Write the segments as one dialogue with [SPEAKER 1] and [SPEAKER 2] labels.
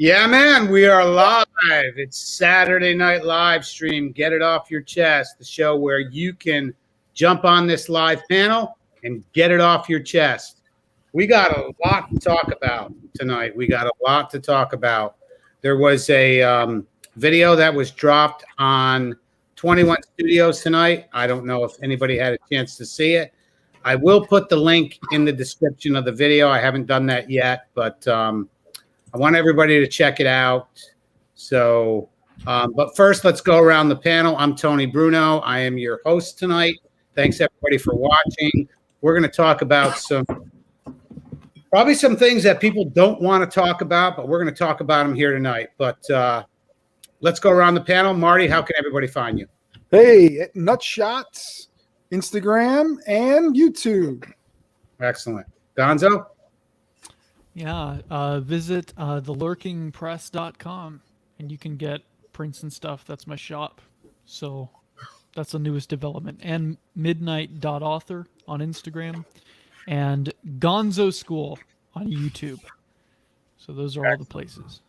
[SPEAKER 1] Yeah, man, we are live. It's Saturday Night Live stream. Get it off your chest. The show where you can jump on this live panel and get it off your chest. We got a lot to talk about tonight. There was a video that was dropped on 21 Studios tonight. I don't know if anybody had a chance to see it. I will put the link in the description of the video. I haven't done that yet, but I want everybody to check it out. So, but first, let's go around the panel. I'm Tony Bruno. I am your host tonight. Thanks, everybody, for watching. We're going to talk about probably some things that people don't want to talk about, but we're going to talk about them here tonight. But let's go around the panel. Marty, how can everybody find you?
[SPEAKER 2] Hey, Nutshots, Instagram, and YouTube.
[SPEAKER 1] Excellent. Gonzo?
[SPEAKER 3] Yeah, visit thelurkingpress.com and you can get prints and stuff. That's my shop. So that's the newest development. And midnight.author on Instagram and Gonzo School on YouTube. So those are all the places.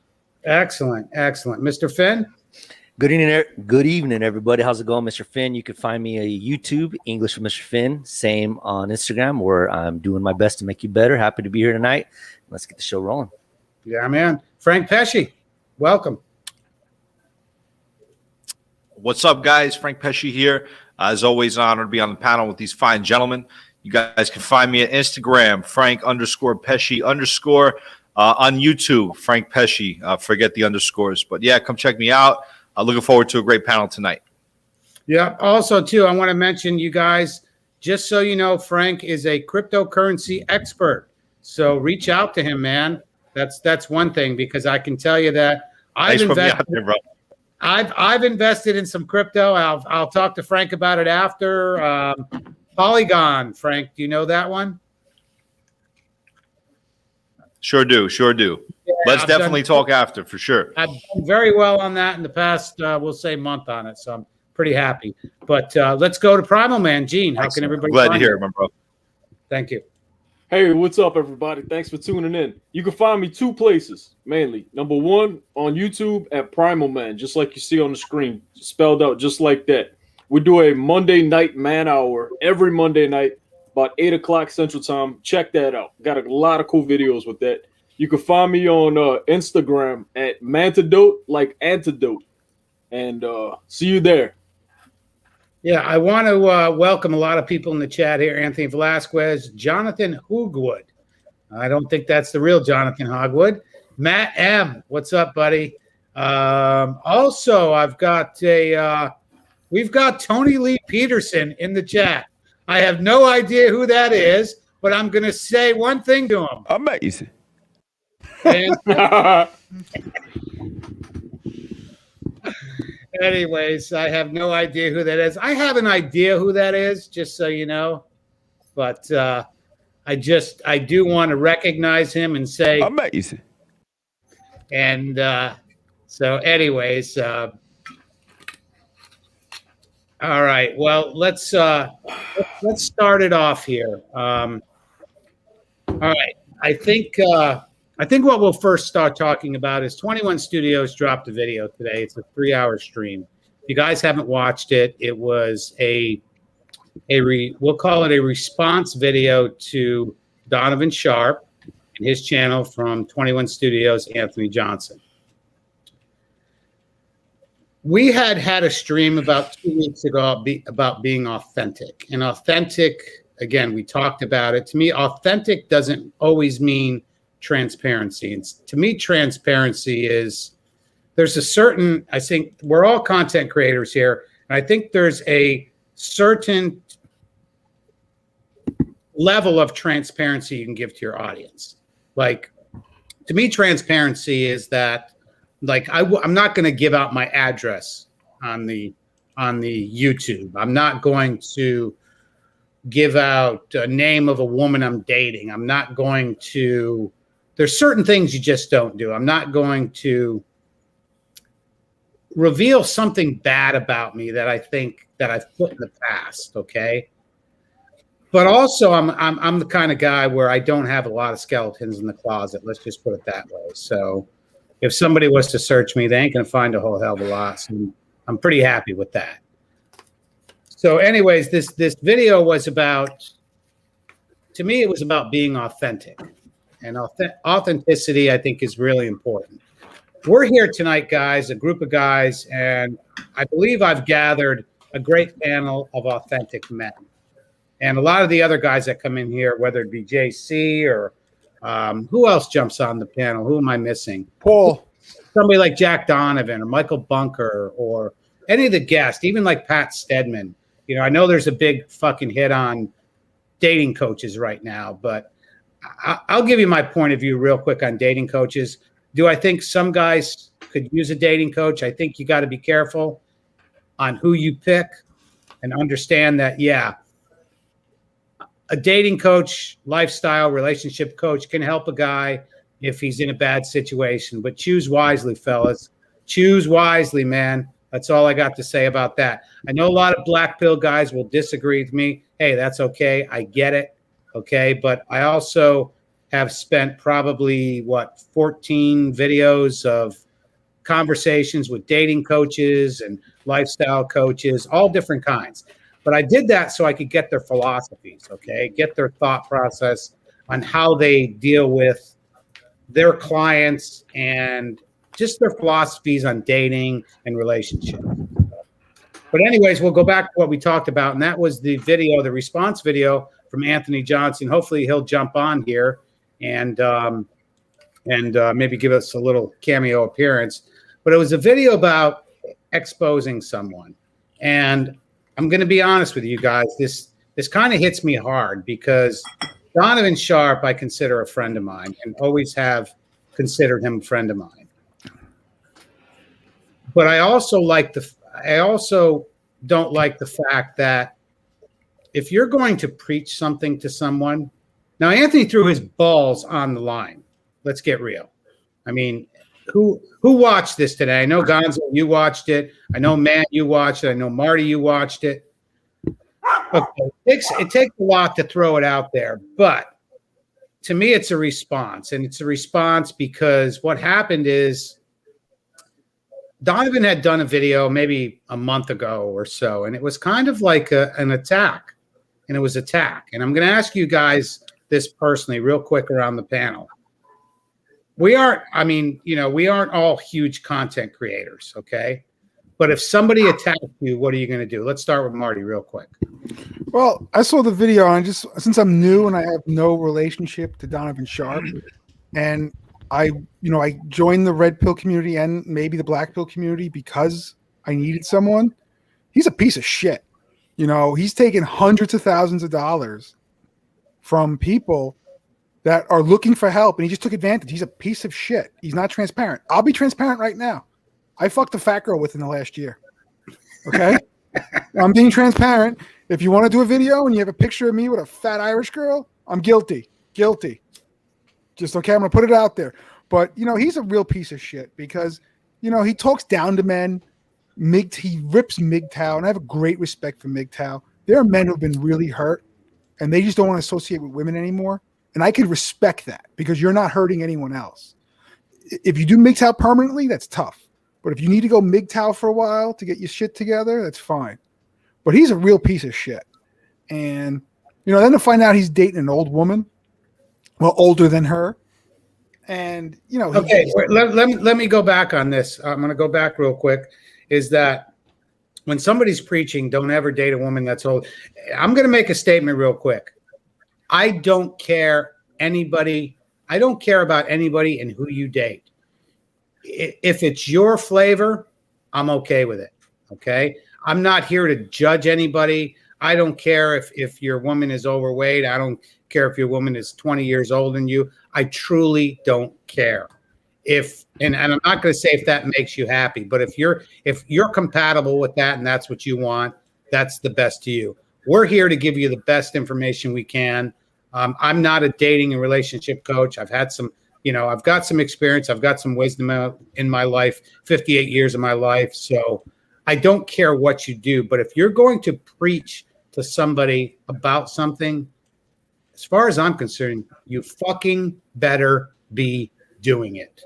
[SPEAKER 1] Excellent. Excellent. Mr. Finn?
[SPEAKER 4] Good evening, everybody. How's it going, Mr. Finn? You can find me on YouTube, English with Mr. Finn. Same on Instagram, where I'm doing my best to make you better. Happy to be here tonight. Let's get the show rolling.
[SPEAKER 1] Yeah, man. Frank Pesci, welcome.
[SPEAKER 5] What's up, guys? Frank Pesci here. As always, an honor to be on the panel with these fine gentlemen. You guys can find me at Instagram, Frank_Pesci_. On YouTube, Frank Pesci. Forget the underscores. But yeah, come check me out. Looking forward to a great panel tonight.
[SPEAKER 1] Yeah. Also, too, I want to mention, you guys, just so you know, Frank is a cryptocurrency expert. So reach out to him, man. That's one thing, because I can tell you that I've invested in some crypto. I'll talk to Frank about it after. Polygon, Frank, do you know that one?
[SPEAKER 5] Sure do.
[SPEAKER 1] Yeah,
[SPEAKER 5] Let's definitely talk after, for sure.
[SPEAKER 1] I've done very well on that in the past, we'll say, month on it. So I'm pretty happy. But let's go to Primal Man. Gene, how can everybody
[SPEAKER 5] Glad to
[SPEAKER 1] find
[SPEAKER 5] hear
[SPEAKER 1] you?
[SPEAKER 5] it, my bro.
[SPEAKER 1] Thank you.
[SPEAKER 6] Hey, what's up, everybody? Thanks for tuning in. You can find me two places, mainly. Number one, on YouTube at Primal Man, just like you see on the screen, spelled out just like that. We do a Monday night man hour every Monday night, about 8 o'clock Central Time. Check that out. Got a lot of cool videos with that. You can find me on Instagram at Mantidote, like antidote. And see you there.
[SPEAKER 1] Yeah, I want to welcome a lot of people in the chat here. Anthony Velasquez, Jonathan Hoogwood. I don't think that's the real Jonathan Hogwood. Matt M, what's up, buddy? Also, we've got Tony Lee Peterson in the chat. I have no idea who that is, but I'm going to say one thing to him.
[SPEAKER 7] Amazing.
[SPEAKER 1] Anyways, I have no idea who that is. I have an idea who that is, just so you know. But I do want to recognize him and say
[SPEAKER 7] amazing.
[SPEAKER 1] And so anyways, all right. Well, let's start it off here. All right. I think what we'll first start talking about is 21 Studios dropped a video today. It's a 3-hour stream. If you guys haven't watched it, it was we'll call it a response video to Donovan Sharp and his channel from 21 Studios, Anthony Johnson. We had a stream about 2 weeks ago about being authentic. And authentic, again, we talked about it. To me, authentic doesn't always mean transparency. And to me, transparency is, there's a certain, I think we're all content creators here, and I think there's a certain level of transparency you can give to your audience. Like, to me, transparency is that, like, I'm not going to give out my address on the YouTube. I'm not going to give out a name of a woman I'm dating. I'm not going to. There's certain things you just don't do. I'm not going to reveal something bad about me that I think that I've put in the past, okay? But also, I'm the kind of guy where I don't have a lot of skeletons in the closet. Let's just put it that way. So if somebody was to search me, they ain't gonna find a whole hell of a lot. So I'm pretty happy with that. So, anyways, this video was about, to me, it was about being authentic, and authenticity, I think, is really important. We're here tonight, guys, a group of guys, and I believe I've gathered a great panel of authentic men. And a lot of the other guys that come in here, whether it be JC or who else jumps on the panel? Who am I missing?
[SPEAKER 2] Paul.
[SPEAKER 1] Somebody like Jack Donovan or Michael Bunker or any of the guests, even like Pat Stedman. You know, I know there's a big fucking hit on dating coaches right now, but I'll give you my point of view real quick on dating coaches. Do I think some guys could use a dating coach? I think you got to be careful on who you pick and understand that, yeah, a dating coach, lifestyle, relationship coach can help a guy if he's in a bad situation, but choose wisely, fellas. Choose wisely, man. That's all I got to say about that. I know a lot of black pill guys will disagree with me. Hey, that's okay. I get it. Okay. But I also have spent probably 14 videos of conversations with dating coaches and lifestyle coaches, all different kinds. But I did that so I could get their philosophies, okay, get their thought process on how they deal with their clients and just their philosophies on dating and relationships. But anyways, we'll go back to what we talked about, and that was the video, the response video from Anthony Johnson. Hopefully he'll jump on here and maybe give us a little cameo appearance. But it was a video about exposing someone. And I'm going to be honest with you guys. This kind of hits me hard because Donovan Sharp, I consider a friend of mine and always have considered him a friend of mine. But I also don't like the fact that if you're going to preach something to someone, now Anthony threw his balls on the line. Let's get real. I mean, who watched this today? I know Gonzo, you watched it. I know Matt, you watched it. I know Marty, you watched it. Okay, it takes a lot to throw it out there, but to me, it's a response, and it's a response because what happened is Donovan had done a video maybe a month ago or so, and it was kind of like an attack, and it was attack. And I'm going to ask you guys this personally, real quick, around the panel. We aren't all huge content creators, okay? But if somebody attacks you, what are you going to do? Let's start with Marty real quick.
[SPEAKER 2] Well, I saw the video, and since I'm new and I have no relationship to Donovan Sharp, and I joined the red pill community and maybe the black pill community because I needed someone. He's a piece of shit. You know, he's taken hundreds of thousands of dollars from people that are looking for help, and he just took advantage. He's a piece of shit. He's not transparent. I'll be transparent right now. I fucked a fat girl within the last year. Okay? I'm being transparent. If you want to do a video and you have a picture of me with a fat Irish girl, I'm guilty. Guilty. Just okay, I'm going to put it out there. But, he's a real piece of shit because, he talks down to men. He rips MGTOW, and I have a great respect for MGTOW. There are men who've been really hurt, and they just don't want to associate with women anymore. And I could respect that because you're not hurting anyone else. If you do MGTOW permanently, that's tough. But if you need to go MGTOW for a while to get your shit together, that's fine. But he's a real piece of shit. And, then to find out he's dating an old woman, well, older than her. And,
[SPEAKER 1] Okay, let me go back on this. I'm going to go back real quick. Is that when somebody's preaching, don't ever date a woman that's old. I'm going to make a statement real quick. I don't care about anybody and who you date. If it's your flavor, I'm okay with it. Okay. I'm not here to judge anybody. I don't care if your woman is overweight. I don't care if your woman is 20 years older than you. I truly don't care. And I'm not going to say if that makes you happy, but if you're compatible with that and that's what you want, that's the best to you. We're here to give you the best information we can. I'm not a dating and relationship coach. I've had some, I've got some experience. I've got some wisdom in my life, 58 years of my life. So I don't care what you do, but if you're going to preach to somebody about something, as far as I'm concerned, you fucking better be doing it.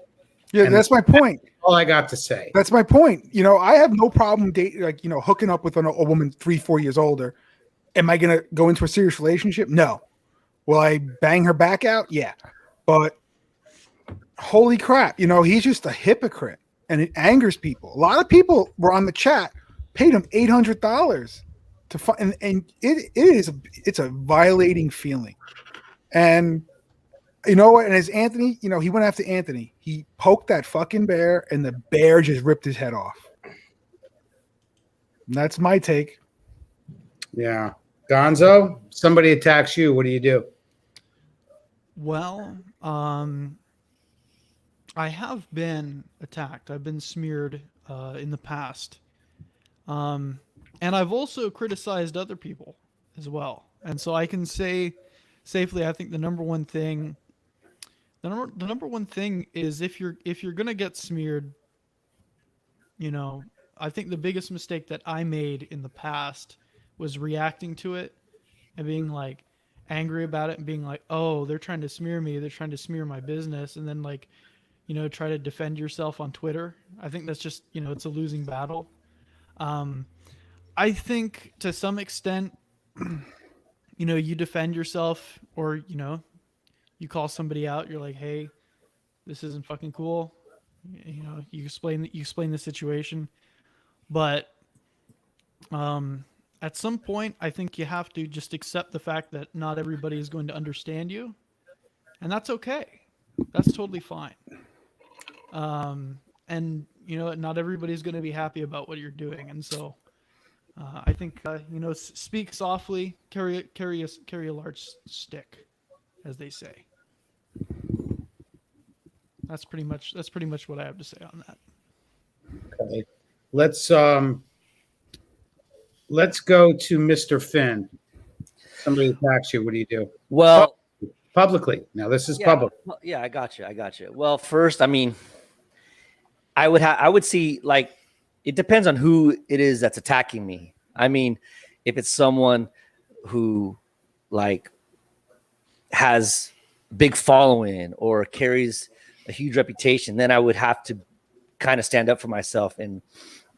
[SPEAKER 2] Yeah,
[SPEAKER 1] And
[SPEAKER 2] that's my point.
[SPEAKER 1] all I got to say.
[SPEAKER 2] That's my point. You know, I have no problem dating, like, you know, hooking up with a woman 3-4 years older. Am I gonna go into a serious relationship? No. Will I bang her back out? Yeah. But holy crap, you know, he's just a hypocrite, and it angers people. A lot of people were on the chat, paid him $800 to find, and it's a violating feeling. And you know what? And as Anthony, you know, he went after Anthony. He poked that fucking bear, and the bear just ripped his head off. And that's my take.
[SPEAKER 1] Yeah. Gonzo, somebody attacks you. What do you do?
[SPEAKER 3] Well, I have been attacked. I've been smeared in the past. And I've also criticized other people as well. And so I can say safely, I think the number one thing is if you're going to get smeared, you know, I think the biggest mistake that I made in the past was reacting to it and being like angry about it and being like, oh, they're trying to smear me. They're trying to smear my business. And then like, you know, try to defend yourself on Twitter. I think that's just, you know, it's a losing battle. I think to some extent, you know, you defend yourself, or, you know, you call somebody out. You're like, hey, this isn't fucking cool. You know, you explain the situation. But at some point, I think you have to just accept the fact that not everybody is going to understand you. And that's okay. That's totally fine. And you know, not everybody's going to be happy about what you're doing. And so I think, you know, speak softly, carry a large stick, as they say. That's pretty much what I have to say on that.
[SPEAKER 1] Okay. Let's go to Mr. Finn. Somebody attacks you. What do you do?
[SPEAKER 4] Well,
[SPEAKER 1] Publicly. Now this is
[SPEAKER 4] yeah,
[SPEAKER 1] public.
[SPEAKER 4] well, yeah, I got you. Well, first, I mean, I would see, like, it depends on who it is that's attacking me. I mean, if it's someone who like has a big following or carries a huge reputation, then I would have to kind of stand up for myself and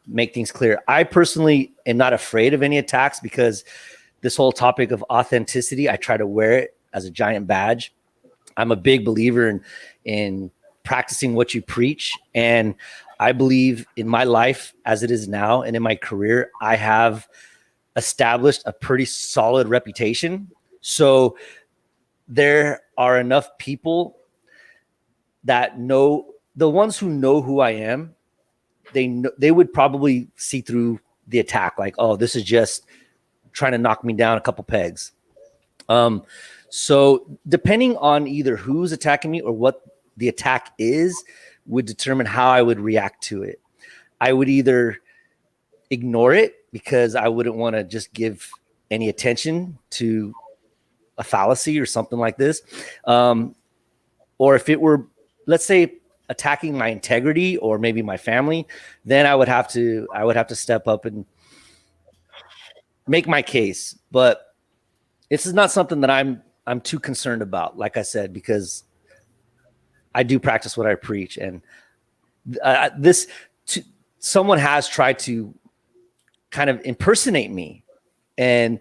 [SPEAKER 4] make things clear. I personally am not afraid of any attacks because this whole topic of authenticity, I try to wear it as a giant badge. I'm a big believer in practicing what you preach. And I believe in my life as it is now and in my career, I have established a pretty solid reputation. So there are enough people that know, the ones who know who I am, they would probably see through the attack. Like, oh, this is just trying to knock me down a couple pegs. So depending on either who's attacking me or what the attack is would determine how I would react to it. I would either ignore it because I wouldn't want to just give any attention to a fallacy or something like this. Or if it were, let's say, attacking my integrity or maybe my family, then I would have to step up and make my case. But this is not something that I'm too concerned about, like I said, because I do practice what I preach. And someone has tried to kind of impersonate me and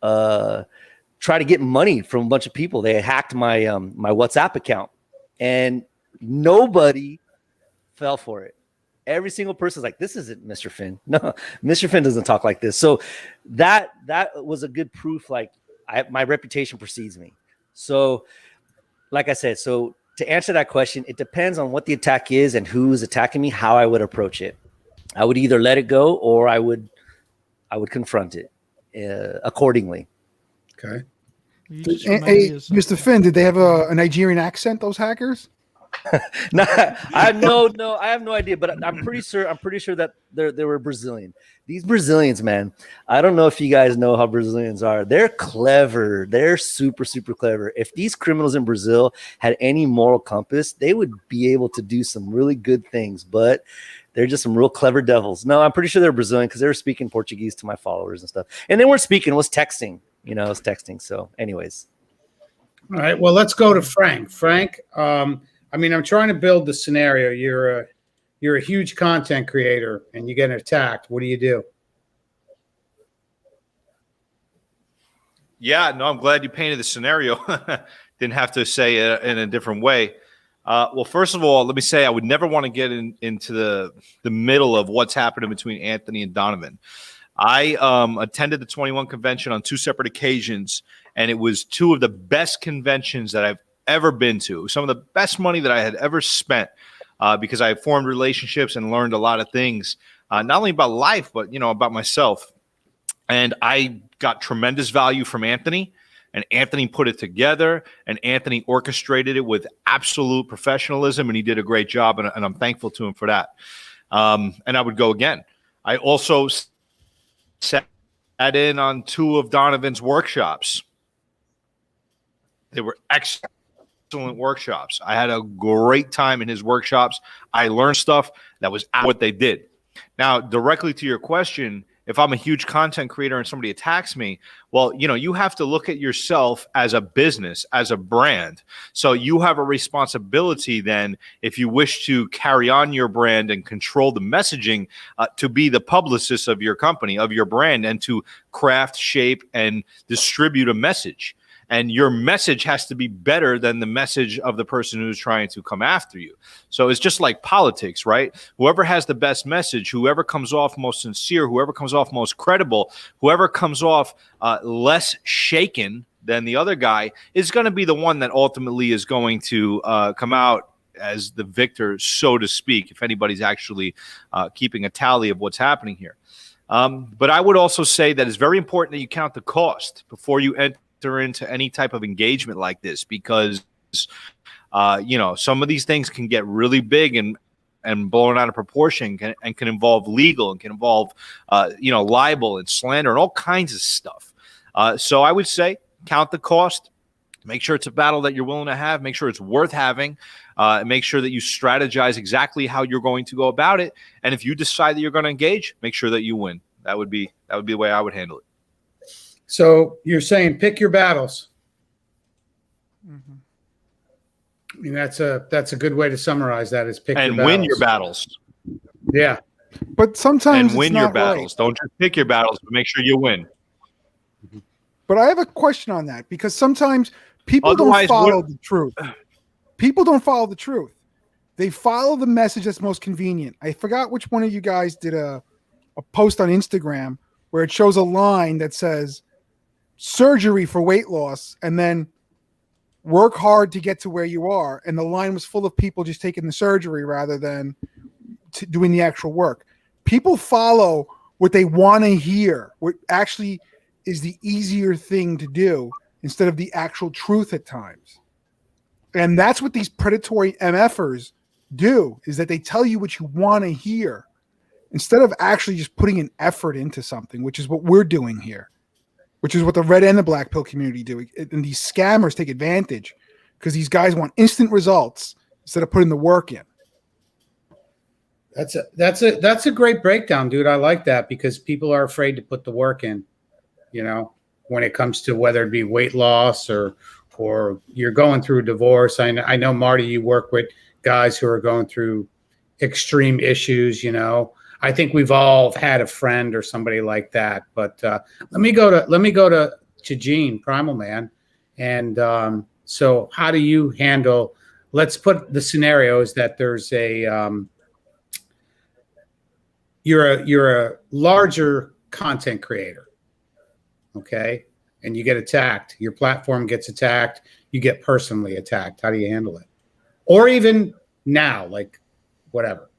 [SPEAKER 4] try to get money from a bunch of people. They hacked my my WhatsApp account, and nobody fell for it. Every single person's like, this isn't Mr. Finn. No, Mr. Finn doesn't talk like this. So that was a good proof. Like, my reputation precedes me. So like I said, so to answer that question, it depends on what the attack is and who's attacking me, how I would approach it. I would either let it go or I would confront it accordingly.
[SPEAKER 1] Okay.
[SPEAKER 2] Hey, Mr. Finn, did they have a Nigerian accent, those hackers?
[SPEAKER 4] No, I have no idea, but I'm pretty sure that they were Brazilian. These Brazilians, man, I don't know if you guys know how Brazilians are. They're clever. They're super, super clever. If these criminals in Brazil had any moral compass, they would be able to do some really good things, but they're just some real clever devils. No, I'm pretty sure they're Brazilian because they were speaking Portuguese to my followers and stuff. And they weren't speaking, it was texting. You know, it was texting. So anyways.
[SPEAKER 1] All right. Well, let's go to Frank. Frank, I mean, I'm trying to build the scenario. You're a huge content creator and you get attacked. What do you do?
[SPEAKER 5] Yeah, no, I'm glad you painted the scenario. Didn't have to say it in a different way. Well, first of all, let me say I would never want to get into the middle of what's happening between Anthony and Donovan. I attended the 21 convention on 2 separate occasions, and it was 2 of the best conventions that I've ever been to. Some of the best money that I had ever spent because I formed relationships and learned a lot of things, not only about life, but, about myself. And I got tremendous value from Anthony, and Anthony put it together, and Anthony orchestrated it with absolute professionalism, and he did a great job, and I'm thankful to him for that. And I would go again. I also sat in on 2 of Donovan's workshops. They were excellent workshops. I had a great time in his workshops. I learned stuff that was what they did. Now, directly to your question, if I'm a huge content creator and somebody attacks me, well, you have to look at yourself as a business, as a brand. So you have a responsibility then, if you wish to carry on your brand and control the messaging, to be the publicist of your company, of your brand, and to craft, shape, and distribute a message. And your message has to be better than the message of the person who's trying to come after you. So it's just like politics, right? Whoever has the best message, whoever comes off most sincere, whoever comes off most credible, whoever comes off less shaken than the other guy is going to be the one that ultimately is going to come out as the victor, so to speak, if anybody's actually keeping a tally of what's happening here. But I would also say that it's very important that you count the cost before you enter into any type of engagement like this, because some of these things can get really big and blown out of proportion, and can involve legal, and can involve libel and slander and all kinds of stuff. So I would say count the cost, make sure it's a battle that you're willing to have, make sure it's worth having, and make sure that you strategize exactly how you're going to go about it. And if you decide that you're going to engage, make sure that you win. That would be the way I would handle it.
[SPEAKER 1] So you're saying pick your battles.
[SPEAKER 3] Mm-hmm.
[SPEAKER 1] I mean, that's a good way to summarize that, is pick
[SPEAKER 5] and
[SPEAKER 1] your battles.
[SPEAKER 5] Win your battles.
[SPEAKER 1] Yeah.
[SPEAKER 2] But sometimes
[SPEAKER 5] and win
[SPEAKER 2] it's
[SPEAKER 5] your
[SPEAKER 2] not
[SPEAKER 5] battles.
[SPEAKER 2] right.
[SPEAKER 5] Don't just pick your battles, but make sure you win.
[SPEAKER 2] But I have a question on that, because sometimes people
[SPEAKER 5] Otherwise,
[SPEAKER 2] don't follow the truth. People don't follow the truth. They follow the message that's most convenient. I forgot which one of you guys did a post on Instagram where it shows a line that says surgery for weight loss and then work hard to get to where you are. And the line was full of people just taking the surgery rather than doing the actual work. People follow what they want to hear, what actually is the easier thing to do, instead of the actual truth at times. And that's what these predatory MFers do, is that they tell you what you want to hear instead of actually just putting an effort into something, which is what we're doing here, which is what the red and the black pill community do. And these scammers take advantage because these guys want instant results instead of putting the work in.
[SPEAKER 1] That's a great breakdown, dude. I like that, because people are afraid to put the work in, when it comes to whether it be weight loss or you're going through a divorce. I know, Marty, you work with guys who are going through extreme issues. I think we've all had a friend or somebody like that. But let me go to Gene, Primal Man. And so how do you handle, let's put the scenarios that there's you're a larger content creator, okay? And you get attacked. Your platform gets attacked. You get personally attacked. How do you handle it? Or even now, like whatever.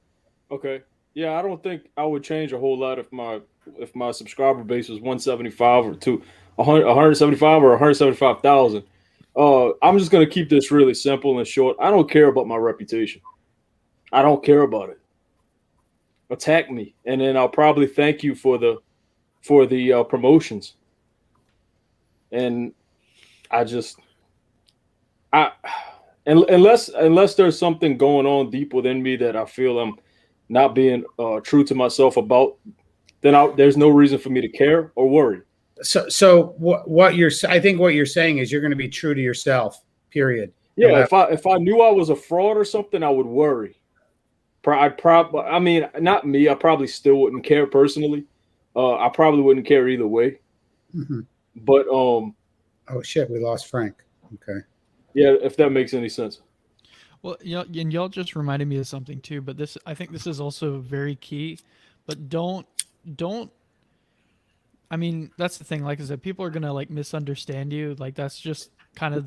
[SPEAKER 6] Okay. Yeah, I don't think I would change a whole lot if my subscriber base was 175 or 175 or 175,000. I'm just gonna keep this really simple and short. I don't care about my reputation. I don't care about it. Attack me, and then I'll probably thank you for the promotions. And unless there's something going on deep within me that I feel I'm not being true to myself about, then there's no reason for me to care or worry.
[SPEAKER 1] So I think what you're saying is you're going to be true to yourself, period.
[SPEAKER 6] Yeah, if I knew I was a fraud or something, I would worry. I mean, not me. I probably still wouldn't care personally. I probably wouldn't care either way.
[SPEAKER 1] Mhm.
[SPEAKER 6] But
[SPEAKER 1] Oh shit, we lost Frank. Okay.
[SPEAKER 6] yeah, if that makes any sense.
[SPEAKER 3] Well, and y'all just reminded me of something too. But I think this is also very key. But don't. I mean, that's the thing. Like I said, people are gonna like misunderstand you. Like that's just kind of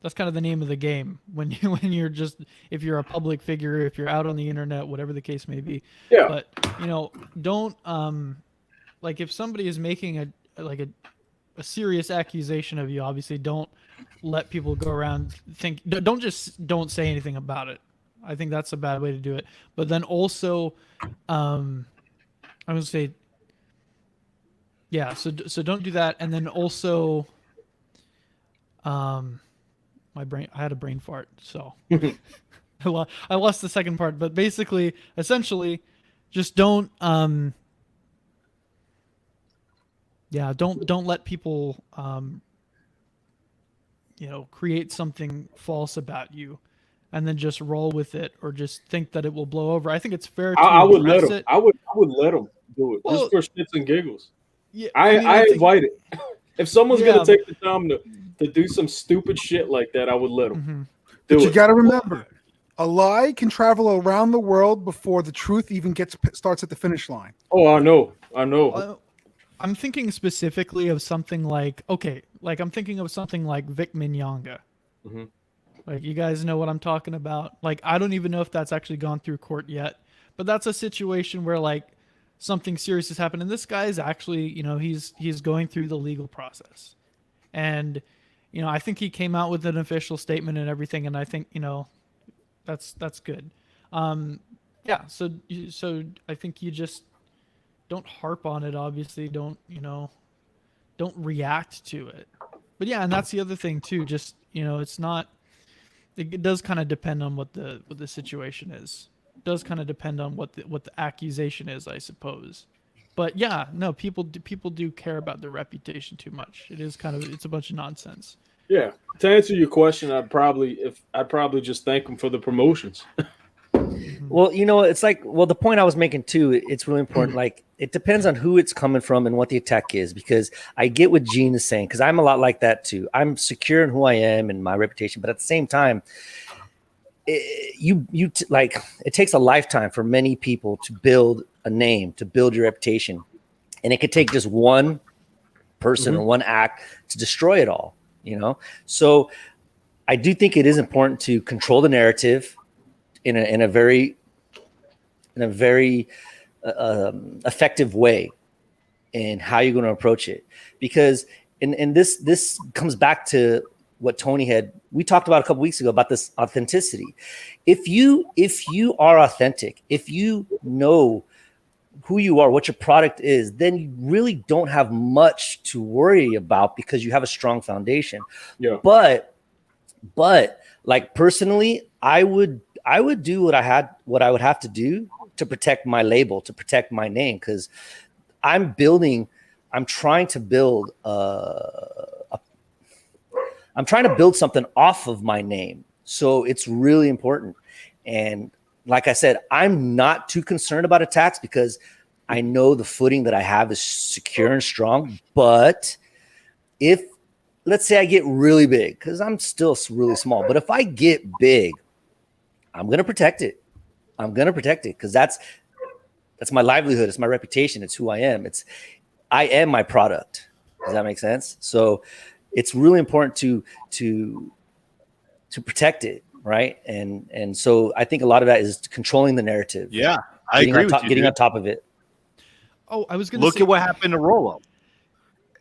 [SPEAKER 3] that's kind of the name of the game when you're just, if you're a public figure, if you're out on the internet, whatever the case may be.
[SPEAKER 6] Yeah.
[SPEAKER 3] But don't like if somebody is making a serious accusation of you, obviously don't let people go around don't say anything about it. I think that's a bad way to do it. But then also I would say, yeah, so don't do that. And then also I had a brain fart, so I lost the second part. But basically, essentially, just don't don't let people create something false about you and then just roll with it or just think that it will blow over. I think it's fair to
[SPEAKER 6] I would let
[SPEAKER 3] address
[SPEAKER 6] them.
[SPEAKER 3] it.
[SPEAKER 6] I would let them do it
[SPEAKER 3] Well,
[SPEAKER 6] just for shits and giggles.
[SPEAKER 3] Yeah,
[SPEAKER 6] I
[SPEAKER 3] think-
[SPEAKER 6] invite it. If someone's
[SPEAKER 3] Yeah,
[SPEAKER 6] gonna take the time to do some stupid shit like that, I would let them
[SPEAKER 3] Mhm.
[SPEAKER 6] do
[SPEAKER 2] But you
[SPEAKER 6] it.
[SPEAKER 2] got to remember, a lie can travel around the world before the truth even starts at the finish line.
[SPEAKER 6] Oh, I know.
[SPEAKER 3] I'm thinking specifically of something like I'm thinking of something like Vic Mignogna.
[SPEAKER 6] Mhm.
[SPEAKER 3] Like, you guys know what I'm talking about. Like, I don't even know if that's actually gone through court yet, but that's a situation where like something serious has happened, and this guy is actually, he's going through the legal process, and I think he came out with an official statement and everything, and I think that's good. Yeah, so I think you just don't harp on it. Obviously, don't react to it. But yeah, and that's the other thing too. Just it's not. It does kind of depend on what the situation is. It does kind of depend on what the accusation is, I suppose. But yeah, no, people do care about their reputation too much. It's a bunch of nonsense.
[SPEAKER 6] Yeah. To answer your question, I'd probably just thank them for the promotions.
[SPEAKER 4] Well, it's like, the point I was making too, it's really important. Like, it depends on who it's coming from and what the attack is, because I get what Gene is saying, because I'm a lot like that too. I'm secure in who I am and my reputation, but at the same time, it takes a lifetime for many people to build a name, to build your reputation. And it could take just one person or one act to destroy it all, So I do think it is important to control the narrative in a very effective way in how you're going to approach it, because and this comes back to what we talked about a couple weeks ago about this authenticity. If you are authentic, if you know who you are, what your product is, then you really don't have much to worry about because you have a strong foundation.
[SPEAKER 6] Yeah.
[SPEAKER 4] But like, personally, I would do what I would have to do to protect my label, to protect my name, because I'm trying to build something off of my name. So it's really important. And like I said, I'm not too concerned about attacks because I know the footing that I have is secure and strong. But if, let's say I get really big, because I'm still really small, but if I get big, I'm going to protect it. Because that's my livelihood. It's my reputation. It's who I am. I am my product. Does that make sense? So it's really important to protect it, right? And so I think a lot of that is controlling the narrative.
[SPEAKER 5] Yeah, I agree with you.
[SPEAKER 4] Getting on top of it.
[SPEAKER 3] Oh, I was going to
[SPEAKER 5] Look at what happened to Rollo.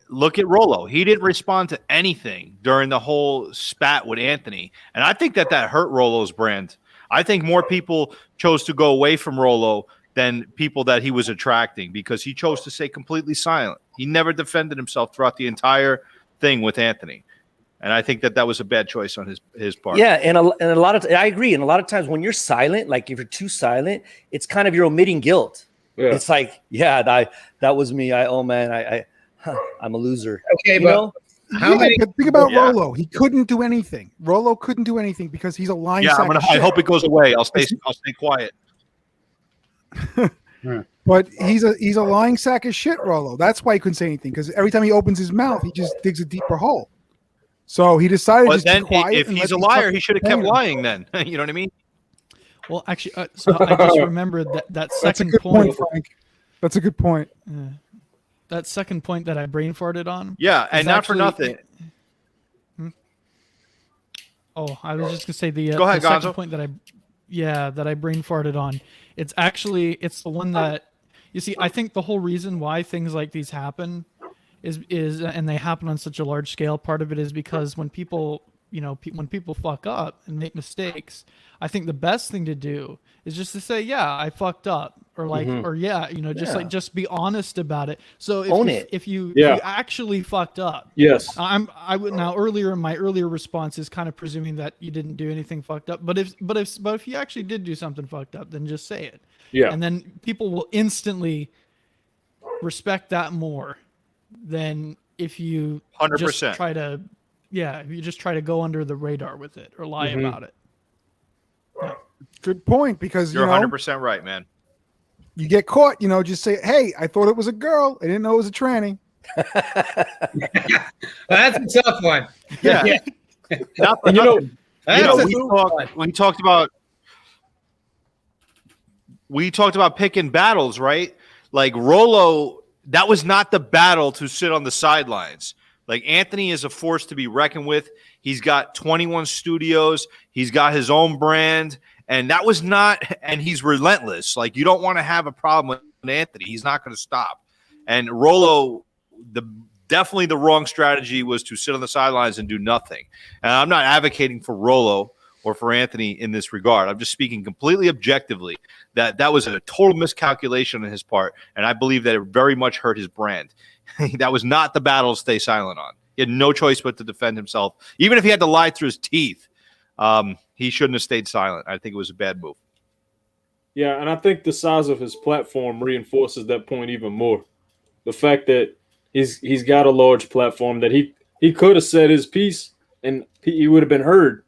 [SPEAKER 5] Look at Rollo. He didn't respond to anything during the whole spat with Anthony. And I think that hurt Rollo's brand. I think more people chose to go away from Rollo than people that he was attracting, because he chose to stay completely silent. He never defended himself throughout the entire thing with Anthony. And I think that was a bad choice on his part.
[SPEAKER 4] Yeah, and a lot of I agree. And a lot of times when you're silent, like if you're too silent, it's kind of you're omitting guilt. Yeah. It's like, yeah, that was me. I'm a loser.
[SPEAKER 1] Okay, How many?
[SPEAKER 2] But think about
[SPEAKER 5] Yeah.
[SPEAKER 2] Rolo. He couldn't do anything. Rolo couldn't do anything because he's a lying
[SPEAKER 5] Yeah,
[SPEAKER 2] sack of
[SPEAKER 5] I
[SPEAKER 2] shit.
[SPEAKER 5] hope it goes away. I'll stay quiet.
[SPEAKER 2] But he's a lying sack of shit, Rolo. That's why he couldn't say anything, because every time he opens his mouth, he just digs a deeper hole. So he decided
[SPEAKER 5] But
[SPEAKER 2] just to
[SPEAKER 5] then,
[SPEAKER 2] be quiet.
[SPEAKER 5] if
[SPEAKER 2] and
[SPEAKER 5] he's
[SPEAKER 2] let
[SPEAKER 5] a
[SPEAKER 2] these
[SPEAKER 5] liar,
[SPEAKER 2] fuckers
[SPEAKER 5] he should have
[SPEAKER 2] ban
[SPEAKER 5] kept
[SPEAKER 2] him.
[SPEAKER 5] lying. Then you know what I mean?
[SPEAKER 3] Well, actually, so I just remembered that
[SPEAKER 2] That's a
[SPEAKER 3] second
[SPEAKER 2] good
[SPEAKER 3] point.
[SPEAKER 2] point, Frank. That's a good point.
[SPEAKER 3] That second point that I brain farted on.
[SPEAKER 5] Yeah, and
[SPEAKER 3] is
[SPEAKER 5] not for
[SPEAKER 3] actually-
[SPEAKER 5] nothing.
[SPEAKER 3] Oh, I was just gonna say the,
[SPEAKER 5] Go ahead,
[SPEAKER 3] the second
[SPEAKER 5] Gonzo.
[SPEAKER 3] point that I brain farted on. It's the one that you see. I think the whole reason why things like these happen is and they happen on such a large scale. Part of it is because when people when people fuck up and make mistakes, I think the best thing to do is just to say, yeah, I fucked up, or like, or yeah, just be honest about it. So if you actually fucked up,
[SPEAKER 6] Yes.
[SPEAKER 3] I would now earlier in my earlier response is kind of presuming that you didn't do anything fucked up. But if you actually did do something fucked up, then just say it.
[SPEAKER 6] Yeah.
[SPEAKER 3] And then people will instantly respect that more than if you
[SPEAKER 5] 100%.
[SPEAKER 3] just try to, if you just try to go under the radar with it or lie about it.
[SPEAKER 2] Good point, because
[SPEAKER 5] You're 100% right, man.
[SPEAKER 2] you get caught, just say, hey, I thought it was a girl. I didn't know it was a tranny.
[SPEAKER 1] That's a tough one.
[SPEAKER 5] Yeah. Not for
[SPEAKER 6] And you know,
[SPEAKER 5] nothing.
[SPEAKER 1] That's a
[SPEAKER 5] we
[SPEAKER 1] tough
[SPEAKER 5] talked,
[SPEAKER 1] one.
[SPEAKER 5] we talked about picking battles, right? Like Rolo, that was not the battle to sit on the sidelines. Like Anthony is a force to be reckoned with. He's got 21 studios. He's got his own brand. And that was not, and he's relentless. Like you don't want to have a problem with Anthony. He's not going to stop. And Rolo, definitely the wrong strategy was to sit on the sidelines and do nothing. And I'm not advocating for Rolo or for Anthony in this regard. I'm just speaking completely objectively that was a total miscalculation on his part. And I believe that it very much hurt his brand. That was not the battle to stay silent on. He had no choice but to defend himself. Even if he had to lie through his teeth, he shouldn't have stayed silent. I think it was a bad move.
[SPEAKER 6] Yeah, and I think the size of his platform reinforces that point even more. The fact that he's got a large platform that he could have said his piece and he would have been heard.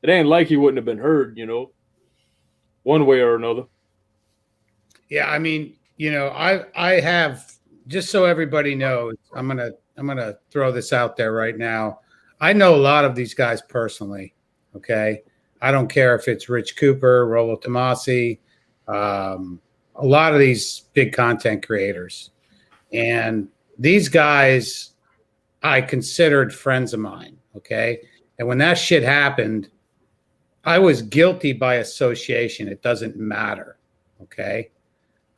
[SPEAKER 6] It ain't like he wouldn't have been heard, one way or another.
[SPEAKER 1] Yeah, I mean, I have, just so everybody knows, I'm gonna throw this out there right now. I know a lot of these guys personally. Okay, I don't care if it's Rich Cooper, Rolo Tomasi, a lot of these big content creators, and these guys I considered friends of mine. Okay, and when that shit happened, I was guilty by association. It doesn't matter. Okay,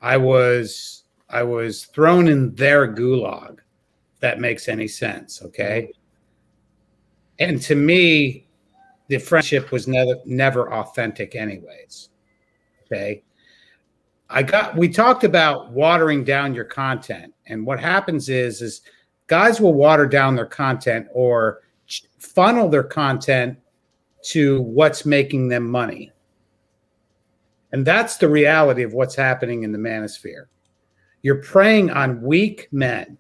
[SPEAKER 1] I was thrown in their gulag, if that makes any sense. Okay. And to me, the friendship was never authentic anyways. Okay. We talked about watering down your content. And what happens is guys will water down their content or funnel their content to what's making them money. And that's the reality of what's happening in the manosphere. You're preying on weak men.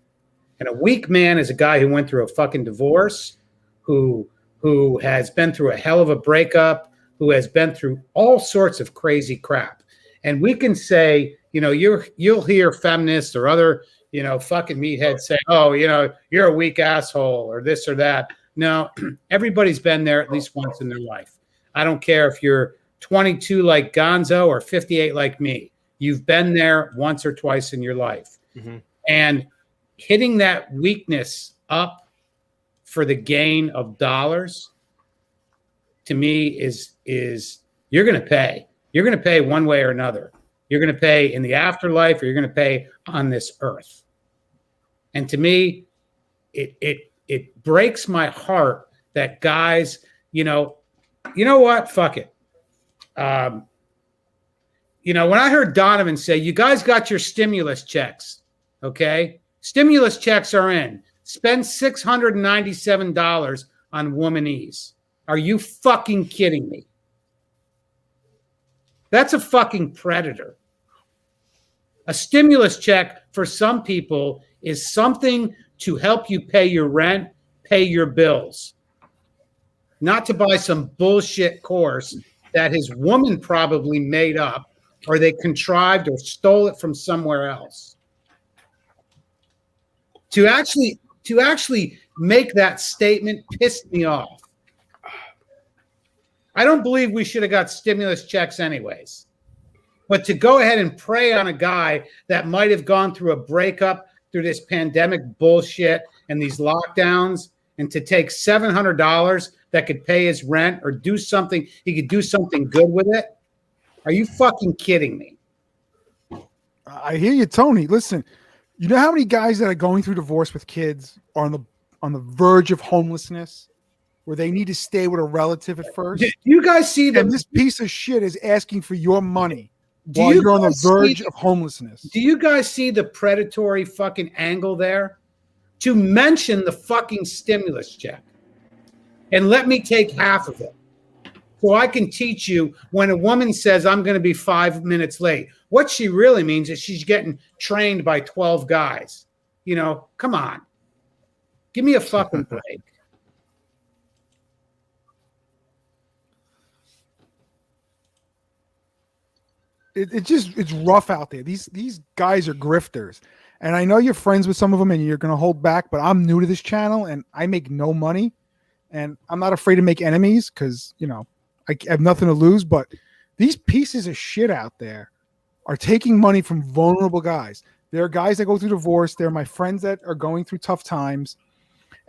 [SPEAKER 1] And a weak man is a guy who went through a fucking divorce, who has been through a hell of a breakup, who has been through all sorts of crazy crap. And we can say, you'll hear feminists or other, fucking meatheads say, oh, you're a weak asshole or this or that. No, everybody's been there at least once in their life. I don't care if you're 22 like Gonzo or 58 like me. You've been there once or twice in your life. Mm-hmm. And hitting that weakness up for the gain of dollars, to me, is you're going to pay. You're going to pay one way or another. You're going to pay in the afterlife, or you're going to pay on this earth. And to me, it breaks my heart that guys, you know what? Fuck it. When I heard Donovan say, you guys got your stimulus checks, okay? Stimulus checks are in. Spend $697 on womanese. Are you fucking kidding me? That's a fucking predator. A stimulus check for some people is something to help you pay your rent, pay your bills, not to buy some bullshit course that his woman probably made up or they contrived or stole it from somewhere else. To actually make that statement pissed me off. I don't believe we should have got stimulus checks anyways. But to go ahead and prey on a guy that might have gone through a breakup through this pandemic bullshit and these lockdowns, and to take $700 that could pay his rent or do something, he could do something good with it. Are you fucking kidding me?
[SPEAKER 2] I hear you, Tony. Listen, you know how many guys that are going through divorce with kids are on the verge of homelessness, where they need to stay with a relative at first?
[SPEAKER 1] Do you guys see that?
[SPEAKER 2] And this piece of shit is asking for your money while you're on the verge of homelessness.
[SPEAKER 1] Do you guys see the predatory fucking angle there? To mention the fucking stimulus check. And let me take half of it. So I can teach you when a woman says, I'm going to be 5 minutes late. What she really means is she's getting trained by 12 guys. You know, come on. Give me a fucking break.
[SPEAKER 2] It's rough out there. These guys are grifters. And I know you're friends with some of them and you're going to hold back, but I'm new to this channel and I make no money. And I'm not afraid to make enemies because, you know, I have nothing to lose. But these pieces of shit out there are taking money from vulnerable guys. There are guys that go through divorce. They're my friends that are going through tough times.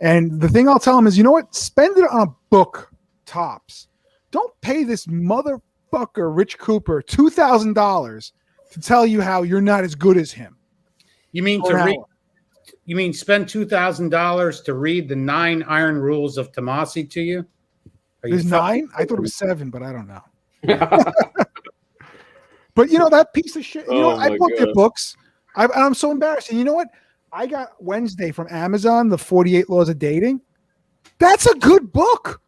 [SPEAKER 2] And the thing I'll tell them is, you know what? Spend it on a book, tops. Don't pay this motherfucker, Rich Cooper, $2,000 to tell you how you're not as good as him.
[SPEAKER 1] You mean to read? You mean spend $2,000 to read the 9 iron rules of Tomasi to you?
[SPEAKER 2] There's 9? I thought it was 7, but I don't know. But you know that piece of shit. You know, I bought their books. I'm so embarrassed. And you know what? I got Wednesday from Amazon, the 48 Laws of Dating. That's a good book.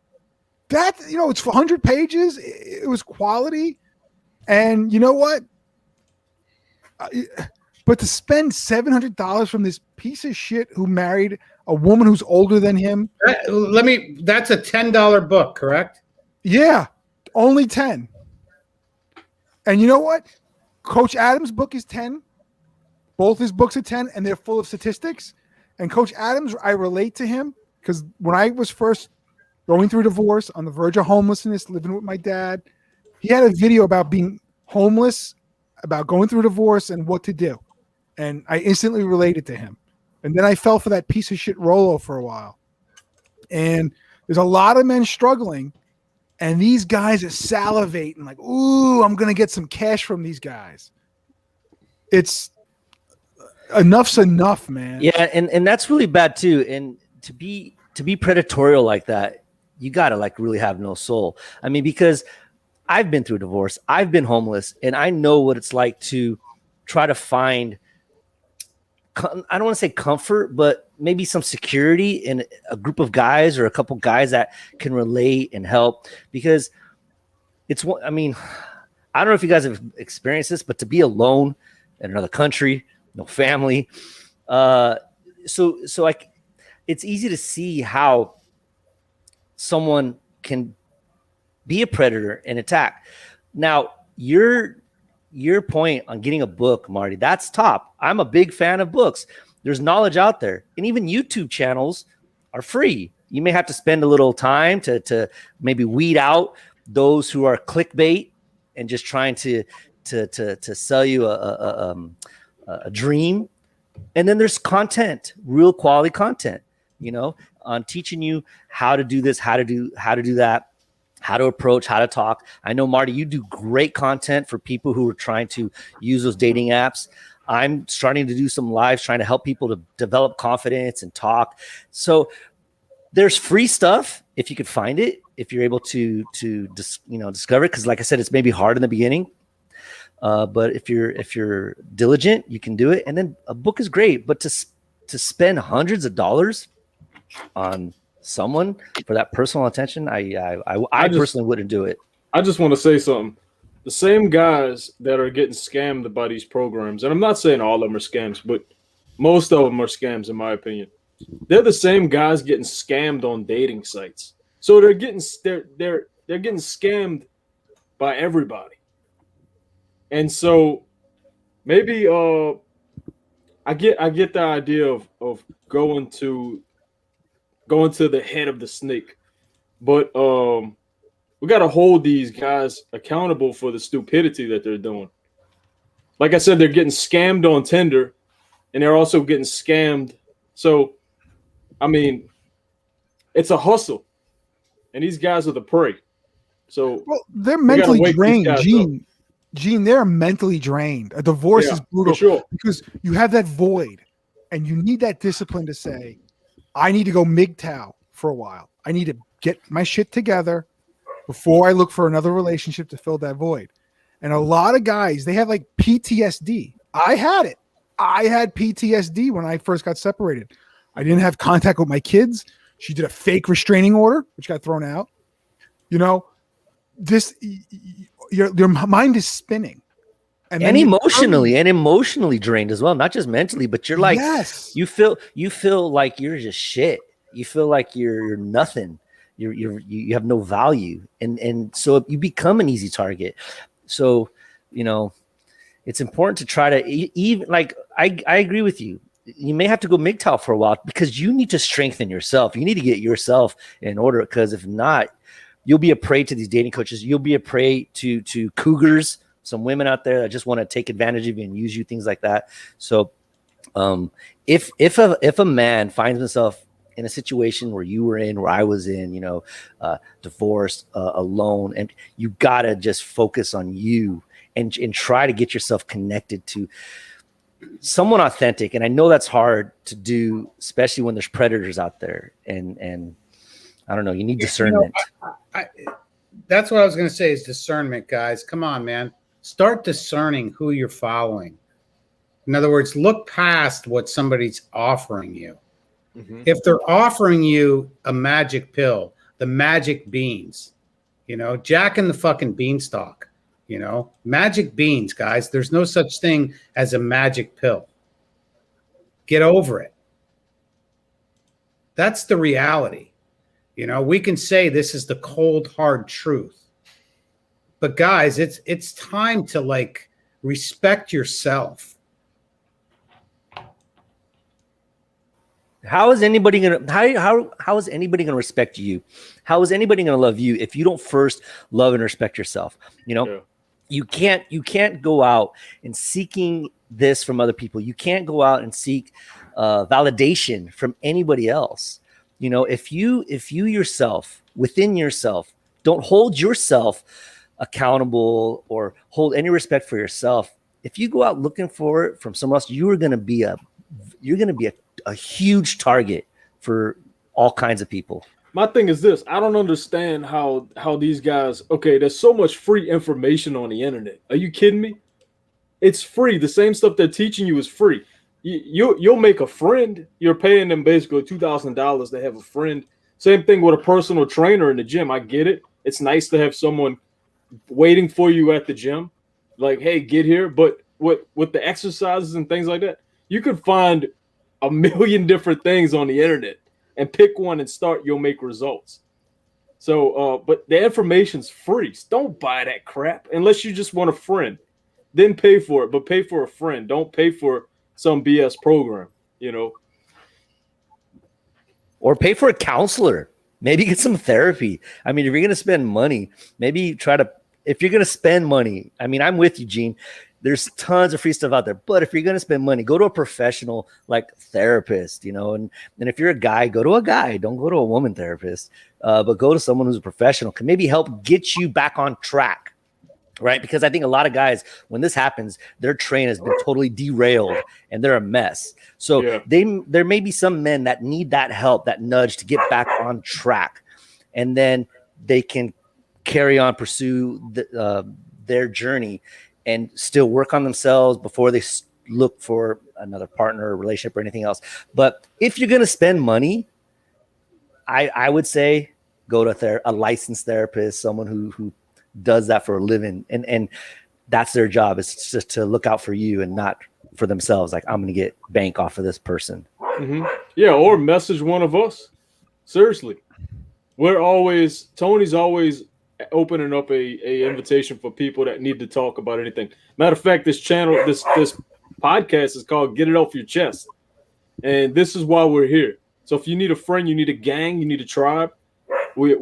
[SPEAKER 2] That, you know, it's 100 pages. It was quality. And you know what? But to spend $700 from this piece of shit who married a woman who's older than him.
[SPEAKER 1] That's a $10 book, correct?
[SPEAKER 2] Yeah, only 10. And you know what? Coach Adams' book is 10. Both his books are 10, and they're full of statistics. And Coach Adams, I relate to him because when I was first going through divorce, on the verge of homelessness, living with my dad, he had a video about being homeless, about going through divorce and what to do. And I instantly related to him. And then I fell for that piece of shit Rolo for a while. And there's a lot of men struggling, and these guys are salivating like, ooh, I'm going to get some cash from these guys. It's enough's enough, man.
[SPEAKER 4] Yeah, and that's really bad too. And to be predatorial like that, you got to like really have no soul. I mean, because I've been through divorce, I've been homeless, and I know what it's like to try to find, I don't want to say comfort, but maybe some security in a group of guys or a couple guys that can relate and help. Because it's what, I mean, I don't know if you guys have experienced this, but to be alone in another country, no family, so like it's easy to see how someone can be a predator and attack. Now, your point on getting a book, Marty, that's top. I'm a big fan of books. There's knowledge out there, and even YouTube channels are free. You may have to spend a little time to maybe weed out those who are clickbait and just trying to sell you a dream. And then there's content, real quality content, you know, on teaching you how to do this, how to do that, how to approach, how to talk. I know, Marty, you do great content for people who are trying to use those dating apps. I'm starting to do some lives trying to help people to develop confidence and talk. So there's free stuff if you could find it, if you're able to discover it. Because like I said, it's maybe hard in the beginning. But if you're diligent, you can do it. And then a book is great, but to spend hundreds of dollars on someone for that personal attention, I personally wouldn't do it.
[SPEAKER 6] I just want to say something. The same guys that are getting scammed by these programs, and I'm not saying all of them are scams, but most of them are scams in my opinion. they're the same guys getting scammed on dating sites. So they're getting scammed by everybody. And so maybe I get the idea of going to the head of the snake, but we got to hold these guys accountable for the stupidity that they're doing. Like I said, they're getting scammed on Tinder, and they're also getting scammed. So, I mean, it's a hustle, and these guys are the prey. So,
[SPEAKER 2] well, they're mentally drained, Gene.
[SPEAKER 6] Up.
[SPEAKER 2] Gene, they're mentally drained. A divorce is brutal because you have that void, and you need that discipline to say, I need to go MGTOW for a while. I need to get my shit together before I look for another relationship to fill that void. And a lot of guys, they have like PTSD. I had it. I had PTSD when I first got separated. I didn't have contact with my kids. She did a fake restraining order, which got thrown out. You know, your mind is spinning.
[SPEAKER 4] And emotionally drained as well, not just mentally, but you're like,
[SPEAKER 2] yes,
[SPEAKER 4] you feel like you're just shit. You feel like you're nothing. You have no value, and so you become an easy target. So, you know, it's important to try to even like I agree with you. You may have to go MGTOW for a while because you need to strengthen yourself. You need to get yourself in order, because if not, you'll be a prey to these dating coaches. You'll be a prey to cougars, some women out there that just want to take advantage of you and use you, things like that. So if a man finds himself in a situation where you were in, where I was in, you know, divorced, alone, and you gotta just focus on you and try to get yourself connected to someone authentic. And I know that's hard to do, especially when there's predators out there. And I don't know, you need discernment.
[SPEAKER 1] That's what I was going to say is discernment, guys. Come on, man. Start discerning who you're following. In other words, look past what somebody's offering you. Mm-hmm. If they're offering you a magic pill, the magic beans, you know, Jack and the fucking beanstalk, you know, magic beans, guys. There's no such thing as a magic pill. Get over it. That's the reality. You know, we can say this is the cold, hard truth. But guys, it's time to like respect yourself.
[SPEAKER 4] How is anybody gonna how is anybody gonna respect you? How is anybody gonna love you if you don't first love and respect yourself? You know, you can't go out and seeking this from other people. You can't go out and seek validation from anybody else. You know, if you yourself, within yourself, don't hold yourself accountable or hold any respect for yourself, if you go out looking for it from someone else, you're gonna be a huge target for all kinds of people.
[SPEAKER 6] My thing is this: I don't understand how these guys. Okay, there's so much free information on the internet. Are you kidding me? It's free. The same stuff they're teaching you is free. You'll make a friend. You're paying them basically $2,000 to have a friend. Same thing with a personal trainer in the gym. I get it. It's nice to have someone waiting for you at the gym, like, hey, get here. But with the exercises and things like that, you could find a million different things on the internet and pick one and start. You'll make results. So, but the information's free. Don't buy that crap unless you just want a friend. Then pay for it, but pay for a friend. Don't pay for some BS program, you know.
[SPEAKER 4] Or pay for a counselor. Maybe get some therapy. I mean, if you're going to spend money, maybe if you're going to spend money, I mean, I'm with you, Gene. There's tons of free stuff out there. But if you're going to spend money, go to a professional like therapist, you know, and if you're a guy, go to a guy. Don't go to a woman therapist, but go to someone who's a professional, can maybe help get you back on track. Right. Because I think a lot of guys, when this happens, their train has been totally derailed and they're a mess. So there may be some men that need that help, that nudge to get back on track. And then they can carry on, pursue their journey and still work on themselves before they look for another partner or relationship or anything else. But if you're going to spend money, I would say go to a licensed therapist, someone who does that for a living, and that's their job, is just to look out for you and not for themselves. Like, I'm going to get bank off of this person.
[SPEAKER 6] Yeah, or message one of us. Seriously, Tony's always opening up a invitation for people that need to talk about anything. Matter of fact, this podcast is called "Get It Off Your Chest," and this is why we're here. So if you need a friend, you need a gang, you need a tribe, we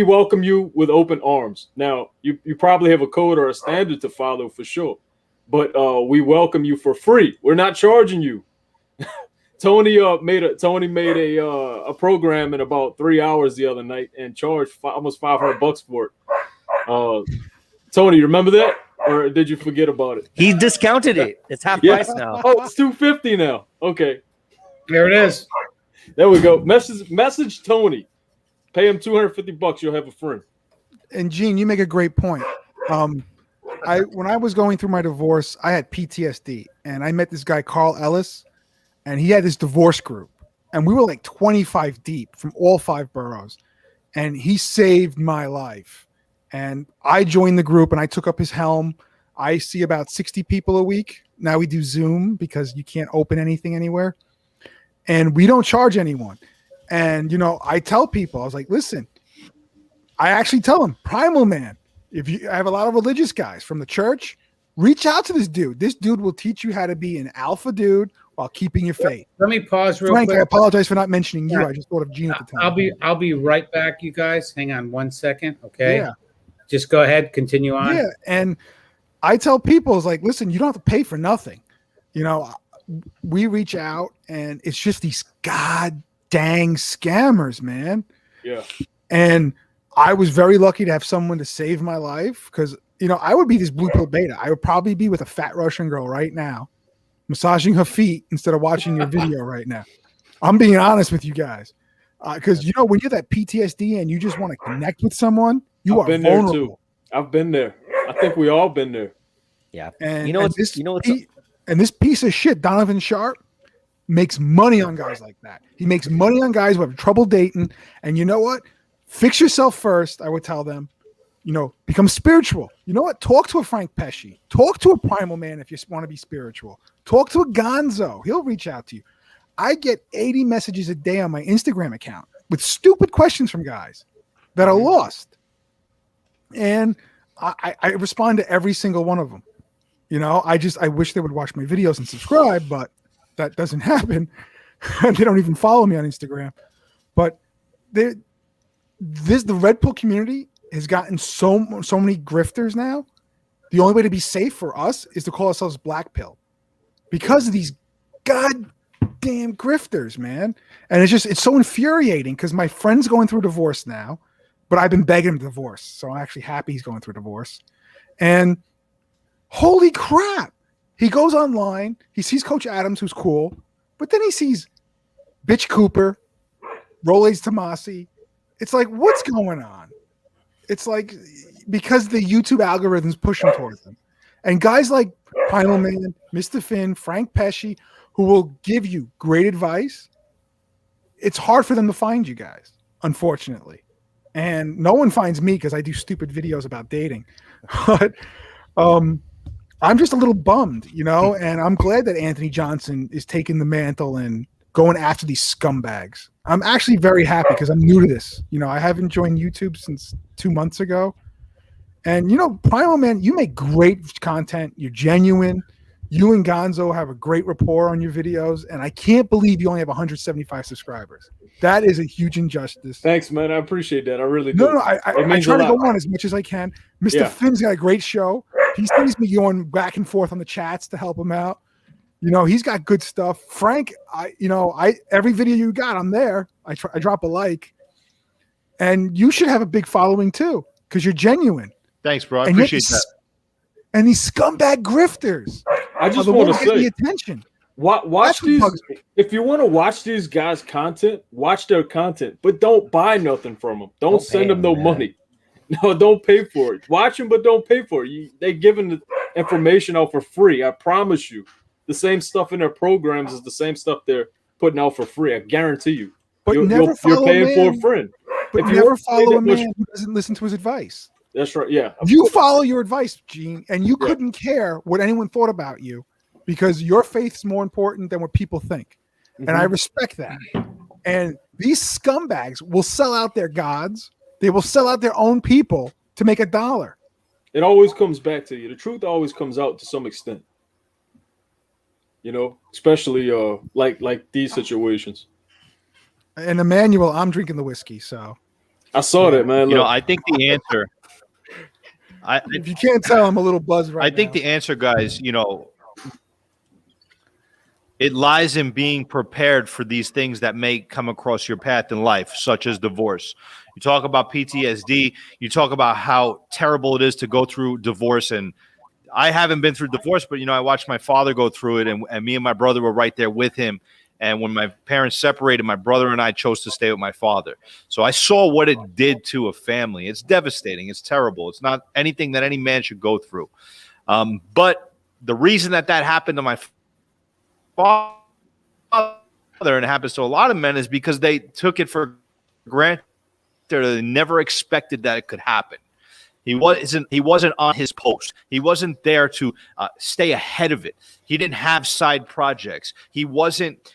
[SPEAKER 6] welcome you with open arms. Now you probably have a code or a standard to follow for sure, but we welcome you for free. We're not charging you. Tony made a program in about 3 hours the other night and charged almost $500 for it. Tony, you remember that, or did you forget about it?
[SPEAKER 4] He discounted it. It's half price now.
[SPEAKER 6] Oh, it's $250 now. Okay,
[SPEAKER 1] There it is.
[SPEAKER 6] there we go. Message Tony. Pay him $250. You'll have a friend.
[SPEAKER 2] And Gene, you make a great point. When I was going through my divorce, I had PTSD, and I met this guy Carl Ellis, and he had this divorce group, and we were like 25 deep from all 5 boroughs, and he saved my life. And I joined the group, and I took up his helm. I see about 60 people a week. Now we do Zoom because you can't open anything anywhere, and we don't charge anyone. And, I tell people, I was like, listen, I actually tell them, Primal Man, I have a lot of religious guys from the church, reach out to this dude. This dude will teach you how to be an alpha dude while keeping your faith.
[SPEAKER 1] Let me pause real
[SPEAKER 2] Frank,
[SPEAKER 1] quick.
[SPEAKER 2] I apologize for not mentioning you. I just thought of Gene at the time.
[SPEAKER 1] I'll be right back, you guys. Hang on 1 second, okay?
[SPEAKER 2] Yeah.
[SPEAKER 1] Just go ahead, continue on.
[SPEAKER 2] Yeah, and I tell people, it's like, listen, you don't have to pay for nothing. We reach out, and it's just these god dang scammers, man.
[SPEAKER 6] Yeah.
[SPEAKER 2] And I was very lucky to have someone to save my life because, I would be this blue pill beta. I would probably be with a fat Russian girl right now, massaging her feet instead of watching your video right now. I'm being honest with you guys. Because, when you're that PTSD and you just want to connect with someone, I've been vulnerable.
[SPEAKER 6] There too. I've been there. I think we all been there.
[SPEAKER 4] Yeah.
[SPEAKER 2] And this piece of shit, Donovan Sharp, makes money on guys like that. He makes money on guys who have trouble dating. And you know what? Fix yourself first, I would tell them. Become spiritual. You know what? Talk to a Frank Pesci. Talk to a Primal Man if you want to be spiritual. Talk to a Gonzo. He'll reach out to you. I get 80 messages a day on my Instagram account with stupid questions from guys that are lost. And I respond to every single one of them. I wish they would watch my videos and subscribe, but that doesn't happen. They don't even follow me on Instagram. But the Red Pill community has gotten so many grifters now. The only way to be safe for us is to call ourselves Black Pill because of these goddamn grifters, man. And it's so infuriating because my friend's going through a divorce now, but I've been begging him to divorce. So I'm actually happy he's going through a divorce. And holy crap. He goes online, he sees Coach Adams, who's cool, but then he sees Bitch Cooper, Rolex Tomasi. It's like, what's going on? It's like, because the YouTube algorithms push him towards them. And guys like Primal Man, Mr. Finn, Frank Pesci, who will give you great advice, it's hard for them to find you guys, unfortunately. And no one finds me because I do stupid videos about dating. But I'm just a little bummed, and I'm glad that Anthony Johnson is taking the mantle and going after these scumbags. I'm actually very happy because I'm new to this. I haven't joined YouTube since 2 months ago. And, Primal Man, you make great content. You're genuine. You and Gonzo have a great rapport on your videos. And I can't believe you only have 175 subscribers. That is a huge injustice.
[SPEAKER 6] Thank man. I appreciate that. I really do.
[SPEAKER 2] No, I try to go on as much as I can. Mr. Finn's got a great show. He sees me going back and forth on the chats to help him out. He's got good stuff. Frank, every video you got, I'm there. I drop a like. And you should have a big following too, because you're genuine.
[SPEAKER 5] Thanks, bro. I appreciate that.
[SPEAKER 2] And these scumbag grifters.
[SPEAKER 6] I just want to say,
[SPEAKER 2] the attention.
[SPEAKER 6] Watch these. If you want to watch these guys' content, watch their content, but don't buy nothing from them. Don't send them no money. No, don't pay for it. Watch them, but don't pay for it. They're giving the information out for free. I promise you. The same stuff in their programs is the same stuff they're putting out for free. I guarantee you.
[SPEAKER 2] But you're
[SPEAKER 6] paying for a friend.
[SPEAKER 2] But never follow a man who doesn't listen to his advice.
[SPEAKER 6] That's right. Yeah.
[SPEAKER 2] You follow your advice, Gene, and you couldn't care what anyone thought about you because your faith's more important than what people think. and I respect that. And these scumbags will sell out their gods. They will sell out their own people to make $1.
[SPEAKER 6] It always comes back to you. The truth always comes out to some extent. You know, especially like these situations.
[SPEAKER 2] And Emmanuel, I'm drinking the whiskey, so
[SPEAKER 6] I saw that, man.
[SPEAKER 5] You know,
[SPEAKER 6] Look.
[SPEAKER 5] I think the answer.
[SPEAKER 2] if you can't tell, I'm a little buzzed right
[SPEAKER 5] I think
[SPEAKER 2] now.
[SPEAKER 5] the answer, guys, you know, it lies in being prepared for these things that may come across your path in life, such as divorce. You talk about PTSD. You talk about how terrible it is to go through divorce. And I haven't been through divorce, but, you know, I watched my father go through it, and me and my brother were right there with him. And when my parents separated, my brother and I chose to stay with my father. So I saw what it did to a family. It's devastating. It's terrible. It's not anything that any man should go through. But the reason that happened to my father, and it happens to a lot of men, is because they took it for granted. They never expected that it could happen. He wasn't on his post. He wasn't there to stay ahead of it. He didn't have side projects. He wasn't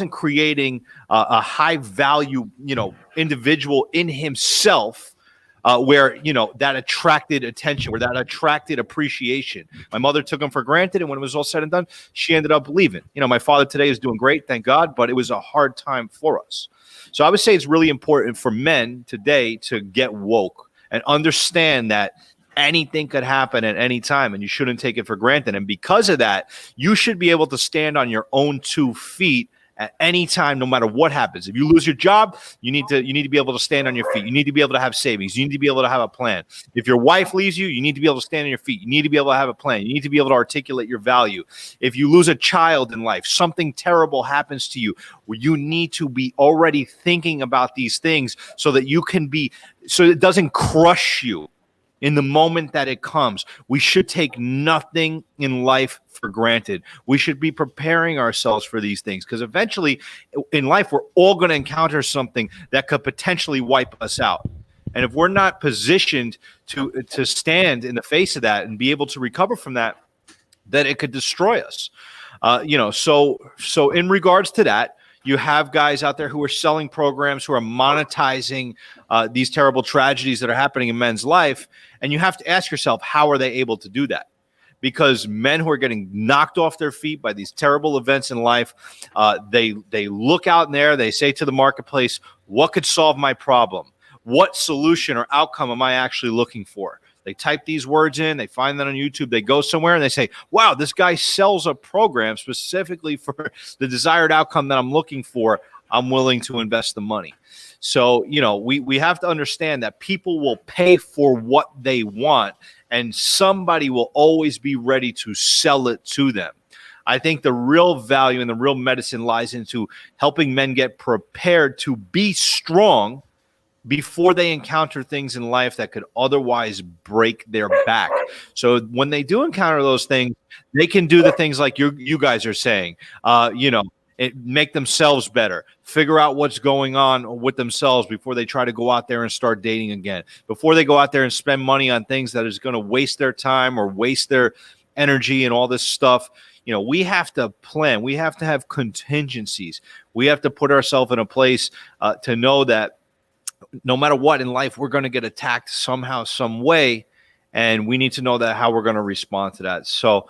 [SPEAKER 5] creating a high value, you know, individual in himself. Where, you know, that attracted attention, where that attracted appreciation. My mother took him for granted, and when it was all said and done, she ended up leaving. You know, my father today is doing great, thank God, but it was a hard time for us. So I would say it's really important for men today to get woke and understand that anything could happen at any time, and you shouldn't take it for granted. And because of that, you should be able to stand on your own 2 feet at any time, no matter what happens. If you lose your job, you need to be able to stand on your feet. You need to be able to have savings. You need to be able to have a plan. If your wife leaves you, you need to be able to stand on your feet. You need to be able to have a plan. You need to be able to articulate your value. If you lose a child in life, something terrible happens to you, you need to be already thinking about these things so that it doesn't crush you in the moment that it comes. We should take nothing in life for granted. We should be preparing ourselves for these things, because eventually in life, we're all going to encounter something that could potentially wipe us out. And if we're not positioned to stand in the face of that and be able to recover from that, then it could destroy us. You know, so in regards to that, you have guys out there who are selling programs, who are monetizing these terrible tragedies that are happening in men's life. And you have to ask yourself, how are they able to do that? Because men who are getting knocked off their feet by these terrible events in life, they look out in there, they say to the marketplace, what could solve my problem? What solution or outcome am I actually looking for? They type these words in, they find that on YouTube, they go somewhere and they say, wow, this guy sells a program specifically for the desired outcome that I'm looking for. I'm willing to invest the money. So, you know, we have to understand that people will pay for what they want, and somebody will always be ready to sell it to them. I think the real value and the real medicine lies into helping men get prepared to be strong before they encounter things in life that could otherwise break their back. So when they do encounter those things, they can do the things like you guys are saying, you know, make themselves better, figure out what's going on with themselves before they try to go out there and start dating again, before they go out there and spend money on things that is going to waste their time or waste their energy and all this stuff. You know, we have to plan. We have to have contingencies. We have to put ourselves in a place to know that no matter what in life, we're going to get attacked somehow, some way, and we need to know that how we're going to respond to that. So,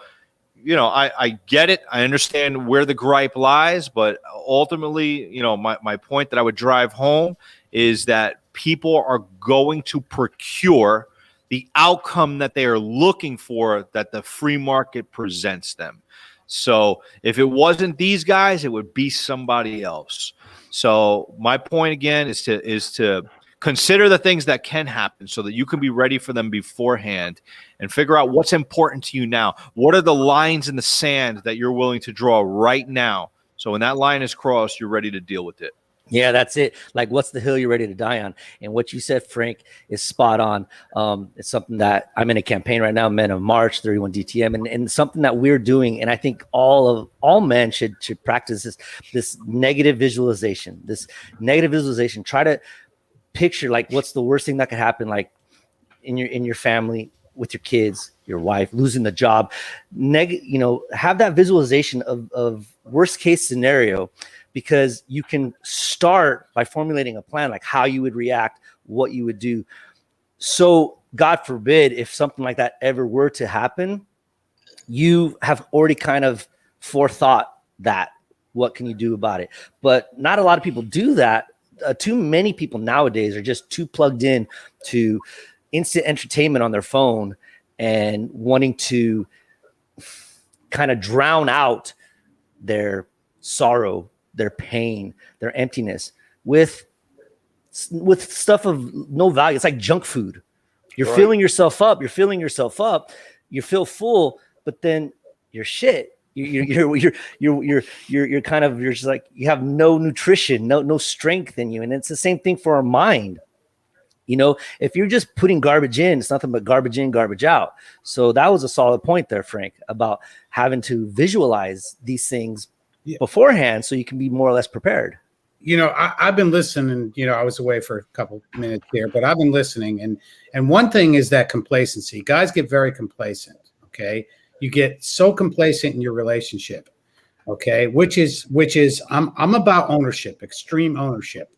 [SPEAKER 5] you know, I get it. I understand where the gripe lies, but ultimately, you know, my point that I would drive home is that people are going to procure the outcome that they are looking for, that the free market presents them. So if it wasn't these guys, it would be somebody else. So my point again is to consider the things that can happen so that you can be ready for them beforehand and figure out what's important to you now. What are the lines in the sand that you're willing to draw right now? So when that line is crossed, you're ready to deal with it.
[SPEAKER 4] Yeah, that's it. Like, what's the hill you're ready to die on? And what you said, Frank, is spot on. It's something that I'm in a campaign right now, Men of March, 31 DTM, and something that we're doing. And I think all men should practice this negative visualization. Try to picture, like, what's the worst thing that could happen, like in your family, with your kids, your wife, losing the job, have that visualization of worst case scenario, because you can start by formulating a plan, like how you would react, what you would do. So God forbid, if something like that ever were to happen, you have already kind of forethought that. What can you do about it? But not a lot of people do that. Too many people nowadays are just too plugged in to instant entertainment on their phone and wanting to kind of drown out their sorrow, their pain, their emptiness with stuff of no value. It's like junk food. You're filling yourself up. You feel full, but then you're shit. You're just like, you have no nutrition, no strength in you. And it's the same thing for our mind. If you're just putting garbage in, it's nothing but garbage in, garbage out. So that was a solid point there, Frank, about having to visualize these things beforehand so you can be more or less prepared.
[SPEAKER 1] I've been listening, I was away for a couple minutes here, but I've been listening. And one thing is that complacency. Guys get very complacent. Okay. You get so complacent in your relationship. Okay. Which is I'm about ownership, extreme ownership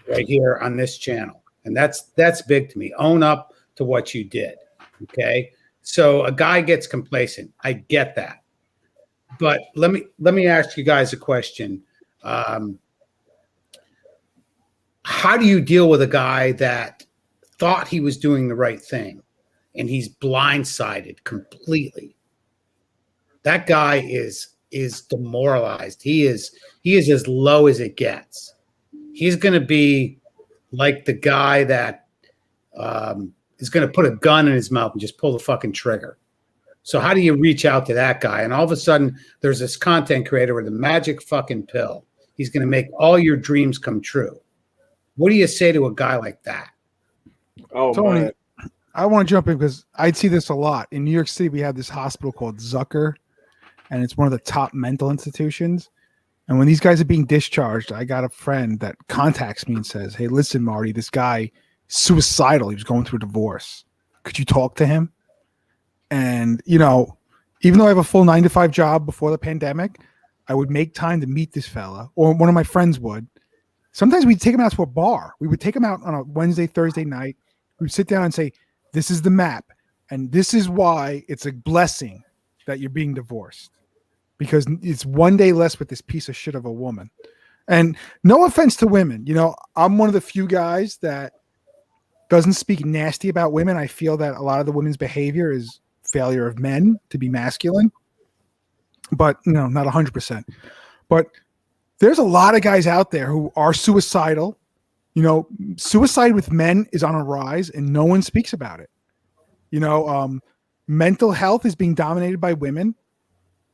[SPEAKER 1] right here on this channel. And that's big to me. Own up to what you did. Okay. So a guy gets complacent. I get that. But let me ask you guys a question. How do you deal with a guy that thought he was doing the right thing and he's blindsided completely? That guy is demoralized. He is as low as it gets. He's going to be like the guy that is going to put a gun in his mouth and just pull the fucking trigger. So how do you reach out to that guy? And all of a sudden, there's this content creator with a magic fucking pill. He's going to make all your dreams come true. What do you say to a guy like that?
[SPEAKER 6] Oh,
[SPEAKER 2] Tony,
[SPEAKER 6] man.
[SPEAKER 2] I want to jump in because I'd see this a lot. In New York City, we have this hospital called Zucker, and it's one of the top mental institutions. And when these guys are being discharged, I got a friend that contacts me and says, "Hey, listen, Marty, this guy is suicidal. He was going through a divorce. Could you talk to him?" And, even though I have a full 9-to-5 job before the pandemic, I would make time to meet this fella, or one of my friends would. Sometimes we'd take him out to a bar. We would take him out on a Wednesday, Thursday night. We'd sit down and say, "This is the map. And this is why it's a blessing that you're being divorced. Because it's one day less with this piece of shit of a woman." And no offense to women. I'm one of the few guys that doesn't speak nasty about women. I feel that a lot of the women's behavior is failure of men to be masculine. But, not 100%. But there's a lot of guys out there who are suicidal. Suicide with men is on a rise and no one speaks about it. Mental health is being dominated by women,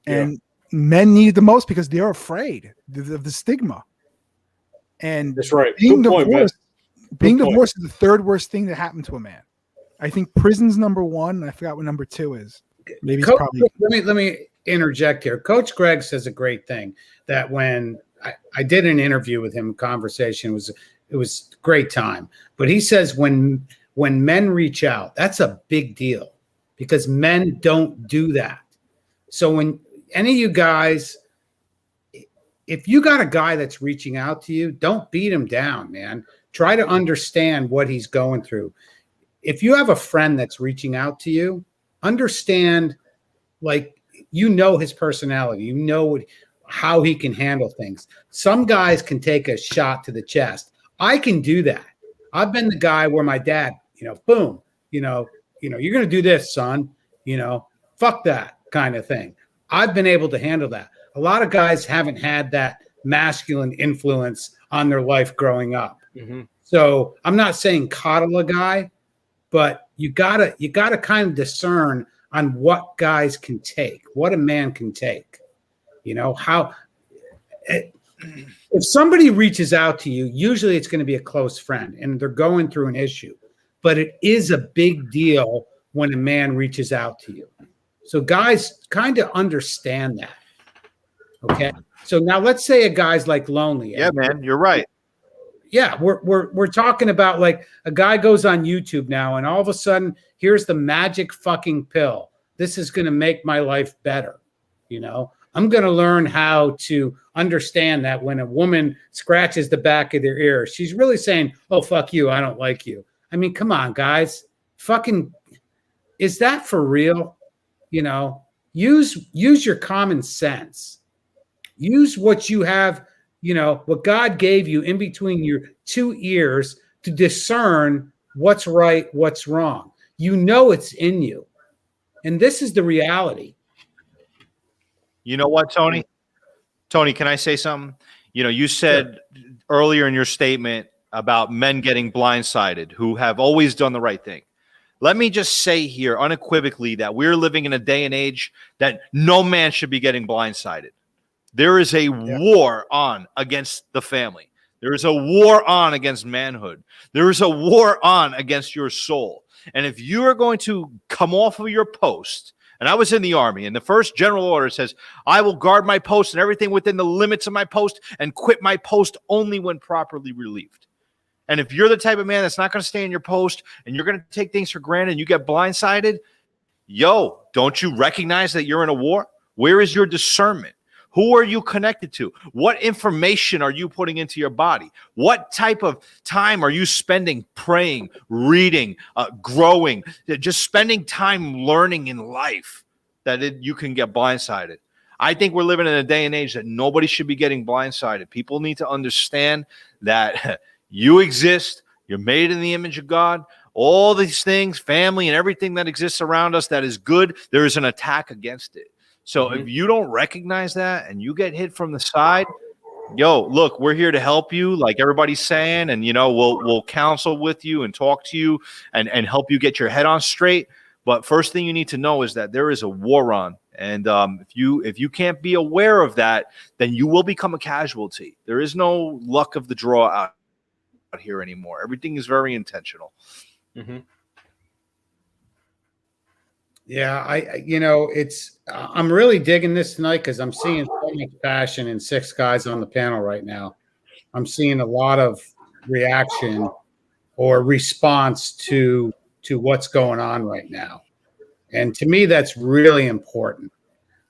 [SPEAKER 2] and men need it the most because they're afraid of the stigma. And
[SPEAKER 6] That's right.
[SPEAKER 2] Being
[SPEAKER 6] Good point,
[SPEAKER 2] divorced,
[SPEAKER 6] man.
[SPEAKER 2] divorced is the third worst thing that happened to a man. I think prison's number one, and I forgot what number two is. Maybe it's probably.
[SPEAKER 1] Let me interject here. Coach Greg says a great thing that when I did an interview with him, conversation it was a great time. But he says when men reach out, that's a big deal because men don't do that. So when any of you guys, if you got a guy that's reaching out to you, don't beat him down, man. Try to understand what he's going through. If you have a friend that's reaching out to you, understand, his personality, how he can handle things. Some guys can take a shot to the chest. I can do that. I've been the guy where my dad, boom, you're going to do this, son, fuck that kind of thing. I've been able to handle that. A lot of guys haven't had that masculine influence on their life growing up.
[SPEAKER 6] Mm-hmm.
[SPEAKER 1] So I'm not saying coddle a guy, but you gotta kind of discern on what guys can take, what a man can take. How if somebody reaches out to you, usually it's going to be a close friend and they're going through an issue, but it is a big deal when a man reaches out to you. So guys kind of understand that. Okay. So now let's say a guy's lonely.
[SPEAKER 5] Yeah, man, you're right.
[SPEAKER 1] Yeah, we're talking about like a guy goes on YouTube now, and all of a sudden, here's the magic fucking pill. This is going to make my life better. You know, I'm going to learn how to understand that when a woman scratches the back of their ear, she's really saying, "Oh, fuck you, I don't like you." I mean, come on, guys. Fucking, is that for real? You know, use your common sense. Use what you have, you know, what God gave you in between your two ears to discern what's right, what's wrong. You know it's in you. And this is the reality.
[SPEAKER 5] You know what, Tony? Tony, can I say something? You know, you said earlier in your statement about men getting blindsided who have always done the right thing. Let me just say here unequivocally that we're living in a day and age that no man should be getting blindsided. There is a war on against the family. There is a war on against manhood. There is a war on against your soul. And if you are going to come off of your post, and I was in the Army, and the first general order says, I will guard my post and everything within the limits of my post and quit my post only when properly relieved. And if you're the type of man that's not going to stay in your post and you're going to take things for granted and you get blindsided, yo, don't you recognize that you're in a war? Where is your discernment? Who are you connected to? What information are you putting into your body? What type of time are you spending praying, reading, growing, just spending time learning in life that you can get blindsided? I think we're living in a day and age that nobody should be getting blindsided. People need to understand that you exist. You're made in the image of God. All these things, family and everything that exists around us that is good, there is an attack against it. So if you don't recognize that and you get hit from the side, yo, look, we're here to help you, like everybody's saying, and you know, we'll counsel with you and talk to you and help you get your head on straight. But first thing you need to know is that there is a war on. And if you can't be aware of that, then you will become a casualty. There is no luck of the draw out here anymore. Everything is very intentional.
[SPEAKER 6] Mm-hmm.
[SPEAKER 1] Yeah, I'm really digging this tonight because I'm seeing so much passion in 6 guys on the panel right now. I'm seeing a lot of reaction or response to what's going on right now. And to me, that's really important.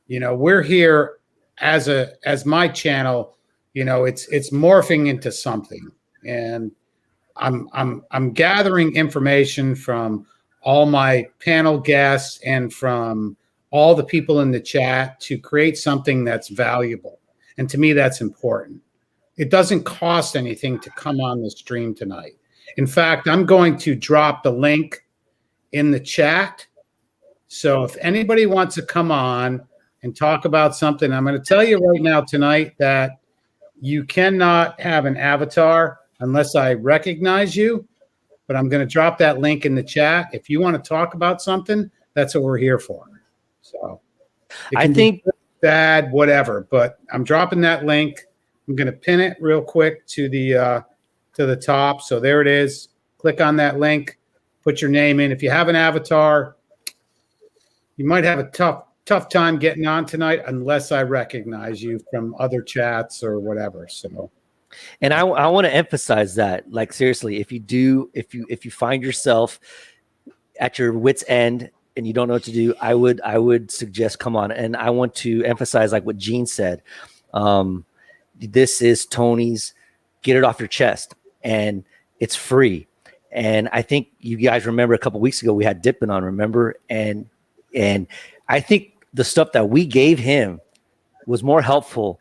[SPEAKER 1] You know, we're here as my channel, you know, it's morphing into something. And I'm gathering information from all my panel guests and from all the people in the chat to create something that's valuable. And to me, that's important. It doesn't cost anything to come on the stream tonight. In fact, I'm going to drop the link in the chat. So if anybody wants to come on and talk about something, I'm going to tell you right now tonight that you cannot have an avatar unless I recognize you. But I'm going to drop that link in the chat. If you want to talk about something, that's what we're here for. So
[SPEAKER 4] I think
[SPEAKER 1] bad, whatever, but I'm dropping that link. I'm going to pin it real quick to the top. So there it is. Click on that link, put your name in. If you have an avatar, you might have a tough time getting on tonight unless I recognize you from other chats or whatever. So.
[SPEAKER 4] And I want to emphasize that, like, seriously, if you find yourself at your wit's end and you don't know what to do, I would suggest come on. And I want to emphasize, like what Gene said, this is Tony's Get It Off Your Chest, and it's free. And I think you guys remember a couple weeks ago we had Dippin' on, remember? And I think the stuff that we gave him was more helpful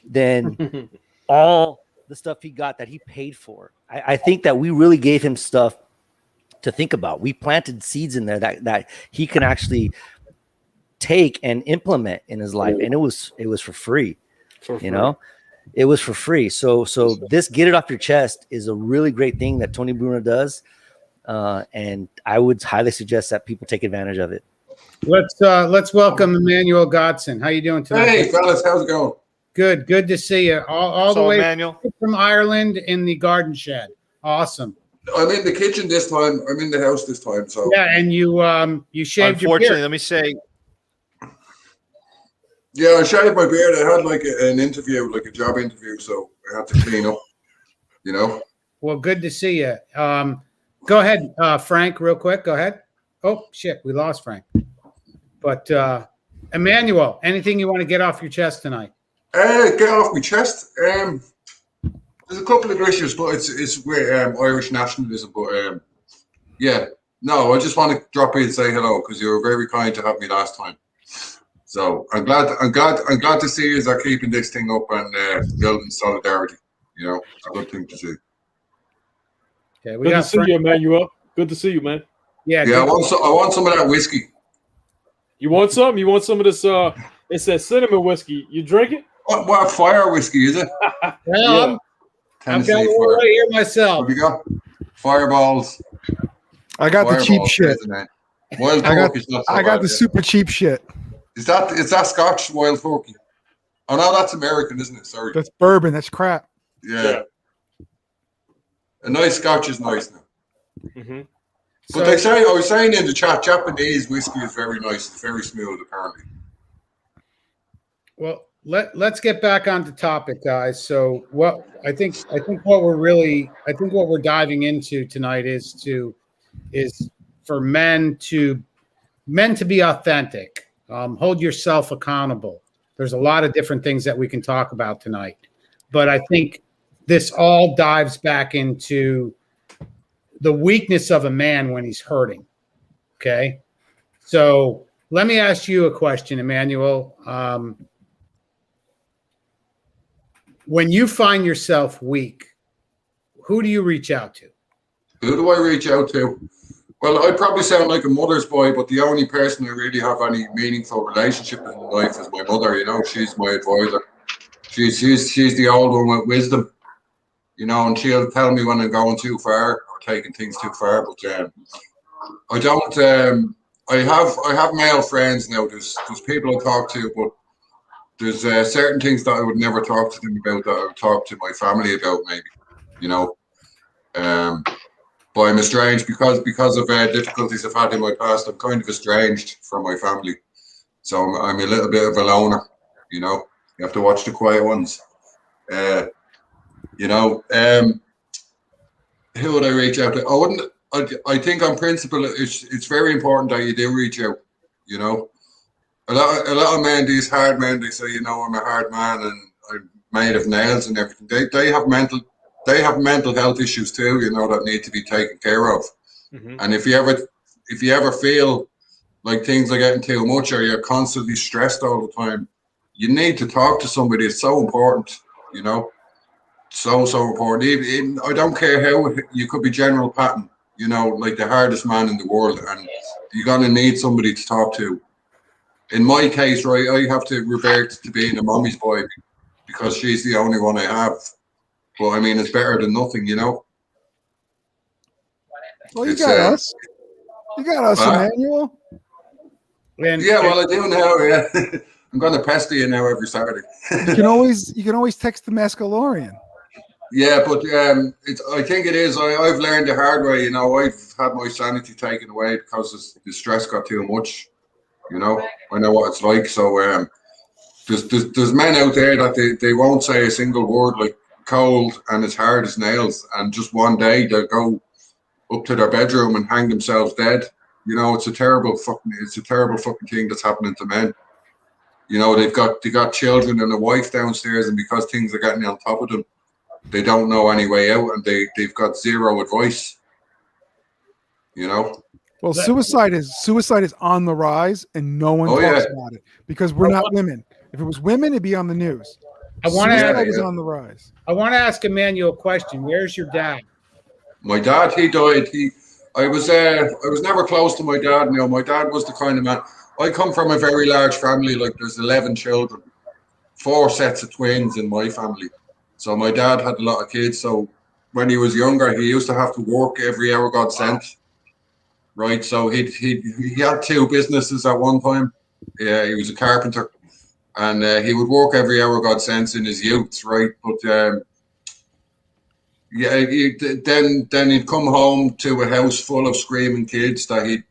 [SPEAKER 4] than all the stuff he got that he paid for. I think that we really gave him stuff to think about. We planted seeds in there that he can actually take and implement in his life. And it was for free. You know, it was for free. So this Get It Off Your Chest is a really great thing that Tony Bruno does. And I would highly suggest that people take advantage of it.
[SPEAKER 1] Let's welcome Emmanuel Godson. How you doing tonight?
[SPEAKER 7] Hey, fellas, how's it going?
[SPEAKER 1] Good to see you. All the way
[SPEAKER 5] Emmanuel
[SPEAKER 1] from Ireland in the garden shed. Awesome.
[SPEAKER 7] I'm in the kitchen this time. I'm in the house this time. So
[SPEAKER 1] yeah, and you shaved your beard.
[SPEAKER 5] Unfortunately, let me say.
[SPEAKER 7] Yeah, I shaved my beard. I had like an interview, like a job interview, so I had to clean up. You know.
[SPEAKER 1] Well, good to see you. Go ahead, Frank, real quick. Go ahead. Oh, shit, we lost Frank. But Emmanuel, anything you want to get off your chest tonight?
[SPEAKER 7] Get off my chest. There's a couple of issues, but it's with Irish nationalism. But yeah, no, I just want to drop in and say hello because you were very kind to have me last time. So I'm glad to see you are keeping this thing up and building solidarity. You know, it's a good thing to see.
[SPEAKER 1] Okay, we
[SPEAKER 6] Good
[SPEAKER 1] got
[SPEAKER 6] to see
[SPEAKER 1] Frank.
[SPEAKER 6] you, Emmanuel. Good to see you, man.
[SPEAKER 1] Yeah,
[SPEAKER 7] Yeah, I
[SPEAKER 1] good.
[SPEAKER 7] want some of that whiskey.
[SPEAKER 6] You want some? You want some of this? It's that cinnamon whiskey. You drink it?
[SPEAKER 7] What fire whiskey is it?
[SPEAKER 1] Well,
[SPEAKER 6] Yeah.
[SPEAKER 1] I've
[SPEAKER 7] Tennessee
[SPEAKER 1] got one
[SPEAKER 7] Fire.
[SPEAKER 1] right here myself.
[SPEAKER 7] What have you got? Fireballs.
[SPEAKER 2] I got the cheap
[SPEAKER 7] Fireballs,
[SPEAKER 2] shit.
[SPEAKER 7] isn't it? Wild
[SPEAKER 2] I got,
[SPEAKER 7] turkey's not so
[SPEAKER 2] I got
[SPEAKER 7] bad,
[SPEAKER 2] the
[SPEAKER 7] yeah.
[SPEAKER 2] super cheap shit.
[SPEAKER 7] Is that Scotch wild turkey? Oh no, that's American, isn't it? Sorry.
[SPEAKER 2] That's bourbon. That's crap.
[SPEAKER 7] Yeah. A nice Scotch is nice now.
[SPEAKER 6] Mm-hmm.
[SPEAKER 7] But they say, I was saying in the chat, Japanese whiskey is very nice. It's very smooth, apparently.
[SPEAKER 1] Well, let's get back on the topic, guys. So what I think what we're diving into tonight is for men to be authentic. Hold yourself accountable. There's a lot of different things that we can talk about tonight, but I think this all dives back into the weakness of a man when he's hurting. Okay, so let me ask you a question, Emmanuel. When you find yourself weak, who do you reach out to?
[SPEAKER 7] Who do I reach out to? Well, I probably sound like a mother's boy, but the only person I really have any meaningful relationship in life is my mother. You know, she's my advisor. She's the old one with wisdom. You know, and she'll tell me when I'm going too far or taking things too far. But I don't. I have male friends now. There's people I talk to, but there's certain things that I would never talk to them about that I would talk to my family about, maybe. You know. But I'm estranged because of difficulties I've had in my past. I'm kind of estranged from my family, so I'm a little bit of a loner. You know, you have to watch the quiet ones. You know, who would I reach out to? I wouldn't. I think on principle, it's very important that you do reach out. You know, a lot of men, these hard men, they say, you know, I'm a hard man and I'm made of nails and everything. They have mental health issues too, you know, that need to be taken care of.
[SPEAKER 6] Mm-hmm.
[SPEAKER 7] And if you ever feel like things are getting too much or you're constantly stressed all the time, you need to talk to somebody. It's so important, you know, so important. Even I don't care how you could be General Patton, you know, like the hardest man in the world, and you're gonna need somebody to talk to. In my case, right, I have to revert to being a mommy's boy because she's the only one I have. But I mean, it's better than nothing, you know.
[SPEAKER 2] Well, you
[SPEAKER 7] It's,
[SPEAKER 2] got us. You got us, Emmanuel.
[SPEAKER 7] Yeah, well, I do now. Yeah, I'm going to pester you now every Saturday.
[SPEAKER 2] You can always text the Mescalorian.
[SPEAKER 7] Yeah, but I think it is. I've learned the hard way. You know, I've had my sanity taken away because the stress got too much. You know, I know what it's like. So there's men out there that they won't say a single word, like cold and as hard as nails, and just one day they'll go up to their bedroom and hang themselves dead. You know, it's a terrible fucking thing that's happening to men. You know, they got children and a wife downstairs, and because things are getting on top of them, they don't know any way out, and they've got zero advice. You know.
[SPEAKER 2] Well, suicide is on the rise, and no one talks about it because we're not women. If it was women, it'd be on the news. Suicide is on the rise.
[SPEAKER 1] I want to ask Emmanuel a question. Where's your dad?
[SPEAKER 7] My dad, he died. I was never close to my dad. You know, my dad was the kind of man. I come from a very large family. Like there's 11 children, 4 sets of twins in my family. So my dad had a lot of kids. So when he was younger, he used to have to work every hour God sent. Right, so he had 2 businesses at one time. Yeah, he was a carpenter, and he would work every hour God sent in his youth. Right, but then he'd come home to a house full of screaming kids. That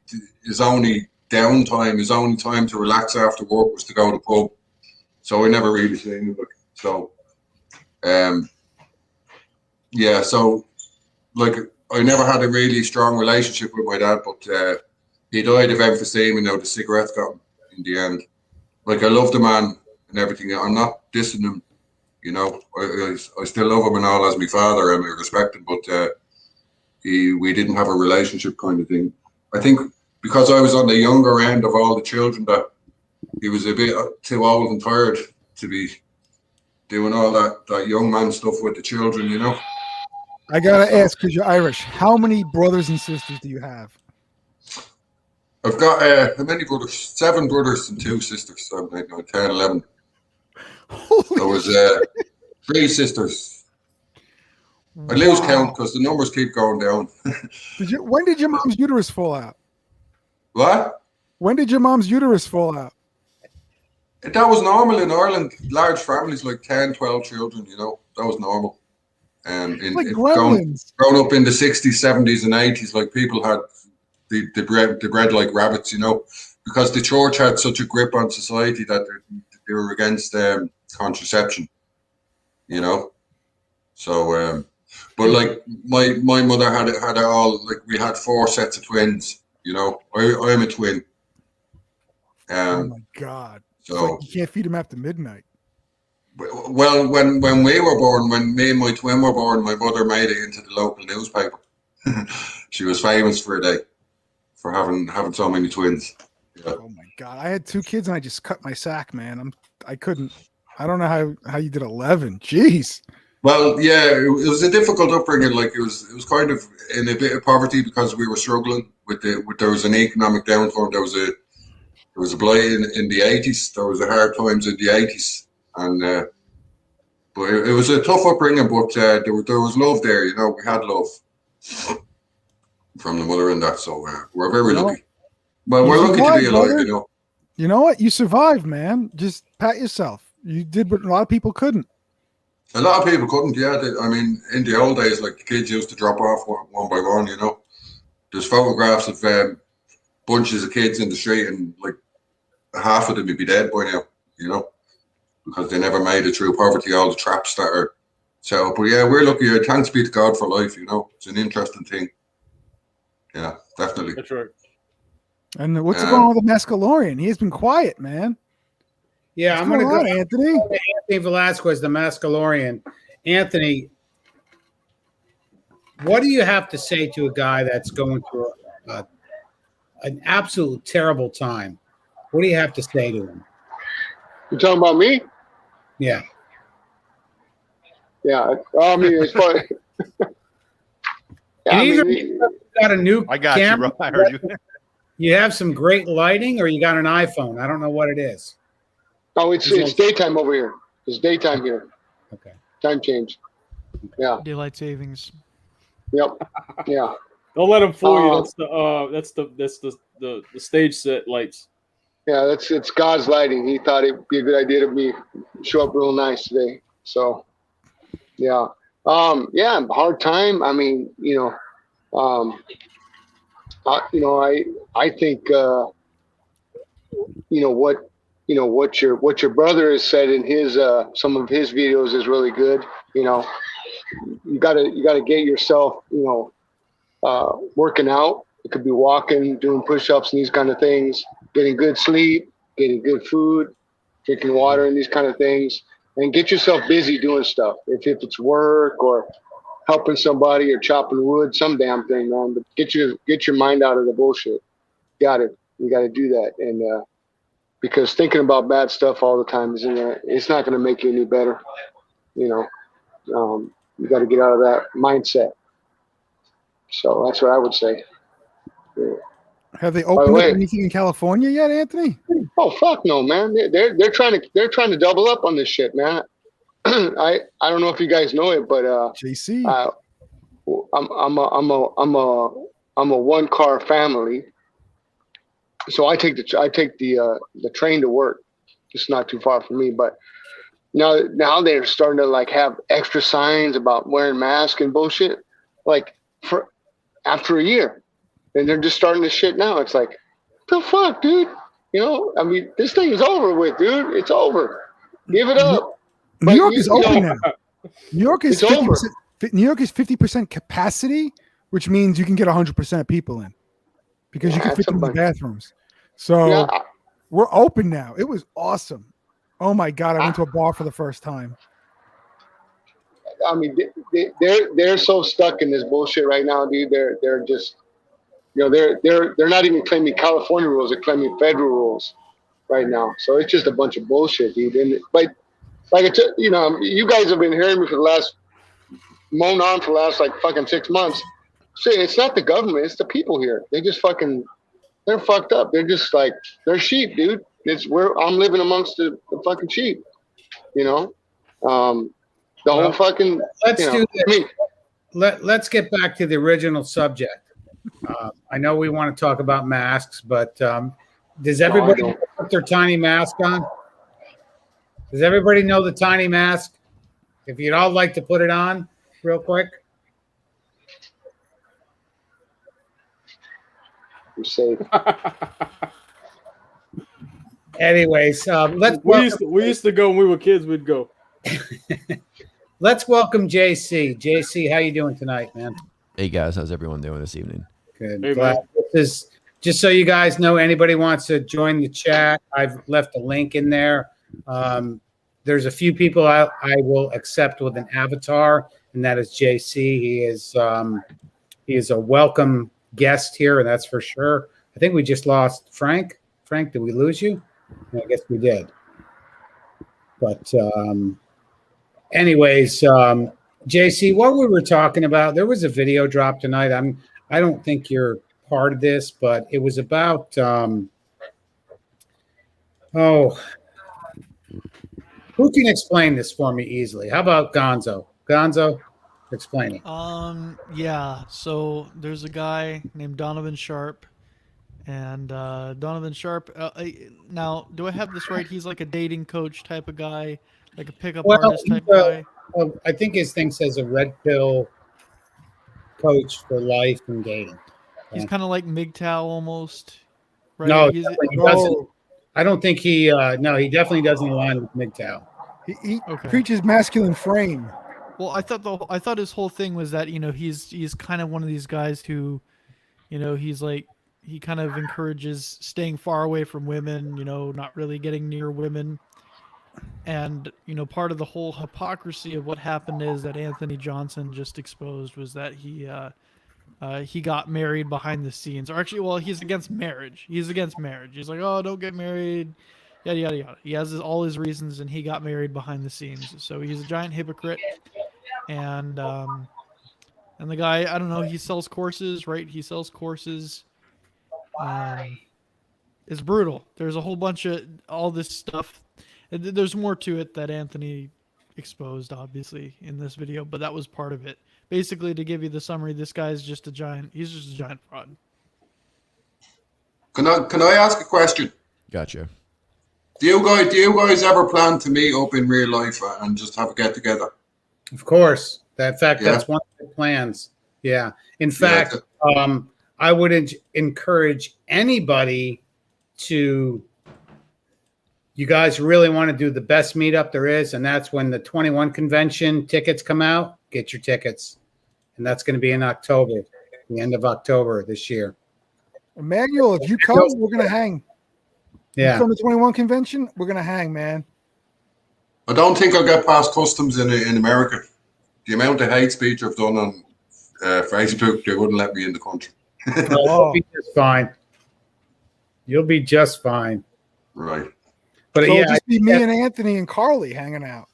[SPEAKER 7] his only downtime, his only time to relax after work was to go to the pub. So I never really seen him. So, yeah, so like I never had a really strong relationship with my dad, but he died of emphysema. Now the cigarettes got him in the end. Like I love the man and everything. I'm not dissing him, you know. I still love him and all as my father, and I respect him. But we didn't have a relationship kind of thing. I think because I was on the younger end of all the children, that he was a bit too old and tired to be doing all that young man stuff with the children, you know.
[SPEAKER 2] I gotta ask, because you're Irish, how many brothers and sisters do you have?
[SPEAKER 7] I've got how many brothers? 7 brothers and 2 sisters. So 9, 10, 11. There was 3 sisters. I lose count because the numbers keep going down.
[SPEAKER 2] When did your mom's uterus fall out?
[SPEAKER 7] What?
[SPEAKER 2] When did your mom's uterus fall out?
[SPEAKER 7] That was normal in Ireland. Large families, like 10, 12 children, you know. That was normal.
[SPEAKER 2] Like
[SPEAKER 7] Grown up in the 60s, 70s, and 80s, like people had the bread like rabbits, you know, because the church had such a grip on society that they were against contraception, you know. So, but like my mother had it all. Like we had 4 sets of twins, you know. I'm a twin.
[SPEAKER 2] Oh my God!
[SPEAKER 7] So
[SPEAKER 2] like you can't feed them after midnight.
[SPEAKER 7] Well, when we were born, when me and my twin were born, my mother made it into the local newspaper. She was famous for a day for having so many twins. Yeah.
[SPEAKER 2] Oh my God! I had 2 kids and I just cut my sack, man. I couldn't. I don't know how you did 11. Jeez.
[SPEAKER 7] Well, yeah, it was a difficult upbringing. Like it was kind of in a bit of poverty because we were struggling with there was an economic downturn. There was a blight in the 80s. There was a hard times in the 80s. And but it was a tough upbringing, but there was love there, you know. We had love from the mother and that, so we're very lucky. Well, we're lucky to be alive, brother. You know.
[SPEAKER 2] You know what? You survived, man. Just pat yourself. You did what a lot of people couldn't.
[SPEAKER 7] A lot of people couldn't, yeah. I mean, in the old days, like the kids used to drop off one by one, you know. There's photographs of bunches of kids in the street, and like half of them would be dead by now, you know. Because they never made it through poverty, all the traps that are set up. But yeah, we're lucky. Thanks be to God for life, you know. It's an interesting thing. Yeah, definitely.
[SPEAKER 6] That's right.
[SPEAKER 2] And what's going on with the Mascalorian? He has been quiet, man.
[SPEAKER 1] Yeah, I'm going to go
[SPEAKER 2] to Anthony.
[SPEAKER 1] Anthony Velasquez, the Mascalorian. Anthony, what do you have to say to a guy that's going through an absolute terrible time? What do you have to say to him?
[SPEAKER 8] You talking about me?
[SPEAKER 1] Yeah.
[SPEAKER 8] Yeah. I mean, it's funny.
[SPEAKER 1] Yeah, you got a new
[SPEAKER 5] I got
[SPEAKER 1] camera.
[SPEAKER 5] you, bro. I heard you.
[SPEAKER 1] You have some great lighting, or you got an iPhone? I don't know what it is.
[SPEAKER 8] Oh, it's daytime over here. It's daytime here.
[SPEAKER 1] Okay.
[SPEAKER 8] Time change. Yeah.
[SPEAKER 3] Daylight savings.
[SPEAKER 8] Yep. Yeah.
[SPEAKER 6] Don't let him fool you. That's the stage set lights.
[SPEAKER 8] Yeah, it's God's lighting. He thought it'd be a good idea to me show up real nice today. So, yeah, hard time. I mean, I think what your brother has said in his some of his videos is really good. You know, you gotta get yourself working out. It could be walking, doing push-ups, and these kind of things. Getting good sleep, getting good food, drinking water, and these kind of things, and get yourself busy doing stuff. If it's work or helping somebody or chopping wood, some damn thing, man. But get your mind out of the bullshit. You got to do that, and because thinking about bad stuff all the time it's not going to make you any better. You got to get out of that mindset. So that's what I would say. Yeah.
[SPEAKER 2] Have they opened up anything in California yet, Anthony?
[SPEAKER 8] Oh fuck no, man! They're trying to double up on this shit, man. I don't know if you guys know it, but
[SPEAKER 2] JC,
[SPEAKER 8] I'm a 1-car family, so I take the train to work. It's not too far from me, but now they're starting to like have extra signs about wearing masks and bullshit, like for after a year. And they're just starting this shit now. It's like, the fuck, dude? I mean, this thing is over with, dude. It's over. Give it up.
[SPEAKER 2] New York is open now. New York is 50%, New York is 50% capacity, which means you can get 100% of people in because you can
[SPEAKER 8] That's
[SPEAKER 2] fit
[SPEAKER 8] a
[SPEAKER 2] them in the
[SPEAKER 8] bunch.
[SPEAKER 2] bathrooms. So
[SPEAKER 8] Yeah,
[SPEAKER 2] we're open now. It was awesome. Oh my God. I went to a bar for the first time.
[SPEAKER 8] I mean, they're so stuck in this bullshit right now, dude. They're just, they're not even claiming California rules. They're claiming federal rules right now. So it's just a bunch of bullshit, dude. And like you guys have been hearing me for the last like fucking 6 months. Shit, it's not the government. It's the people here. They just they're fucked up. They're just like, they're sheep, dude. I'm living amongst the fucking sheep, you know? The whole fucking,
[SPEAKER 1] Let's
[SPEAKER 8] you know,
[SPEAKER 1] do this.
[SPEAKER 8] I mean,
[SPEAKER 1] Let's get back to the original subject. I know we want to talk about masks, but does everybody put their tiny mask on? Does everybody know the tiny mask? If you'd all like to put it on real quick.
[SPEAKER 8] you're safe.
[SPEAKER 1] Anyways,
[SPEAKER 6] we used to go when we were kids. We'd go.
[SPEAKER 1] Let's welcome JC. JC, how you doing tonight, man?
[SPEAKER 9] Hey guys, how's everyone doing this evening?
[SPEAKER 1] Good.
[SPEAKER 6] Hey,
[SPEAKER 1] Glad.
[SPEAKER 6] man.
[SPEAKER 1] This is just so you guys know. Anybody wants to join the chat? I've left a link in there. There's a few people I will accept with an avatar, and that is JC. He is a welcome guest here, and that's for sure. I think we just lost Frank. Frank, did we lose you? I guess we did. But anyways, JC, what we were talking about, there was a video drop tonight. I don't think you're part of this, but it was about who can explain this for me easily? How about Gonzo? Gonzo, explain it.
[SPEAKER 3] Yeah. So there's a guy named Donovan Sharp, and Donovan Sharp. Now, do I have this right? He's like a dating coach type of guy, like a pickup artist type guy.
[SPEAKER 1] I think his thing says a red pill coach for life and dating.
[SPEAKER 3] He's kind of like MGTOW almost, right?
[SPEAKER 1] No,
[SPEAKER 3] He's,
[SPEAKER 1] he doesn't. I don't think he. No, he definitely doesn't align with MGTOW.
[SPEAKER 2] He preaches masculine frame.
[SPEAKER 3] Well, I thought his whole thing was that he's kind of one of these guys who, he's like he kind of encourages staying far away from women, not really getting near women. And, part of the whole hypocrisy of what happened is that Anthony Johnson just exposed was that he got married behind the scenes. Or actually, well, he's against marriage. He's against marriage. He's like, oh, don't get married, yada, yada, yada. He has all his reasons, and he got married behind the scenes. So he's a giant hypocrite. And the guy, I don't know, he sells courses, right? He sells courses. It's brutal. There's a whole bunch of all this stuff. There's more to it that Anthony exposed, obviously, in this video, but that was part of it. Basically, to give you the summary, this guy's he's just a giant fraud.
[SPEAKER 7] Can I ask a question?
[SPEAKER 9] Gotcha.
[SPEAKER 7] Do you guys ever plan to meet up in real life and just have a get together?
[SPEAKER 1] Of course. That's one of the plans. Yeah. In fact, I would encourage anybody to. You guys really want to do the best meetup there is, and that's when the 21 convention tickets come out. Get your tickets, and that's going to be in October, the end of October this year.
[SPEAKER 2] Emmanuel, if you come, we're going to hang.
[SPEAKER 1] Yeah.
[SPEAKER 2] You come to 21 convention, we're going to hang, man.
[SPEAKER 7] I don't think I'll get past customs in America. The amount of hate speech I've done on Facebook, they wouldn't let me in the country.
[SPEAKER 1] You'll be just fine. You'll be just fine.
[SPEAKER 7] Right.
[SPEAKER 1] But
[SPEAKER 2] so
[SPEAKER 1] yeah,
[SPEAKER 2] just be me and Anthony and Carly hanging out.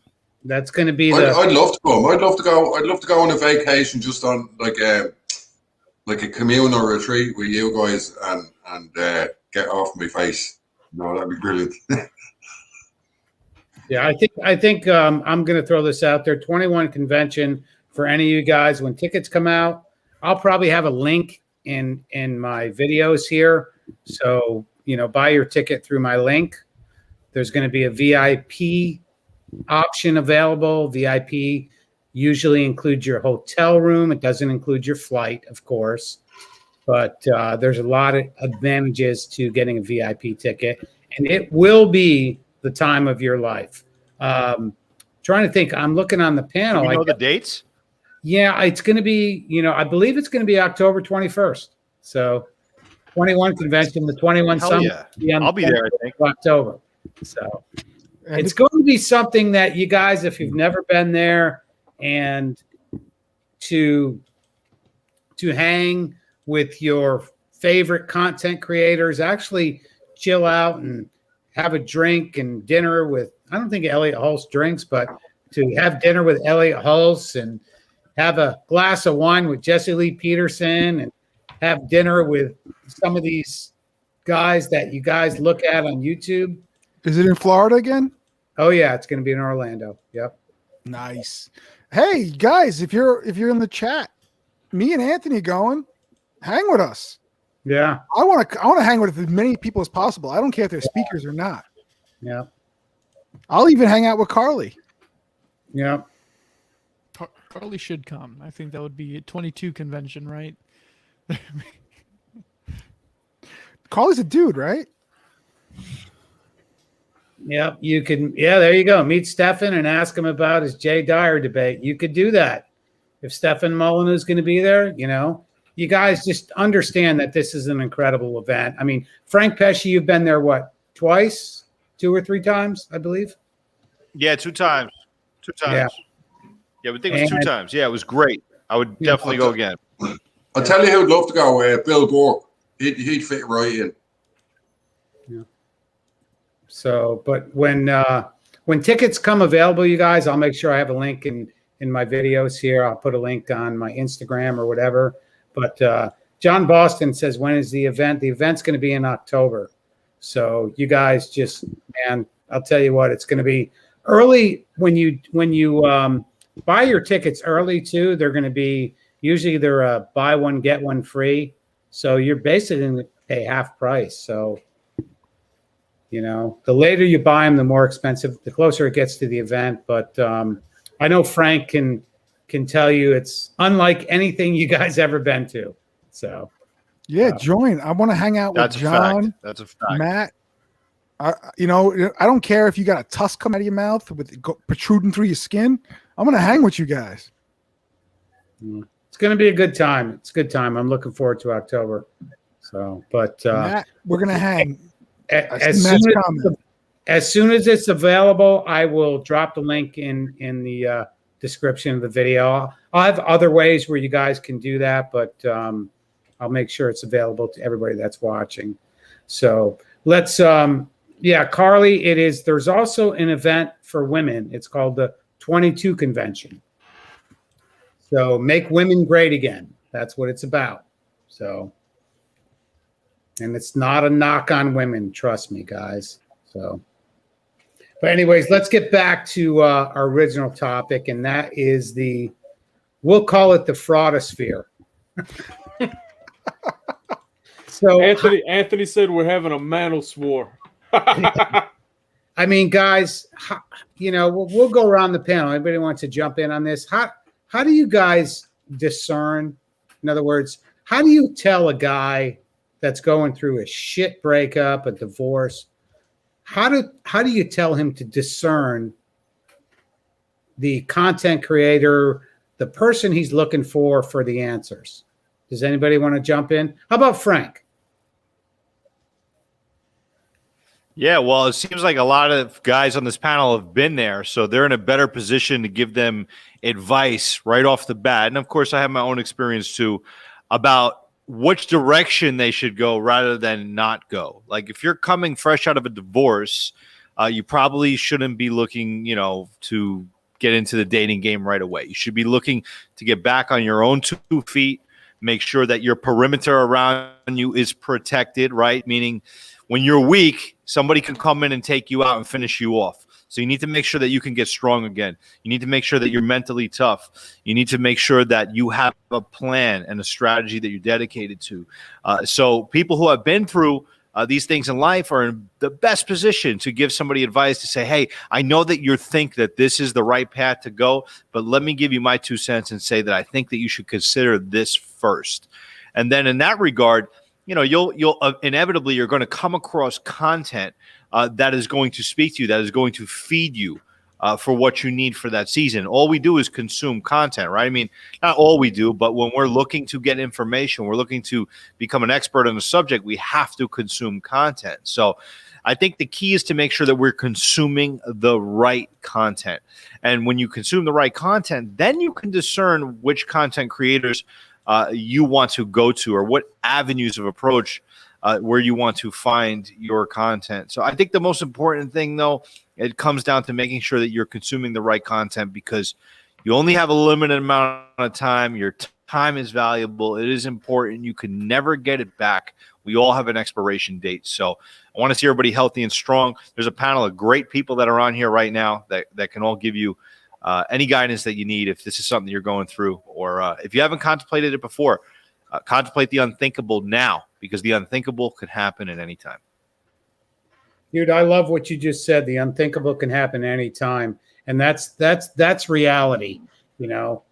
[SPEAKER 1] That's going to be
[SPEAKER 7] I'd love to come. I'd love to go on a vacation, just on like a communal retreat with you guys and get off my face. No, that'd be brilliant.
[SPEAKER 1] Yeah, I think I'm going to throw this out there. 21 convention for any of you guys. When tickets come out, I'll probably have a link in my videos here. So buy your ticket through my link. There's going to be a VIP option available. VIP usually includes your hotel room. It doesn't include your flight, of course. But there's a lot of advantages to getting a VIP ticket. And it will be the time of your life. Trying to think. I'm looking on the panel.
[SPEAKER 5] Do we know the dates?
[SPEAKER 1] Yeah, it's going to be, I believe it's going to be October 21st. So 21 convention, the 21
[SPEAKER 5] Hell
[SPEAKER 1] summit.
[SPEAKER 5] yeah.
[SPEAKER 1] Will be on
[SPEAKER 5] I'll be there, I think.
[SPEAKER 1] October. So
[SPEAKER 2] And
[SPEAKER 1] it's going to be something that you guys, if you've never been there, and to hang with your favorite content creators, actually chill out and have a drink and dinner with, I don't think Elliot Hulse drinks, but to have dinner with Elliot Hulse and have a glass of wine with Jesse Lee Peterson and have dinner with some of these guys that you guys look at on YouTube.
[SPEAKER 2] is it in Florida again?
[SPEAKER 1] Oh yeah, it's going to be in Orlando. Yep.
[SPEAKER 2] Nice. Hey guys, if you're in the chat, me and Anthony going, hang with us.
[SPEAKER 1] Yeah.
[SPEAKER 2] I want to hang with as many people as possible. I don't care if they're speakers or not.
[SPEAKER 1] Yeah.
[SPEAKER 2] I'll even hang out with Carly.
[SPEAKER 1] Yeah.
[SPEAKER 3] Carly should come. I think that would be a 22 convention, right?
[SPEAKER 2] Carly's a dude, right?
[SPEAKER 1] Yep. You can. Yeah. There you go. Meet Stefan and ask him about his Jay Dyer debate. You could do that. If Stefan Molyneux is going to be there, you guys just understand that this is an incredible event. I mean, Frank Pesci, you've been there, what, twice, 2 or 3 times, I believe?
[SPEAKER 5] Yeah, 2 times. 2 times. Yeah, we think it was 2
[SPEAKER 1] And-
[SPEAKER 5] times. Yeah, it was great. I would definitely go again.
[SPEAKER 7] I'll tell you who'd love to go, Bill Burke. He'd fit right in.
[SPEAKER 1] So, but when tickets come available, you guys, I'll make sure I have a link in my videos here. I'll put a link on my Instagram or whatever. But John Boston says, when is the event? The event's going to be in October. So you guys just, man, I'll tell you what, it's going to be early when you buy your tickets early too. They're going to be, usually they're a buy one, get one free. So you're basically going to pay half price. So, the later you buy them, the more expensive, the closer it gets to the event. But I know Frank can tell you it's unlike anything you guys ever been to. So
[SPEAKER 2] Yeah, join. I want to hang out with
[SPEAKER 5] That's a
[SPEAKER 2] John,
[SPEAKER 5] fact. That's a fact.
[SPEAKER 2] Matt. I don't care if you got a tusk come out of your mouth with it protruding through your skin. I'm going to hang with you guys.
[SPEAKER 1] it's going to be a good time. It's a good time. I'm looking forward to October. So, but
[SPEAKER 2] Matt, we're going to hang.
[SPEAKER 1] as soon as it's available, I will drop the link in the description of the video. I'll have other ways where you guys can do that, but I'll make sure it's available to everybody that's watching. So let's, Carly, there's also an event for women. It's called the 22 Convention. So make women great again. That's what it's about. So, and it's not a knock on women, trust me, guys. So, but anyways, let's get back to our original topic, and that is we'll call it the fraudosphere. So
[SPEAKER 6] Anthony said we're having a manosphere.
[SPEAKER 1] I mean, guys, we'll go around the panel. Anybody wants to jump in on this? How do you guys discern? In other words, how do you tell a guy that's going through a shit breakup, a divorce? How do you tell him to discern the content creator, the person he's looking for the answers? Does anybody want to jump in? How about Frank?
[SPEAKER 5] Yeah, well, it seems like a lot of guys on this panel have been there, so they're in a better position to give them advice right off the bat. And of course, I have my own experience too about which direction they should go rather than not go. Like if you're coming fresh out of a divorce, you probably shouldn't be looking, to get into the dating game right away. You should be looking to get back on your own 2 feet, make sure that your perimeter around you is protected, right? Meaning when you're weak, somebody can come in and take you out and finish you off. So you need to make sure that you can get strong again. You need to make sure that you're mentally tough. You need to make sure that you have a plan and a strategy that you're dedicated to. So people who have been through these things in life are in the best position to give somebody advice to say, hey, I know that you think that this is the right path to go, but let me give you my 2 cents and say that I think that you should consider this first. And then in that regard, you'll inevitably you're going to come across content that is going to speak to you, that is going to feed you for what you need for that season. All we do is consume content, right? I mean, not all we do, but when we're looking to get information, we're looking to become an expert on the subject, we have to consume content. So I think the key is to make sure that we're consuming the right content. And when you consume the right content, then you can discern which content creators you want to go to, or what avenues of approach where you want to find your content. So I think the most important thing, though, it comes down to making sure that you're consuming the right content, because you only have a limited amount of time. Your time is valuable. It is important. You can never get it back. We all have an expiration date. So I want to see everybody healthy and strong. There's a panel of great people that are on here right now that can all give you any guidance that you need if this is something you're going through, or if you haven't contemplated it before, contemplate the unthinkable now, because the unthinkable could happen at any time.
[SPEAKER 1] Dude, I love what you just said. The unthinkable can happen anytime. And that's reality, you know.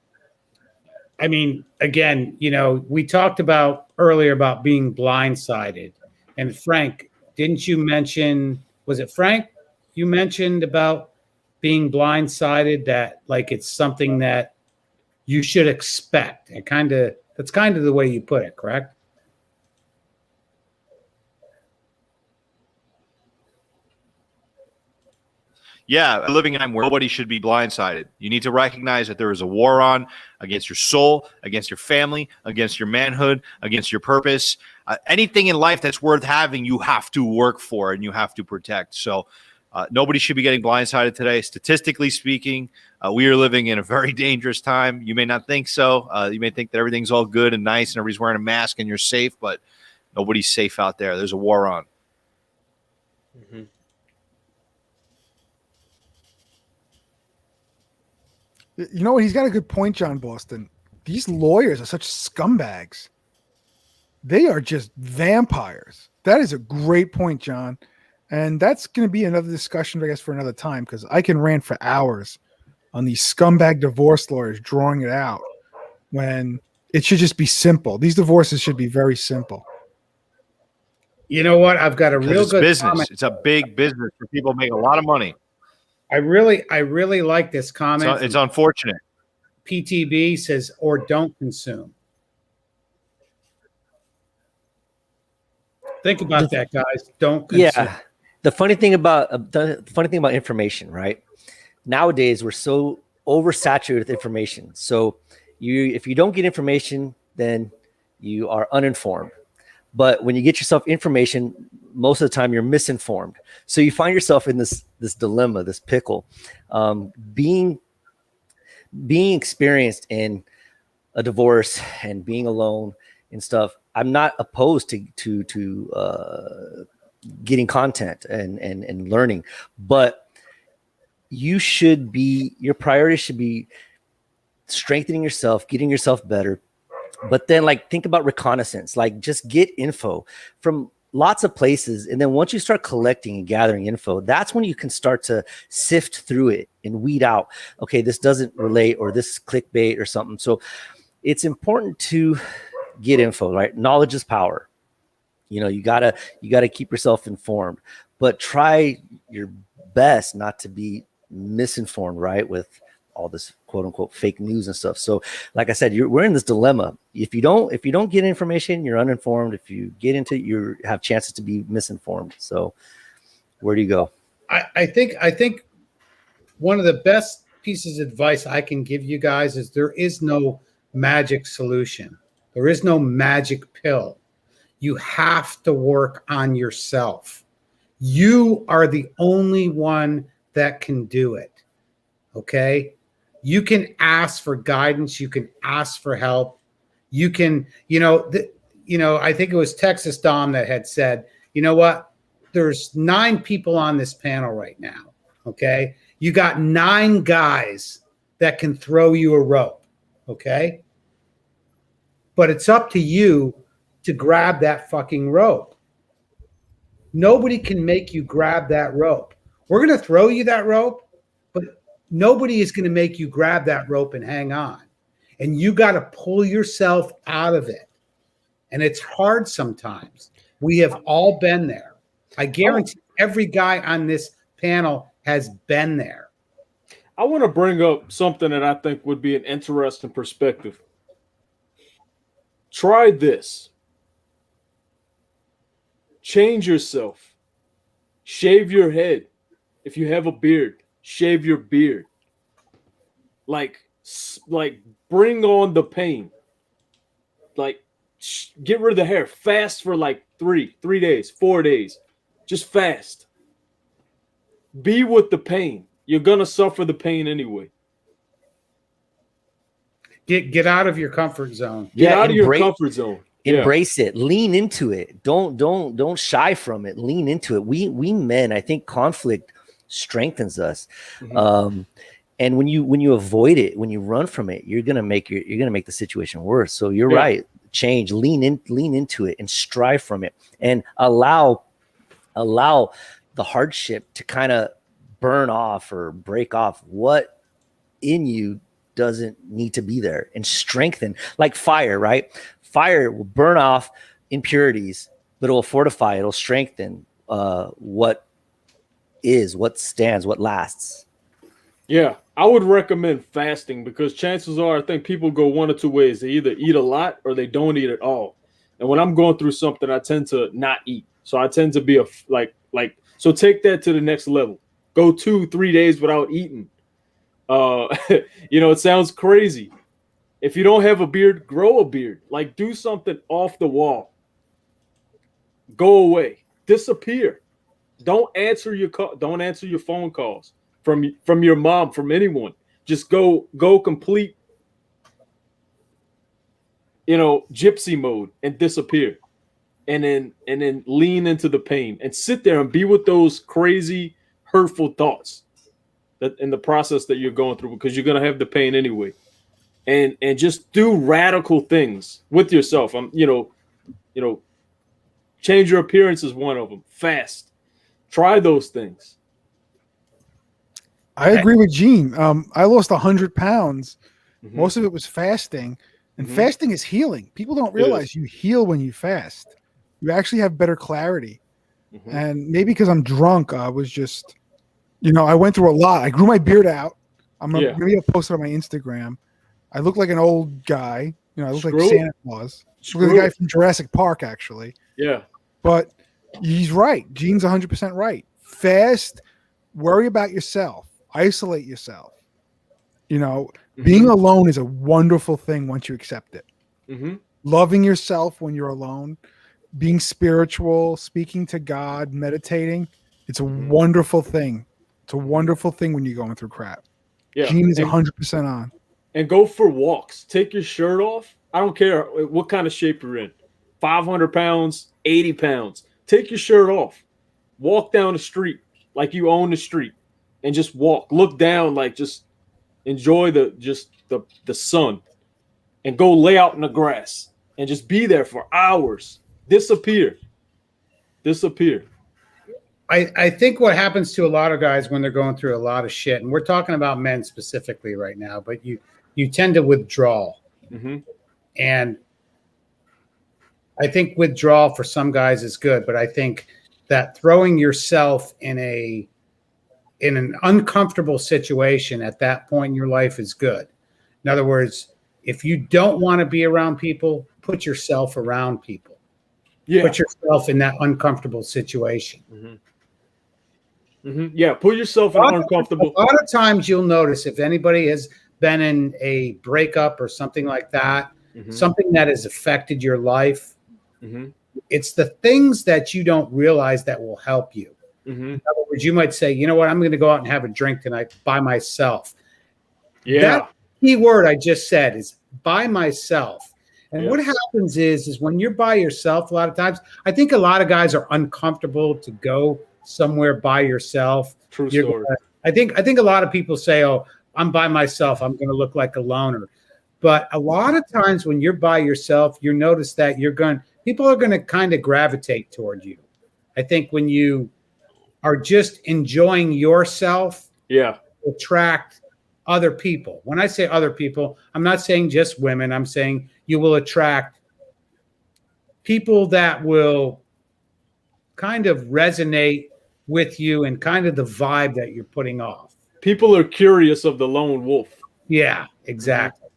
[SPEAKER 1] I mean, again, you know, we talked about earlier about being blindsided. And Frank, didn't you mention, was it Frank? You mentioned about being blindsided, that like it's something that you should expect. And that's kind of the way you put it, correct?
[SPEAKER 5] Yeah, living in a time where nobody should be blindsided. You need to recognize that there is a war on against your soul, against your family, against your manhood, against your purpose. Anything in life that's worth having, you have to work for and you have to protect. So nobody should be getting blindsided today. Statistically speaking, we are living in a very dangerous time. You may not think so. You may think that everything's all good and nice and everybody's wearing a mask and you're safe, but nobody's safe out there. There's a war on.
[SPEAKER 4] Mm-hmm.
[SPEAKER 2] You know what? He's got a good point, John Boston. These lawyers are such scumbags. They are just vampires. That is a great point, John. And that's going to be another discussion, I guess, for another time, because I can rant for hours on these scumbag divorce lawyers drawing it out when it should just be simple. These divorces should be very simple.
[SPEAKER 1] You know what? I've got a real good
[SPEAKER 5] business.
[SPEAKER 1] comment.
[SPEAKER 5] It's a big business where people make a lot of money.
[SPEAKER 1] I really like this comment.
[SPEAKER 5] It's unfortunate.
[SPEAKER 1] PTB says, or don't consume. Think about that, guys. Don't consume.
[SPEAKER 4] Yeah. The funny thing about information, right? Nowadays, we're so oversaturated with information. So if you don't get information, then you are uninformed. But when you get yourself information, most of the time you're misinformed. So you find yourself in this dilemma, this pickle, being experienced in a divorce and being alone and stuff. I'm not opposed to getting content and learning, but your priority should be strengthening yourself, getting yourself better. But then, like, think about reconnaissance. Like, just get info from lots of places. And then once you start collecting and gathering info, that's when you can start to sift through it and weed out, okay, this doesn't relate, or this is clickbait or something. So it's important to get info, right? Knowledge is power. You know, you gotta keep yourself informed, but try your best not to be misinformed, right? With all this quote unquote fake news and stuff. So like I said, we're in this dilemma. If you don't get information, you're uninformed. If you get into it, you have chances to be misinformed. So where do you go?
[SPEAKER 1] I think one of the best pieces of advice I can give you guys is there is no magic solution. There is no magic pill. You have to work on yourself. You are the only one that can do it. Okay? You can ask for guidance. You can ask for help. You can, I think it was Texas Dom that had said, you know what? There's 9 people on this panel right now. Okay? You got 9 guys that can throw you a rope. Okay? But it's up to you to grab that fucking rope. Nobody can make you grab that rope. We're going to throw you that rope, but nobody is going to make you grab that rope and hang on. And you got to pull yourself out of it. And it's hard sometimes. We have all been there. I guarantee every guy on this panel has been there.
[SPEAKER 6] I want to bring up something that I think would be an interesting perspective. Try this. Change yourself. Shave your head. If you have a beard, shave your beard. Like bring on the pain. Like get rid of the hair. Fast for like 3 days, 4 days. Just fast. Be with the pain. You're gonna suffer the pain anyway.
[SPEAKER 1] Get out of your comfort zone.
[SPEAKER 6] Get out of your comfort zone.
[SPEAKER 4] Embrace it. Lean into it. Don't shy from it. Lean into it. We men, I think conflict strengthens us.
[SPEAKER 6] Mm-hmm.
[SPEAKER 4] And when you avoid it, when you run from it, you're gonna make the situation worse. So you're right. Change, lean into it and strive from it, and allow the hardship to kind of burn off or break off what in you doesn't need to be there, and strengthen, like fire, right? Fire will burn off impurities, but it will fortify, it'll strengthen what stands, what lasts.
[SPEAKER 6] Yeah, I would recommend fasting because chances are I think people go one or two ways. They either eat a lot or they don't eat at all. And when I'm going through something, I tend to not eat. So I tend to be so take that to the next level. Go 2-3 days without eating. It sounds crazy. If you don't have a beard, grow a beard. Like do something off the wall. Go away. Disappear. Don't answer your phone calls from your mom, from anyone. Just go complete gypsy mode and disappear. And then lean into the pain and sit there and be with those crazy, hurtful thoughts that in the process that you're going through, because you're gonna have the pain anyway. And just do radical things with yourself. Change your appearance is one of them. Fast. Try those things.
[SPEAKER 2] I agree with Gene. I lost 100 pounds.
[SPEAKER 6] Mm-hmm.
[SPEAKER 2] Most of it was fasting, and
[SPEAKER 6] Mhm.
[SPEAKER 2] fasting is healing. People don't realize you heal when you fast. You actually have better clarity.
[SPEAKER 6] Mhm.
[SPEAKER 2] And maybe because I'm drunk, I was just, I went through a lot. I grew my beard out. Maybe I'll post it on my Instagram. I look like an old guy. I look like Santa Claus. I look like the guy from Jurassic Park, actually.
[SPEAKER 6] Yeah.
[SPEAKER 2] But he's right. Gene's 100% right. Fast, worry about yourself. Isolate yourself. Being alone is a wonderful thing once you accept it.
[SPEAKER 6] Mm-hmm.
[SPEAKER 2] Loving yourself when you're alone, being spiritual, speaking to God, meditating, it's a wonderful thing. It's a wonderful thing when you're going through crap.
[SPEAKER 6] Yeah.
[SPEAKER 2] Gene is 100% on.
[SPEAKER 6] And go for walks. Take your shirt off. I don't care what kind of shape you're in. 500 pounds, 80 pounds. Take your shirt off. Walk down the street like you own the street and just walk. Look down, like just enjoy the sun, and go lay out in the grass and just be there for hours. Disappear.
[SPEAKER 1] I think what happens to a lot of guys when they're going through a lot of shit, and we're talking about men specifically right now, but you tend to withdraw.
[SPEAKER 6] Mm-hmm.
[SPEAKER 1] And I think withdrawal for some guys is good, but I think that throwing yourself in an uncomfortable situation at that point in your life is good. In other words, if you don't want to be around people, put yourself around people.
[SPEAKER 6] Yeah.
[SPEAKER 1] Put yourself in that uncomfortable situation.
[SPEAKER 6] Mm-hmm. Mm-hmm. Yeah, put yourself in uncomfortable.
[SPEAKER 1] A lot of times you'll notice if anybody has been in a breakup or something like that, something that has affected your life, it's the things that you don't realize that will help you. In other words, you might say, you know what, I'm going to go out and have a drink tonight by myself.
[SPEAKER 6] Yeah.
[SPEAKER 1] That key word I just said is by myself. And what happens is when you're by yourself, a lot of times, I think a lot of guys are uncomfortable to go somewhere by yourself.
[SPEAKER 6] True story.
[SPEAKER 1] I think a lot of people say, oh, I'm by myself, I'm going to look like a loner. But a lot of times when you're by yourself, you notice that people are going to kind of gravitate toward you. I think when you are just enjoying yourself, attract other people. When I say other people, I'm not saying just women. I'm saying you will attract people that will kind of resonate with you and kind of the vibe that you're putting off.
[SPEAKER 6] people are curious of the lone wolf.
[SPEAKER 1] Yeah, exactly.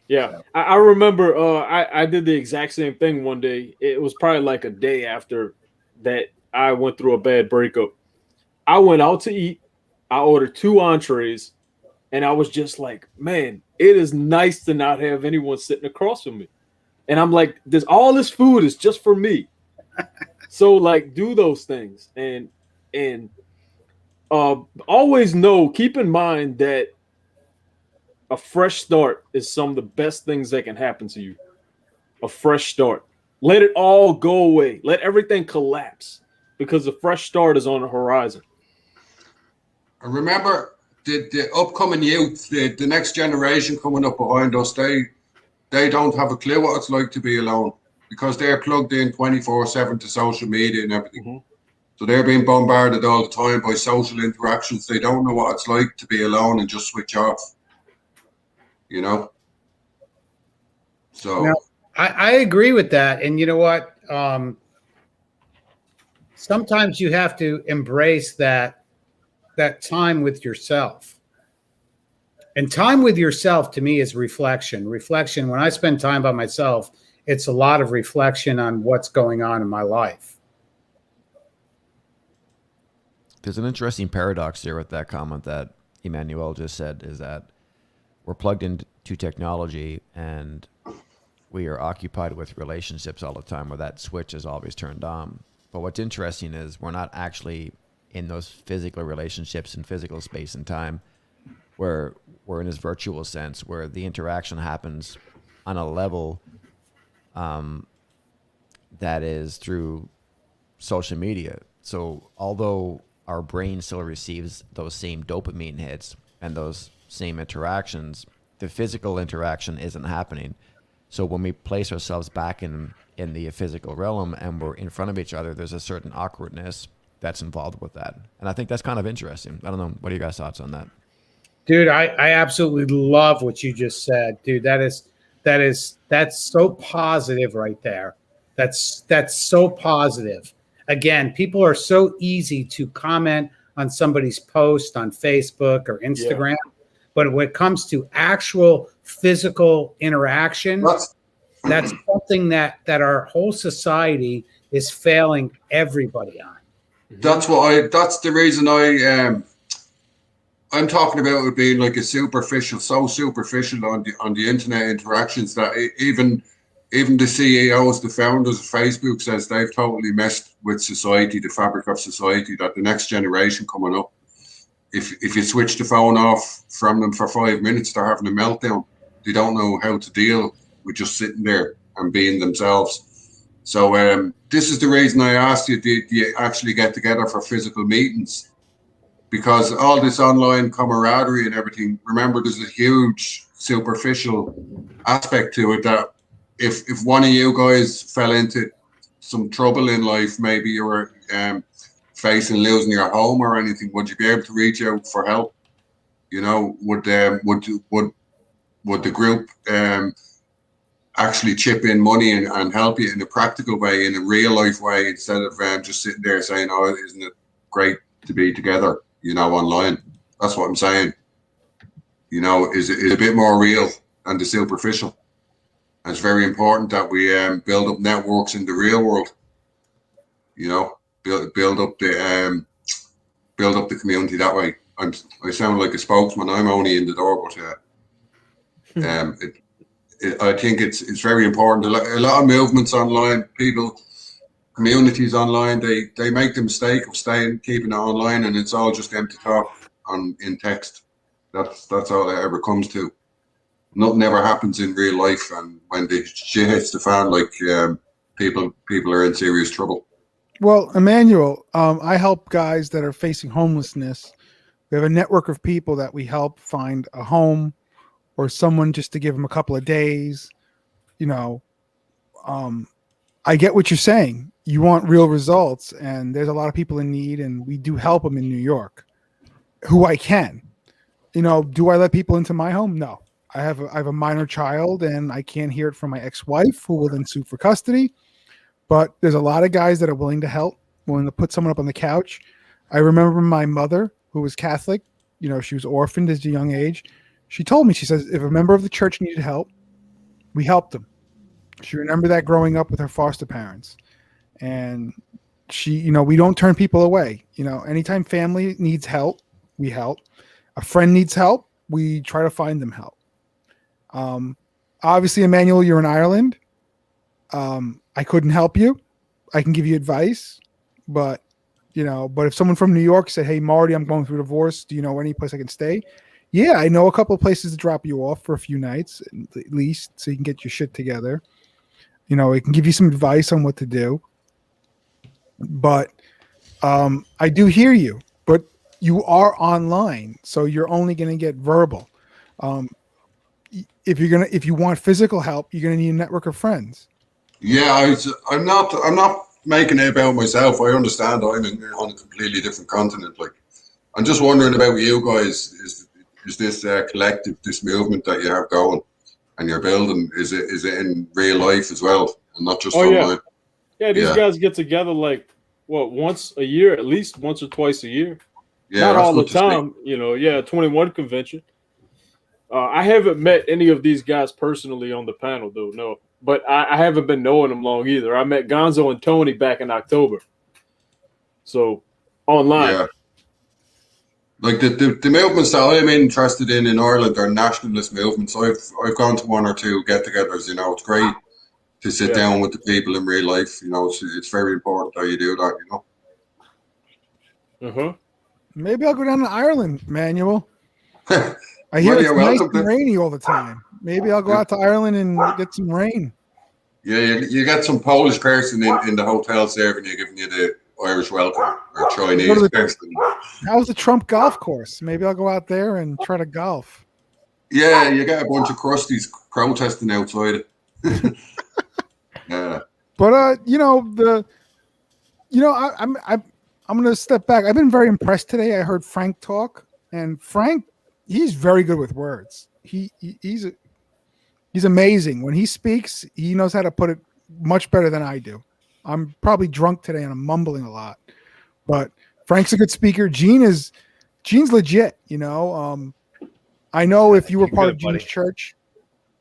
[SPEAKER 6] Yeah, I remember I did the exact same thing one day. It was probably like a day after that I went through a bad breakup. I went out to eat. I ordered 2 entrees, and I was just like, man, it is nice to not have anyone sitting across from me. And I'm like, this all this food is just for me. So like, do those things, and always know, keep in mind that a fresh start is some of the best things that can happen to you. A fresh start. Let it all go away. Let everything collapse because a fresh start is on the horizon.
[SPEAKER 7] And remember, the upcoming youth, the next generation coming up behind us, they don't have a clue what it's like to be alone because they're plugged in 24/7 to social media and everything.
[SPEAKER 6] Mm-hmm.
[SPEAKER 7] So they're being bombarded all the time by social interactions. They don't know what it's like to be alone and just switch off. You know? So
[SPEAKER 1] Now, I agree with that. And you know what? Sometimes you have to embrace that time with yourself. And time with yourself to me is reflection. Reflection, when I spend time by myself, it's a lot of reflection on what's going on in my life.
[SPEAKER 9] There's an interesting paradox here with that comment that Emmanuel just said, is that we're plugged into technology and we are occupied with relationships all the time where that switch is always turned on. But what's interesting is we're not actually in those physical relationships in physical space and time, where we're in this virtual sense where the interaction happens on a level that is through social media. So although our brain still receives those same dopamine hits and those same interactions, the physical interaction isn't happening. So when we place ourselves back in the physical realm and we're in front of each other, there's a certain awkwardness that's involved with that. And I think that's kind of interesting. I don't know. What are you guys' thoughts on that?
[SPEAKER 1] Dude, I absolutely love what you just said. Dude, that's so positive right there. That's so positive. Again, people are so easy to comment on somebody's post on Facebook or Instagram. Yeah. But when it comes to actual physical interaction, that's something that our whole society is failing everybody on.
[SPEAKER 7] That's the reason I'm talking about it being like so superficial on the internet interactions that even the CEOs, the founders of Facebook says they've totally messed with society, the fabric of society, that the next generation coming up, if you switch the phone off from them for 5 minutes, they're having a meltdown. They don't know how to deal with just sitting there and being themselves. So this is the reason I asked you, do you actually get together for physical meetings? Because all this online camaraderie and everything, remember, there's a huge superficial aspect to it that if one of you guys fell into some trouble in life, maybe you were facing losing your home or anything, would you be able to reach out for help? You know, would the group actually chip in money and help you in a practical way, in a real life way, instead of just sitting there saying, "Oh, isn't it great to be together?" You know, online. That's what I'm saying. You know, is a bit more real than the superficial. And it's very important that we build up networks in the real world. You know, build up the community that way. I sound like a spokesman. I'm only in the door, but I think it's very important. A lot of movements online, communities online, they make the mistake of keeping it online, and it's all just empty talk in text. That's all it ever comes to. Nothing ever happens in real life, and when the shit hits the fan, like people are in serious trouble.
[SPEAKER 2] Well, Emmanuel, I help guys that are facing homelessness. We have a network of people that we help find a home or someone just to give them a couple of days. You know, I get what you're saying. You want real results, and there's a lot of people in need, and we do help them in New York, who I can. You know, do I let people into my home? No. I have a minor child, and I can't hear it from my ex-wife, who will then sue for custody. But there's a lot of guys that are willing to help, willing to put someone up on the couch. I remember my mother, who was Catholic, she was orphaned at a young age. She told me, she says, if a member of the church needed help, we helped them. She remembered that growing up with her foster parents. And she, we don't turn people away. Anytime family needs help, we help. A friend needs help, we try to find them help. Obviously, Emmanuel, you're in Ireland. I couldn't help you. I can give you advice, but if someone from New York said, "Hey, Marty, I'm going through a divorce. Do you know any place I can stay?" Yeah, I know a couple of places to drop you off for a few nights at least, so you can get your shit together. I can give you some advice on what to do. But I do hear you. But you are online, so you're only going to get verbal. If you want physical help, you're going to need a network of friends.
[SPEAKER 7] Yeah, I'm not making it about myself. I understand I'm on a completely different continent. Like, I'm just wondering about you guys. Is this collective, this movement that you have going and you're building? Is it in real life as well, and not just online?
[SPEAKER 6] Yeah, these guys get together once a year, at least once or twice a year.
[SPEAKER 7] Yeah,
[SPEAKER 6] not all the time. 21 convention. I haven't met any of these guys personally on the panel, though. No, but I haven't been knowing them long either. I met Gonzo and Tony back in October. So online.
[SPEAKER 7] Yeah. Like the movements that I'm interested in Ireland are nationalist movements. I've gone to one or two get-togethers. It's great to sit down with the people in real life. It's very important that you do that.
[SPEAKER 2] Maybe I'll go down to Ireland, Manuel. I hear it's nice and rainy all the time. Maybe I'll go out to Ireland and get some rain.
[SPEAKER 7] Yeah, you get some Polish person in the hotel serving you, giving you the Irish welcome, or Chinese person.
[SPEAKER 2] How's the Trump golf course? Maybe I'll go out there and try to golf.
[SPEAKER 7] Yeah, you get a bunch of crusties protesting outside. Yeah.
[SPEAKER 2] But I'm going to step back. I've been very impressed today. I heard Frank talk, and Frank, he's very good with words. He's amazing. When he speaks, he knows how to put it much better than I do. I'm probably drunk today and I'm mumbling a lot, but Frank's a good speaker. Gene's legit. I know if you were part of Gene's church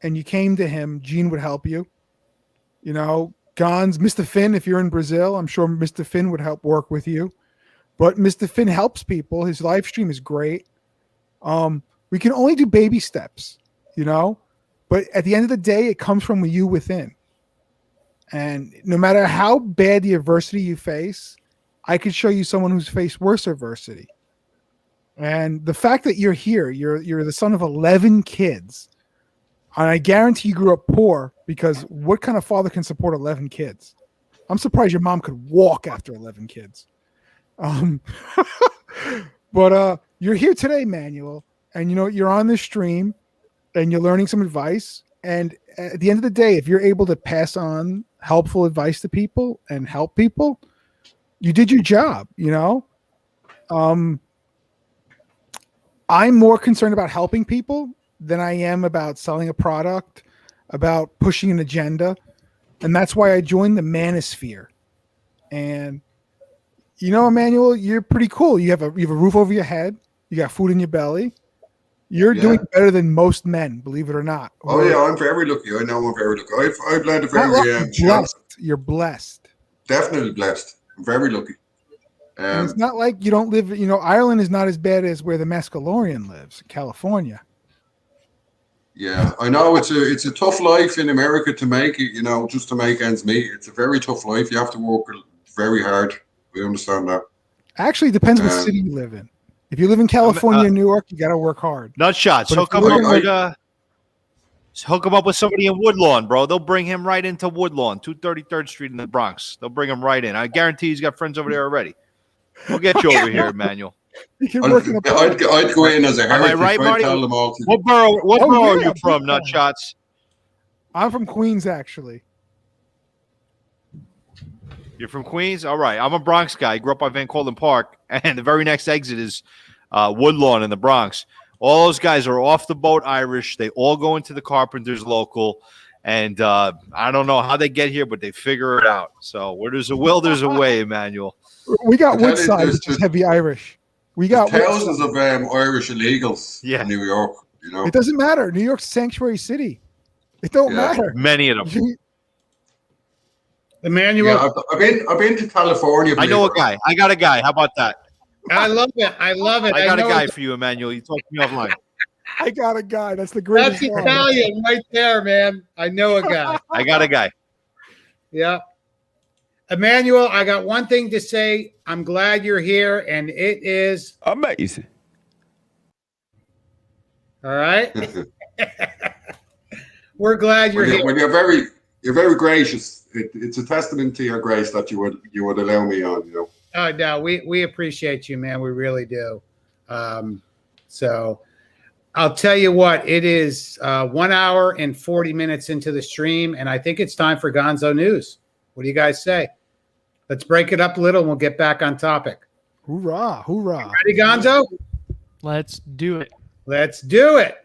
[SPEAKER 2] and you came to him, Gene would help you. Gons, Mr. Finn, if you're in Brazil, I'm sure Mr. Finn would help work with you. But Mr. Finn helps people. His live stream is great. We can only do baby steps, but at the end of the day, it comes from you within. And no matter how bad the adversity you face, I could show you someone who's faced worse adversity. And the fact that you're here, you're the son of 11 kids. And I guarantee you grew up poor, because what kind of father can support 11 kids? I'm surprised your mom could walk after 11 kids. But you're here today, Manuel, and you're on this stream and you're learning some advice. And at the end of the day, if you're able to pass on helpful advice to people and help people, you did your job. I'm more concerned about helping people than I am about selling a product, about pushing an agenda. And that's why I joined the Manosphere. And Emmanuel, you're pretty cool. You have a roof over your head. You got food in your belly. You're doing better than most men, believe it or not.
[SPEAKER 7] Oh yeah, I'm very lucky. I know I'm very lucky. I've led a very
[SPEAKER 2] blessed. You're blessed.
[SPEAKER 7] Definitely blessed. I'm very lucky.
[SPEAKER 2] And it's not like you don't live. Ireland is not as bad as where the Mascalorian lives, California.
[SPEAKER 7] Yeah, I know it's a tough life in America to make it. Just to make ends meet. It's a very tough life. You have to work very hard. We understand that.
[SPEAKER 2] Actually, it depends what city you live in. If you live in California or New York, you got to work hard.
[SPEAKER 5] Nutshots. Hook him up with somebody in Woodlawn, bro. They'll bring him right into Woodlawn, 233rd Street in the Bronx. They'll bring him right in. I guarantee he's got friends over there already. We'll get you over here, Emmanuel.
[SPEAKER 7] I'd go in as a heritage.
[SPEAKER 5] Am I right, Marty?
[SPEAKER 7] Tell them all
[SPEAKER 5] what borough are you from, Nutshots?
[SPEAKER 2] I'm from Queens, actually.
[SPEAKER 5] You're from Queens? All right. I'm a Bronx guy. I grew up by Van Cortlandt Park, and the very next exit is Woodlawn in the Bronx. All those guys are off the boat Irish. They all go into the Carpenters local, and I don't know how they get here, but they figure it out. So where there's a will, there's a way, Emmanuel.
[SPEAKER 2] We got Woodside, which is heavy Irish. We
[SPEAKER 7] There's
[SPEAKER 2] got
[SPEAKER 7] thousands of Irish illegals
[SPEAKER 5] Yeah.
[SPEAKER 7] in New York. You know.
[SPEAKER 2] It doesn't matter. New York's a sanctuary city. It don't
[SPEAKER 7] Yeah.
[SPEAKER 2] matter.
[SPEAKER 5] Many of them.
[SPEAKER 1] Emmanuel,
[SPEAKER 7] Yeah, I've been to California.
[SPEAKER 5] I know a
[SPEAKER 7] believe it or
[SPEAKER 5] guy. I got a guy. How about that?
[SPEAKER 1] I love it. I love it.
[SPEAKER 5] I got a
[SPEAKER 1] know
[SPEAKER 5] guy
[SPEAKER 1] it's-
[SPEAKER 5] for you, Emmanuel. You talked to me offline.
[SPEAKER 2] I got a guy. That's the greatest
[SPEAKER 1] That's
[SPEAKER 2] line.
[SPEAKER 1] Italian right there, man. I know a guy.
[SPEAKER 5] I got a guy.
[SPEAKER 1] Yeah. Emmanuel, I got one thing to say. I'm glad you're here, and it is
[SPEAKER 10] amazing.
[SPEAKER 1] all right.
[SPEAKER 7] not.
[SPEAKER 1] We're glad you're here.
[SPEAKER 7] Well, you're very gracious. It's a testament to your grace that you would allow me on. You know.
[SPEAKER 1] Oh no, we appreciate you, man. We really do. So I'll tell you what, it is 1 hour and 40 minutes into the stream, and I think it's time for Gonzo News. What do you guys say? Let's break it up a little and we'll get back on topic.
[SPEAKER 2] Hoorah, hoorah.
[SPEAKER 1] Ready, Gonzo?
[SPEAKER 3] Let's do it.
[SPEAKER 1] Let's do it.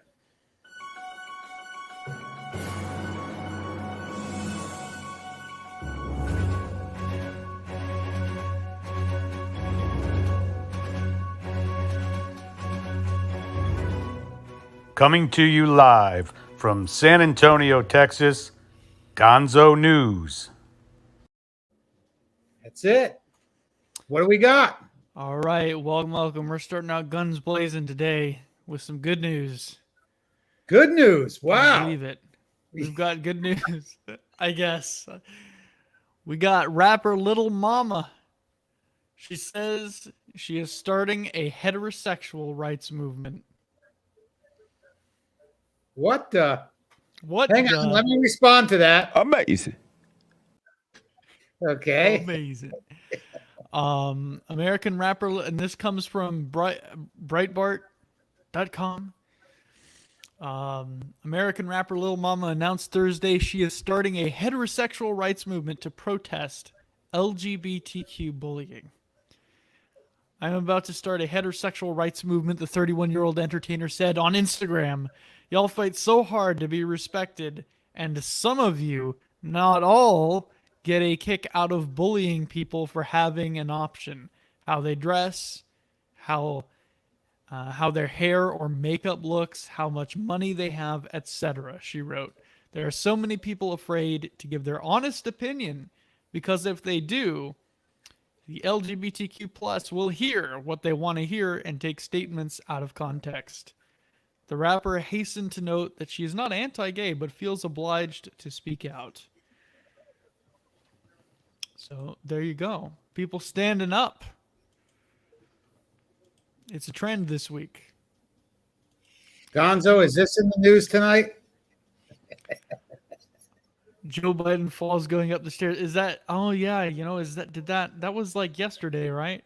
[SPEAKER 11] Coming to you live from San Antonio, Texas, Gonzo News.
[SPEAKER 1] That's it. What do we got?
[SPEAKER 3] All right, welcome. We're starting out guns blazing today with some good news.
[SPEAKER 1] Good news.
[SPEAKER 3] Can you
[SPEAKER 1] Wow.
[SPEAKER 3] believe it. We've got good news, I guess. We got rapper Little Mama. She says she is starting a heterosexual rights movement.
[SPEAKER 1] What the?
[SPEAKER 3] What?
[SPEAKER 1] Hang on. Let me respond to that.
[SPEAKER 10] Amazing.
[SPEAKER 1] Okay.
[SPEAKER 3] Amazing. American rapper, and this comes from Breitbart.com. American rapper Lil Mama announced Thursday she is starting a heterosexual rights movement to protest LGBTQ bullying. I'm about to start a heterosexual rights movement, the 31-year-old entertainer said on Instagram. Y'all fight so hard to be respected, and some of you, not all, get a kick out of bullying people for having an option. How they dress, how their hair or makeup looks, how much money they have, etc., she wrote. There are so many people afraid to give their honest opinion because if they do, the LGBTQ plus will hear what they want to hear and take statements out of context. The rapper hastened to note that she is not anti-gay but feels obliged to speak out. So there you go. People standing up. It's a trend this week.
[SPEAKER 1] Gonzo, is this in the news tonight?
[SPEAKER 3] Joe Biden falls going up the stairs. Is that? Oh yeah, that was like yesterday, right?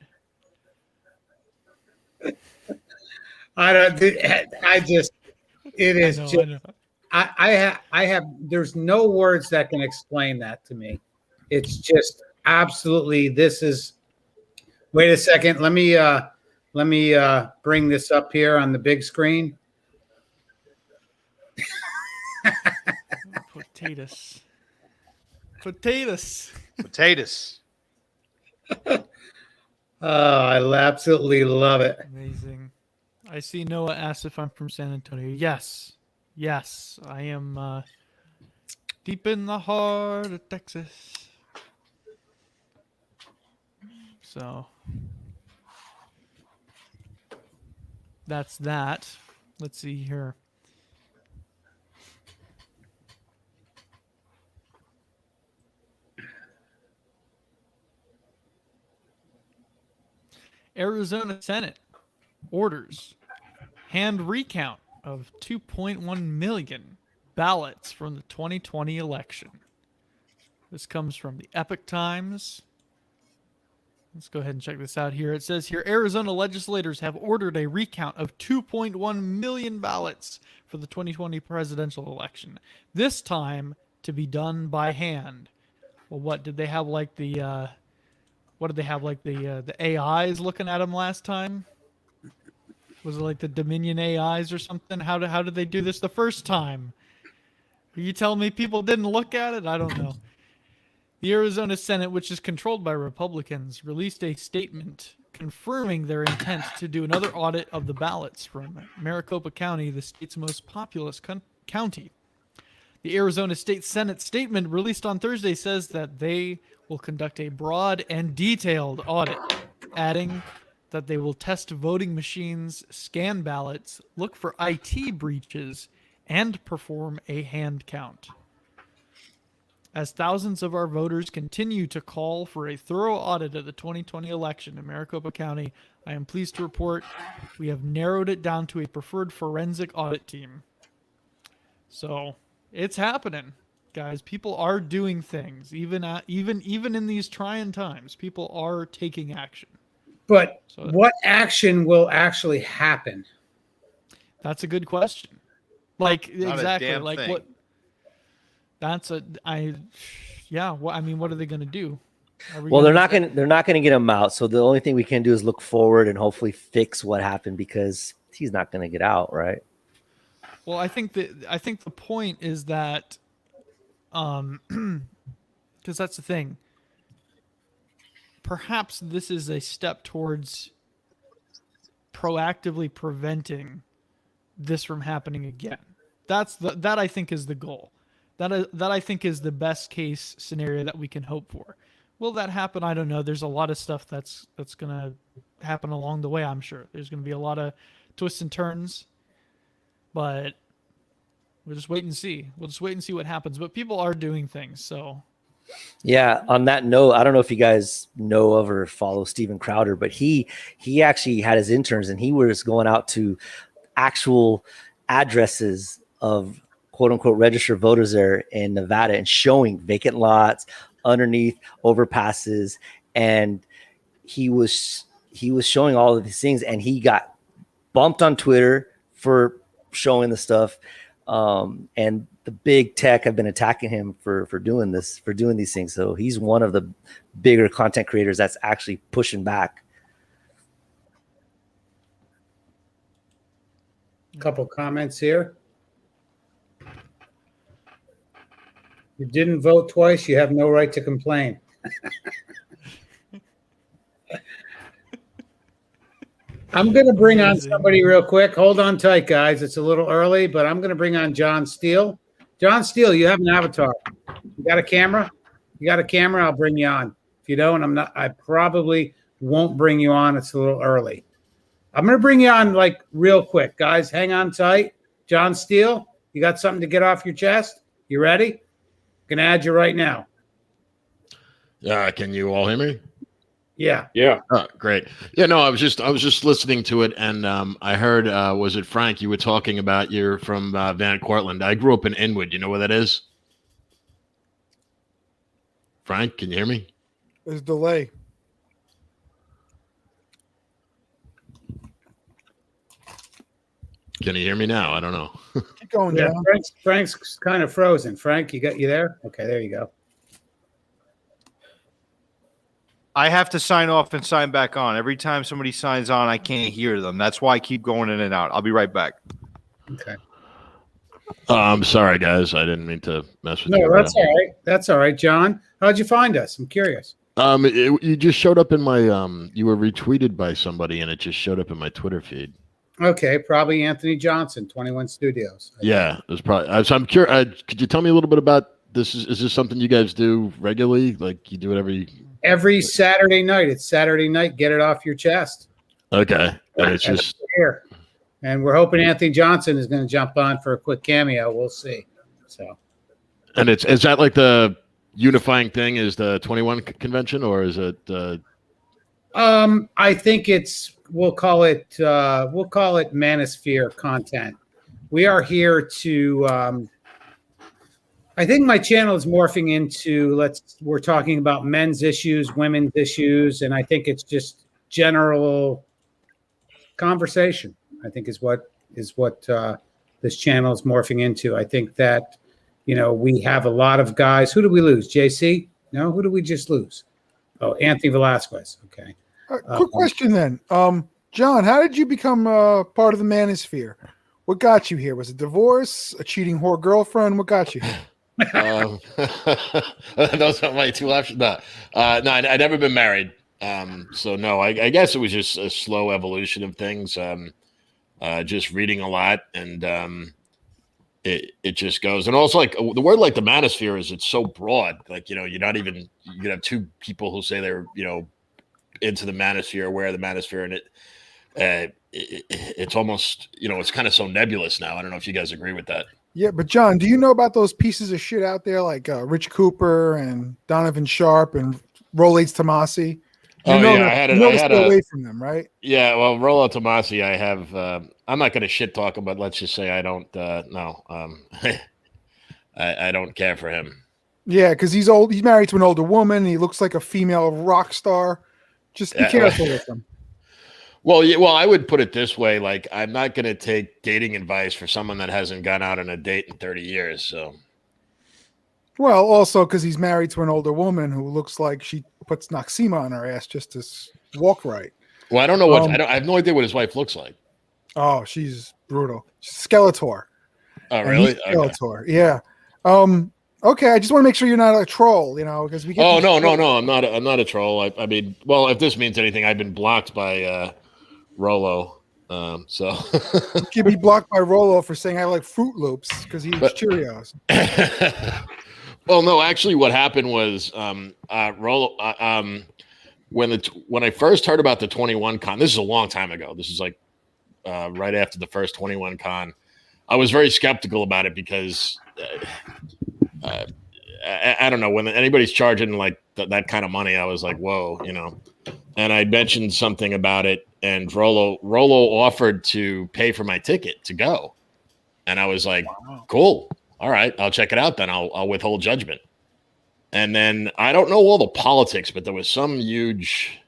[SPEAKER 1] I have, there's no words that can explain that to me. It's just absolutely, wait a second. Let me bring this up here on the big screen.
[SPEAKER 3] Potatoes.
[SPEAKER 1] Oh, I absolutely love it.
[SPEAKER 3] Amazing. I see Noah asked if I'm from San Antonio. Yes, I am deep in the heart of Texas. So that's that. Let's see here. Arizona Senate orders hand recount of 2.1 million ballots from the 2020 election. This comes from the Epoch Times. Let's go ahead and check this out here. It says here, Arizona legislators have ordered a recount of 2.1 million ballots for the 2020 presidential election. This time to be done by hand. Well, what did they have like the AIs looking at them last time? Was it like the Dominion AIs or something? How did they do this the first time? Are you telling me people didn't look at it? I don't know. The Arizona Senate, which is controlled by Republicans, released a statement confirming their intent to do another audit of the ballots from Maricopa County, the state's most populous county. The Arizona State Senate statement released on Thursday says that they will conduct a broad and detailed audit, adding that they will test voting machines, scan ballots, look for IT breaches, and perform a hand count. As thousands of our voters continue to call for a thorough audit of the 2020 election in Maricopa County, I am pleased to report we have narrowed it down to a preferred forensic audit team. So it's happening, guys. People are doing things, even in these trying times. People are taking action.
[SPEAKER 1] But what action will actually happen?
[SPEAKER 3] That's a good question. Like,
[SPEAKER 5] Not
[SPEAKER 3] exactly.
[SPEAKER 5] a damn
[SPEAKER 3] Like
[SPEAKER 5] thing.
[SPEAKER 3] what? That's yeah. What I mean, what are they going to do?
[SPEAKER 4] Well, they're not gonna get him out. So the only thing we can do is look forward and hopefully fix what happened, because he's not gonna get out, right?
[SPEAKER 3] Well, I think the point is that, because that's the thing. Perhaps this is a step towards proactively preventing this from happening again. That I think is the goal. That I think is the best case scenario that we can hope for. Will that happen? I don't know. There's a lot of stuff that's gonna happen along the way. I'm sure there's gonna be a lot of twists and turns, but we'll just wait and see. We'll just wait and see what happens. But people are doing things, so.
[SPEAKER 4] Yeah. On that note, I don't know if you guys know of or follow Steven Crowder, but he actually had his interns and he was going out to actual addresses of quote unquote registered voters there in Nevada and showing vacant lots underneath overpasses. And he was showing all of these things, and he got bumped on Twitter for showing the stuff. And the big tech have been attacking him for doing these things. So he's one of the bigger content creators that's actually pushing back.
[SPEAKER 1] A couple comments here. You didn't vote twice. You have no right to complain. I'm going to bring on somebody real quick. Hold on tight, guys. It's a little early, but I'm going to bring on John Steele. John Steele, you have an avatar. You got a camera? You got a camera? I'll bring you on. If you don't, I probably won't bring you on. It's a little early. I'm going to bring you on like real quick. Guys, hang on tight. John Steele, you got something to get off your chest? You ready? Going to add you right now.
[SPEAKER 10] Can you all hear me?
[SPEAKER 1] Yeah.
[SPEAKER 6] Yeah.
[SPEAKER 10] Oh, great. Yeah, no, I was just listening to it, and I heard, was it Frank? You were talking about you're from Van Cortlandt. I grew up in Inwood. You know where that is? Frank, can you hear me?
[SPEAKER 2] There's a delay.
[SPEAKER 10] Can you hear me now? I don't know.
[SPEAKER 2] Keep going,
[SPEAKER 1] Yeah,
[SPEAKER 2] John.
[SPEAKER 1] Frank's kind of frozen. Frank, you there? Okay, there you go.
[SPEAKER 5] I have to sign off and sign back on. Every time somebody signs on, I can't hear them. That's why I keep going in and out. I'll be right back.
[SPEAKER 1] Okay.
[SPEAKER 10] I'm sorry, guys. I didn't mean to mess with you.
[SPEAKER 1] No, that's all right. That's all right, John. How'd you find us? I'm curious.
[SPEAKER 10] You just showed up in my you were retweeted by somebody, and it just showed up in my Twitter feed.
[SPEAKER 1] Okay, probably Anthony Johnson, 21 Studios.
[SPEAKER 10] Yeah, it was probably. So I'm curious. Could you tell me a little bit about this? Is this something you guys do regularly? Like you do it
[SPEAKER 1] every Saturday night? It's Saturday night. Get it off your chest.
[SPEAKER 10] Okay, and it's just
[SPEAKER 1] here, and we're hoping Anthony Johnson is going to jump on for a quick cameo. We'll see. So,
[SPEAKER 10] and is that like the unifying thing? Is the 21 convention, or is it?
[SPEAKER 1] I think we'll call it Manosphere content. We are here to. I think my channel is morphing into we're talking about men's issues, women's issues, and I think it's just general conversation. I think is what this channel is morphing into. I think that we have a lot of guys. Who did we lose? JC? No, who did we just lose? Oh, Anthony Velasquez. Okay.
[SPEAKER 2] Quick question then. John, how did you become part of the Manosphere? What got you here? Was it divorce, a cheating whore girlfriend? What got you here?
[SPEAKER 10] Those are my two options. No, I'd never been married. So no, I guess it was just a slow evolution of things. Just reading a lot, and it just goes. And also, like the word like the manosphere is, it's so broad. Like, you're not even, you could have two people who say they're, into the manosphere, aware of the manosphere, and it's almost, it's kind of so nebulous now. I don't know if you guys agree with that.
[SPEAKER 2] Yeah, but John, do you know about those pieces of shit out there like Rich Cooper and Donovan Sharp and Rolex Tomasi?
[SPEAKER 10] I had to
[SPEAKER 2] stay away from them, right?
[SPEAKER 10] Yeah, well, Rollo Tomasi, I have. I'm not going to shit talk him, but let's just say I don't. No, I don't care for him.
[SPEAKER 2] Yeah, because he's old. He's married to an older woman. And he looks like a female rock star. Just be careful with him.
[SPEAKER 10] Well, yeah, I would put it this way: like, I'm not going to take dating advice for someone that hasn't gone out on a date in 30 years. So.
[SPEAKER 2] Well, also because he's married to an older woman who looks like she puts Noxema on her ass just to walk right.
[SPEAKER 10] Well, I don't know what I have no idea what his wife looks like.
[SPEAKER 2] Oh, she's brutal. She's Skeletor.
[SPEAKER 10] Oh, really?
[SPEAKER 2] Skeletor. Okay. Yeah. Okay. I just want to make sure you're not a troll, because we get.
[SPEAKER 10] Oh, no. I'm not a troll. I mean, well, if this means anything, I've been blocked by Rollo. So
[SPEAKER 2] you can be blocked by Rollo for saying I like Fruit Loops because he eats Cheerios.
[SPEAKER 10] Well, no, actually, what happened was Rollo. When I first heard about the 21 con, this is a long time ago. This is like right after the first 21 con. I was very skeptical about it because I don't know, when anybody's charging like that kind of money, I was like, whoa, And I mentioned something about it, and Rollo offered to pay for my ticket to go, and I was like, cool. All right, I'll check it out then. I'll withhold judgment. And then I don't know all the politics, but there was some huge,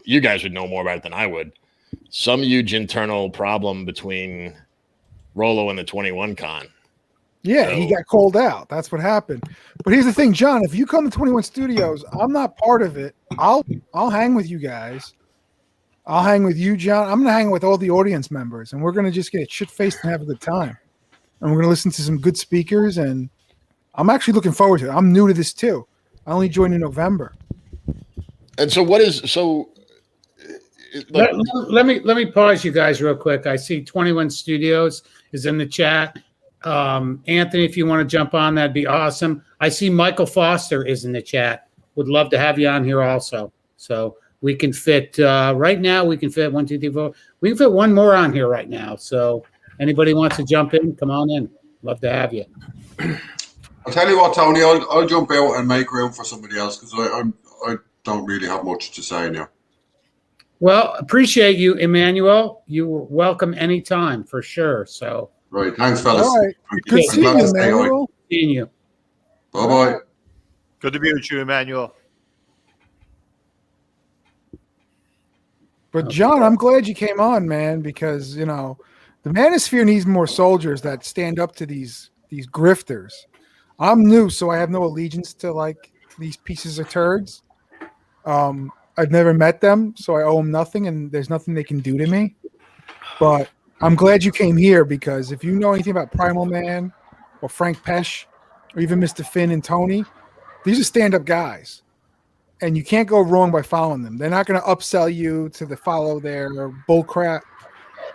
[SPEAKER 10] you guys would know more about it than I would, some huge internal problem between Rollo and the 21 con.
[SPEAKER 2] Yeah, he got called out. That's what happened. But here's the thing, John, if you come to 21 Studios, I'm not part of it. I'll hang with you guys. I'll hang with you, John. I'm going to hang with all the audience members, and we're going to just get shit-faced and have a good time. And we're going to listen to some good speakers, and I'm actually looking forward to it. I'm new to this too. I only joined in November.
[SPEAKER 10] And so
[SPEAKER 1] let me pause you guys real quick. I see 21 Studios is in the chat. Anthony, if you want to jump on, that'd be awesome. I see Michael Foster is in the chat. Would love to have you on here also. So we can fit right now. We can fit 1, 2, 3, 4. We can fit one more on here right now. So anybody wants to jump in, come on in. Love to have you.
[SPEAKER 7] I'll tell you what, Tony. I'll jump out and make room for somebody else because I don't really have much to say now.
[SPEAKER 1] Well, appreciate you, Emmanuel. You're welcome anytime for sure. So.
[SPEAKER 7] Right. Thanks, fellas.
[SPEAKER 2] All right. Good seeing you, Emmanuel.
[SPEAKER 1] Seeing you.
[SPEAKER 7] Bye-bye.
[SPEAKER 5] Good to be with you, Emmanuel.
[SPEAKER 2] But John, I'm glad you came on, man, because the manosphere needs more soldiers that stand up to these grifters. I'm new, so I have no allegiance to like these pieces of turds. I've never met them, so I owe them nothing, and there's nothing they can do to me. But I'm glad you came here because if you know anything about Primal Man or Frank Pesh or even Mr. Finn and Tony, these are stand-up guys. And you can't go wrong by following them. They're not going to upsell you to follow their bull crap.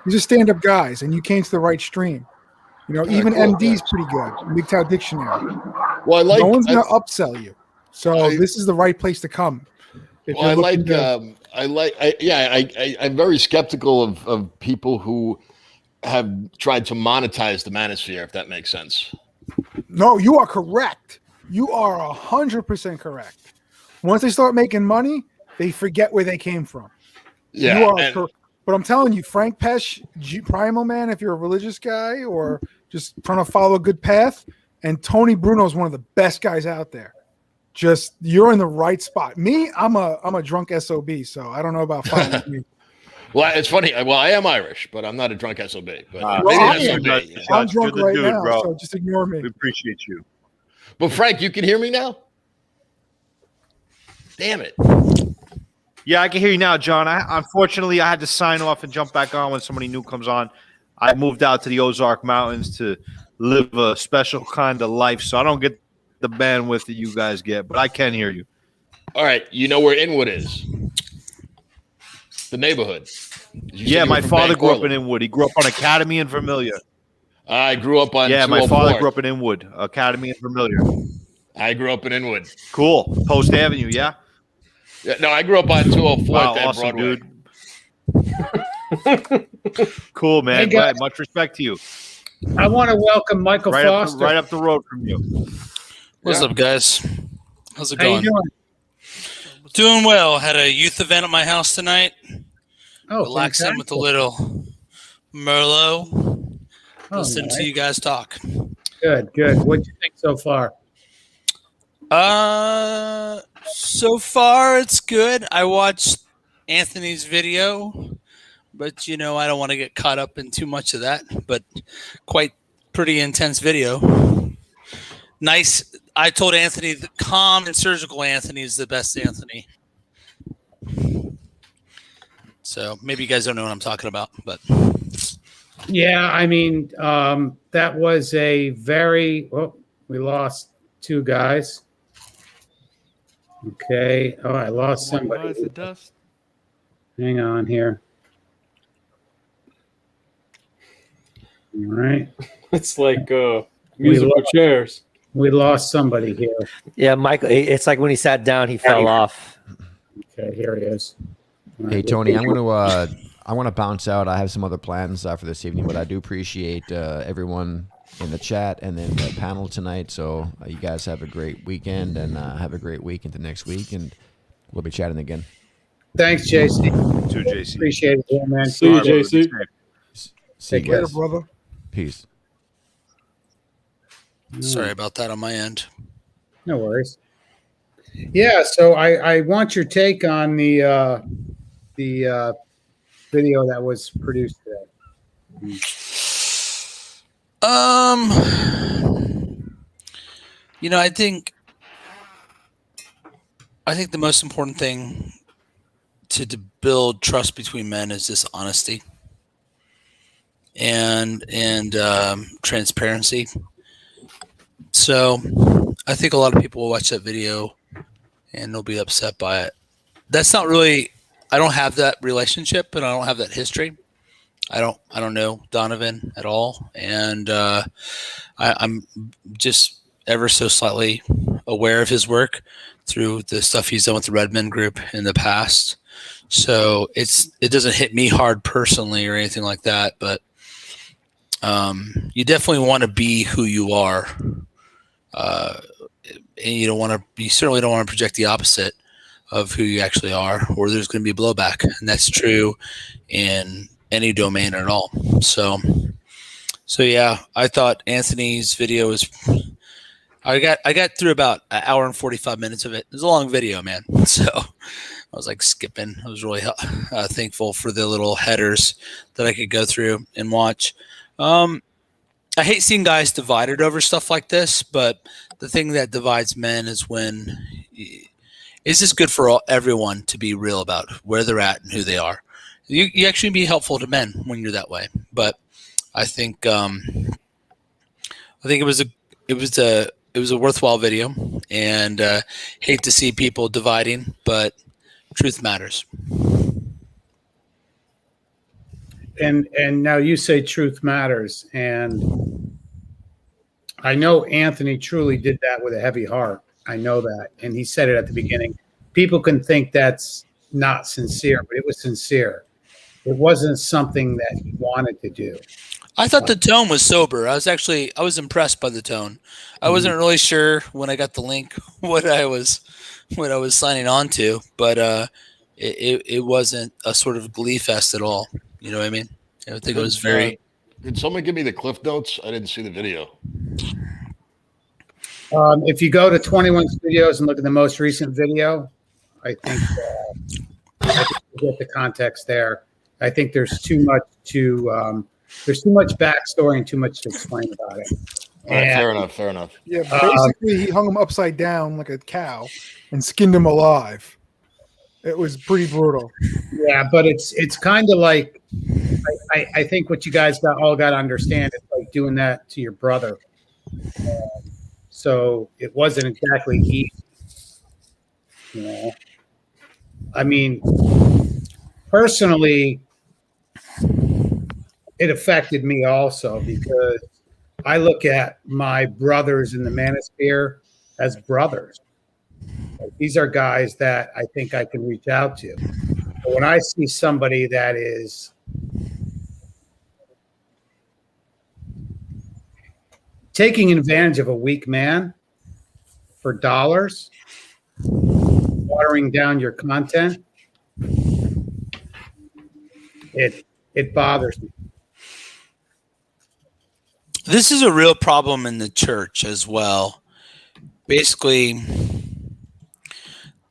[SPEAKER 2] These are stand-up guys, and you came to the right stream. Even
[SPEAKER 10] cool.
[SPEAKER 2] MD's pretty good. MGTOW Dictionary.
[SPEAKER 10] Well,
[SPEAKER 2] no one's going to upsell you. So this is the right place to come.
[SPEAKER 10] I'm very skeptical of people who have tried to monetize the manosphere, if that makes sense.
[SPEAKER 2] No, you are correct. You are 100% correct. Once they start making money, they forget where they came from.
[SPEAKER 10] Yeah.
[SPEAKER 2] But I'm telling you, Frank Pesh, Primal Man, if you're a religious guy or just trying to follow a good path, and Tony Bruno is one of the best guys out there. Just you're in the right spot. Me, I'm a drunk SOB, so I don't know about following me.
[SPEAKER 10] Well, it's funny. Well, I am Irish, but I'm not a drunk SOB. But
[SPEAKER 2] I'm drunk right now,
[SPEAKER 5] bro.
[SPEAKER 2] so just ignore me.
[SPEAKER 5] We appreciate you.
[SPEAKER 10] But Frank, you can hear me now? Damn it.
[SPEAKER 5] Yeah, I can hear you now, John. Unfortunately, I had to sign off and jump back on when somebody new comes on. I moved out to the Ozark Mountains to live a special kind of life, so I don't get the bandwidth that you guys get, but I can hear you.
[SPEAKER 10] All right, you know where Inwood is? The neighborhood.
[SPEAKER 5] Yeah, my father grew up in Inwood. He grew up on Academy and Vermilion.
[SPEAKER 10] I grew up on.
[SPEAKER 5] Yeah, my father grew up in Inwood, Academy and Vermilion.
[SPEAKER 10] I grew up in Inwood.
[SPEAKER 5] Cool. Post Avenue, yeah?
[SPEAKER 10] Yeah, no, I grew up on 204th
[SPEAKER 5] Wow,
[SPEAKER 10] and
[SPEAKER 5] awesome,
[SPEAKER 10] Broadway.
[SPEAKER 5] Dude. Cool, man.
[SPEAKER 1] Hey, guys.
[SPEAKER 5] Much respect to you.
[SPEAKER 1] I want to welcome Michael Foster.
[SPEAKER 5] Right up the road from you.
[SPEAKER 12] What's up, guys? How's it
[SPEAKER 1] How
[SPEAKER 12] going?
[SPEAKER 1] you doing?
[SPEAKER 12] Doing well. Had a youth event at my house tonight.
[SPEAKER 1] Oh,
[SPEAKER 12] relaxing with a little Merlot. Listen
[SPEAKER 1] nice.
[SPEAKER 12] to you guys talk.
[SPEAKER 1] Good. What'd you think so far?
[SPEAKER 12] So far it's good. I watched Anthony's video, but I don't want to get caught up in too much of that. But pretty intense video. Nice. I told Anthony the calm and surgical Anthony is the best Anthony. So maybe you guys don't know what I'm talking about, but
[SPEAKER 1] Yeah, I mean, that was a very. Oh, we lost 2 guys. Okay. Oh, I lost somebody.
[SPEAKER 3] The dust.
[SPEAKER 1] Hang on here. All right.
[SPEAKER 6] It's like musical chairs.
[SPEAKER 1] We lost somebody here.
[SPEAKER 4] Yeah, Michael. It's like when he sat down, he fell off.
[SPEAKER 1] Okay, here he is. All
[SPEAKER 9] Hey
[SPEAKER 1] right.
[SPEAKER 9] Tony, I want to bounce out. I have some other plans for this evening, but I do appreciate everyone in the chat and then the panel tonight. So you guys have a great weekend and have a great week into next week, and we'll be chatting again.
[SPEAKER 1] Thanks, JC.
[SPEAKER 5] To JC.
[SPEAKER 1] Appreciate it, yeah, man.
[SPEAKER 6] See you, JC.
[SPEAKER 9] See you
[SPEAKER 1] Take care,
[SPEAKER 9] guys.
[SPEAKER 2] brother.
[SPEAKER 9] Peace.
[SPEAKER 12] sorry about that on my end.
[SPEAKER 1] No worries. Yeah, so I want your take on the video that was produced today.
[SPEAKER 12] I think the most important thing to build trust between men is this honesty and transparency. So I think a lot of people will watch that video and they'll be upset by it. That's not really, I don't have that relationship and I don't have that history. I don't know Donovan at all. And I'm just ever so slightly aware of his work through the stuff he's done with the Redmond group in the past. So it doesn't hit me hard personally or anything like that, but you definitely want to be who you are. And you certainly don't want to project the opposite of who you actually are, or there's going to be blowback. And that's true in any domain at all. So yeah, I thought Anthony's video was, I got through about an hour and 45 minutes of it. It was a long video, man. So I was like skipping. I was really thankful for the little headers that I could go through and watch. I hate seeing guys divided over stuff like this, but the thing that divides men is when it's just good for everyone to be real about where they're at and who they are. You actually be helpful to men when you're that way. But I think it was a worthwhile video, and hate to see people dividing, but truth matters.
[SPEAKER 1] And now you say truth matters, and I know Anthony truly did that with a heavy heart. I know that, and he said it at the beginning. People can think that's not sincere, but it was sincere. It wasn't something that he wanted to do.
[SPEAKER 12] I thought the tone was sober. I was impressed by the tone. I wasn't really sure when I got the link what I was signing on to, but it wasn't a sort of glee fest at all. You know what I mean? I think it was very.
[SPEAKER 10] Did someone give me the cliff notes? I didn't see the video.
[SPEAKER 1] If you go to 21 Studios and look at the most recent video, I think you get the context there. I think there's too much backstory and too much to explain about it.
[SPEAKER 10] All right, fair enough.
[SPEAKER 2] Yeah, basically he hung him upside down like a cow and skinned him alive. It was pretty brutal.
[SPEAKER 1] Yeah, but it's kind of like I think what you guys all got to understand is like doing that to your brother. So it wasn't exactly easy. You know, I mean, personally, it affected me also because I look at my brothers in the manosphere as brothers. These are guys that I think I can reach out to. But when I see somebody that is taking advantage of a weak man for dollars, watering down your content, it bothers me.
[SPEAKER 12] This is a real problem in the church as well. Basically,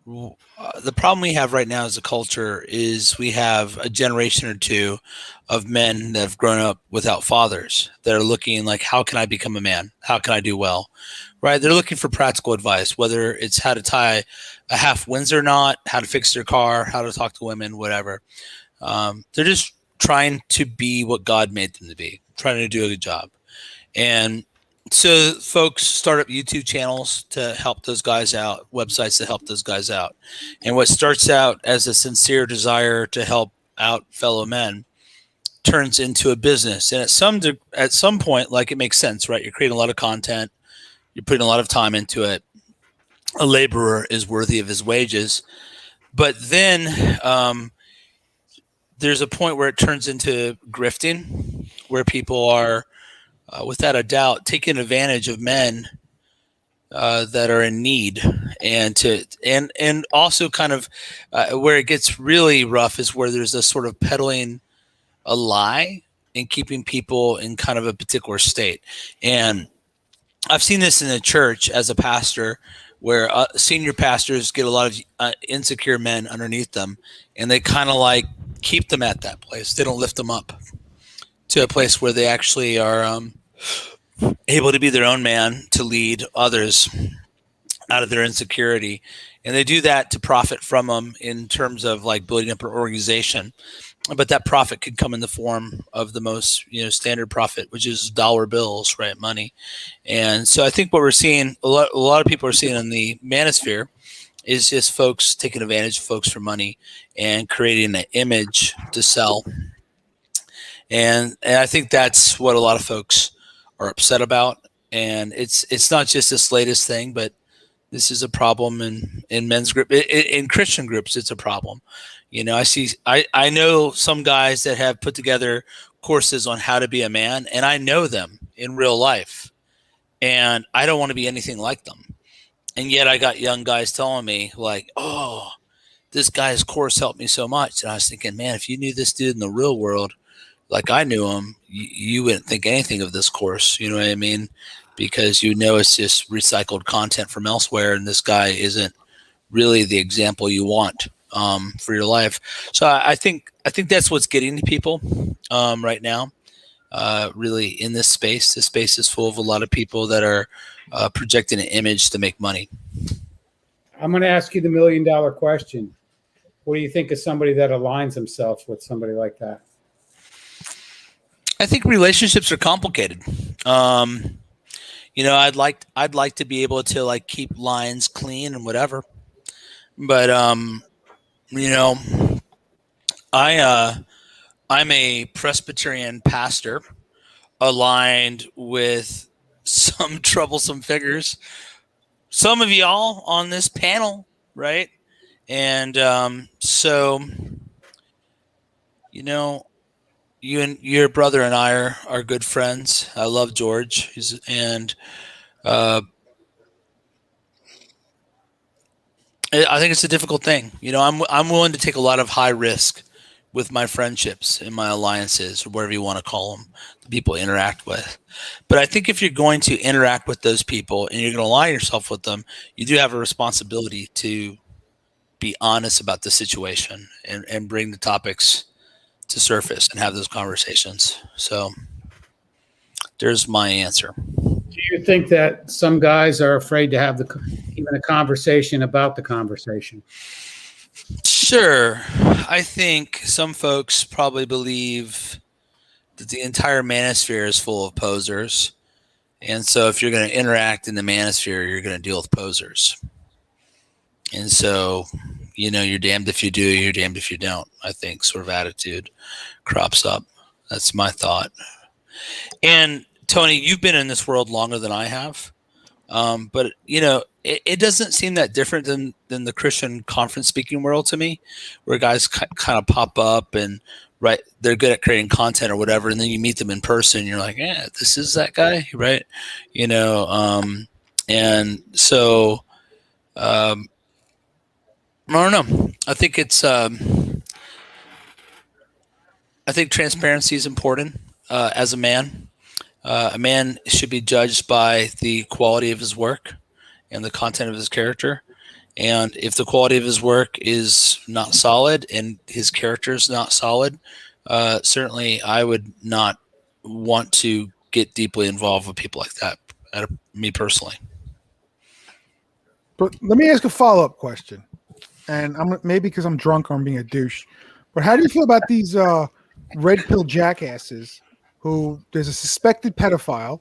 [SPEAKER 12] the problem we have right now as a culture is we have a generation or two of men that have grown up without fathers that are looking like, how can I become a man? How can I do well? Right? They're looking for practical advice, whether it's how to tie a half Windsor knot, how to fix their car, how to talk to women, whatever. They're just trying to be what God made them to be, trying to do a good job. And so folks start up YouTube channels to help those guys out, websites to help those guys out. And what starts out as a sincere desire to help out fellow men turns into a business. And at some point, like, it makes sense, right? You're creating a lot of content. You're putting a lot of time into it. A laborer is worthy of his wages. But then there's a point where it turns into grifting, where people are, without a doubt, taking advantage of men that are in need, and also kind of where it gets really rough is where there's a sort of peddling a lie and keeping people in kind of a particular state. And I've seen this in the church as a pastor, where senior pastors get a lot of insecure men underneath them, and they kind of like keep them at that place. They don't lift them up to a place where they actually are able to be their own man, to lead others out of their insecurity. And they do that to profit from them in terms of like building up an organization. But that profit could come in the form of the most, standard profit, which is dollar bills, right? Money. And so I think what we're seeing, a lot of people are seeing in the manosphere is just folks taking advantage of folks for money and creating an image to sell. And I think that's what a lot of folks are upset about. And it's not just this latest thing, but this is a problem in men's group, in Christian groups. It's a problem. I know some guys that have put together courses on how to be a man, and I know them in real life, and I don't want to be anything like them. And yet I got young guys telling me like, oh, this guy's course helped me so much. And I was thinking, man, if you knew this dude in the real world, like I knew him, you wouldn't think anything of this course. You know what I mean? Because it's just recycled content from elsewhere, and this guy isn't really the example you want for your life. So I think that's what's getting to people right now. Really, in this space, is full of a lot of people that are projecting an image to make money.
[SPEAKER 1] I'm going to ask you the $1 million question. What do you think of somebody that aligns himself with somebody like that?
[SPEAKER 12] I think relationships are complicated. I'd like to be able to like keep lines clean and whatever, but I'm a Presbyterian pastor aligned with some troublesome figures. Some of y'all on this panel, right? And so you and your brother and I are good friends. I love George, I think it's a difficult thing. I'm willing to take a lot of high risk with my friendships and my alliances, or whatever you want to call them, the people I interact with. But I think if you're going to interact with those people and you're going to align yourself with them, you do have a responsibility to be honest about the situation and bring the topics to surface and have those conversations. So there's my answer.
[SPEAKER 1] Do you think that some guys are afraid to have even a conversation about the conversation?
[SPEAKER 12] Sure. I think some folks probably believe the entire manosphere is full of posers. And so if you're going to interact in the manosphere, you're going to deal with posers. And so, you're damned if you do, you're damned if you don't, I think sort of attitude crops up. That's my thought. And Tony, you've been in this world longer than I have. But it doesn't seem that different than the Christian conference speaking world to me, where guys kind of pop up and they're good at creating content or whatever, and then you meet them in person, and you're like, yeah, this is that guy, right? And so I don't know. I think I think transparency is important as a man. A man should be judged by the quality of his work and the content of his character. And if the quality of his work is not solid and his character is not solid, certainly I would not want to get deeply involved with people like that, me personally.
[SPEAKER 2] But let me ask a follow-up question. And maybe because I'm drunk or I'm being a douche. But how do you feel about these red pill jackasses who there's a suspected pedophile,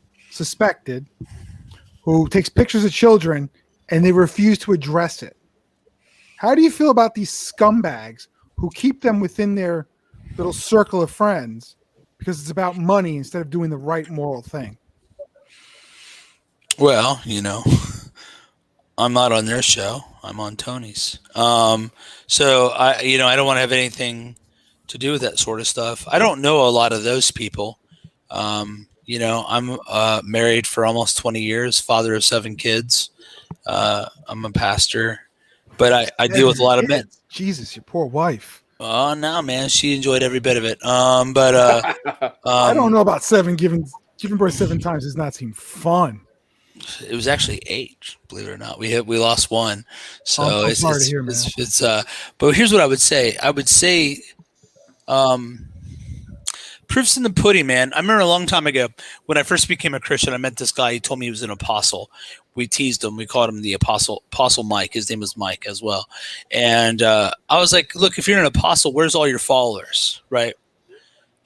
[SPEAKER 2] who takes pictures of children and they refuse to address it? How do you feel about these scumbags who keep them within their little circle of friends because it's about money instead of doing the right moral thing?
[SPEAKER 12] Well, I'm not on their show. I'm on Tony's. So I don't want to have anything to do with that sort of stuff. I don't know a lot of those people. I'm married for almost 20 years, father of 7 kids. I'm a pastor, but I deal with a lot of men.
[SPEAKER 2] Jesus, your poor wife.
[SPEAKER 12] Oh no, man, she enjoyed every bit of it. But
[SPEAKER 2] I don't know about 7 giving birth 7 times does not seem fun.
[SPEAKER 12] It was actually 8, believe it or not. We lost 1, so
[SPEAKER 2] I'm sorry to hear, man.
[SPEAKER 12] It's but here's what I would say. Proof's in the pudding, man. I remember a long time ago when I first became a Christian, I met this guy. He told me he was an apostle. We teased him. We called him the Apostle Mike. His name was Mike as well. And I was like, look, if you're an apostle, where's all your followers, right?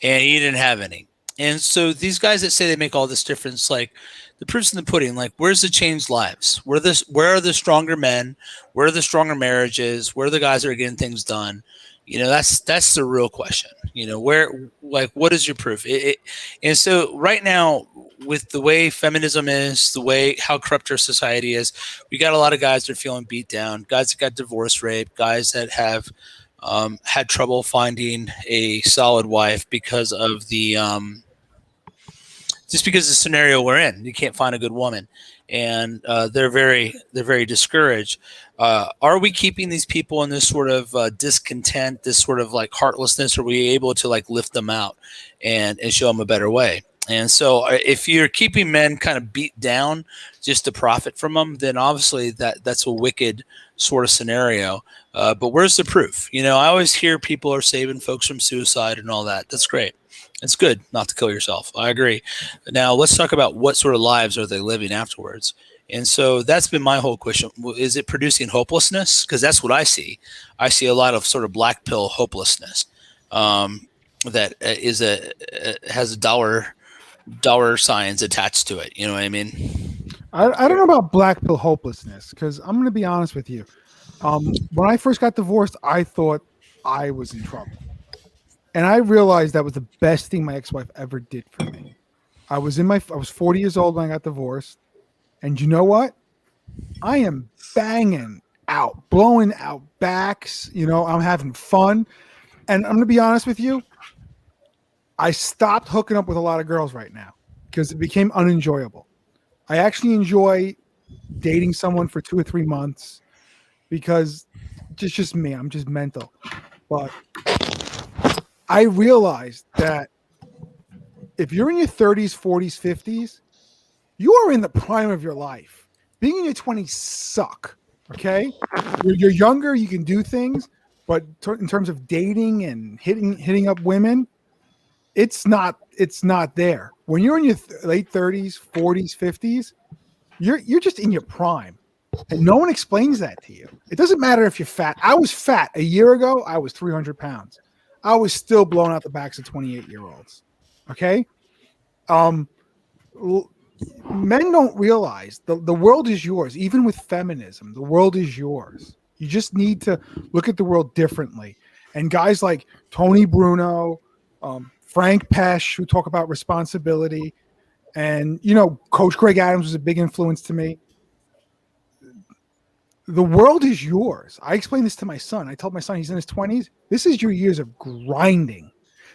[SPEAKER 12] And he didn't have any. And so these guys that say they make all this difference, like the proof's in the pudding, like where's the changed lives? Where are the stronger men? Where are the stronger marriages? Where are the guys that are getting things done? That's the real question. What is your proof? And so right now, with the way feminism is, the way how corrupt our society is, we got a lot of guys that are feeling beat down, guys that got divorce rape, guys that have had trouble finding a solid wife because of the just because of the scenario we're in. You can't find a good woman, and they're very discouraged. Are we keeping these people in this sort of discontent, this sort of like heartlessness? Are we able to like lift them out and show them a better way? And so if you're keeping men kind of beat down just to profit from them, then obviously that's a wicked sort of scenario. But where's the proof? I always hear people are saving folks from suicide and all that. That's great. It's good not to kill yourself. I agree. Now let's talk about what sort of lives are they living afterwards. And so that's been my whole question. Is it producing hopelessness? Because that's what I see. I see a lot of sort of black pill hopelessness that has dollar signs attached to it. You know what I mean?
[SPEAKER 2] I don't know about black pill hopelessness, because I'm going to be honest with you. When I first got divorced, I thought I was in trouble. And I realized that was the best thing my ex-wife ever did for me. I was 40 years old when I got divorced. And you know what? I am banging out, blowing out backs. I'm having fun. And I'm going to be honest with you. I stopped hooking up with a lot of girls right now because it became unenjoyable. I actually enjoy dating someone for 2 or 3 months because just me. I'm just mental. But I realized that if you're in your 30s, 40s, 50s, you are in the prime of your life. Being in your 20s suck, okay? You're younger, you can do things, but in terms of dating and hitting up women, it's not there. When you're in your late 30s, 40s, 50s, you're just in your prime. And no one explains that to you. It doesn't matter if you're fat. I was fat. A year ago, I was 300 pounds. I was still blowing out the backs of 28-year-olds. Okay. Men don't realize the world is yours. Even with feminism, the world is yours. You just need to look at the world differently. And guys like Tony Bruno, Frank Pesh, who talk about responsibility, and Coach Greg Adams was a big influence to me. The world is yours. I explained this to my son. I told my son, he's in his 20s. This is your years of grinding.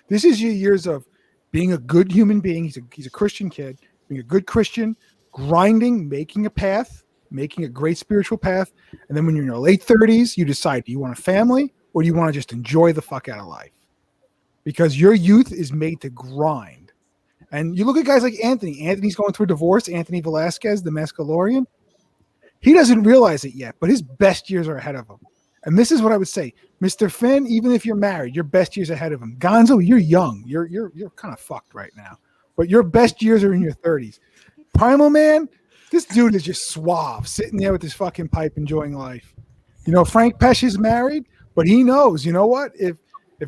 [SPEAKER 2] This is your years of being a good human being. He's a Christian kid, being a good Christian, grinding, making a path, making a great spiritual path. And then when you're in your late 30s, you decide, do you want a family or do you want to just enjoy the fuck out of life? Because your youth is made to grind. And you look at guys like Anthony. Anthony's going through a divorce. Anthony Velasquez, the Mescalorian. He doesn't realize it yet, but his best years are ahead of him. And this is what I would say, Mr. Finn, even if you're married, your best years ahead of him. Gonzo, you're young. You're kind of fucked right now. But your best years are in your 30s. Primal Man, this dude is just suave, sitting there with his fucking pipe, enjoying life. Frank Pesh is married, but he knows, you know what? If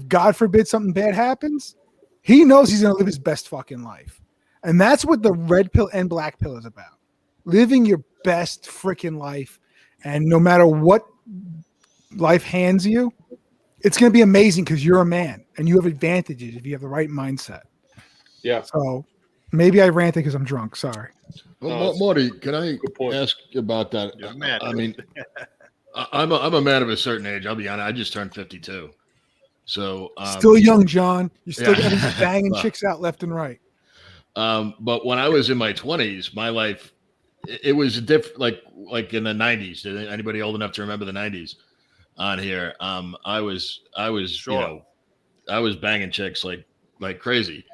[SPEAKER 2] God forbid something bad happens, he knows he's going to live his best fucking life. And that's what the red pill and black pill is about. Living your best freaking life. And no matter what life hands you, it's going to be amazing because you're a man and you have advantages if you have the right mindset.
[SPEAKER 6] Yeah.
[SPEAKER 2] So maybe I ranted because I'm drunk. Sorry.
[SPEAKER 10] Well, Marty, can I ask about that?
[SPEAKER 5] Yeah, man.
[SPEAKER 10] I mean, I'm a man of a certain age. I'll be honest. I just turned 52. So
[SPEAKER 2] still young, John. You're still
[SPEAKER 10] yeah.
[SPEAKER 2] getting banging chicks out left and right.
[SPEAKER 10] But when I was in my 20s, my life, it was different. Like in the 90s. Anybody old enough to remember the 90s on here? I was
[SPEAKER 5] Sure.
[SPEAKER 10] I was banging chicks like crazy.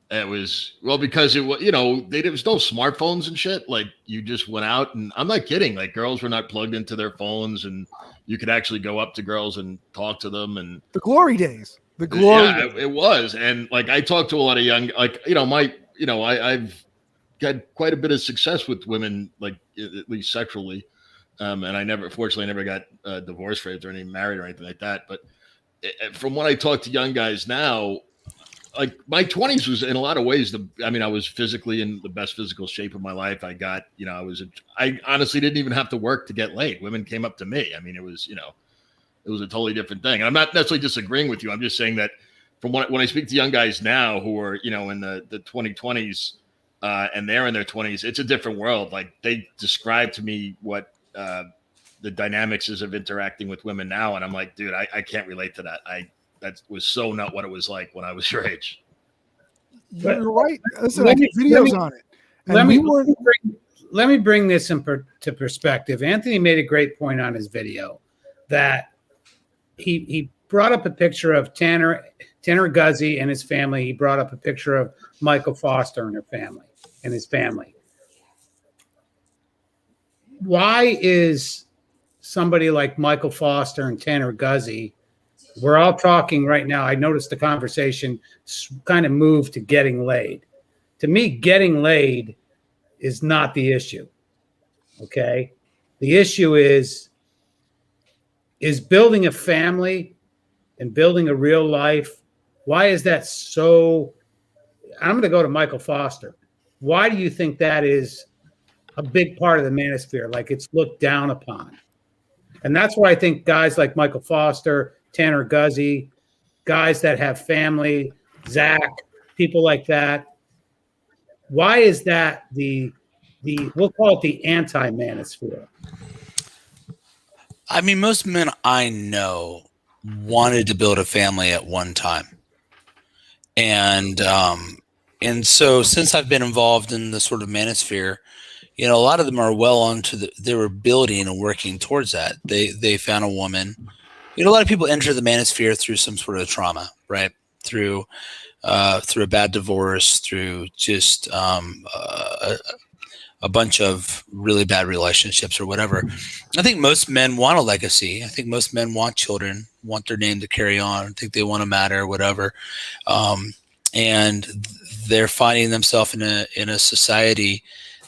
[SPEAKER 10] It was because it was there was no smartphones and shit. Like you just went out, and I'm not kidding. Like girls were not plugged into their phones, and you could actually go up to girls and talk to them. And
[SPEAKER 2] the glory days,
[SPEAKER 10] it was. And like I talked to a lot of young, I've got quite a bit of success with women, like at least sexually. And I fortunately never got divorced raped or any married or anything like that. But from when I talk to young guys now, like my 20s was in a lot of ways I was physically in the best physical shape of my life. I got, I honestly didn't even have to work to get laid. Women came up to me. I mean, it was a totally different thing. And I'm not necessarily disagreeing with you. I'm just saying that from when I speak to young guys now who are, in the 2020s and they're in their 20s, it's a different world. Like they describe to me what the dynamics is of interacting with women now. And I'm like, dude, I can't relate to that. That was so not what it was like when I was your age.
[SPEAKER 2] You're right. Listen, I did videos on it.
[SPEAKER 1] Let me bring this to perspective. Anthony made a great point on his video that he brought up a picture of Tanner Guzy and his family. He brought up a picture of Michael Foster and his family. Why is somebody like Michael Foster and Tanner Guzy, we're all talking right now. I noticed the conversation kind of moved to getting laid. To me, getting laid is not the issue. Okay. The issue is building a family and building a real life. Why is that so? I'm going to go to Michael Foster. Why do you think that is a big part of the manosphere? Like it's looked down upon. And that's why I think guys like Michael Foster, Tanner Guzy, guys that have family, Zach, people like that. Why is that we'll call it the anti-manosphere?
[SPEAKER 12] I mean, most men I know wanted to build a family at one time. And so since I've been involved in the sort of manosphere, a lot of them are well onto they were building and working towards that. They found a woman. A lot of people enter the manosphere through some sort of trauma, right? Through a bad divorce, through just a bunch of really bad relationships or whatever. I think most men want a legacy. I think most men want children, want their name to carry on. I think they want to matter, whatever. And they're finding themselves in a society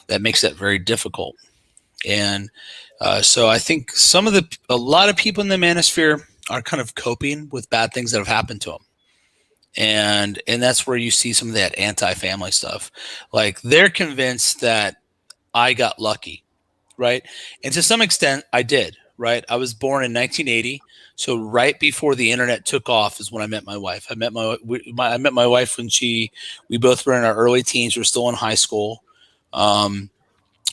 [SPEAKER 12] that makes that very difficult. And so I think a lot of people in the manosphere are kind of coping with bad things that have happened to them. and that's where you see some of that anti-family stuff. Like they're convinced that I got lucky, right? And to some extent, I did. Right, I was born in 1980, so right before the internet took off is when I met my wife. I met my wife when we both were in our early teens. We were still in high school.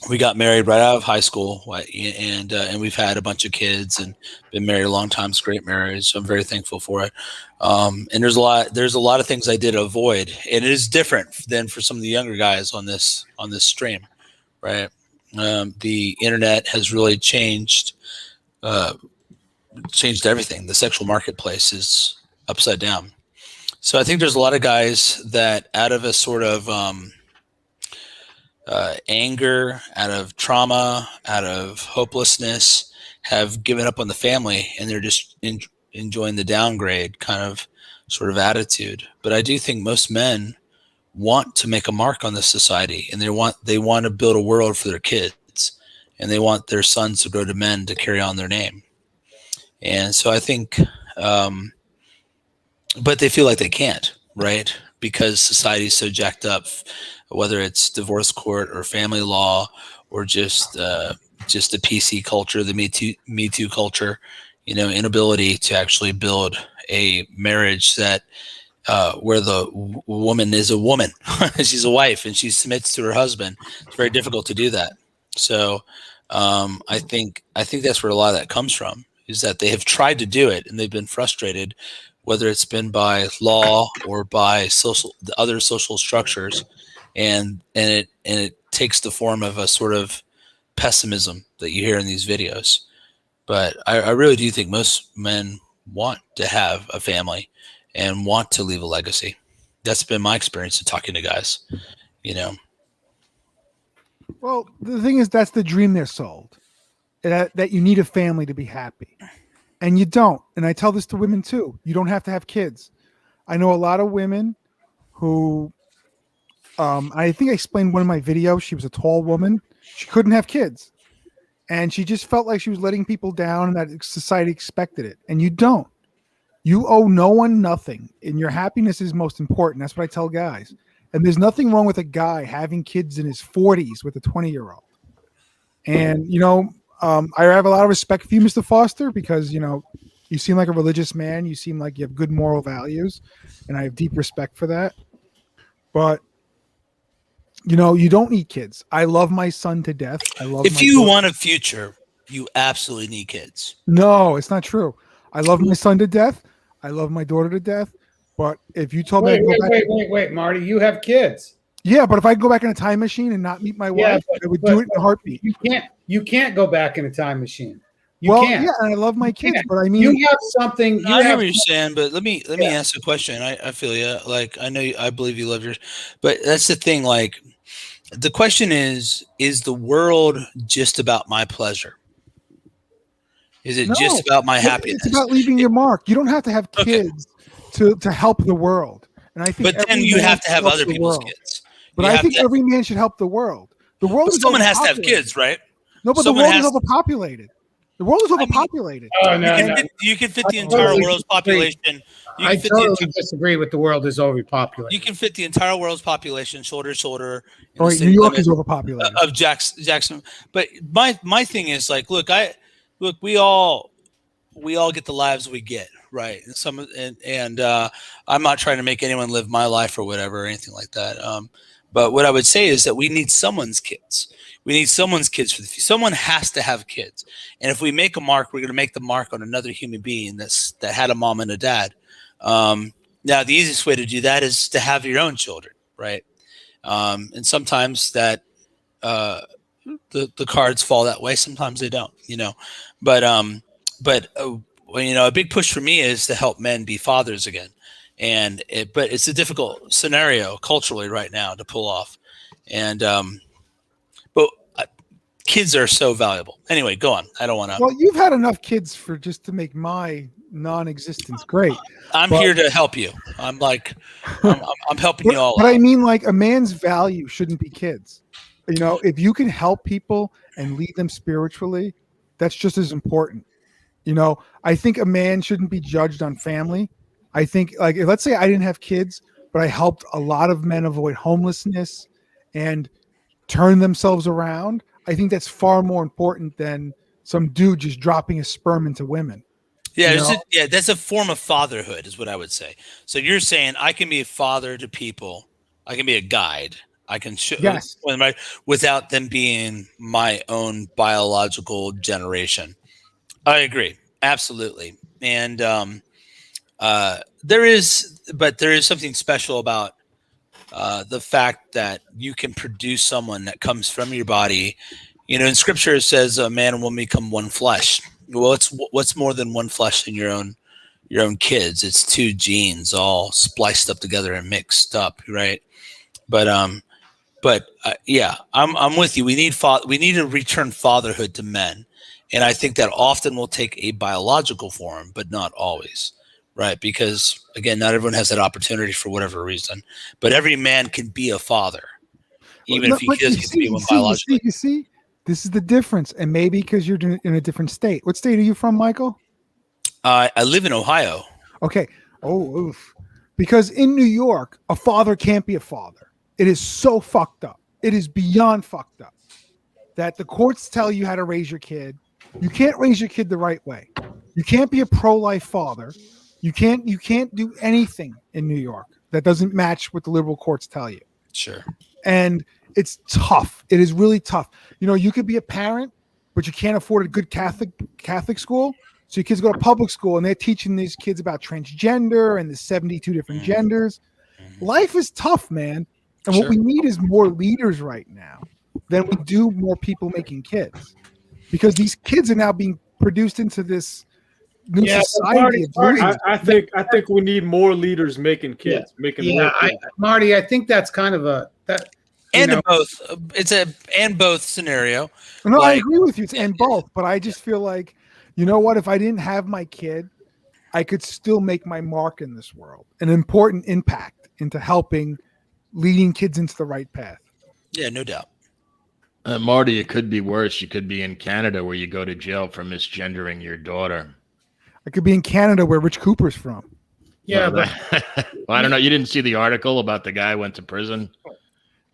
[SPEAKER 12] We got married right out of high school, and we've had a bunch of kids and been married a long time. It's a great marriage, so I'm very thankful for it. And there's a lot of things I did avoid, and it is different than for some of the younger guys on this stream, right? The internet has really changed everything. The sexual marketplace is upside down. So I think there's a lot of guys that out of a sort of anger, out of trauma, out of hopelessness, have given up on the family, and they're just enjoying the downgrade kind of sort of attitude. But I do think most men want to make a mark on this society, and they want to build a world for their kids, and they want their sons to grow to men to carry on their name. And so I think, but they feel like they can't, right? Because society is so jacked up, whether it's divorce court or family law or just the PC culture, the Me Too culture, inability to actually build a marriage that where the woman is a woman, she's a wife, and she submits to her husband. It's very difficult to do that. So I think that's where a lot of that comes from. Is that they have tried to do it and they've been frustrated, whether it's been by law or by the other social structures, and it takes the form of a sort of pessimism that you hear in these videos. But I really do think most men want to have a family and want to leave a legacy. That's been my experience of talking to guys,
[SPEAKER 2] Well, the thing is, that's the dream they're sold. That you need a family to be happy, and you don't. And I tell this to women too. You don't have to have kids. I know a lot of women who, I think I explained one of my videos. She was a tall woman. She couldn't have kids, and she just felt like she was letting people down, and that society expected it. And you don't. You owe no one nothing, and your happiness is most important. That's what I tell guys. And there's nothing wrong with a guy having kids in his 40s with a 20-year-old. And I have a lot of respect for you, Mr. Foster, because, you seem like a religious man. You seem like you have good moral values, and I have deep respect for that. But, you don't need kids. I love my son to death.
[SPEAKER 12] If you want a future, you absolutely need kids.
[SPEAKER 2] No, it's not true. I love my son to death. I love my daughter to death. But if you told me...
[SPEAKER 1] Wait, Marty, you have kids.
[SPEAKER 2] Yeah, but if I could go back in a time machine and not meet my wife, I would do it in a heartbeat.
[SPEAKER 1] You can't go back in a time machine. You can't.
[SPEAKER 2] Yeah, and I love my kids, but I mean,
[SPEAKER 1] you have something.
[SPEAKER 12] I hear what you're saying, but let me ask a question. I feel you. Like I know, I believe you love yours, but that's the thing. Like the question is the world just about my pleasure? Is it just about my happiness?
[SPEAKER 2] It's about leaving your mark. You don't have to have kids to help the world. And I think,
[SPEAKER 12] but then you have to have other people's kids.
[SPEAKER 2] But I think every man should help the world. The world.
[SPEAKER 12] But someone has to have kids, right?
[SPEAKER 2] No, but the world is overpopulated. The world is overpopulated.
[SPEAKER 12] You can fit the entire world's population.
[SPEAKER 1] I totally disagree with the world is overpopulated.
[SPEAKER 12] You can fit the entire world's population shoulder to shoulder.
[SPEAKER 2] New York is overpopulated.
[SPEAKER 12] Of Jackson. But my thing is like, look, we all get the lives we get, right? And I'm not trying to make anyone live my life or whatever or anything like that. But what I would say is that we need someone's kids. We need someone's kids for the future. Someone has to have kids. And if we make a mark, we're going to make the mark on another human being that had a mom and a dad. Now, the easiest way to do that is to have your own children, right? And sometimes that the cards fall that way. Sometimes they don't, But a big push for me is to help men be fathers again. But it's a difficult scenario culturally right now to pull off. And but kids are so valuable. Anyway, go on. I don't want to.
[SPEAKER 2] Well, you've had enough kids to make my non-existence great.
[SPEAKER 12] I'm here to help you. I'm helping you all.
[SPEAKER 2] But I mean, like, a man's value shouldn't be kids. If you can help people and lead them spiritually, that's just as important. I think a man shouldn't be judged on family. I think, like, let's say I didn't have kids, but I helped a lot of men avoid homelessness and turn themselves around. I think that's far more important than some dude just dropping his sperm into women.
[SPEAKER 12] Yeah,
[SPEAKER 2] You know?
[SPEAKER 12] that's a form of fatherhood, is what I would say. So you're saying I can be a father to people, I can be a guide, I can show
[SPEAKER 2] Yes.
[SPEAKER 12] without them being my own biological generation. I agree, absolutely. And there is something special about the fact that you can produce someone that comes from your body. You know, in Scripture it says a man and woman become one flesh. Well, what's more than one flesh in your own kids? It's two genes all spliced up together and mixed up, right? But yeah, I'm with you. We need to return fatherhood to men, and I think that often will take a biological form, but not always, right? Because again, not everyone has that opportunity for whatever reason. But every man can be a father, even if he doesn't get to be one biologically.
[SPEAKER 2] You see, this is the difference, and maybe because you're in a different state. What state are you from, Michael?
[SPEAKER 12] I live in Ohio.
[SPEAKER 2] Okay. Oh, oof. Because in New York, a father can't be a father. It is so fucked up. It is beyond fucked up that the courts tell you how to raise your kid. You can't raise your kid the right way. You can't be a pro-life father. You can't do anything in New York that doesn't match what the liberal courts tell you.
[SPEAKER 12] Sure.
[SPEAKER 2] And it's tough. It is really tough. You know, you could be a parent, but you can't afford a good Catholic school. So your kids go to public school and they're teaching these kids about transgender and the 72 different genders. Life is tough, man. And what we need is more leaders right now than we do more people making kids. Because these kids are now being produced into this new society.
[SPEAKER 6] I think we need more leaders making kids, real kids.
[SPEAKER 1] Marty, I think that's kind of
[SPEAKER 12] both. It's a and both scenario.
[SPEAKER 2] No, I agree with you. It's and both, but I just feel like, you know what? If I didn't have my kid, I could still make my mark in this world, an important impact into helping leading kids into the right path.
[SPEAKER 12] Yeah, no doubt.
[SPEAKER 10] Marty, it could be worse. You could be in Canada where you go to jail for misgendering your daughter.
[SPEAKER 2] I could be in Canada where Rich Cooper's from.
[SPEAKER 1] Yeah,
[SPEAKER 10] well, I don't know. You didn't see the article about the guy who went to prison?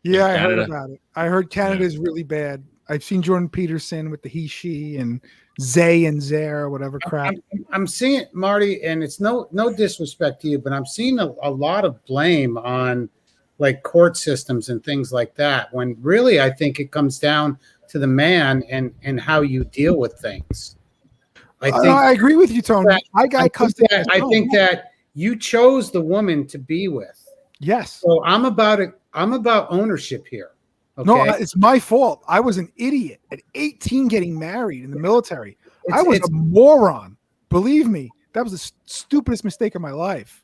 [SPEAKER 2] Yeah, I heard about it. I heard Canada is really bad. I've seen Jordan Peterson with the he, she, and Zay and Zare, whatever crap.
[SPEAKER 1] I'm seeing, Marty, and it's no disrespect to you, but I'm seeing a lot of blame on like court systems and things like that, when really I think it comes down to the man and how you deal with things.
[SPEAKER 2] I agree with you, Tony. I
[SPEAKER 1] think that you chose the woman to be with.
[SPEAKER 2] Yes.
[SPEAKER 1] So I'm about it. I'm about ownership here. Okay?
[SPEAKER 2] No, it's my fault. I was an idiot at 18 getting married in the military. I was a moron. Believe me, that was the stupidest mistake of my life.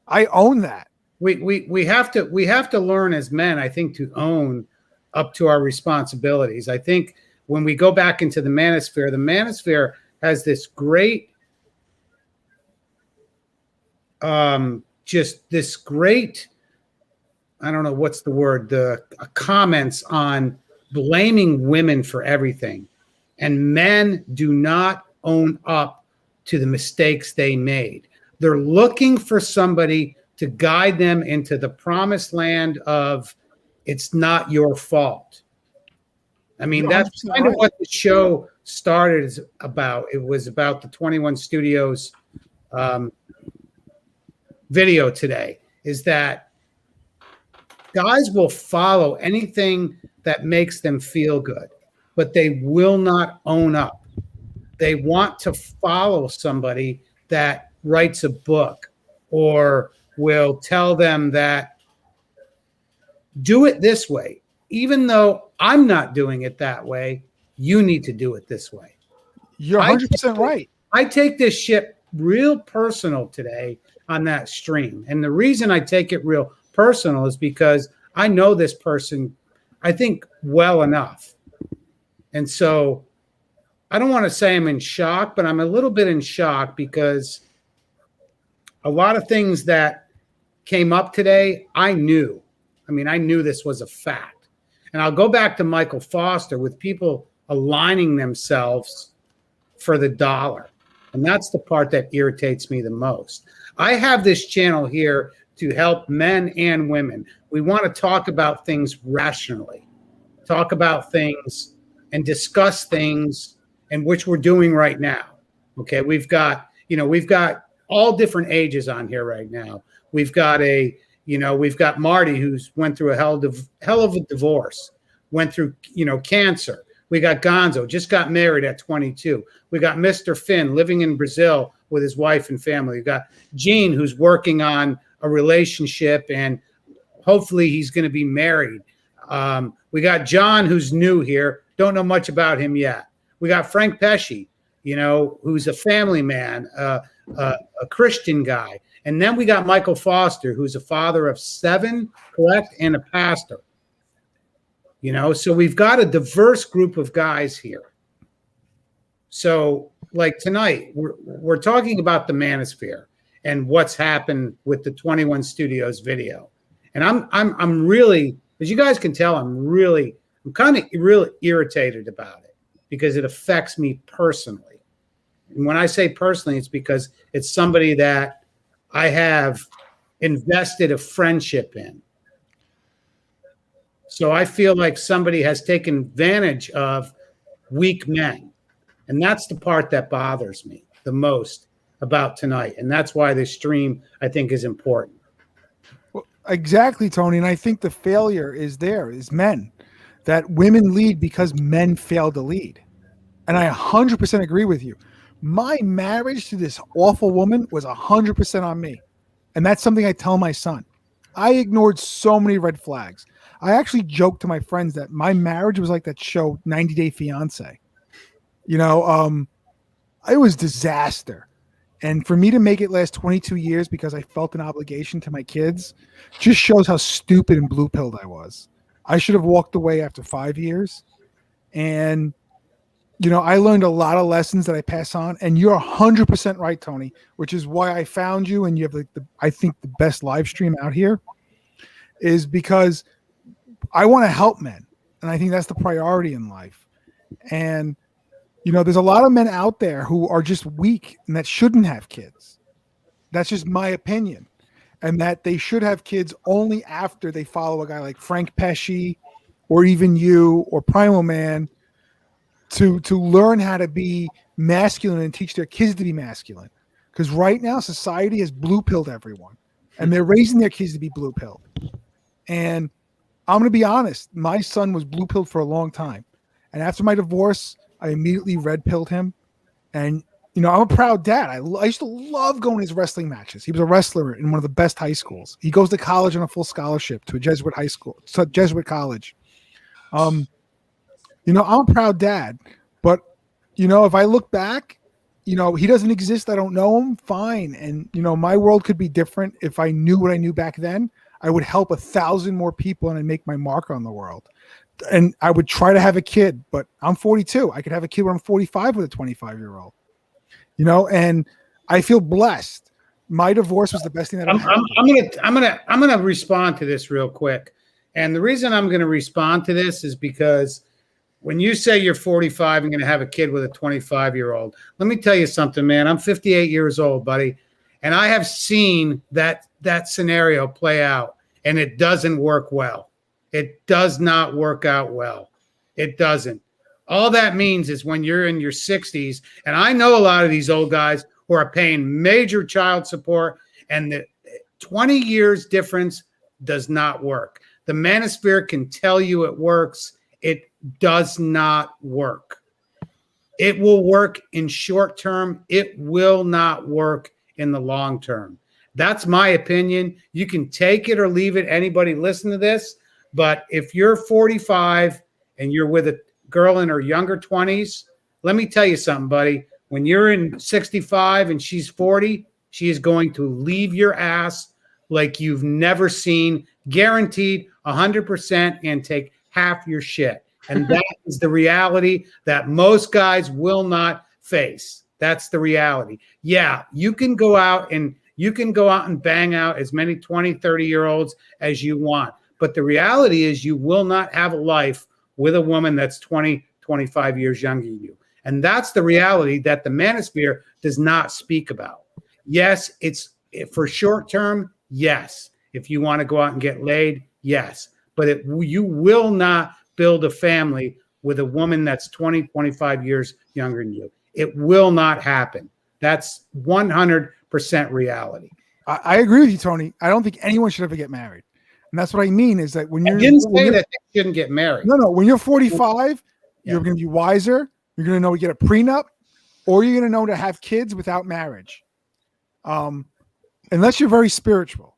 [SPEAKER 2] I own that.
[SPEAKER 1] We have to learn as men, I think, to own up to our responsibilities. I think when we go back into the manosphere has this great just this great, I don't know what's the word, the comments on blaming women for everything. And men do not own up to the mistakes they made. They're looking for somebody to guide them into the promised land of it's not your fault. I mean, that's kind of what the show started about. It was about the 21 Studios video today, is that guys will follow anything that makes them feel good, but they will not own up. They want to follow somebody that writes a book or will tell them that do it this way. Even though I'm not doing it that way, you need to do it this way.
[SPEAKER 2] You're 100% right.
[SPEAKER 1] I take this shit real personal today on that stream. And the reason I take it real personal is because I know this person, I think, well enough. And so I don't want to say I'm in shock, but I'm a little bit in shock because a lot of things that came up today, I knew. I mean, I knew this was a fact. And I'll go back to Michael Foster with people aligning themselves for the dollar. And that's the part that irritates me the most. I have this channel here to help men and women. We want to talk about things rationally, talk about things and discuss things, and which we're doing right now. Okay, we've got all different ages on here right now. We've got Marty, who's went through a hell of a divorce, went through cancer. We got Gonzo, just got married at 22. We got Mr. Finn living in Brazil with his wife and family. We got Gene, who's working on a relationship, and hopefully he's going to be married. We got John, who's new here. Don't know much about him yet. We got Frank Pesci, who's a family man, a Christian guy. And then we got Michael Foster, who's a father of 7, correct, and a pastor. So we've got a diverse group of guys here. So like tonight, we're talking about the manosphere and what's happened with the 21 Studios video. And I'm really, as you guys can tell, I'm kind of really irritated about it because it affects me personally. And when I say personally, it's because it's somebody that I have invested a friendship in. So I feel like somebody has taken advantage of weak men. And that's the part that bothers me the most about tonight. And that's why this stream, I think, is important.
[SPEAKER 2] Well, exactly, Tony. And I think the failure is men. That women lead because men fail to lead. And I 100% agree with you. My marriage to this awful woman was 100% on me. And that's something I tell my son. I ignored so many red flags. I actually joked to my friends that my marriage was like that show 90 Day Fiance. It was disaster. And for me to make it last 22 years because I felt an obligation to my kids just shows how stupid and blue-pilled I was. I should have walked away after 5 years. And, I learned a lot of lessons that I pass on. And you're 100% right, Tony, which is why I found you. And you have I think the best live stream out here is because I want to help men. And I think that's the priority in life. And, there's a lot of men out there who are just weak and that shouldn't have kids. That's just my opinion. And that they should have kids only after they follow a guy like Frank Pesci or even you or Primal Man to learn how to be masculine and teach their kids to be masculine. Because right now society has blue-pilled everyone. And they're raising their kids to be blue-pilled. And I'm going to be honest. My son was blue-pilled for a long time. And after my divorce, I immediately red-pilled him. And, I'm a proud dad. I used to love going to his wrestling matches. He was a wrestler in one of the best high schools. He goes to college on a full scholarship to a Jesuit high school, to Jesuit college. I'm a proud dad. But, if I look back, he doesn't exist. I don't know him. Fine. And, my world could be different. If I knew what I knew back then, I would help 1,000 more people and I'd make my mark on the world. And I would try to have a kid, but I'm 42. I could have a kid when I'm 45 with a 25-year-old. And I feel blessed. My divorce was the best thing that ever happened.
[SPEAKER 1] I'm gonna respond to this real quick. And the reason I'm gonna respond to this is because when you say you're 45 and gonna have a kid with a 25-year-old, let me tell you something, man. I'm 58 years old, buddy. And I have seen that scenario play out, and it doesn't work well. It does not work out well. It doesn't. All that means is when you're in your 60s, and I know a lot of these old guys who are paying major child support, and the 20 years difference does not work. The manosphere can tell you it works. It does not work. It will work in short term. It will not work in the long term. That's my opinion. You can take it or leave it. Anybody listen to this. But if you're 45 and you're with a girl in her younger 20s, let me tell you something, buddy. When you're in 65 and she's 40, she is going to leave your ass like you've never seen, guaranteed 100%, and take half your shit. And that is the reality that most guys will not face. That's the reality. Yeah, you can go out and bang out as many 20, 30-year-olds as you want. But the reality is you will not have a life with a woman that's 20, 25 years younger than you. And that's the reality that the manosphere does not speak about. Yes, it's for short term. Yes. If you want to go out and get laid, yes. But you will not build a family with a woman that's 20, 25 years younger than you. It will not happen. That's 100% reality.
[SPEAKER 2] I agree with you, Tony. I don't think anyone should ever get married. And that's what I mean is that when
[SPEAKER 1] I didn't say that they shouldn't get married.
[SPEAKER 2] No, when you're 45, you're going to be wiser. You're going to know to get a prenup, or you're going to know to have kids without marriage. Unless you're very spiritual.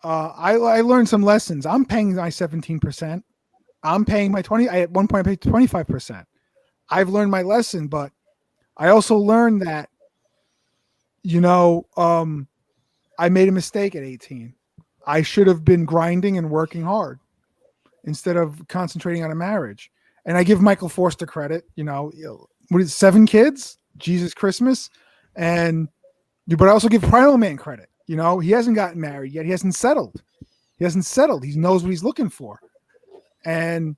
[SPEAKER 2] I learned some lessons. I'm paying my 17%. I'm paying my 20. At one point, I paid 25%. I've learned my lesson, but I also learned that, I made a mistake at 18. I should have been grinding and working hard instead of concentrating on a marriage. And I give Michael Forster credit, what is it, 7 kids, Jesus Christmas. But I also give Primal Man credit. He hasn't gotten married yet. He hasn't settled. He knows what he's looking for. And,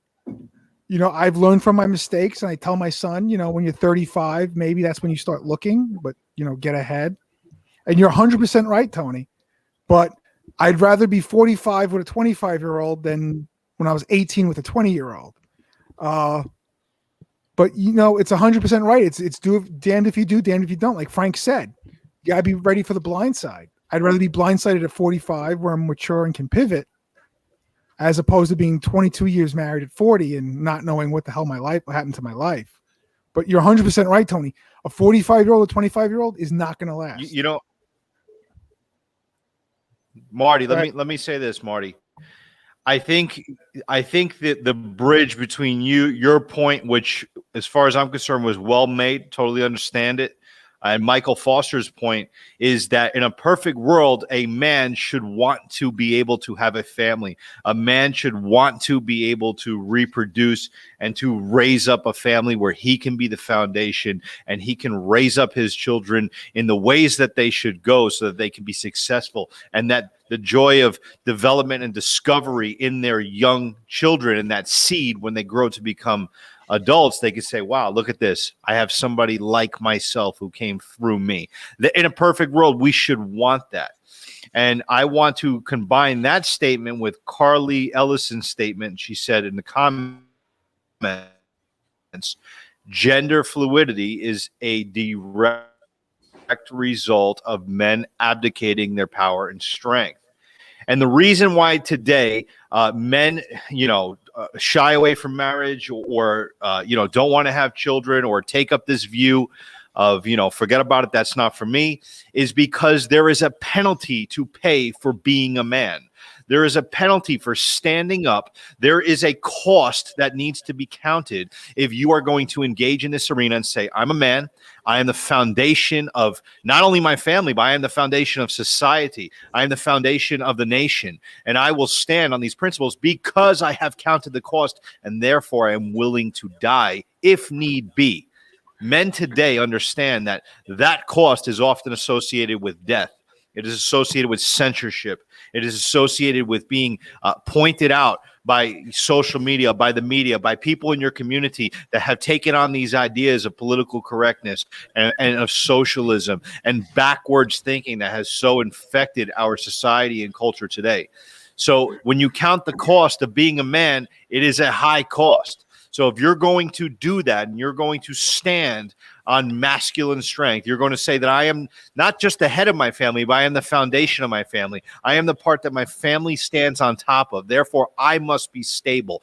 [SPEAKER 2] I've learned from my mistakes, and I tell my son, when you're 35, maybe that's when you start looking, but, get ahead. And you're 100% right, Tony. But I'd rather be 45 with a 25-year-old than when I was 18 with a 20-year-old. But it's 100% right. It's damned if you do, damned if you don't. Like Frank said, you gotta be ready for the blind side. I'd rather be blindsided at 45 where I'm mature and can pivot, as opposed to being 22 years married at 40 and not knowing what the hell what happened to my life. But you're 100% right, Tony. A 45-year-old, a 25-year-old is not going to last.
[SPEAKER 5] Marty, let me say this, Marty. I think that the bridge between your point, which as far as I'm concerned was well made, totally understand it, and Michael Foster's point is that in a perfect world, a man should want to be able to have a family. A man should want to be able to reproduce and to raise up a family where he can be the foundation and he can raise up his children in the ways that they should go so that they can be successful, and that the joy of development and discovery in their young children and that seed when they grow to become adults, they could say, wow, look at this. I have somebody like myself who came through me. In a perfect world, we should want that. And I want to combine that statement with Carly Ellison's statement. She said in the comments, gender fluidity is a direct result of men abdicating their power and strength. And the reason why today men, shy away from marriage or don't want to have children or take up this view of, forget about it, that's not for me, is because there is a penalty to pay for being a man. There is a penalty for standing up. There is a cost that needs to be counted if you are going to engage in this arena and say, I'm a man. I am the foundation of not only my family, but I am the foundation of society. I am the foundation of the nation. And I will stand on these principles because I have counted the cost, and therefore I am willing to die if need be. Men today understand that that cost is often associated with death. It is associated with censorship. It is associated with being pointed out by social media, by the media, by people in your community that have taken on these ideas of political correctness and of socialism and backwards thinking that has so infected our society and culture today. So when you count the cost of being a man, it is a high cost. So if you're going to do that and you're going to stand on masculine strength, you're going to say that I am not just the head of my family, but I am the foundation of my family. I am the part that my family stands on top of. Therefore, I must be stable.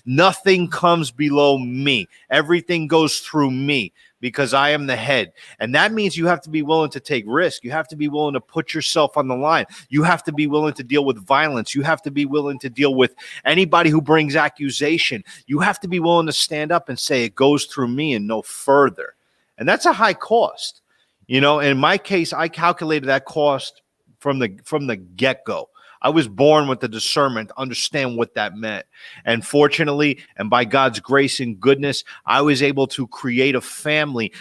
[SPEAKER 5] Nothing comes below me. Everything goes through me because I am the head. And that means you have to be willing to take risk. You have to be willing to put yourself on the line. You have to be willing to deal with violence. You have to be willing to deal with anybody who brings accusation. You have to be willing to stand up and say it goes through me and no further. And that's a high cost. In my case, I calculated that cost from the get-go. I was born with the discernment to understand what that meant. And fortunately, and by God's grace and goodness, I was able to create a family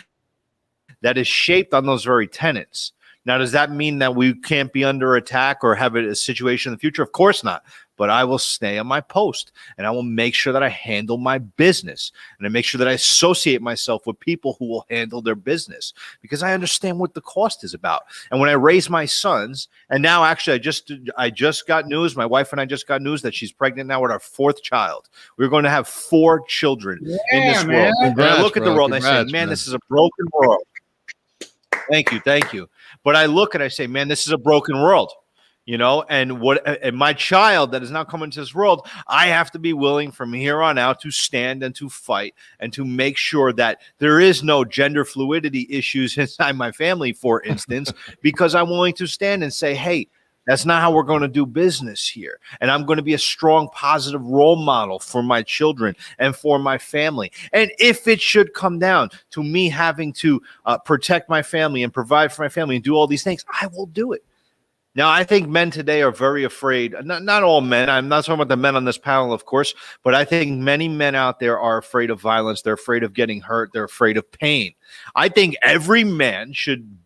[SPEAKER 5] that is shaped on those very tenets. Now, does that mean that we can't be under attack or have a situation in the future? Of course not. but I will stay on my post and I will make sure that I handle my business and I make sure that I associate myself with people who will handle their business because I understand what the cost is about. And when I raise my sons, and now actually I just got news, my wife and I just got news that she's pregnant now with our 4th child. We're going to have 4 children in this world. And I look at the world and I say, man, this is a broken world. Thank you. But I look and I say, man, this is a broken world. You know, and my child that is now coming to this world, I have to be willing from here on out to stand and to fight and to make sure that there is no gender fluidity issues inside my family, for instance, because I'm willing to stand and say, hey, that's not how we're going to do business here. And I'm going to be a strong, positive role model for my children and for my family. And if it should come down to me having to protect my family and provide for my family and do all these things, I will do it. Now, I think men today are very afraid, not all men, I'm not talking about the men on this panel, of course, but I think many men out there are afraid of violence. They're afraid of getting hurt. They're afraid of pain. I think every man should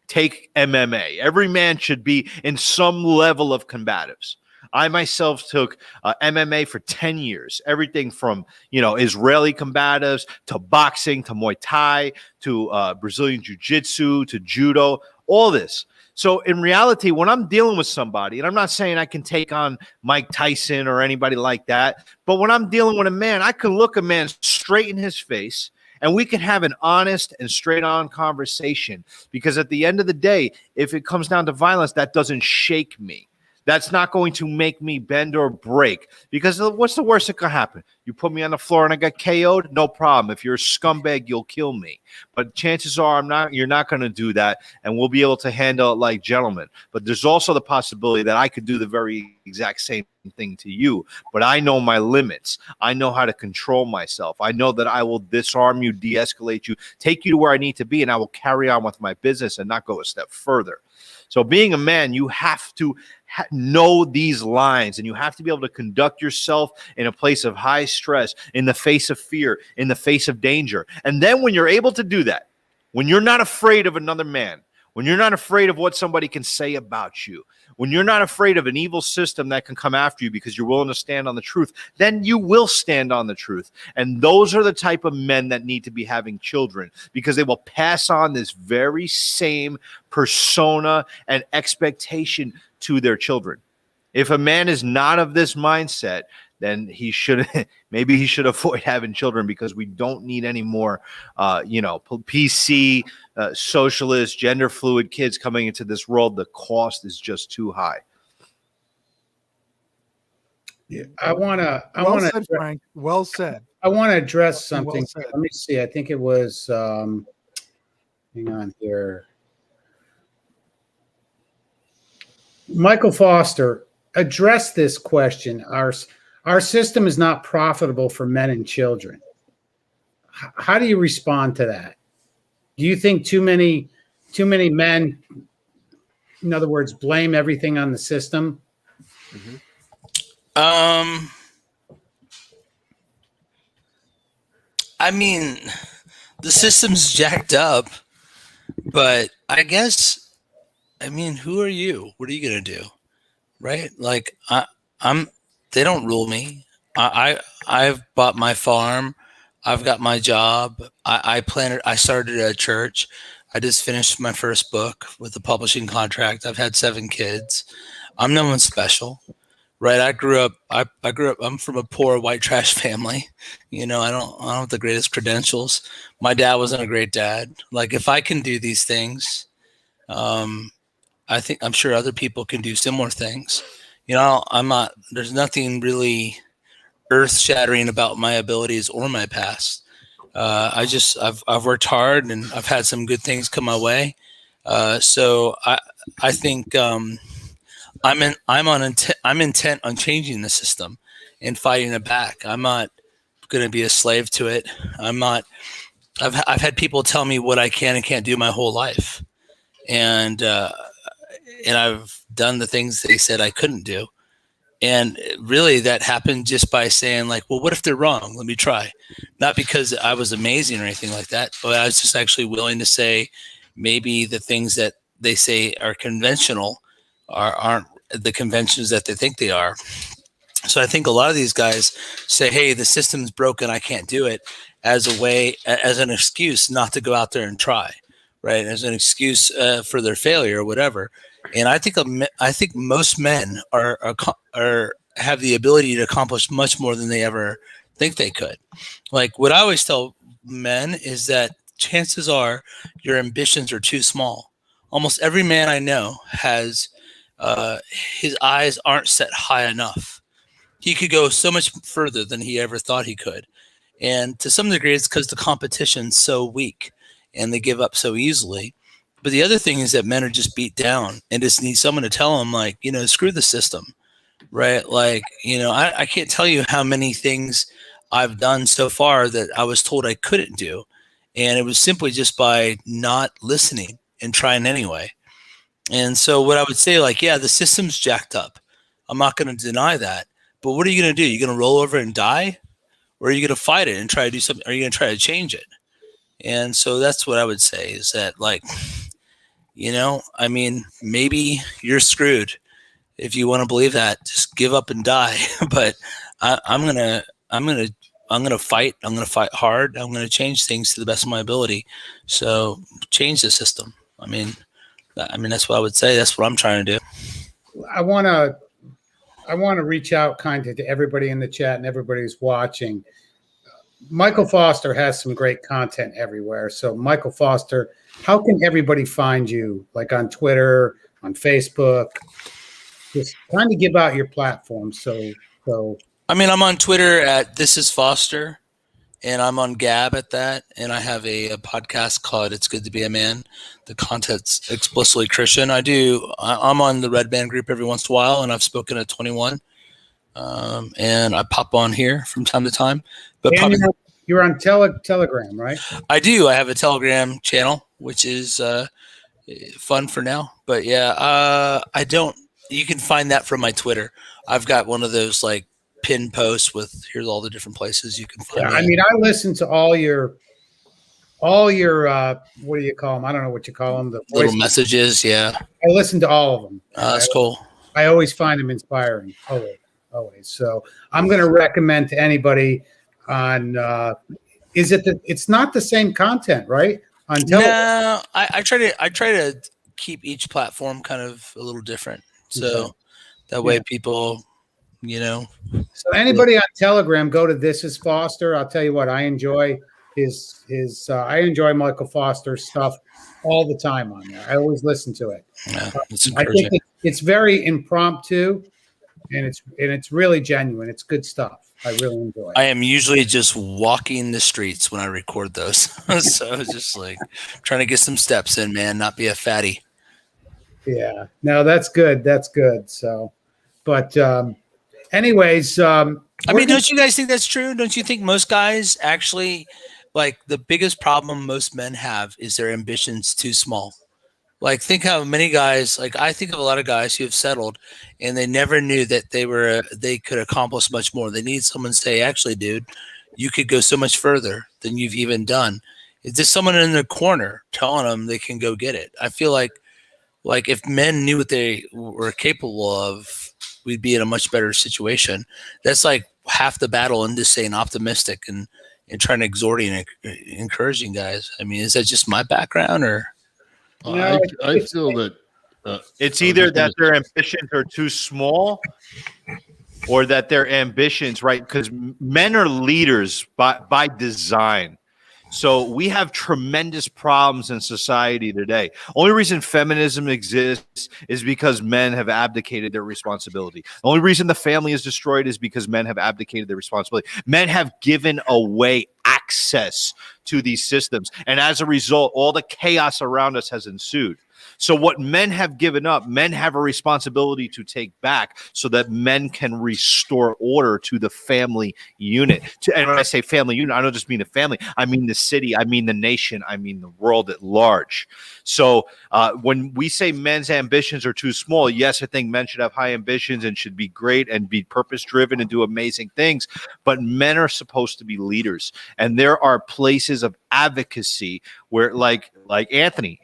[SPEAKER 5] take MMA. Every man should be in some level of combatives. I myself took MMA for 10 years, everything from, Israeli combatives to boxing, to Muay Thai, to Brazilian Jiu-Jitsu, to judo, all this. So in reality, when I'm dealing with somebody, and I'm not saying I can take on Mike Tyson or anybody like that, but when I'm dealing with a man, I can look a man straight in his face and we can have an honest and straight on conversation, because at the end of the day, if it comes down to violence, that doesn't shake me. That's not going to make me bend or break, because what's the worst that could happen? You put me on the floor and I got KO'd? No problem. If you're a scumbag, you'll kill me. But chances are you're not going to do that, and we'll be able to handle it like gentlemen. But there's also the possibility that I could do the very exact same thing to you. But I know my limits. I know how to control myself. I know that I will disarm you, de-escalate you, take you to where I need to be, and I will carry on with my business and not go a step further. So being a man, you have to know these lines, and you have to be able to conduct yourself in a place of high stress, in the face of fear, in the face of danger. And then when you're able to do that, when you're not afraid of another man, when you're not afraid of what somebody can say about you, when you're not afraid of an evil system that can come after you because you're willing to stand on the truth, then you will stand on the truth. And those are the type of men that need to be having children, because they will pass on this very same persona and expectation to their children. If a man is not of this mindset, then maybe he should avoid having children, because we don't need any more, PC, socialist, gender fluid kids coming into this world. The cost is just too high.
[SPEAKER 1] Yeah,
[SPEAKER 2] Well said, Frank. Well said.
[SPEAKER 1] I want to address something.
[SPEAKER 2] Well
[SPEAKER 1] Let me see. I think it was, hang on here. Michael Foster, address this question. Our system is not profitable for men and children. How do you respond to that? Do you think too many men, in other words, blame everything on the system?
[SPEAKER 12] I mean, the system's jacked up, but I guess, who are you? What are you gonna do, right? Like they don't rule me. I've bought my farm. I've got my job. I started a church. I just finished my first book with a publishing contract. I've had 7 kids. I'm no one special, right? I grew up. I'm from a poor white trash family. I don't have the greatest credentials. My dad wasn't a great dad. Like, if I can do these things, I'm sure other people can do similar things. There's nothing really earth-shattering about my abilities or my past. I've worked hard, and I've had some good things come my way. So I think I'm intent on changing the system and fighting it back. I'm not going to be a slave to it. I've had people tell me what I can and can't do my whole life, and I've done the things they said I couldn't do. And really, that happened just by saying, like, well, what if they're wrong? Let me try. Not because I was amazing or anything like that, but I was just actually willing to say maybe the things that they say are conventional aren't the conventions that they think they are. So I think a lot of these guys say, hey, the system's broken, I can't do it, as a way, as an excuse not to go out there and try, right? As an excuse for their failure or whatever. And I think most men are have the ability to accomplish much more than they ever think they could. Like what I always tell men is that chances are your ambitions are too small. Almost every man I know has his eyes aren't set high enough. He could go so much further than he ever thought he could. And to some degree, it's because the competition's so weak and they give up so easily. But the other thing is that men are just beat down and just need someone to tell them, like, you know, screw the system, right? Like, you know, I can't tell you how many things I've done so far that I was told I couldn't do. And it was simply just by not listening and trying anyway. And so what I would say, like, yeah, the system's jacked up. I'm not going to deny that. But what are you going to do? You're going to roll over and die? Or are you going to fight it and try to do something? Are you going to try to change it? And so that's what I would say is that, like, you know, I mean, maybe you're screwed. If you want to believe that, just give up and die. But I'm going to fight. I'm going to fight hard. I'm going to change things to the best of my ability. So change the system. I mean, that's what I would say. That's what I'm trying to do.
[SPEAKER 1] I want to reach out kind of to everybody in the chat and everybody who's watching. Michael Foster has some great content everywhere. So Michael Foster, how can everybody find you? Like on Twitter, on Facebook? Just kind of give out your platform. So
[SPEAKER 12] I mean, I'm on Twitter at This Is Foster, and I'm on Gab at that. And I have a podcast called It's Good to Be a Man. The content's explicitly Christian. I'm on the Red Band group every once in a while, and I've spoken at 21. And I pop on here from time to time. But
[SPEAKER 1] you're on Telegram, right?
[SPEAKER 12] I do. I have a Telegram channel, which is fun for now. But yeah, I don't. You can find that from my Twitter. I've got one of those like pin posts with here's all the different places you can find.
[SPEAKER 1] Yeah, I mean, I listen to all your what do you call them? I don't know what you call them. The
[SPEAKER 12] little messages. Yeah,
[SPEAKER 1] I listen to all of them.
[SPEAKER 12] That's cool.
[SPEAKER 1] I always find them inspiring. Always. So I'm going to recommend to anybody on. It's not the same content, right? On television.
[SPEAKER 12] No, I try to keep each platform kind of a little different, so that way people, you know.
[SPEAKER 1] So anybody on Telegram, go to This Is Foster. I'll tell you what, I enjoy his I enjoy Michael Foster's stuff all the time on there. I always listen to it.
[SPEAKER 12] Yeah,
[SPEAKER 1] I think it's very impromptu, and it's really genuine. It's good stuff. I really enjoy it.
[SPEAKER 12] I am usually just walking the streets when I record those, so just like trying to get some steps in, man, not be a fatty.
[SPEAKER 1] Yeah, no, that's good. That's good. So, but anyways,
[SPEAKER 12] I mean, don't you guys think that's true? Don't you think most guys actually, like, the biggest problem most men have is their ambitions too small? Like, think how many guys, like, I think of a lot of guys who have settled and they never knew that they could accomplish much more. They need someone to say, actually, dude, you could go so much further than you've even done. Is there someone in the corner telling them they can go get it? I feel like if men knew what they were capable of, we'd be in a much better situation. That's like half the battle in just staying optimistic and trying to exhorting and encouraging guys. I mean, is that just my background or?
[SPEAKER 10] No, I feel that
[SPEAKER 5] it's either that their ambitions are too small or that their ambitions, right? Because men are leaders by design. So we have tremendous problems in society today. Only reason feminism exists is because men have abdicated their responsibility. The only reason the family is destroyed is because men have abdicated their responsibility. Men have given away access to these systems. And as a result, all the chaos around us has ensued. So what men have given up, men have a responsibility to take back so that men can restore order to the family unit. And when I say family unit, I don't just mean the family. I mean the city. I mean the nation. I mean the world at large. So when we say men's ambitions are too small, yes, I think men should have high ambitions and should be great and be purpose-driven and do amazing things. But men are supposed to be leaders. And there are places of advocacy where like Anthony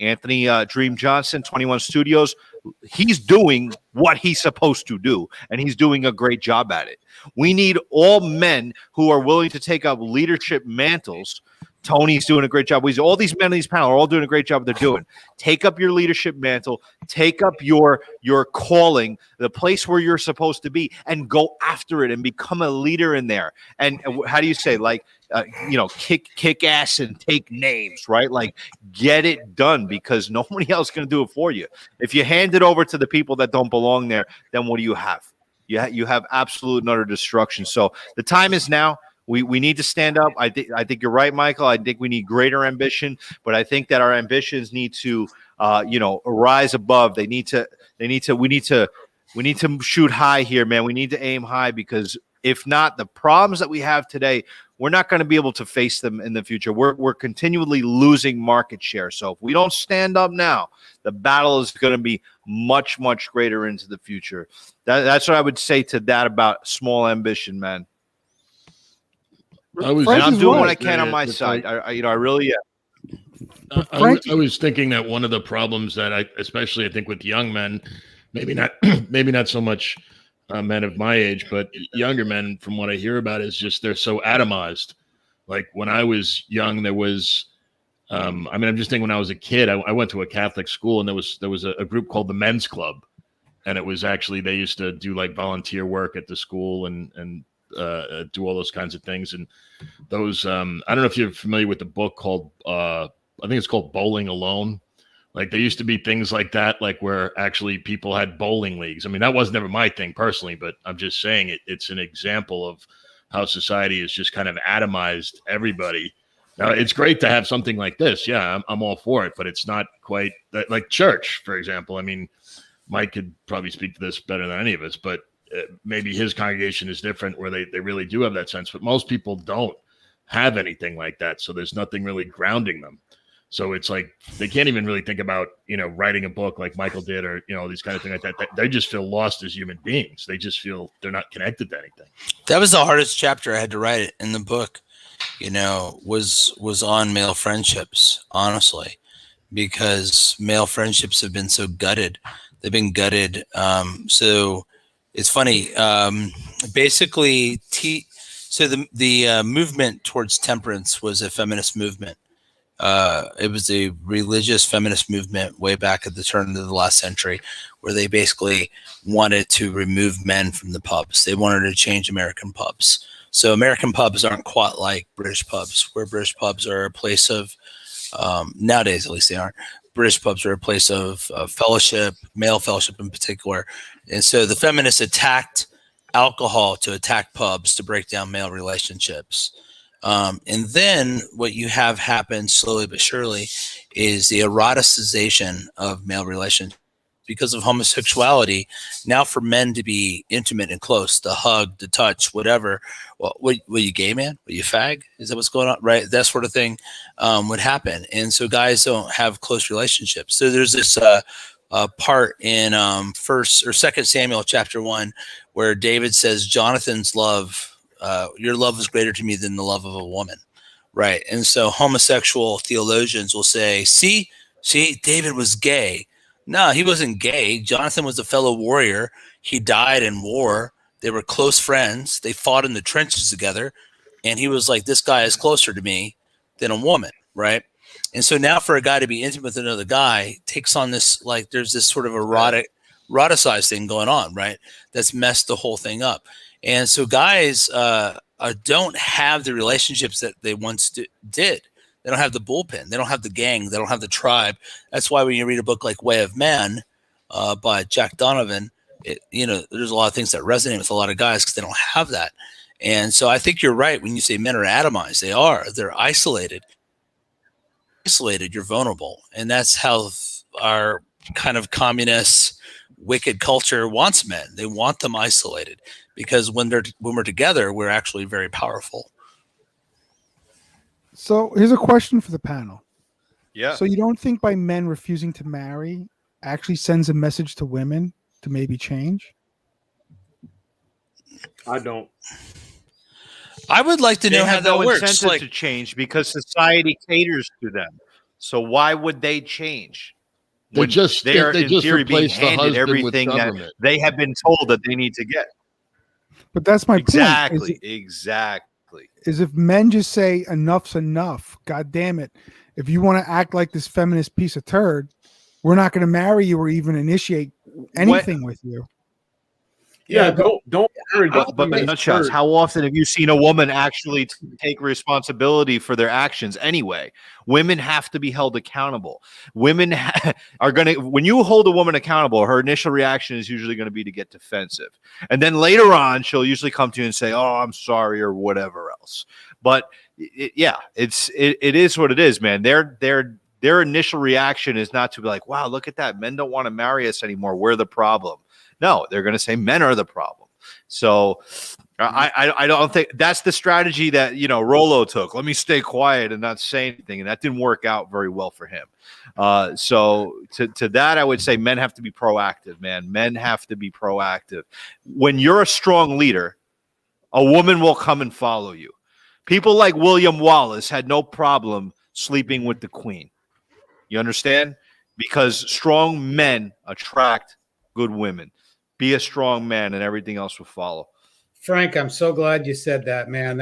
[SPEAKER 5] Dream Johnson, 21 Studios, he's doing what he's supposed to do, and he's doing a great job at it. We need all men who are willing to take up leadership mantles. Tony's doing a great job. All these men on these panel are all doing a great job what they're doing. Take up your leadership mantle, take up your calling, the place where you're supposed to be, and go after it and become a leader in there. And how do you say, like, kick ass and take names, right? Like, get it done, because nobody else is going to do it for you. If you hand it over to the people that don't belong there, then what do you have? You have absolute and utter destruction. So the time is now. We need to stand up. I think you're right, Michael. I think we need greater ambition, but I think that our ambitions need to rise above. We need to shoot high here, man. We need to aim high, because if not, the problems that we have today, we're not going to be able to face them in the future. We're continually losing market share. So if we don't stand up now, the battle is going to be much, much greater into the future. That's what I would say to that about small ambition, man. I'm doing what I can on my side. I really am.
[SPEAKER 10] I was thinking that one of the problems that especially I think with young men, maybe not so much men of my age, but younger men, from what I hear about, is just they're so atomized. Like when I was young, there was, I'm just thinking when I was a kid, I went to a Catholic school, and there was a group called the Men's Club, and it was actually, they used to do like volunteer work at the school and do all those kinds of things. And those, I don't know if you're familiar with the book called, I think it's called Bowling Alone. Like there used to be things like that, like where actually people had bowling leagues. I mean, that was never my thing personally, but I'm just saying it's an example of how society is just kind of atomized everybody. Now, it's great to have something like this. Yeah, I'm all for it, but it's not quite that, like church, for example. I mean, Mike could probably speak to this better than any of us, but maybe his congregation is different where they really do have that sense, but most people don't have anything like that. So there's nothing really grounding them. So it's like they can't even really think about, writing a book like Michael did, or, these kind of things like that. They just feel lost as human beings. They just feel they're not connected to anything.
[SPEAKER 12] That was the hardest chapter I had to write it in the book, was on male friendships, honestly, because male friendships have been so gutted. They've been gutted. So it's funny. Basically, the movement towards temperance was a feminist movement. It was a religious feminist movement way back at the turn of the last century, where they basically wanted to remove men from the pubs. They wanted to change American pubs. So American pubs aren't quite like British pubs, where British pubs are a place of, nowadays at least they aren't. British pubs are a place of fellowship, male fellowship in particular. And so the feminists attacked alcohol to attack pubs to break down male relationships. And then what you have happen slowly but surely is the eroticization of male relations because of homosexuality. Now for men to be intimate and close, the hug, the touch, whatever. What you gay, man? What you fag? Is that what's going on? Right? That sort of thing would happen. And so guys don't have close relationships. So there's this part in 1st or 2nd Samuel chapter 1 where David says, Jonathan's love, your love is greater to me than the love of a woman. Right. And so homosexual theologians will say, see, David was gay. No, he wasn't gay. Jonathan was a fellow warrior. He died in war. They were close friends. They fought in the trenches together. And he was like, this guy is closer to me than a woman. Right. And so now for a guy to be intimate with another guy takes on this, like, there's this sort of eroticized thing going on. Right. That's messed the whole thing up. And so guys don't have the relationships that they once did. They don't have the bullpen. They don't have the gang. They don't have the tribe. That's why when you read a book like Way of Man by Jack Donovan, there's a lot of things that resonate with a lot of guys because they don't have that. And so I think you're right when you say men are atomized. They are. They're isolated. You're vulnerable. And that's how our kind of communist, wicked culture wants men. They want them isolated because when we're together, we're actually very powerful.
[SPEAKER 2] So here's a question for the panel.
[SPEAKER 5] Yeah.
[SPEAKER 2] So you don't think by men refusing to marry actually sends a message to women to maybe change?
[SPEAKER 6] I don't.
[SPEAKER 12] I would like to know how that works.
[SPEAKER 5] Incentive to change because society caters to them. So why would they change? when they are in theory being
[SPEAKER 13] replaced the
[SPEAKER 5] handed
[SPEAKER 13] husband with
[SPEAKER 5] everything that
[SPEAKER 13] government.
[SPEAKER 5] they have been told that they need to get.
[SPEAKER 2] But that's my
[SPEAKER 5] Exactly,
[SPEAKER 2] point.
[SPEAKER 5] exactly.
[SPEAKER 2] Is if men just say enough's enough, God damn it. If you want to act like this feminist piece of turd, we're not going to marry you or even initiate anything with you.
[SPEAKER 6] Yeah, don't marry the
[SPEAKER 5] But
[SPEAKER 6] feminist
[SPEAKER 5] nutshots,
[SPEAKER 6] turd.
[SPEAKER 5] how often have you seen a woman actually take responsibility for their actions anyway? Women have to be held accountable. Women are going to, when you hold a woman accountable, her initial reaction is usually going to be to get defensive. And then later on, she'll usually come to you and say, oh, I'm sorry, or whatever else. But it is what it is, man. Their initial reaction is not to be like, wow, look at that. Men don't want to marry us anymore. We're the problem. No, they're going to say men are the problem. So I don't think that's the strategy that, Rollo took. Let me stay quiet and not say anything. And that didn't work out very well for him. So to that, I would say men have to be proactive, man. Men have to be proactive. When you're a strong leader, a woman will come and follow you. People like William Wallace had no problem sleeping with the queen. You understand? Because strong men attract good women. Be a strong man and everything else will follow.
[SPEAKER 1] Frank, I'm so glad you said that, man.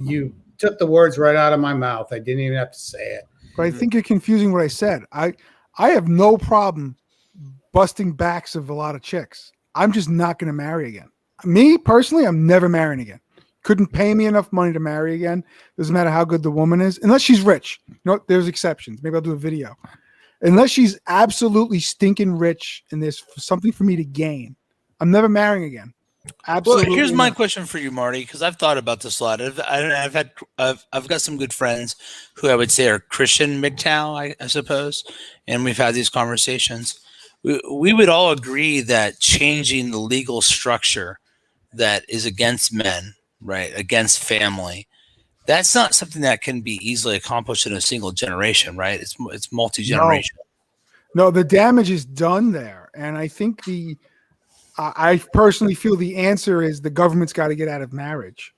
[SPEAKER 1] You took the words right out of my mouth. I didn't even have to say it.
[SPEAKER 2] But I think you're confusing what I said. I have no problem busting backs of a lot of chicks. I'm just not going to marry again. Me, personally, I'm never marrying again. Couldn't pay me enough money to marry again. Doesn't matter how good the woman is, unless she's rich. There's exceptions. Maybe I'll do a video. Unless she's absolutely stinking rich and there's something for me to gain, I'm never marrying again. Absolutely.
[SPEAKER 12] Well, here's my
[SPEAKER 2] not.
[SPEAKER 12] question for you, Marty, because I've thought about this a lot. I've got some good friends who I would say are Christian MGTOW, I suppose, and we've had these conversations. We would all agree that changing the legal structure that is against men, right, against family, that's not something that can be easily accomplished in a single generation, right? It's multi-generational.
[SPEAKER 2] No, the damage is done there, and I think I personally feel the answer is the government's got to get out of marriage,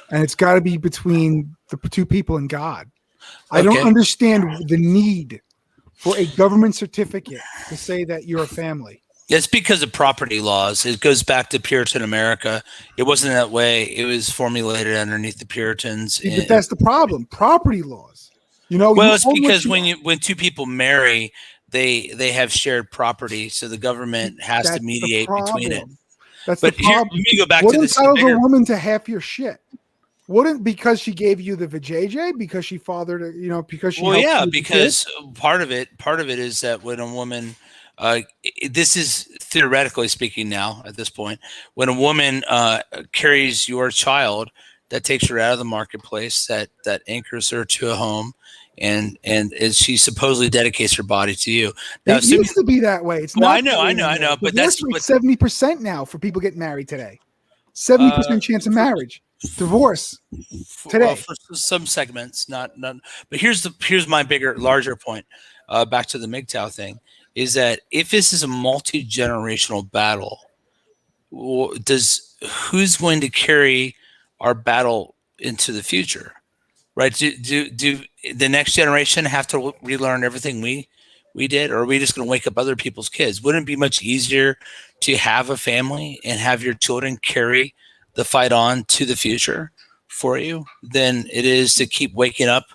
[SPEAKER 2] and it's got to be between the two people and God. I don't understand the need for a government certificate to say that you're a family.
[SPEAKER 12] It's because of property laws. It goes back to Puritan America. It wasn't that way. It was formulated underneath the Puritans.
[SPEAKER 2] But that's the problem. Property laws.
[SPEAKER 12] Well, it's because when two people marry, they have shared property, so the government has to mediate between it.
[SPEAKER 2] That's the problem.
[SPEAKER 12] Let me go back
[SPEAKER 2] what
[SPEAKER 12] to this.
[SPEAKER 2] entitles a woman to half your shit? Wouldn't because she gave you the vajayjay, because she fathered it, because she.
[SPEAKER 12] Well, yeah, because part of it is that when a woman, this is theoretically speaking now at this point, when a woman carries your child, that takes her out of the marketplace, that anchors her to a home. And she supposedly dedicates her body to you. Now,
[SPEAKER 2] it used to be that way. It's
[SPEAKER 12] well,
[SPEAKER 2] not.
[SPEAKER 12] I know. But that's
[SPEAKER 2] 70% now for people getting married today. 70% chance of marriage, divorce today.
[SPEAKER 12] Well, for some segments, not. But here's my larger point. Back to the MGTOW thing, is that if this is a multi-generational battle, who's going to carry our battle into the future? Right? Do the next generation have to relearn everything we did, or are we just going to wake up other people's kids? Wouldn't it be much easier to have a family and have your children carry the fight on to the future for you than it is to keep waking up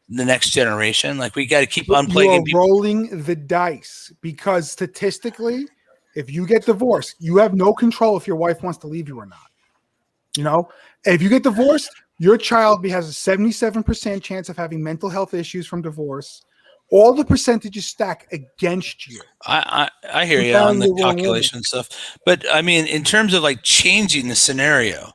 [SPEAKER 12] the next generation? Like, we got to keep unplugging
[SPEAKER 2] people. Rolling the dice, because statistically, if you get divorced, you have no control if your wife wants to leave you or not. If you get divorced, your child has a 77% chance of having mental health issues from divorce. All the percentages stack against you.
[SPEAKER 12] I hear you on the calculation stuff. But I mean, in terms of like changing the scenario,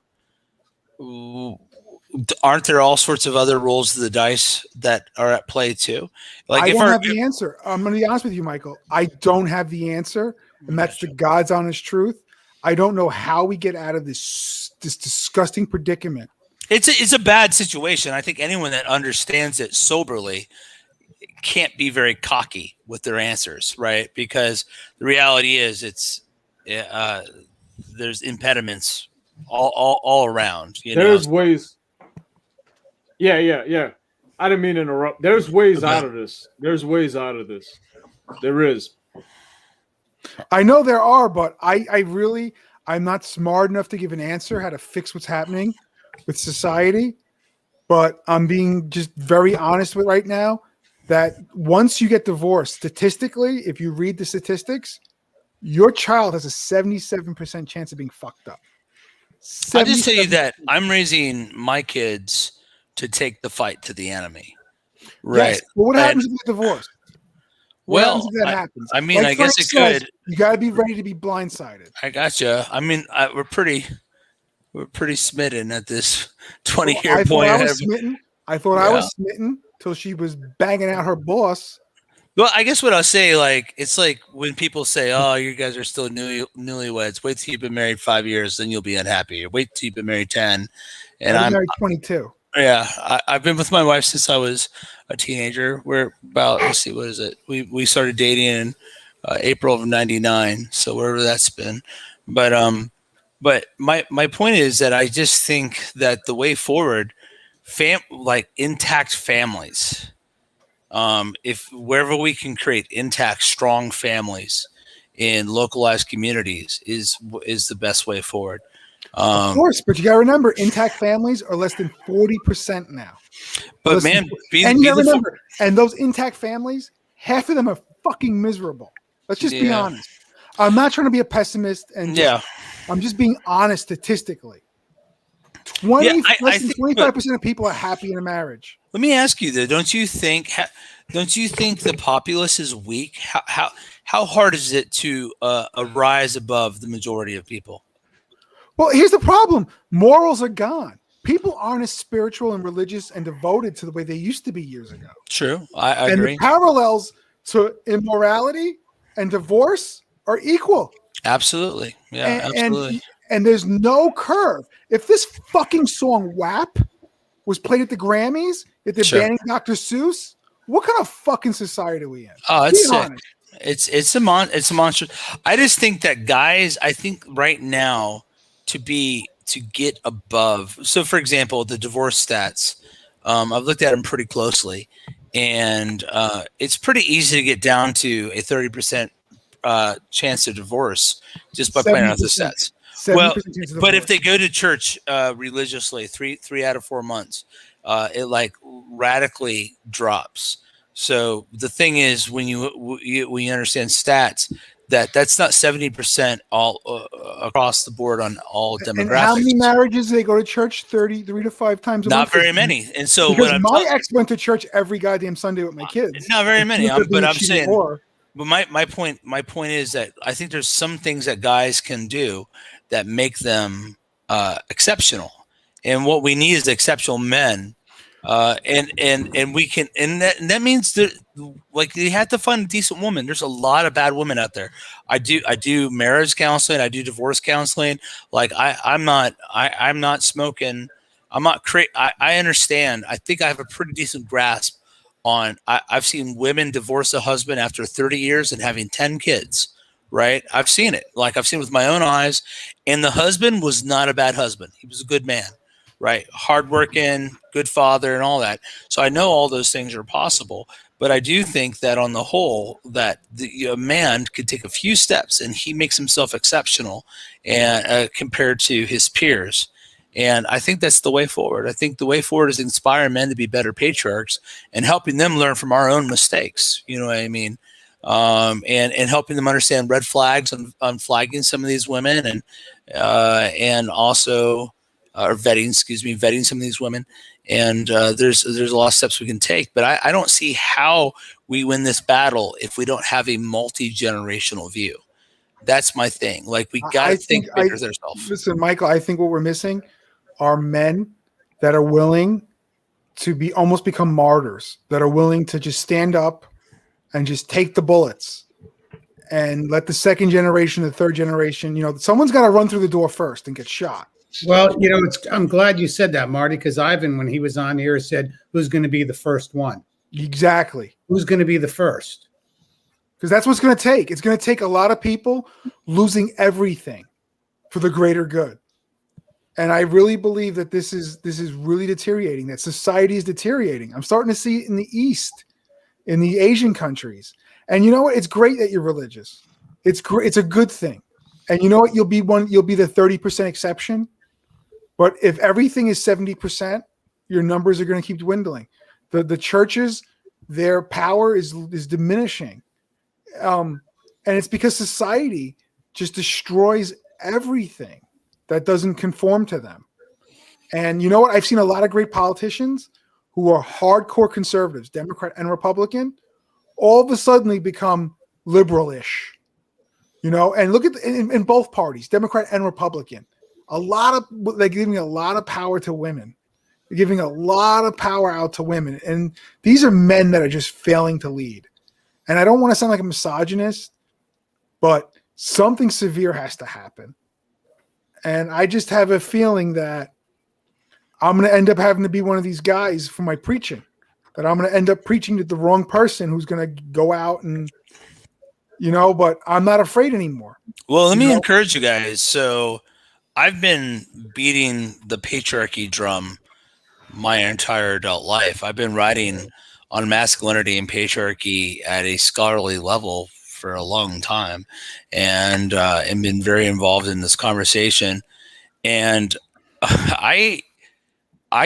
[SPEAKER 12] aren't there all sorts of other rolls of the dice that are at play too? Like,
[SPEAKER 2] I don't have the answer. I'm going to be honest with you, Michael. I don't have the answer, and that's the God's honest truth. I don't know how we get out of this disgusting predicament.
[SPEAKER 12] It's a bad situation. I think anyone that understands it soberly can't be very cocky with their answers, right? Because the reality is, there's impediments all around.
[SPEAKER 6] There's ways. Yeah. I didn't mean to interrupt. There's ways out of this. There is.
[SPEAKER 2] I know there are, but I'm not smart enough to give an answer how to fix what's happening with society. But I'm being just very honest with right now that once you get divorced, statistically, if you read the statistics, your child has a 77% chance of being fucked up.
[SPEAKER 12] I'll just tell you
[SPEAKER 2] 77%.
[SPEAKER 12] that I'm raising my kids to take the fight to the enemy.
[SPEAKER 2] Yes,
[SPEAKER 12] Right.
[SPEAKER 2] but what
[SPEAKER 12] And-
[SPEAKER 2] happens if you get divorced? What happens if that happens?
[SPEAKER 12] I mean, I guess
[SPEAKER 2] Frank
[SPEAKER 12] it
[SPEAKER 2] says,
[SPEAKER 12] could.
[SPEAKER 2] You got to be ready to be blindsided.
[SPEAKER 12] I gotcha. I mean, we're pretty smitten at this 20-year
[SPEAKER 2] I thought
[SPEAKER 12] point.
[SPEAKER 2] I was smitten. I thought I
[SPEAKER 12] Yeah.
[SPEAKER 2] was smitten till she was banging out her boss.
[SPEAKER 12] Well, I guess what I'll say, like, it's like when people say, "Oh, you guys are still newlyweds. Wait till you've been married 5 years, then you'll be unhappy. Or wait till you've been married 10." And
[SPEAKER 2] I was
[SPEAKER 12] I'm
[SPEAKER 2] married 22.
[SPEAKER 12] Yeah, I've been with my wife since I was a teenager. We're about, let's see, what is it? We started dating in April of '99, so wherever that's been. But my point is that I just think that the way forward, like intact families, if wherever we can create intact, strong families in localized communities is the best way forward.
[SPEAKER 2] Of course, but you got to remember, intact families are less than 40% now.
[SPEAKER 12] But man,
[SPEAKER 2] and you got to remember, and those intact families, half of them are fucking miserable. Let's just be honest. I'm not trying to be a pessimist, and I'm just being honest statistically. Less than 25% of people are happy in a marriage.
[SPEAKER 12] Let me ask you though, don't you think the populace is weak? How hard is it to rise above the majority of people?
[SPEAKER 2] Well, here's the problem. Morals are gone. People aren't as spiritual and religious and devoted to the way they used to be years ago.
[SPEAKER 12] True. I agree.
[SPEAKER 2] And the parallels to immorality and divorce are equal.
[SPEAKER 12] Absolutely. Yeah, absolutely.
[SPEAKER 2] And there's no curve. If this fucking song WAP was played at the Grammys, if they're banning Dr. Seuss, what kind of fucking society are we in?
[SPEAKER 12] Oh, it's sick. It's a monster. I just think that guys, I think right now to get above. So for example, the divorce stats, I've looked at them pretty closely, and it's pretty easy to get down to a 30% chance of divorce just by playing out the stats. Well, but if they go to church religiously, three out of 4 months, it like radically drops. So the thing is, when you understand stats, that's not 70% all across the board on all demographics.
[SPEAKER 2] And how many marriages do they go to church 3 to 5 times a month?
[SPEAKER 12] Not very many. And so
[SPEAKER 2] because my ex went to church every goddamn Sunday with my kids.
[SPEAKER 12] Not very many. But I'm saying.
[SPEAKER 2] More.
[SPEAKER 12] But my point is that I think there's some things that guys can do that make them exceptional, and what we need is exceptional men, and we can, and that means that like you have to find a decent woman. There's a lot of bad women out there. I do marriage counseling, I do divorce counseling. Like I'm not smoking. I'm not I understand. I think I have a pretty decent grasp on. I've seen women divorce a husband after 30 years and having 10 kids. Right. I've seen it. Like I've seen it with my own eyes. And the husband was not a bad husband. He was a good man. Right. Hardworking, good father and all that. So I know all those things are possible. But I do think that on the whole, that a man could take a few steps and he makes himself exceptional and compared to his peers. And I think that's the way forward. I think the way forward is inspiring men to be better patriarchs and helping them learn from our own mistakes. You know what I mean? And helping them understand red flags on flagging some of these women and also vetting some of these women. And there's a lot of steps we can take, but I don't see how we win this battle if we don't have a multi-generational view. That's my thing. Like we got to think bigger than ourselves.
[SPEAKER 2] Listen, Michael, I think what we're missing are men that are willing to almost become martyrs, that are willing to just stand up and just take the bullets and let the second generation, the third generation, someone's got to run through the door first and get shot.
[SPEAKER 1] Well, I'm glad you said that, Marty, because Ivan, when he was on here, said, who's going to be the first one?
[SPEAKER 2] Exactly.
[SPEAKER 1] Who's going to be the first?
[SPEAKER 2] Because that's what it's going to take. It's going to take a lot of people losing everything for the greater good. And I really believe that this is really deteriorating, that society is deteriorating. I'm starting to see it in the East, in the Asian countries. And you know what? It's great that you're religious. It's a good thing. And you know what? You'll be the 30% exception. But if everything is 70%, your numbers are going to keep dwindling. The churches, their power is diminishing. And it's because society just destroys everything that doesn't conform to them. And you know what? I've seen a lot of great politicians who are hardcore conservatives, Democrat and Republican, all of a sudden become liberal-ish. And look at in both parties, Democrat and Republican. They're giving a lot of power to women. They're giving a lot of power out to women. And these are men that are just failing to lead. And I don't want to sound like a misogynist, but something severe has to happen. And I just have a feeling that I'm going to end up having to be one of these guys for my preaching, that I'm going to end up preaching to the wrong person who's going to go out and, but I'm not afraid anymore.
[SPEAKER 12] Well, let me encourage you guys. So I've been beating the patriarchy drum my entire adult life. I've been writing on masculinity and patriarchy at a scholarly level for a long time, and been very involved in this conversation. And I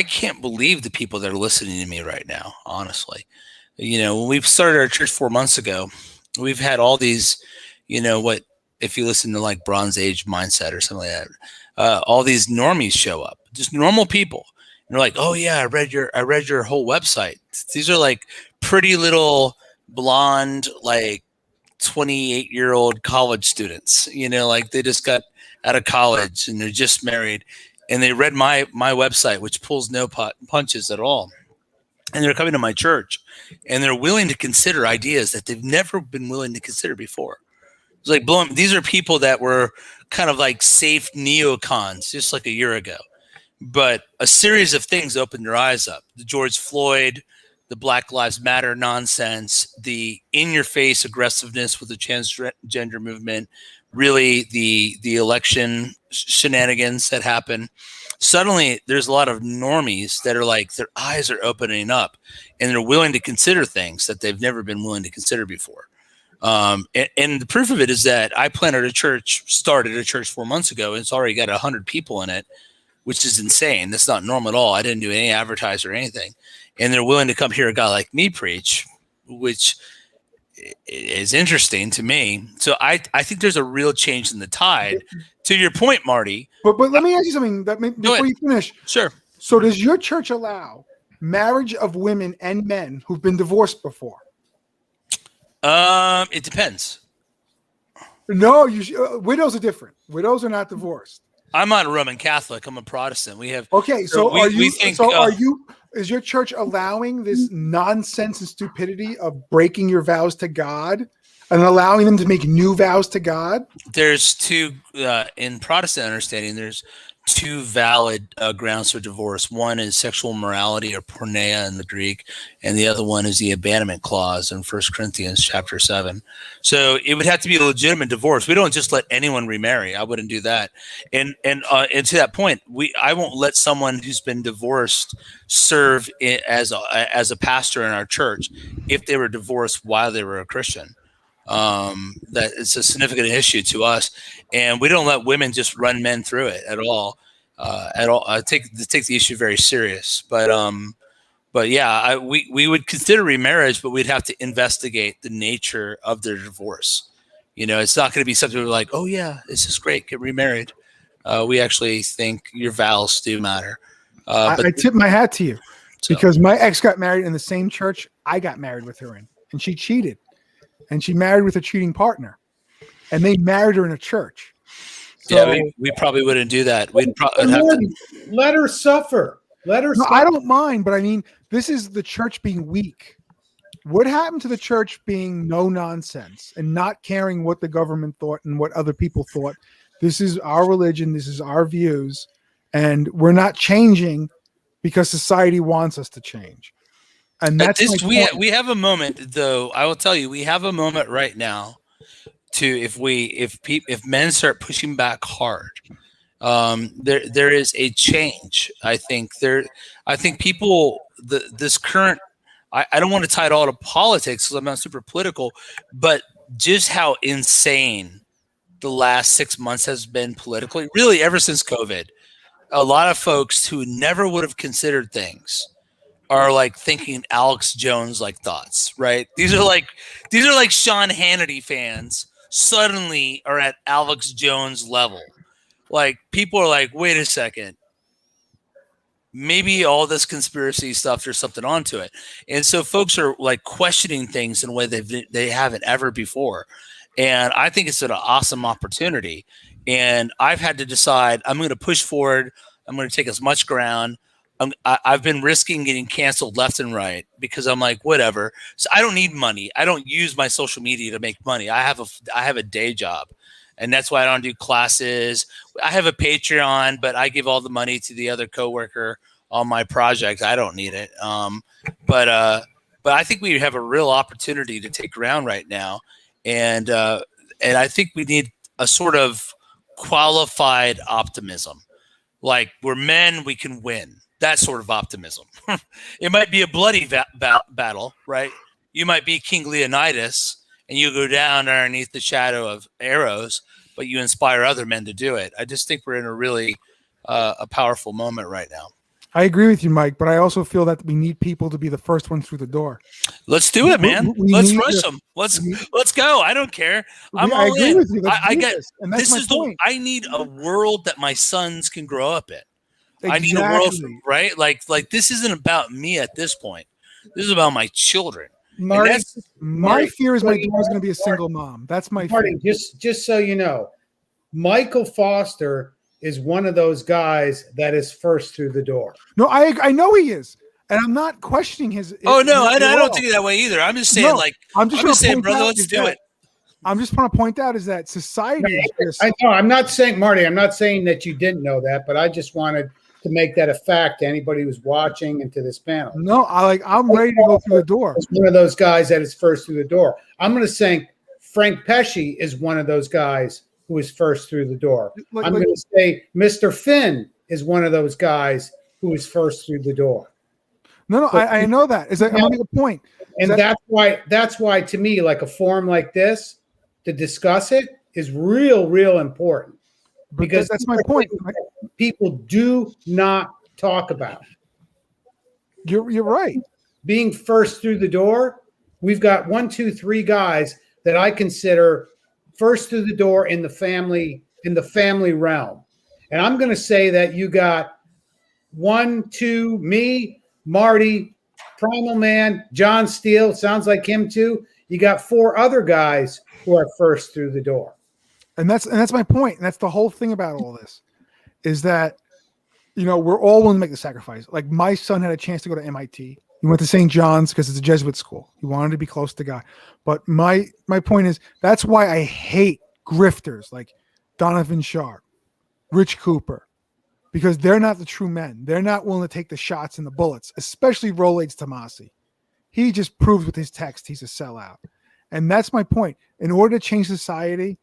[SPEAKER 12] can't believe the people that are listening to me right now, honestly. When we started our church 4 months ago, we've had all these, if you listen to like Bronze Age Mindset or something like that, all these normies show up, just normal people. And they're like, oh yeah, I read your whole website. These are like pretty little blonde, like 28-year-old college students, like they just got out of college and they're just married. And they read my website, which pulls no punches at all. And they're coming to my church, and they're willing to consider ideas that they've never been willing to consider before. It's like blowing. These are people that were kind of like safe neocons just like a year ago. But a series of things opened their eyes up. The George Floyd, the Black Lives Matter nonsense, the in-your-face aggressiveness with the transgender movement, really the election shenanigans that happen. Suddenly there's a lot of normies that are like, their eyes are opening up and they're willing to consider things that they've never been willing to consider before. And the proof of it is that I started a church 4 months ago, and it's already got 100 people in it, which is insane. That's not normal at all. I didn't do any advertising or anything. And they're willing to come hear a guy like me preach, which is interesting to me. So I think there's a real change in the tide. To your point, Marty.
[SPEAKER 2] But let me ask you something before you finish.
[SPEAKER 12] Sure.
[SPEAKER 2] So does your church allow marriage of women and men who've been divorced before?
[SPEAKER 12] It depends.
[SPEAKER 2] No, widows are different. Widows are not divorced.
[SPEAKER 12] I'm not a Roman Catholic. I'm a Protestant. We have
[SPEAKER 2] is your church allowing this nonsense and stupidity of breaking your vows to God and allowing them to make new vows to God?
[SPEAKER 12] There's two in Protestant understanding. There's two valid grounds for divorce. One is sexual immorality, or porneia in the Greek, and the other one is the abandonment clause in 1 Corinthians chapter 7. So it would have to be a legitimate divorce. We don't just let anyone remarry. I wouldn't do that. And to that point, I won't let someone who's been divorced serve as a pastor in our church if they were divorced while they were a Christian. That it's a significant issue to us, and we don't let women just run men through it at all. I take the issue very serious, but yeah, we would consider remarriage, but we'd have to investigate the nature of their divorce. It's not going to be something we're like, oh yeah, this is great, get remarried. We actually think your vows do matter.
[SPEAKER 2] I tip my hat to you, because my ex got married in the same church I got married with her in, and she cheated. And she married with a cheating partner, and they married her in a church. So,
[SPEAKER 12] yeah, we probably wouldn't do that. We'd
[SPEAKER 1] let her suffer. Let her.
[SPEAKER 2] No, I don't mind, but I mean, this is the church being weak. What happened to the church being no nonsense and not caring what the government thought and what other people thought? This is our religion. This is our views, and we're not changing because society wants us to change. And that's
[SPEAKER 12] we have a moment, though. I will tell you, we have a moment right now if men start pushing back hard, there is a change. I think people this current. I don't want to tie it all to politics because I'm not super political, but just how insane the last 6 months has been politically, really ever since COVID. A lot of folks who never would have considered things are like thinking Alex Jones like thoughts, right? These are like Shawn Hannity fans suddenly are at Alex Jones level. Like people are like, wait a second, maybe all this conspiracy stuff, there's something onto it. And so folks are like questioning things in a way they haven't ever before. And I think it's an awesome opportunity. And I've had to decide I'm going to push forward. I'm going to take as much ground. I've been risking getting canceled left and right because I'm like, whatever. So I don't need money. I don't use my social media to make money. I have a day job, and that's why I don't do classes. I have a Patreon, but I give all the money to the other coworker on my project. I don't need it. But I think we have a real opportunity to take ground right now, and I think we need a sort of qualified optimism. Like we're men, we can win. That sort of optimism. It might be a bloody battle, right? You might be King Leonidas and you go down underneath the shadow of arrows, but you inspire other men to do it. I just think we're in a really a powerful moment right now.
[SPEAKER 2] I agree with you, Mike, but I also feel that we need people to be the first ones through the door.
[SPEAKER 12] Let's do it, man. Let's rush them. Let's go. I don't care. I agree with you. I get this. And that's my point. I need a world that my sons can grow up in. Exactly. I need a world, right? Like this isn't about me at this point. This is about my children.
[SPEAKER 2] Marty, my fear is my daughter's going to be a single mom. That's my fear.
[SPEAKER 1] Just so you know, Michael Foster is one of those guys that is first through the door.
[SPEAKER 2] No, I know he is, and I'm not questioning his.
[SPEAKER 12] Oh no, I don't think that way either. I'm just saying, I'm just saying, brother, let's do it.
[SPEAKER 2] I'm just want to point out is that society.
[SPEAKER 1] I know. I'm not saying, Marty. I'm not saying that you didn't know that, but I just wanted to make that a fact to anybody who's watching and to this panel.
[SPEAKER 2] No, I'm ready to go through the door.
[SPEAKER 1] It's one of those guys that is first through the door. I'm going to say Frank Pesci is one of those guys who is first through the door. I'm going to say Mr. Finn is one of those guys who is first through the door.
[SPEAKER 2] No, I know that. I'm going to make a point.
[SPEAKER 1] And that's why to me, like a forum like this, to discuss it is real important. Because
[SPEAKER 2] that's my point.
[SPEAKER 1] People do not talk about it.
[SPEAKER 2] You're right.
[SPEAKER 1] Being first through the door, we've got 1, 2, 3 guys that I consider first through the door in the family realm. And I'm going to say that you got 1, 2, me, Marty, Primal Man, John Steele, sounds like him too. You got 4 other guys who are first through the door.
[SPEAKER 2] And that's my point. And that's the whole thing about all this is that, we're all willing to make the sacrifice. Like my son had a chance to go to MIT. He went to St. John's because it's a Jesuit school. He wanted to be close to God. But my point is that's why I hate grifters like Donovan Sharp, Rich Cooper, because they're not the true men. They're not willing to take the shots and the bullets, especially Rolex Tomasi. He just proves with his text he's a sellout. And that's my point. In order to change society,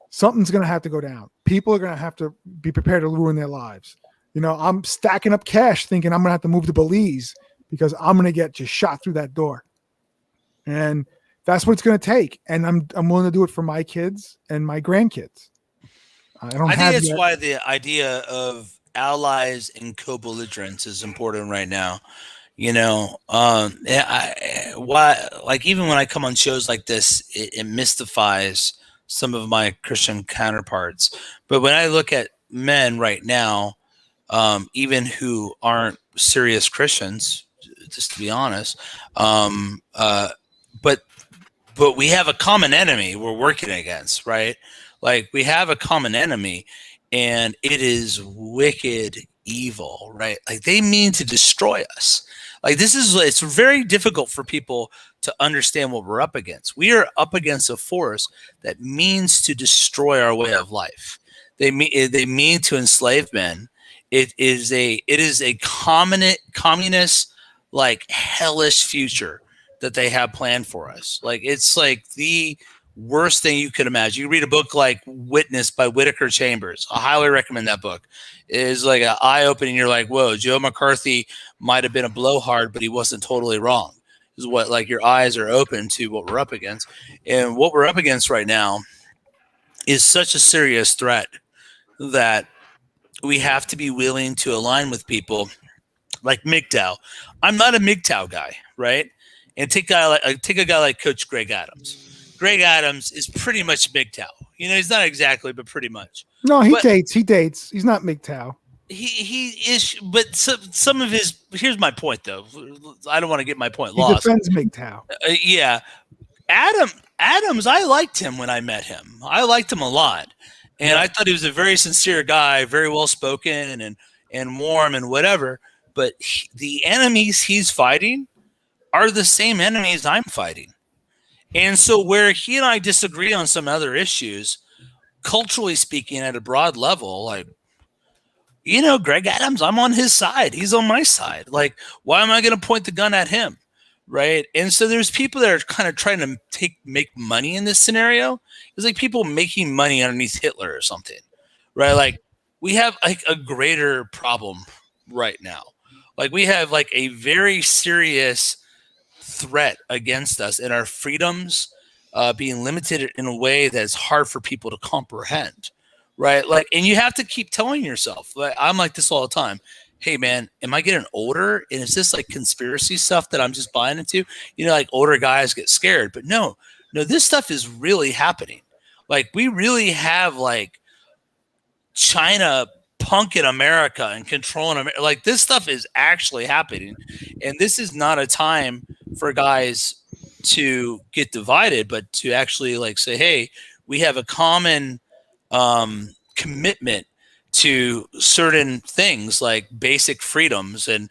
[SPEAKER 2] something's going to have to go down. People are going to have to be prepared to ruin their lives. I'm stacking up cash thinking I'm going to have to move to Belize because I'm going to get just shot through that door. And that's what it's going to take. And I'm willing to do it for my kids and my grandkids. I think
[SPEAKER 12] that's why the idea of allies and co-belligerents is important right now. Like even when I come on shows like this, it mystifies some of my Christian counterparts. But when I look at men right now, even who aren't serious Christians, just to be honest, but we have a common enemy we're working against, right? Like we have a common enemy, and it is wicked evil, right? Like they mean to destroy us. Like it's very difficult for people to understand what we're up against. We are up against a force that means to destroy our way of life. They mean to enslave men. It is a communist like hellish future that they have planned for us. Like it's like the worst thing you could imagine. You read a book like Witness by Whitaker Chambers. I highly recommend that book. It is like an eye-opening. You're like, whoa, Joe McCarthy might have been a blowhard, but he wasn't totally wrong. is what, like, your eyes are open to what we're up against. And what we're up against right now is such a serious threat that we have to be willing to align with people like MGTOW. I'm not a MGTOW guy, right? And take a guy like Coach Greg Adams. Greg Adams is pretty much MGTOW. You know, he's not exactly, but pretty much.
[SPEAKER 2] No, he dates. He dates. He's not MGTOW.
[SPEAKER 12] He is, but some of his. Here's my point, though. I don't want to get my point
[SPEAKER 2] He
[SPEAKER 12] lost.
[SPEAKER 2] defends MGTOW.
[SPEAKER 12] Yeah, Adams. I liked him when I met him. I liked him a lot, and I thought he was a very sincere guy, very well spoken, and warm and whatever. But the enemies he's fighting are the same enemies I'm fighting, and so where he and I disagree on some other issues, culturally speaking, at a broad level, like, you know, Greg Adams, I'm on his side. He's on my side. Like, why am I going to point the gun at him? Right. And so there's people that are kind of trying to make money in this scenario. It's like people making money underneath Hitler or something. Right. Like, we have like a greater problem right now. Like, we have like a very serious threat against us and our freedoms being limited in a way that's hard for people to comprehend. Right. Like, and you have to keep telling yourself, like, I'm like this all the time. Hey, man, am I getting older? And is this like conspiracy stuff that I'm just buying into? You know, like older guys get scared. But no, this stuff is really happening. Like, we really have like China punking America and controlling America. Like, this stuff is actually happening. And this is not a time for guys to get divided, but to actually like say, hey, we have a common commitment to certain things like basic freedoms and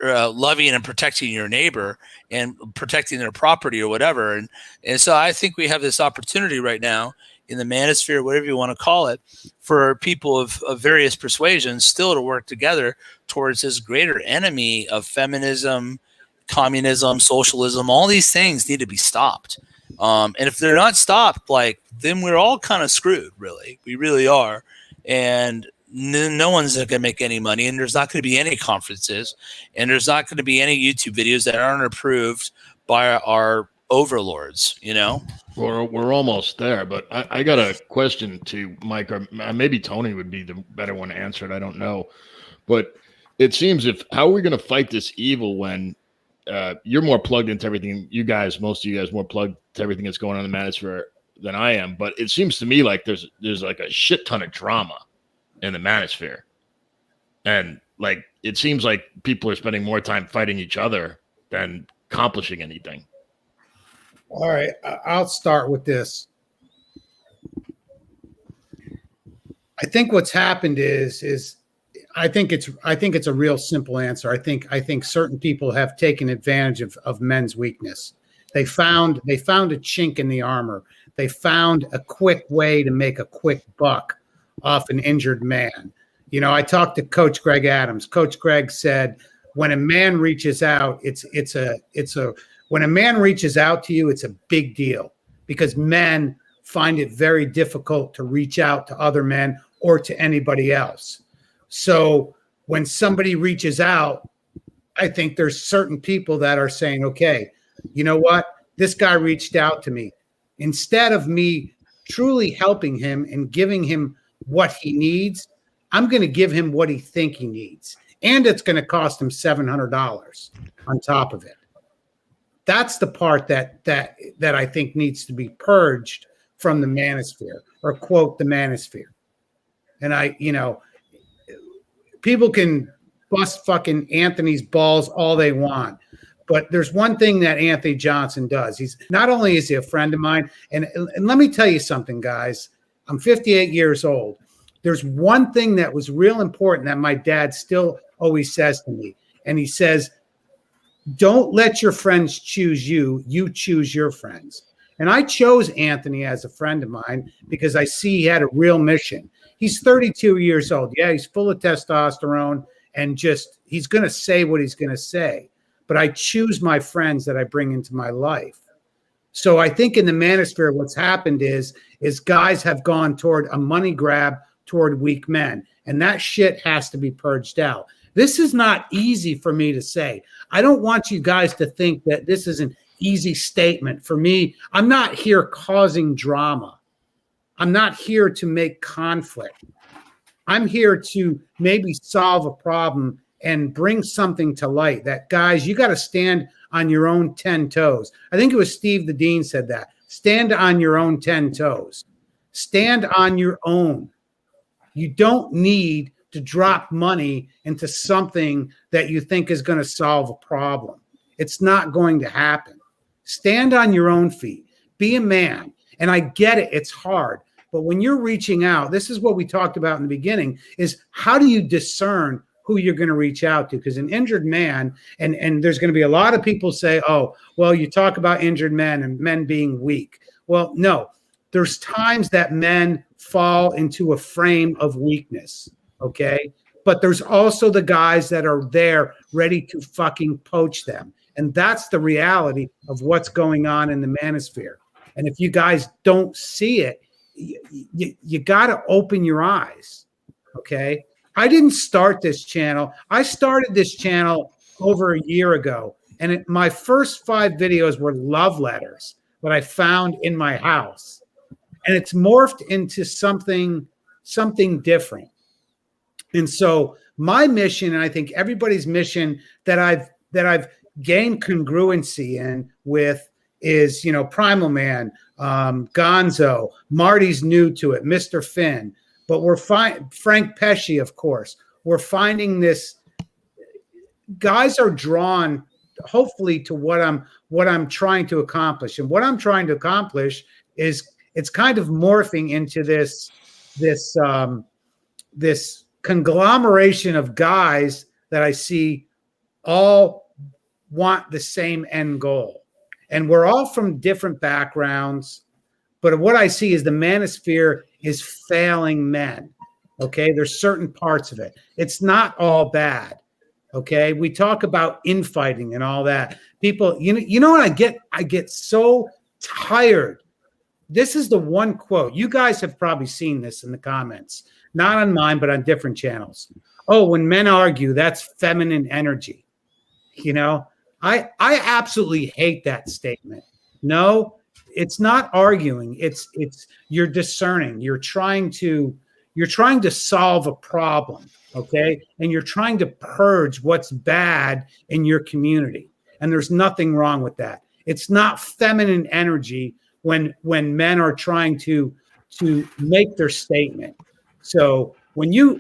[SPEAKER 12] loving and protecting your neighbor and protecting their property or whatever. And so I think we have this opportunity right now in the manosphere, whatever you want to call it, for people of various persuasions still to work together towards this greater enemy of feminism, communism, socialism. All these things need to be stopped. And if they're not stopped, like, then we're all kind of screwed, really. We really are. And no one's going to make any money, and there's not going to be any conferences, and there's not going to be any YouTube videos that aren't approved by our overlords, you know?
[SPEAKER 10] We're almost there, but I got a question to Mike, or maybe Tony would be the better one to answer it. I don't know. But it seems how are we going to fight this evil when you're more plugged into everything, most of you guys more plugged to everything that's going on in the manosphere than I am, but it seems to me like there's like a shit ton of drama in the manosphere, and like it seems like people are spending more time fighting each other than accomplishing anything.
[SPEAKER 1] All right, I'll start with this. I think what's happened is I think it's a real simple answer. I think certain people have taken advantage of men's weakness. They found a chink in the armor. They found a quick way to make a quick buck off an injured man. You know, I talked to Coach Greg Adams. Coach Greg said, when a man reaches out, when a man reaches out to you, it's a big deal, because men find it very difficult to reach out to other men or to anybody else. So when somebody reaches out, I think there's certain people that are saying, okay, you know what? This guy reached out to me. Instead of me truly helping him and giving him what he needs, I'm going to give him what he thinks he needs. And it's going to cost him $700 on top of it. That's the part that I think needs to be purged from the manosphere, or quote, the manosphere. And people can bust fucking Anthony's balls all they want, but there's one thing that Anthony Johnson does. He's not only is he a friend of mine, and let me tell you something, guys. I'm 58 years old. There's one thing that was real important that my dad still always says to me, and he says, don't let your friends choose you. You choose your friends. And I chose Anthony as a friend of mine because I see he had a real mission. He's 32 years old. Yeah, he's full of testosterone, and just he's going to say what he's going to say. But I choose my friends that I bring into my life. So I think in the manosphere, what's happened is guys have gone toward a money grab toward weak men. And that shit has to be purged out. This is not easy for me to say. I don't want you guys to think that this is an easy statement. For me, I'm not here causing drama. I'm not here to make conflict. I'm here to maybe solve a problem and bring something to light that, guys, you got to stand on your own 10 toes. I think it was Steve the Dean said that. Stand on your own 10 toes. Stand on your own. You don't need to drop money into something that you think is going to solve a problem. It's not going to happen. Stand on your own feet. Be a man. And I get it. It's hard. But when you're reaching out, this is what we talked about in the beginning, is how do you discern who you're going to reach out to? Because an injured man, and there's going to be a lot of people say, oh, well, you talk about injured men and men being weak. Well, no, there's times that men fall into a frame of weakness, okay? But there's also the guys that are there ready to fucking poach them. And that's the reality of what's going on in the manosphere. And if you guys don't see it, you got to open your eyes, okay? I didn't start this channel. I started this channel over a year ago, and my first 5 videos were love letters that I found in my house, and it's morphed into something different. And so my mission, and I think everybody's mission that I've gained congruency in with, is, you know, Primal Man, Gonzo, Marty's new to it, Mr. Finn, but we're Frank Pesci, of course. We're finding this. Guys are drawn, hopefully, to what I'm trying to accomplish, and what I'm trying to accomplish is it's kind of morphing into this conglomeration of guys that I see all want the same end goal. And we're all from different backgrounds, but what I see is the manosphere is failing men, okay? There's certain parts of it. It's not all bad, okay? We talk about infighting and all that. People, you know what I get so tired. This is the one quote. You guys have probably seen this in the comments, not on mine, but on different channels. Oh, when men argue, that's feminine energy, you know? I absolutely hate that statement. No, it's not arguing. It's you're discerning. You're trying to solve a problem, okay? And you're trying to purge what's bad in your community. And there's nothing wrong with that. It's not feminine energy when men are trying to make their statement. So when you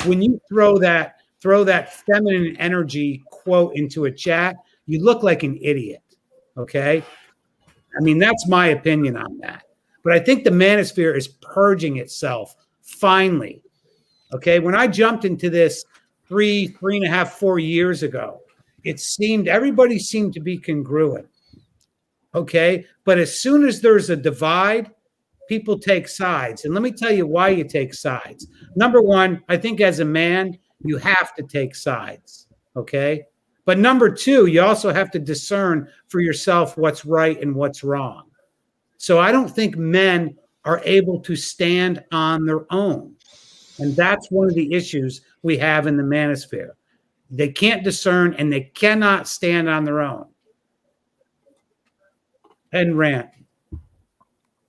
[SPEAKER 1] throw that feminine energy quote into a chat, you look like an idiot, okay? I mean, that's my opinion on that. But I think the manosphere is purging itself finally, okay? When I jumped into this 3.5, 4 years ago, everybody seemed to be congruent, okay? But as soon as there's a divide, people take sides. And let me tell you why you take sides. Number one, I think as a man, you have to take sides, okay? But number two, you also have to discern for yourself what's right and what's wrong. So I don't think men are able to stand on their own. And that's one of the issues we have in the manosphere. They can't discern and they cannot stand on their own. And rant.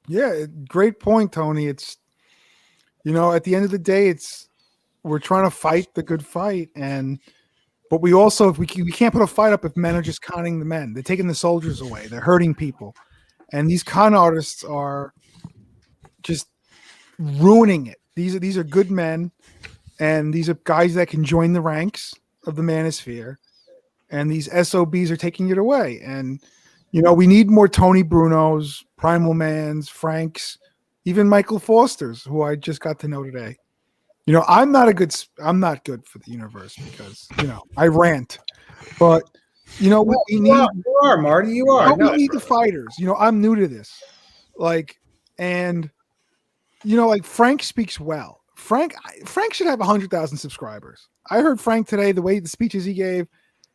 [SPEAKER 2] Yeah, great point, Tony. It's, you know, at the end of the day, we're trying to fight the good fight, but we also, we can't put a fight up if men are just conning the men. They're taking the soldiers away. They're hurting people. And these con artists are just ruining it. These are good men, and these are guys that can join the ranks of the manosphere. And these SOBs are taking it away. And, you know, we need more Tony Brunos, Primal Mans, Franks, even Michael Fosters, who I just got to know today. You know, I'm not good for the universe because, you know, I rant. But, you know,
[SPEAKER 1] you are, Marty. You are.
[SPEAKER 2] We need the fighters. You know, I'm new to this. And, you know, Frank speaks well. Frank should have 100,000 subscribers. I heard Frank today, the speeches he gave,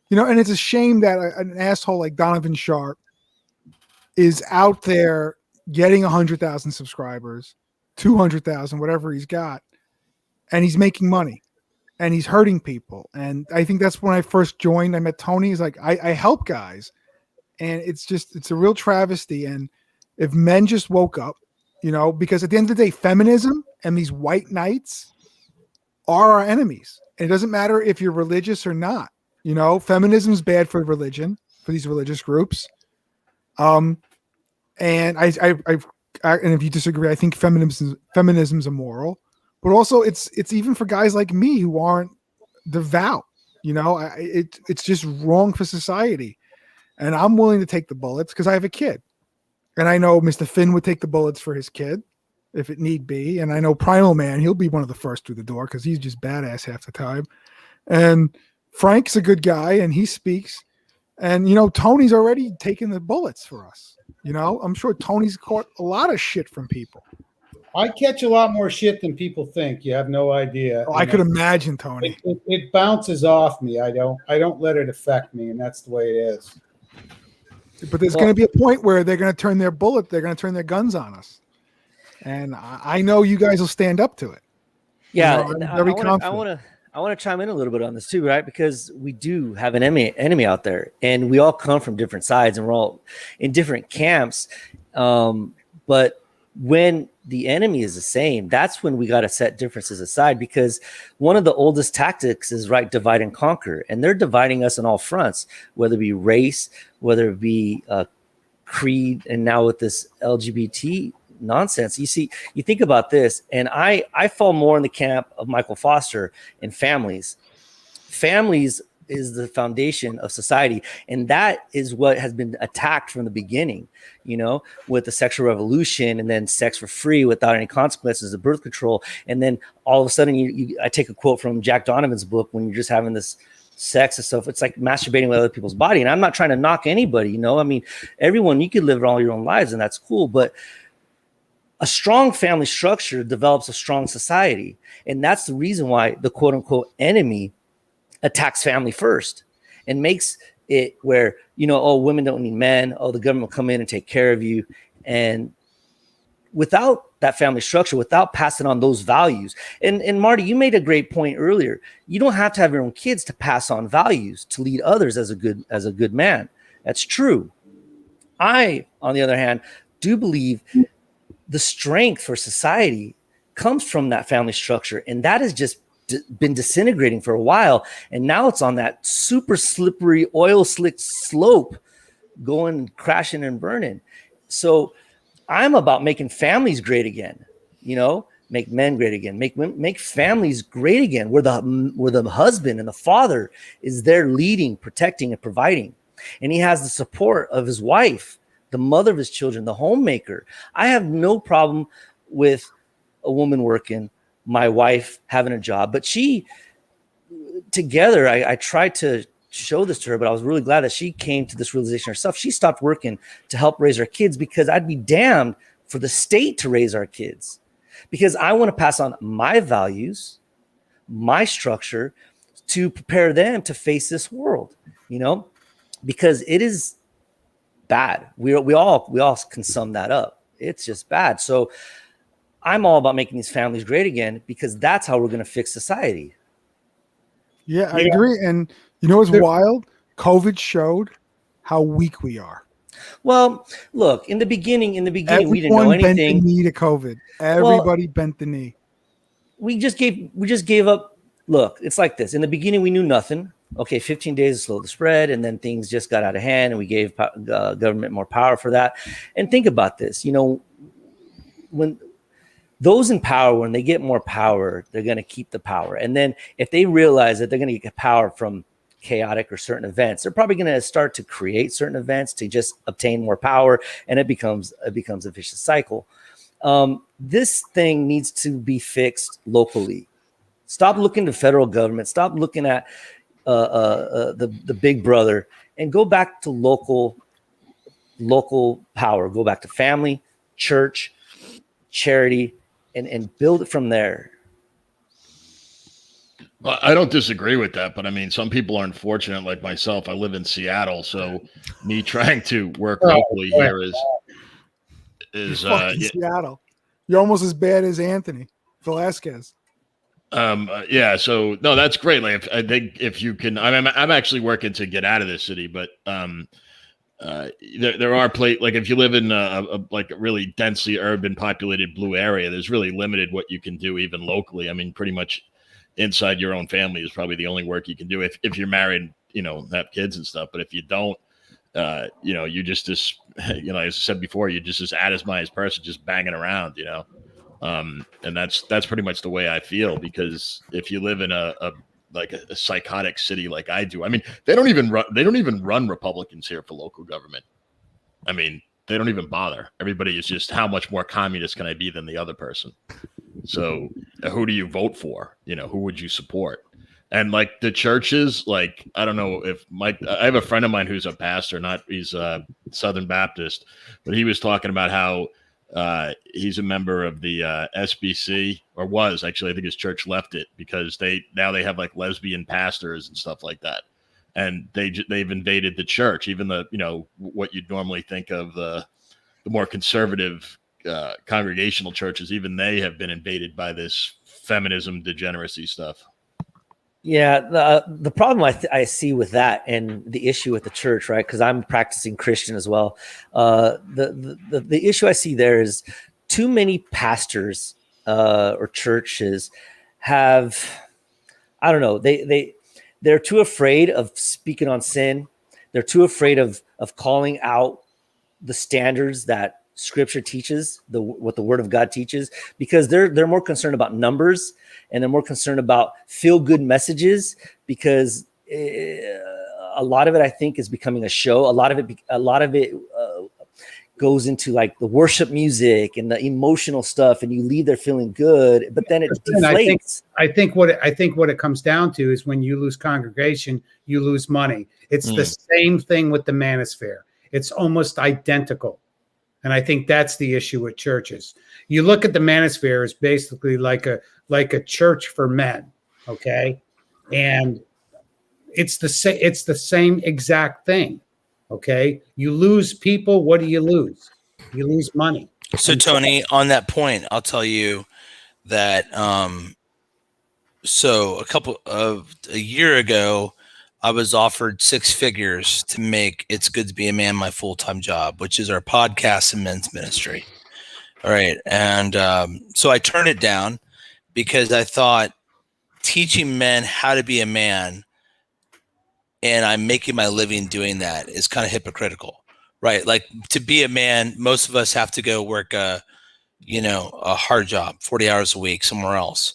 [SPEAKER 2] you know, and it's a shame that an asshole like Donovan Sharp is out there getting 100,000 subscribers, 200,000, whatever he's got, and he's making money. and he's hurting people. And I think that's when I first joined. I met Tony. He's like, I help guys, and it's a real travesty. And if men just woke up, because at the end of the day, feminism and these white knights are our enemies. And it doesn't matter if you're religious or not. Feminism is bad for religion, for these religious groups. And and if you disagree, I think feminism's immoral. But also, it's even for guys like me who aren't devout. It's just wrong for society. And I'm willing to take the bullets because I have a kid. And I know Mr. Finn would take the bullets for his kid if it need be. And I know Primal Man, he'll be one of the first through the door because he's just badass half the time. And Frank's a good guy and he speaks. And, Tony's already taken the bullets for us. I'm sure Tony's caught a lot of shit from people.
[SPEAKER 1] I catch a lot more shit than people think. You have no idea.
[SPEAKER 2] I could imagine, Tony.
[SPEAKER 1] It bounces off me. I don't let it affect me, and that's the way it is.
[SPEAKER 2] But there's going to be a point where they're going to turn their guns on us. And I know you guys will stand up to it.
[SPEAKER 4] Yeah,
[SPEAKER 2] I
[SPEAKER 4] want to chime in a little bit on this too, right? Because we do have an enemy out there, and we all come from different sides, and we're all in different camps. But when the enemy is the same, that's when we got to set differences aside, because one of the oldest tactics is divide and conquer, and they're dividing us on all fronts, whether it be race, whether it be creed, and now with this LGBT nonsense. You think about this, and I fall more in the camp of Michael Foster and families. Families is the foundation of society, and that is what has been attacked from the beginning, with the sexual revolution, and then sex for free without any consequences of birth control. And then all of a sudden I take a quote from Jack Donovan's book, when you're just having this sex and stuff, it's like masturbating with other people's body. And I'm not trying to knock anybody, everyone, you can live all your own lives and that's cool, but a strong family structure develops a strong society. And that's the reason why the quote unquote enemy attacks family first and makes it where, women don't need men. The government will come in and take care of you. And without that family structure, without passing on those values, and Marty, you made a great point earlier. You don't have to have your own kids to pass on values, to lead others as a good man. That's true. I, on the other hand, do believe the strength for society comes from that family structure. And that has just been disintegrating for a while. And now it's on that super slippery, oil slick slope, going crashing and burning. So I'm about making families great again, make men great again, make families great again, where the husband and the father is there leading, protecting, and providing. And he has the support of his wife, the mother of his children, the homemaker. I have no problem with a woman working, my wife having a job, but together, I tried to show this to her, but I was really glad that she came to this realization herself. She stopped working to help raise our kids, because I'd be damned for the state to raise our kids, because I want to pass on my values, my structure, to prepare them to face this world, because it is bad. We all can sum that up. It's just bad. So I'm all about making these families great again, because that's how we're going to fix society.
[SPEAKER 2] Yeah, I agree. And what's wild? COVID showed how weak we are.
[SPEAKER 4] Well, look, in the beginning,
[SPEAKER 2] Everyone
[SPEAKER 4] we didn't know anything.
[SPEAKER 2] Bent the knee to COVID. Everybody bent the knee.
[SPEAKER 4] We just gave up. Look, it's like this. In the beginning, we knew nothing. Okay, 15 days to slow the spread, and then things just got out of hand, and we gave government more power for that. And think about this. When those in power, when they get more power, they're going to keep the power. And then if they realize that they're going to get power from chaotic or certain events, they're probably going to start to create certain events to just obtain more power, and it becomes a vicious cycle. This thing needs to be fixed locally. Stop looking to federal government. Stop looking at the big brother, and go back to local power. Go back to family, church, charity, and build it from there.
[SPEAKER 10] Well, I don't disagree with that, but I mean, some people are unfortunate, like myself. I live in Seattle, so me trying to work locally here is
[SPEAKER 2] Seattle. You're almost as bad as Anthony Velasquez.
[SPEAKER 10] Yeah, so no, that's great. Like, I think if you can, I'm actually working to get out of this city, but there are like if you live in like a really densely urban populated blue area, there's really limited what you can do even locally. I mean, pretty much inside your own family is probably the only work you can do if you're married, have kids and stuff. But if you don't, you just this, as I said before, you're just this atomized person just banging around, and that's pretty much the way I feel, because if you live in a psychotic city like I do, I mean, they don't even run Republicans here for local government. I mean, they don't even bother. Everybody is just, how much more communist can I be than the other person? So who do you vote for? Who would you support? And like the churches, like, I don't know if I have a friend of mine who's a pastor, he's a Southern Baptist, but he was talking about how he's a member of the SBC, or was actually. I think his church left it because they have like lesbian pastors and stuff like that, and they've invaded the church. Even the what you'd normally think of the more conservative congregational churches, even they have been invaded by this feminism degeneracy stuff.
[SPEAKER 4] Yeah, the problem I see with that, and the issue with the church, right? Because I'm practicing Christian as well. The issue I see there is too many pastors or churches have, I don't know, they're too afraid of speaking on sin. They're too afraid of calling out the standards that Scripture teaches, what the Word of God teaches, because they're more concerned about numbers, and they're more concerned about feel-good messages, because a lot of it, I think, is becoming a show. A lot of it goes into like the worship music and the emotional stuff, and you leave there feeling good, but then it deflates.
[SPEAKER 1] I think what it comes down to is, when you lose congregation, you lose money. It's the same thing with the manosphere. It's almost identical. And I think that's the issue with churches. You look at the manosphere as basically like a church for men, okay? And it's the same exact thing, okay? You lose people, what do you lose? You lose money.
[SPEAKER 12] So Tony, on that point, I'll tell you that so a year ago, I was offered 6 figures to make It's Good to Be a Man my full-time job, which is our podcast and men's ministry. All right. And so I turned it down because I thought teaching men how to be a man, and I'm making my living doing that, is kind of hypocritical, right? Like, to be a man, most of us have to go work a hard job, 40 hours a week somewhere else.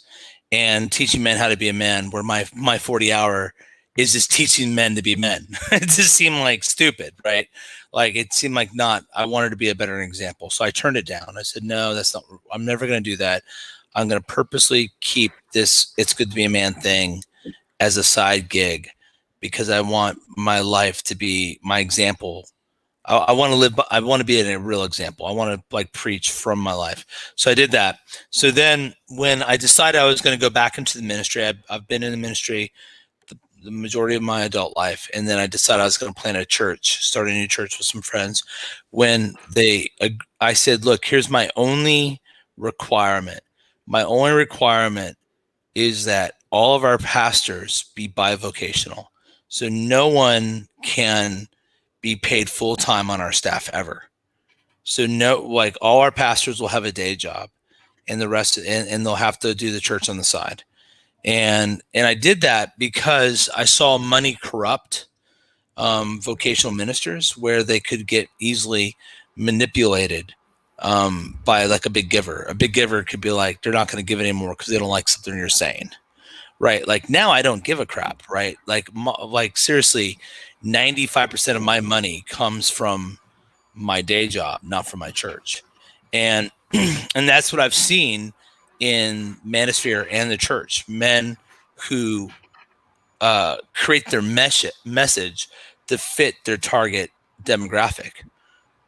[SPEAKER 12] And teaching men how to be a man, where my 40-hour is just teaching men to be men. It just seemed like stupid, right? Like, it seemed like I wanted to be a better example. So I turned it down. I said, no, I'm never going to do that. I'm going to purposely keep this It's Good to Be a Man thing as a side gig, because I want my life to be my example. I want to be a real example. I want to like preach from my life. So I did that. So then when I decided I was going to go back into the ministry, I've been in the ministry the majority of my adult life. And then I decided I was going to plant a church, start a new church with some friends. When I said, look, here's my only requirement. My only requirement is that all of our pastors be bivocational. So no one can be paid full-time on our staff ever. So all our pastors will have a day job, and the rest, and they'll have to do the church on the side. And I did that because I saw money corrupt vocational ministers, where they could get easily manipulated by like a big giver. A big giver could be like, they're not going to give it anymore because they don't like something you're saying, right? Like, now I don't give a crap, right? Like seriously, 95% of my money comes from my day job, not from my church. And that's what I've seen in manosphere and the church. Men who create their message to fit their target demographic,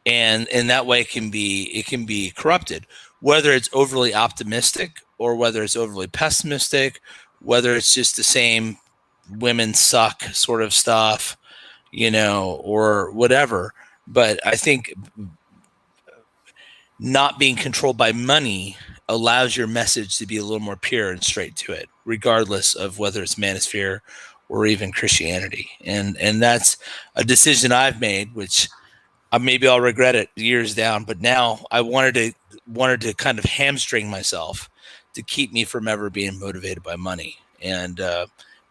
[SPEAKER 12] and in that way it can be corrupted, whether it's overly optimistic or whether it's overly pessimistic, whether it's just the same women suck sort of stuff, or whatever. But I think not being controlled by money allows your message to be a little more pure and straight to it, regardless of whether it's manosphere or even Christianity. And that's a decision I've made, which maybe I'll regret it years down, but now I wanted to kind of hamstring myself to keep me from ever being motivated by money. And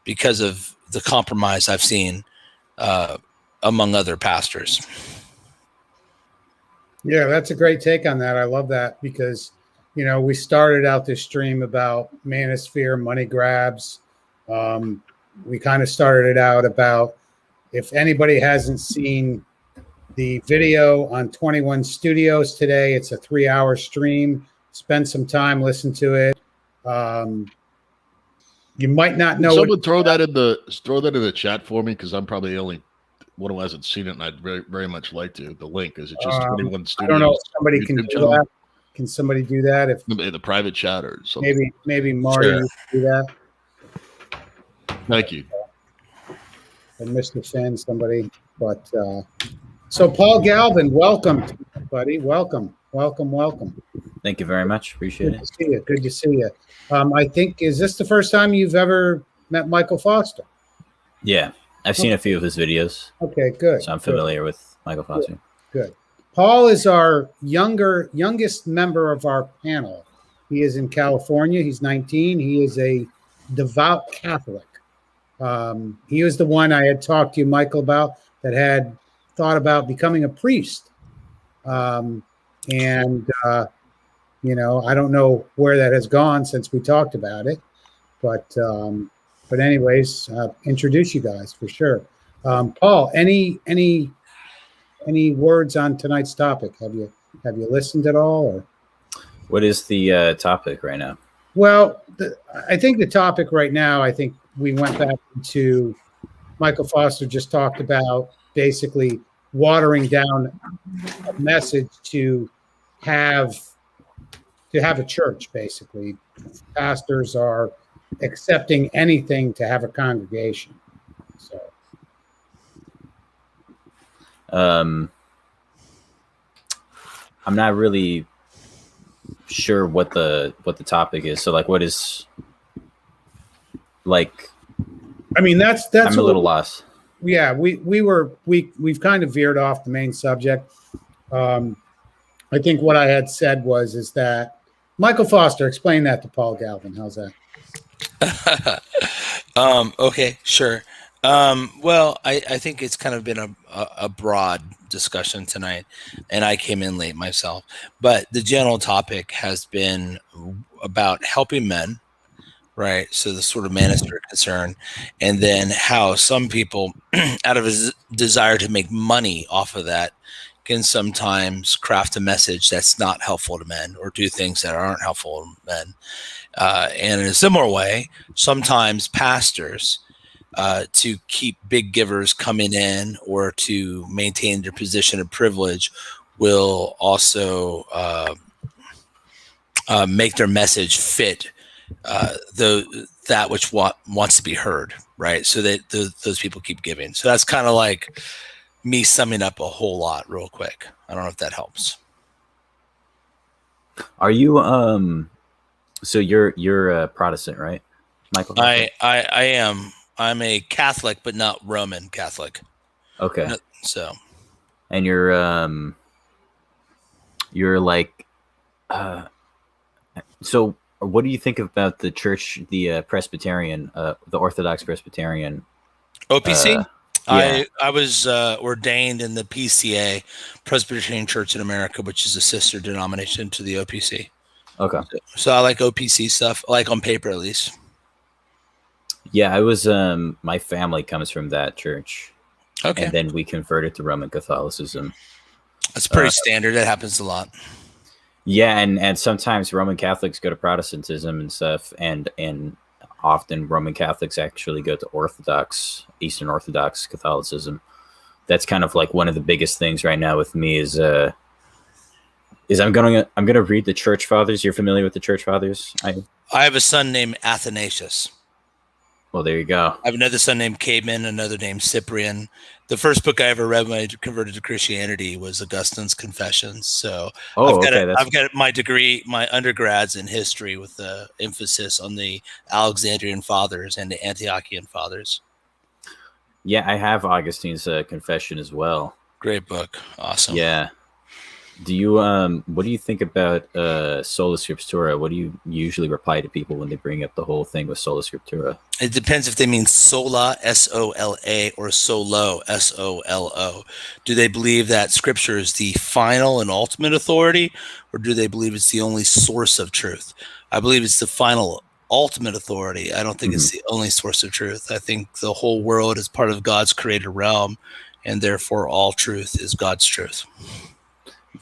[SPEAKER 12] because of the compromise I've seen among other pastors.
[SPEAKER 1] Yeah, that's a great take on that. I love that because, you know, we started out this stream about manosphere, money grabs. We kind of started it out about, if anybody hasn't seen the video on 21 Studios today, it's a 3-hour stream. Spend some time, listen to it. You might not know.
[SPEAKER 10] Someone throw that in the chat for me, because I'm probably the only one who hasn't seen it, and I'd very, very much like to. The link, is it just 21 Studios?
[SPEAKER 1] I don't know if somebody
[SPEAKER 10] YouTube
[SPEAKER 1] can do
[SPEAKER 10] channel?
[SPEAKER 1] that. Can somebody do that? If
[SPEAKER 10] In the private chat or something.
[SPEAKER 1] maybe Marty
[SPEAKER 12] Sure.
[SPEAKER 1] you can do that.
[SPEAKER 10] Thank you.
[SPEAKER 1] And Mr. Finn, somebody. But so Paul Galvin, welcome, buddy. Welcome.
[SPEAKER 13] Thank you very much. Appreciate it.
[SPEAKER 1] Good to see you. I think, is this the first time you've ever met Michael Foster?
[SPEAKER 13] Yeah, I've seen a few of his videos.
[SPEAKER 1] Okay, good.
[SPEAKER 13] So I'm familiar with Michael Foster.
[SPEAKER 1] Good. Paul is our youngest member of our panel. He is in California. He's 19. He is a devout Catholic. He was the one I had talked to you, Michael, about, that had thought about becoming a priest. You know, I don't know where that has gone since we talked about it, but anyways, introduce you guys for sure. Paul, any words on tonight's topic? Have you listened at all, or
[SPEAKER 13] What is the topic right now?
[SPEAKER 1] well, I think the topic right now, I think we went back to Michael Foster just talked about basically watering down a message to have a church. Basically, pastors are accepting anything to have a congregation. So,
[SPEAKER 13] I'm not really sure what the topic is. So, like, what is, like?
[SPEAKER 1] I mean, that's
[SPEAKER 13] I'm a little lost.
[SPEAKER 1] Yeah, we've kind of veered off the main subject. I think what I had said is that Michael Foster, explain that to Paul Galvin. How's that?
[SPEAKER 12] Okay, sure. Well, I think it's kind of been a broad discussion tonight, and I came in late myself. But the general topic has been about helping men, right? So the sort of manosphere concern, and then how some people, out of a desire to make money off of that, can sometimes craft a message that's not helpful to men, or do things that aren't helpful to men. And in a similar way, sometimes pastors, to keep big givers coming in or to maintain their position of privilege, will also make their message fit that which wants to be heard, right? So that those people keep giving. So that's kind of like me summing up a whole lot real quick. I don't know if that helps.
[SPEAKER 13] Are you so you're a Protestant, right, Michael?
[SPEAKER 12] I am. I'm a Catholic, but not Roman Catholic.
[SPEAKER 13] Okay.
[SPEAKER 12] So,
[SPEAKER 13] and you're like, so what do you think about the church, the Presbyterian, the Orthodox Presbyterian?
[SPEAKER 12] OPC?
[SPEAKER 13] Yeah.
[SPEAKER 12] I was ordained in the PCA, Presbyterian Church in America, which is a sister denomination to the OPC.
[SPEAKER 13] Okay.
[SPEAKER 12] So I like OPC stuff, like on paper at least.
[SPEAKER 13] Yeah, I was. My family comes from that church.
[SPEAKER 12] Okay.
[SPEAKER 13] And then we converted to Roman Catholicism.
[SPEAKER 12] That's pretty standard. That happens a lot.
[SPEAKER 13] Yeah, and sometimes Roman Catholics go to Protestantism and stuff, and often Roman Catholics actually go to Eastern Orthodox Catholicism. That's kind of like one of the biggest things right now with me is I'm gonna read the Church Fathers. You're familiar with the Church Fathers?
[SPEAKER 12] I have a son named Athanasius.
[SPEAKER 13] Well, there you go.
[SPEAKER 12] I have another son named Caedmon, another named Cyprian. The first book I ever read when I converted to Christianity was Augustine's Confessions. So
[SPEAKER 13] Oh, okay.
[SPEAKER 12] I've got my degree, my undergrads in history with the emphasis on the Alexandrian fathers and the Antiochian fathers.
[SPEAKER 13] Yeah, I have Augustine's Confession as well.
[SPEAKER 12] Great book. Awesome.
[SPEAKER 13] Yeah. Do you what do you think about Sola Scriptura? What do you usually reply to people when they bring up the whole thing with Sola Scriptura?
[SPEAKER 12] It depends if they mean sola, S-O-L-A, or solo, S-O-L-O. Do they believe that Scripture is the final and ultimate authority, or do they believe it's the only source of truth? I believe it's the final ultimate authority. I don't think it's the only source of truth. I think the whole world is part of God's created realm, and therefore all truth is God's truth.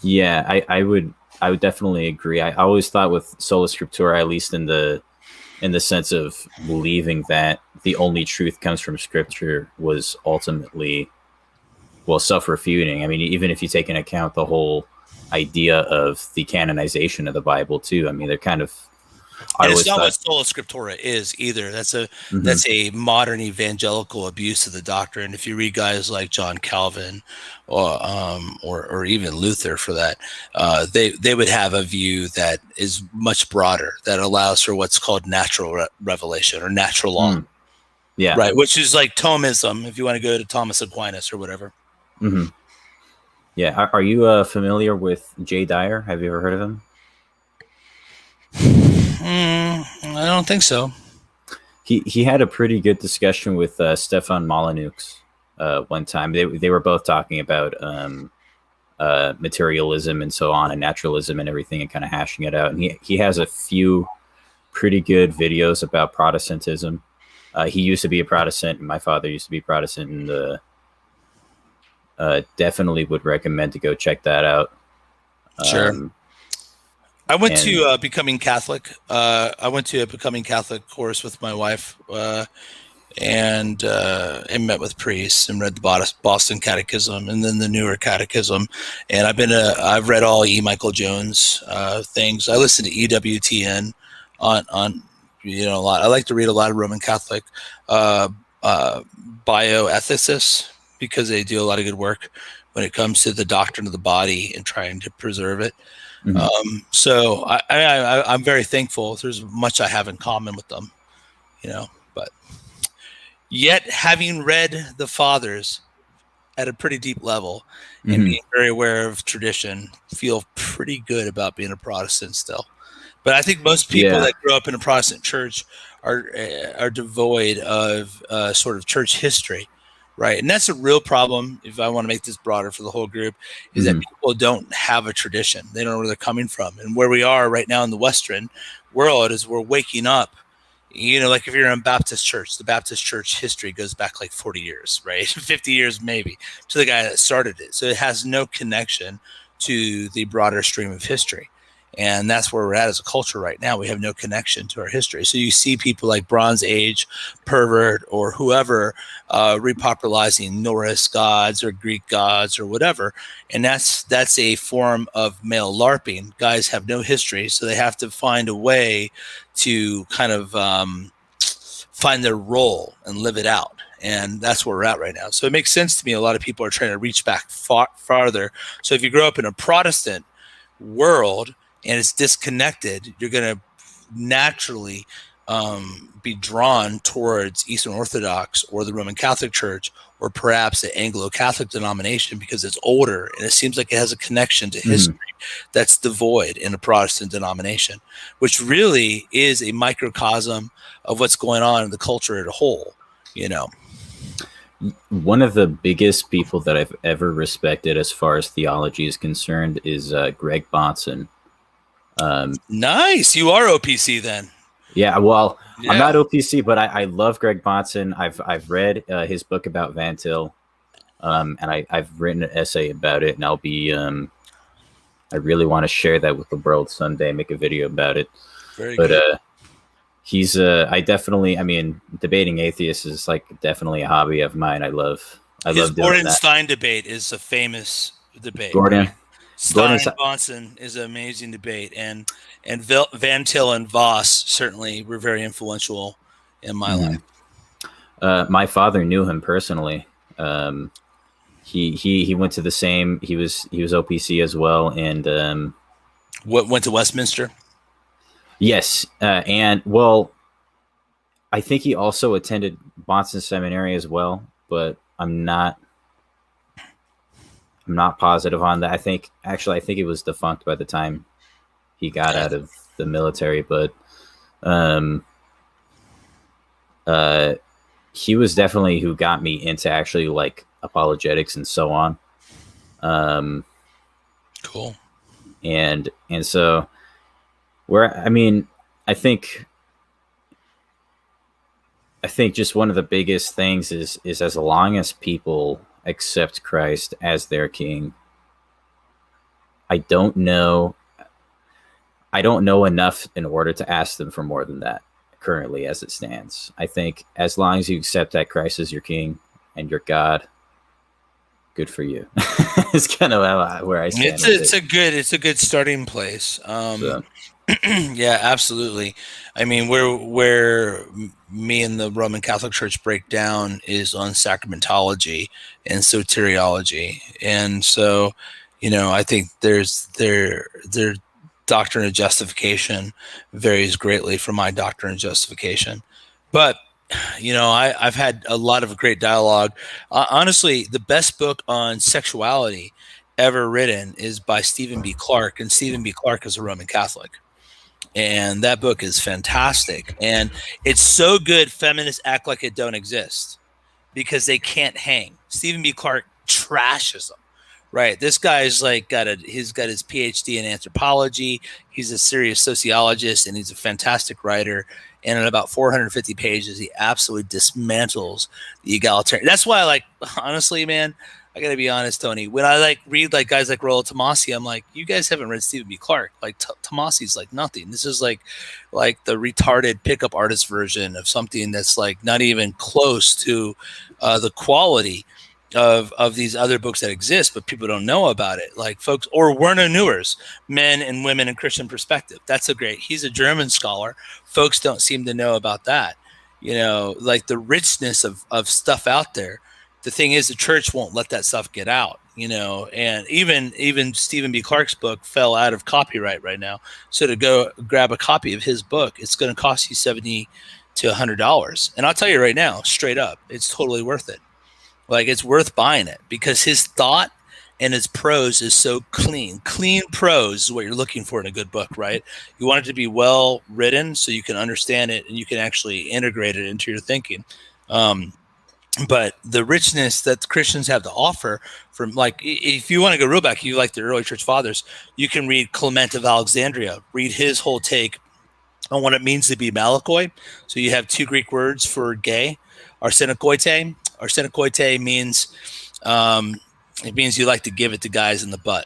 [SPEAKER 13] Yeah, I would definitely agree. I always thought with Sola Scriptura, at least in the sense of believing that the only truth comes from Scripture, was ultimately, well, self-refuting. I mean, even if you take into account the whole idea of the canonization of the Bible too, I mean, they're kind of.
[SPEAKER 12] And it's not what Sola Scriptura is either. That's a modern evangelical abuse of the doctrine. If you read guys like John Calvin, or even Luther, for that, they would have a view that is much broader, that allows for what's called natural revelation or natural law.
[SPEAKER 13] Yeah,
[SPEAKER 12] right, which is like Thomism. If you want to go to Thomas Aquinas or whatever.
[SPEAKER 13] Yeah, are you familiar with Jay Dyer? Have you ever heard of him?
[SPEAKER 12] I don't think so.
[SPEAKER 13] He had a pretty good discussion with Stefan Molyneux one time. They were both talking about materialism and so on, and naturalism and everything, and kind of hashing it out. And he has a few pretty good videos about Protestantism. He used to be a Protestant, and my father used to be Protestant, and definitely would recommend to go check that out.
[SPEAKER 12] Sure. I went to Becoming Catholic. I went to a Becoming Catholic course with my wife, and met with priests and read the Boston Catechism and then the newer Catechism. And I've read all E. Michael Jones things. I listen to EWTN on a lot. I like to read a lot of Roman Catholic bioethicists, because they do a lot of good work when it comes to the doctrine of the body and trying to preserve it. So I'm very thankful. There's much I have in common with them, but yet having read the fathers at a pretty deep level and being very aware of tradition, feel pretty good about being a Protestant still. But I think most people that grow up in a Protestant church are devoid of sort of church history. Right. And that's a real problem, if I want to make this broader for the whole group, is that people don't have a tradition. They don't know where they're coming from. And where we are right now in the Western world is we're waking up. Like if you're in a Baptist church, the Baptist church history goes back like 40 years, right? 50 years maybe, to the guy that started it. So it has no connection to the broader stream of history. And that's where we're at as a culture right now. We have no connection to our history. So you see people like Bronze Age, Pervert, or whoever repopularizing Norse gods or Greek gods or whatever. And that's a form of male LARPing. Guys have no history, so they have to find a way to kind of find their role and live it out. And that's where we're at right now. So it makes sense to me. A lot of people are trying to reach back farther. So if you grow up in a Protestant world and it's disconnected, you're going to naturally be drawn towards Eastern Orthodox or the Roman Catholic Church, or perhaps the Anglo-Catholic denomination, because it's older and it seems like it has a connection to history that's devoid in a Protestant denomination, which really is a microcosm of what's going on in the culture as a whole.
[SPEAKER 13] One of the biggest people that I've ever respected as far as theology is concerned is Greg Bonson.
[SPEAKER 12] Nice. You are OPC then.
[SPEAKER 13] Yeah, well, I'm not OPC, but I love Greg Bonson. I've read his book about Van Til, and I've written an essay about it, and I'll be I really want to share that with the world someday, make a video about it.
[SPEAKER 12] Very good.
[SPEAKER 13] He's debating atheists is like definitely a hobby of mine. I love doing
[SPEAKER 12] Gordon
[SPEAKER 13] that.
[SPEAKER 12] Stein debate is a famous debate.
[SPEAKER 13] Gordon
[SPEAKER 12] Bonson is an amazing debate, and Van Til and Voss certainly were very influential in my life.
[SPEAKER 13] My father knew him personally. he went to the same. He was OPC as well, and
[SPEAKER 12] went to Westminster.
[SPEAKER 13] Yes, and well, I think he also attended Boston Seminary as well, but I'm not positive on that. I think it was defunct by the time he got out of the military, but he was definitely who got me into actually like apologetics and so on.
[SPEAKER 12] Cool.
[SPEAKER 13] And so I think just one of the biggest things is as long as people accept Christ as their king, I don't know enough in order to ask them for more than that currently as it stands. I think as long as you accept that Christ is your king and your God, good for you. It's kind of where I stand.
[SPEAKER 12] It's a good starting place. Yeah, absolutely. I mean, where me and the Roman Catholic Church break down is on sacramentology and soteriology, and so I think their doctrine of justification varies greatly from my doctrine of justification, but I've had a lot of great dialogue. Honestly, the best book on sexuality ever written is by Stephen B. Clark, and Stephen B. Clark is a Roman Catholic. And that book is fantastic. And it's so good, feminists act like it don't exist because they can't hang. Stephen B. Clark trashes them. Right. This guy's like he's got his PhD in anthropology. He's a serious sociologist and he's a fantastic writer. And in about 450 pages, he absolutely dismantles the egalitarian. That's why honestly, man, I got to be honest, Tony, when I read guys like Rollo Tomassi, I'm like, you guys haven't read Stephen B. Clark. Tomassi's like nothing. This is like the retarded pickup artist version of something that's not even close to the quality of these other books that exist, but people don't know about it. Folks, or Werner Neuer's Men and Women in Christian Perspective. He's a German scholar. Folks don't seem to know about that. The richness of stuff out there. The thing is, the church won't let that stuff get out, and even Stephen B. Clark's book fell out of copyright right now. So to go grab a copy of his book, it's going to cost you $70 to $100. And I'll tell you right now, straight up, it's totally worth it. It's worth buying it because his thought and his prose is so clean. Clean prose is what you're looking for in a good book, right? You want it to be well written so you can understand it and you can actually integrate it into your thinking. But the richness that Christians have to offer from if you want to go real back, you like the early church fathers, you can read Clement of Alexandria, read his whole take on what it means to be Malakoi. So you have two Greek words for gay, arsenokoite. Arsenokoite means it means you like to give it to guys in the butt.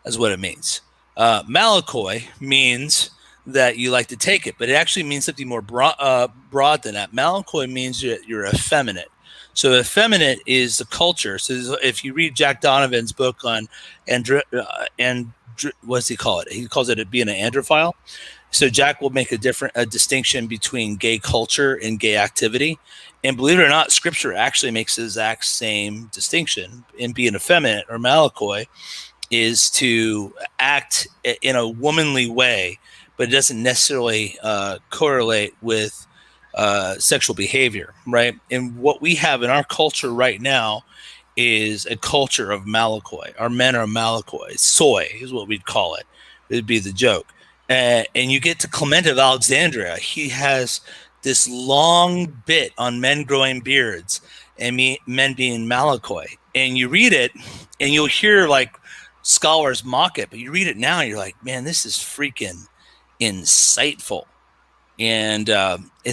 [SPEAKER 12] That's what it means. Malakoi means that you like to take it, but it actually means something more broad than that. Malakoi means you're effeminate. So effeminate is the culture. So if you read Jack Donovan's book on what's he call it? He calls it being an androphile. So Jack will make a distinction between gay culture and gay activity. And believe it or not, Scripture actually makes the exact same distinction. In being effeminate or malakoi is to act in a womanly way, but it doesn't necessarily correlate with sexual behavior, right? And what we have in our culture right now is a culture of malakoi. Our men are malakoi. Soy is what we'd call it. It'd be the joke. And you get to Clement of Alexandria. He has this long bit on men growing beards and men being malakoi. And you read it and you'll hear scholars mock it, but you read it now and you're like, man, this is freaking insightful. And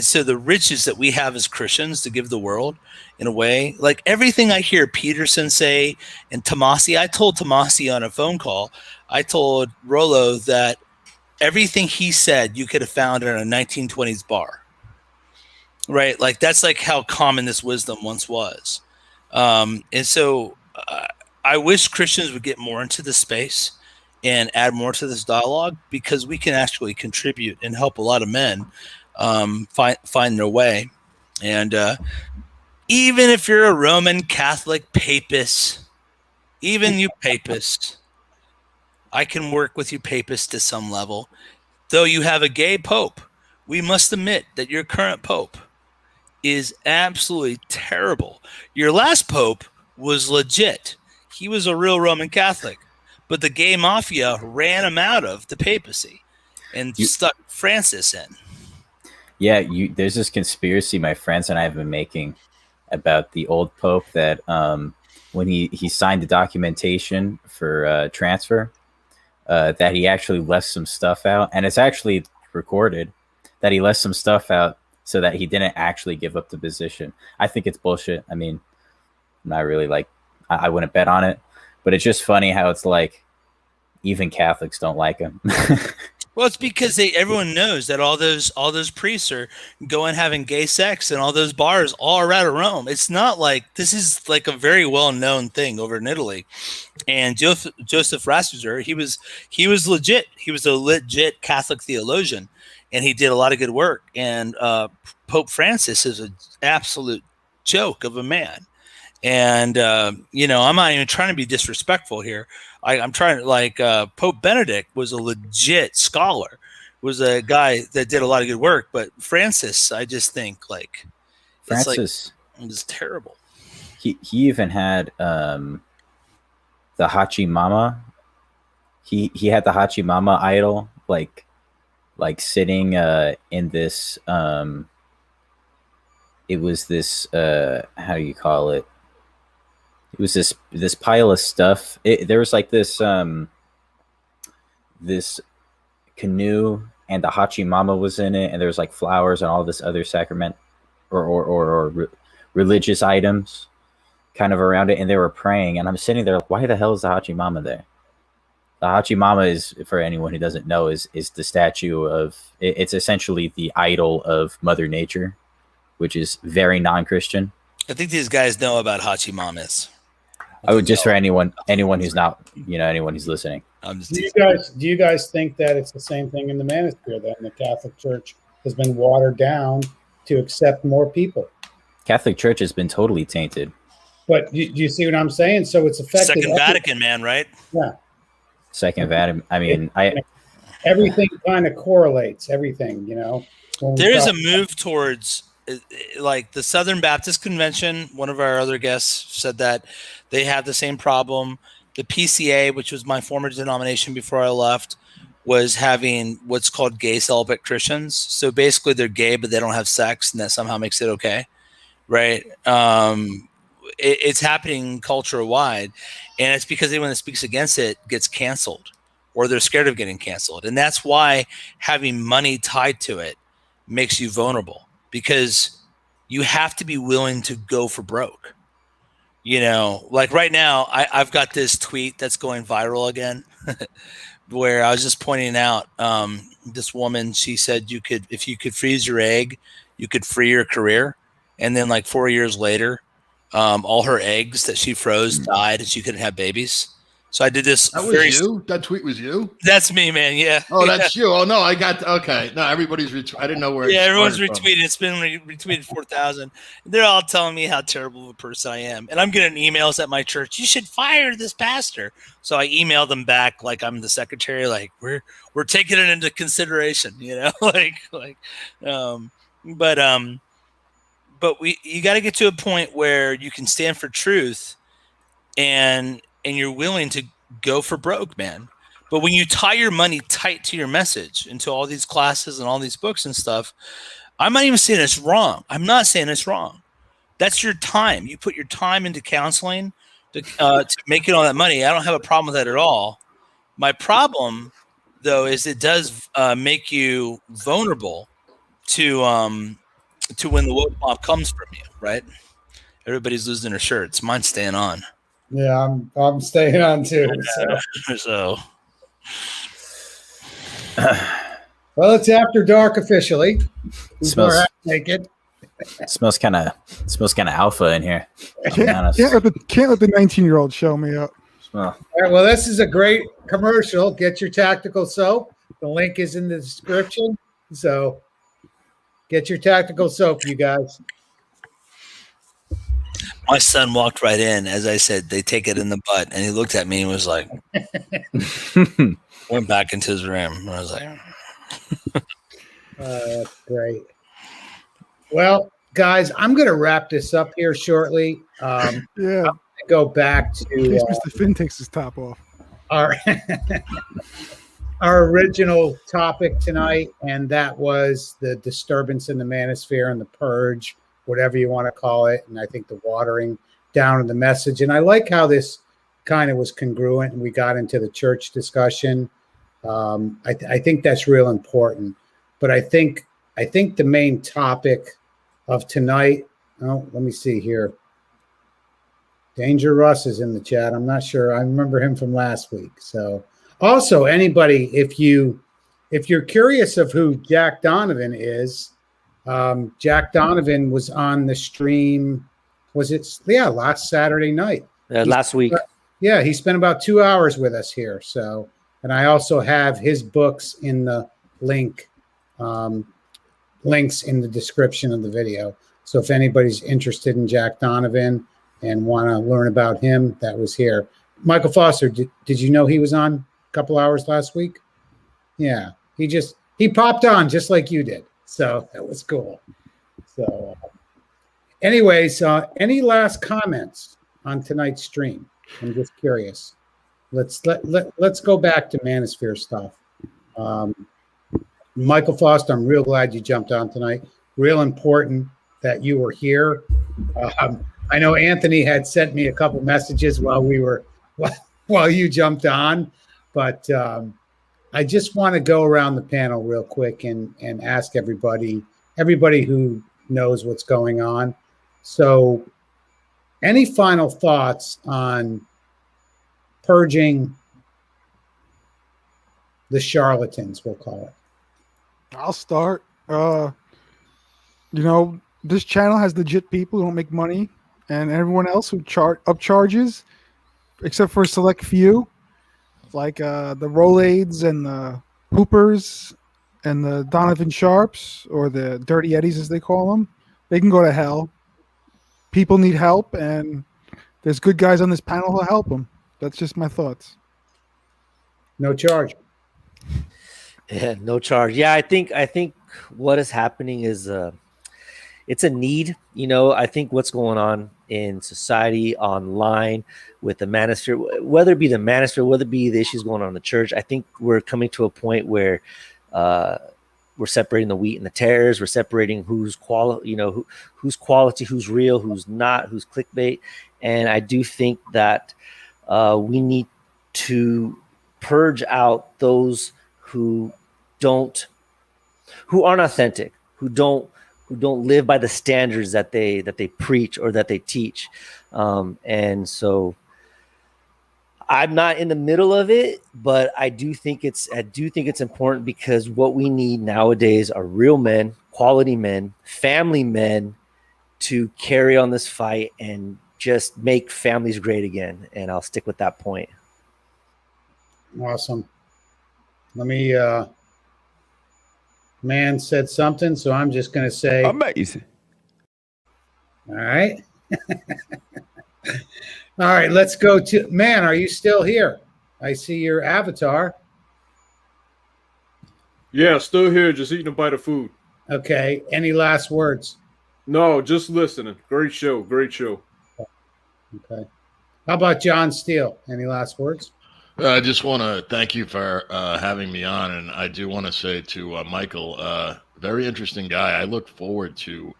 [SPEAKER 12] so the riches that we have as Christians to give the world in a way, everything I hear Peterson say and Tomassi, I told Tomassi on a phone call, I told Rollo that everything he said you could have found in a 1920s bar, right? That's how common this wisdom once was. And so I wish Christians would get more into this space and add more to this dialogue because we can actually contribute and help a lot of men find their way. And even if you're a Roman Catholic papist, even you papists, I can work with you papists to some level. Though you have a gay pope, we must admit that your current pope is absolutely terrible. Your last pope was legit. He was a real Roman Catholic, but the gay mafia ran him out of the papacy and stuck Francis in.
[SPEAKER 13] Yeah, there's this conspiracy my friends and I have been making about the old pope that when he signed the documentation for transfer, that he actually left some stuff out, and it's actually recorded that he left some stuff out so that he didn't actually give up the position. I think it's bullshit. I mean, not really, like, I wouldn't bet on it, but it's just funny how it's like even Catholics don't like him.
[SPEAKER 12] Well, it's because everyone knows that all those priests are going having gay sex in all those bars all around Rome. It's not like this is like a very well known thing over in Italy. And Joseph Ratzinger, he was legit. He was a legit Catholic theologian, and he did a lot of good work. And Pope Francis is an absolute joke of a man. And I'm not even trying to be disrespectful here. I'm trying to Pope Benedict was a legit scholar, was a guy that did a lot of good work. But Francis, I just think Francis it was terrible.
[SPEAKER 13] He even had the Hachi Mama. He had the Hachi Mama idol like sitting in this. It was this how do you call it? It was this pile of stuff. There was like this this canoe, and the Hachi Mama was in it, and there was like flowers and all this other sacrament or religious items kind of around it, and they were praying. And I'm sitting there like, why the hell is the Hachi Mama there? The Hachi Mama is, for anyone who doesn't know, is the statue of. It's essentially the idol of Mother Nature, which is very non-Christian.
[SPEAKER 12] I think these guys know about Hachi Mamas.
[SPEAKER 13] Oh, just for anyone who's not, anyone who's listening.
[SPEAKER 1] Do you guys think that it's the same thing in the manosphere, that the Catholic Church has been watered down to accept more people?
[SPEAKER 13] Catholic Church has been totally tainted.
[SPEAKER 1] But do you see what I'm saying? So it's affected
[SPEAKER 12] Second Vatican, man, right?
[SPEAKER 1] Yeah.
[SPEAKER 13] Second Vatican. I mean,
[SPEAKER 1] everything kind of correlates. Everything,
[SPEAKER 12] There is a move towards. Like the Southern Baptist Convention, one of our other guests said that they have the same problem. The PCA, which was my former denomination before I left, was having what's called gay celibate Christians. So basically they're gay, but they don't have sex, and that somehow makes it okay. Right. It's happening culture wide, and it's because anyone that speaks against it gets canceled, or they're scared of getting canceled. And that's why having money tied to it makes you vulnerable. Because you have to be willing to go for broke. Like right now, I've got this tweet that's going viral again, where I was just pointing out this woman. She said if you could freeze your egg, you could free your career. And then like 4 years later, all her eggs that she froze died, and she couldn't have babies. So I did this.
[SPEAKER 10] That was you? That tweet was you?
[SPEAKER 12] That's me, man. Yeah.
[SPEAKER 10] Oh, that's you. Oh, no, I got, okay. No, everybody's retweeting. I didn't know where.
[SPEAKER 12] Yeah, everyone's retweeting. It's been retweeted 4,000. They're all telling me how terrible of a person I am. And I'm getting emails at my church. You should fire this pastor. So I email them back like I'm the secretary. Like we're taking it into consideration, but you got to get to a point where you can stand for truth and you're willing to go for broke, man. But when you tie your money tight to your message into all these classes and all these books and stuff, I'm not even saying it's wrong. I'm not saying it's wrong. That's your time. You put your time into counseling to making all that money. I don't have a problem with that at all. My problem, though, is it does make you vulnerable to when the woke mob comes from you, right? Everybody's losing their shirts. Mine's staying on.
[SPEAKER 1] Yeah, I'm staying on too.
[SPEAKER 12] So.
[SPEAKER 1] Well, it's after dark officially.
[SPEAKER 13] Smells
[SPEAKER 1] naked.
[SPEAKER 13] Smells kind of alpha in here.
[SPEAKER 2] Can't let the 19-year-old show me up.
[SPEAKER 1] All right, well, this is a great commercial. Get your tactical soap. The link is in the description. So get your tactical soap, you guys.
[SPEAKER 12] My son walked right in. As I said, they take it in the butt. And he looked at me and was like, went back into his room. And I was like,
[SPEAKER 1] That's great. Well, guys, I'm going to wrap this up here shortly.
[SPEAKER 2] Yeah.
[SPEAKER 1] I'm going to go back
[SPEAKER 2] In case
[SPEAKER 1] to
[SPEAKER 2] Mr. Finn takes his top off.
[SPEAKER 1] our our original topic tonight, and that was the disturbance in the manosphere and the purge, whatever you want to call it. And I think the watering down of the message. And I like how this kind of was congruent, and we got into the church discussion. I think that's real important. But I think the main topic of tonight. Oh, let me see here. Danger Russ is in the chat. I'm not sure. I remember him from last week. So also anybody, if you're curious of who Jack Donovan is, Jack Donovan was on the stream. Was it? Yeah, last Saturday night.
[SPEAKER 4] Last week.
[SPEAKER 1] Yeah, he spent about 2 hours with us here. So, and I also have his books in the links in the description of the video. So if anybody's interested in Jack Donovan and want to learn about him, that was here. Michael Foster, did you know he was on a couple hours last week? Yeah, he popped on just like you did. So that was cool. So anyways, any last comments on tonight's stream? I'm just curious. Let's go back to Manosphere stuff. Michael Foster, I'm real glad you jumped on tonight. Real important that you were here. I know Anthony had sent me a couple messages while you jumped on, but I just want to go around the panel real quick and ask everybody who knows what's going on. So, any final thoughts on purging the charlatans, we'll call it?
[SPEAKER 2] I'll start. This channel has legit people who don't make money, and everyone else who upcharges, except for a select few, like the Rolades and the Hoopers and the Donovan Sharps, or the Dirty Eddies as they call them. They can go to hell. People need help, and there's good guys on this panel who'll help them. That's just my thoughts.
[SPEAKER 1] No charge.
[SPEAKER 4] Yeah, no charge. Yeah, I think what is happening is it's a need. I think what's going on in society, online, with the manosphere, whether it be the manosphere, whether it be the issues going on in the church, I think we're coming to a point where we're separating the wheat and the tares. We're separating who's quality, who's quality, who's real, who's not, who's clickbait. And I do think that we need to purge out those who aren't authentic, who don't live by the standards that they preach or that they teach. And so I'm not in the middle of it, but I do think it's important, because what we need nowadays are real men, quality men, family men to carry on this fight and just make families great again. And I'll stick with that point.
[SPEAKER 1] Awesome. Let me man said something, so I'm just going to say
[SPEAKER 14] amazing.
[SPEAKER 1] All right. All right, let's go to man. Are you still here? I see your avatar.
[SPEAKER 6] Yeah, still here, just eating a bite of food.
[SPEAKER 1] Okay. Any last words?
[SPEAKER 6] No, just listening. Great show. Great show.
[SPEAKER 1] Okay. How about John Steele? Any last words?
[SPEAKER 10] I just want to thank you for having me on, and I do want to say to Michael, very interesting guy. I look forward to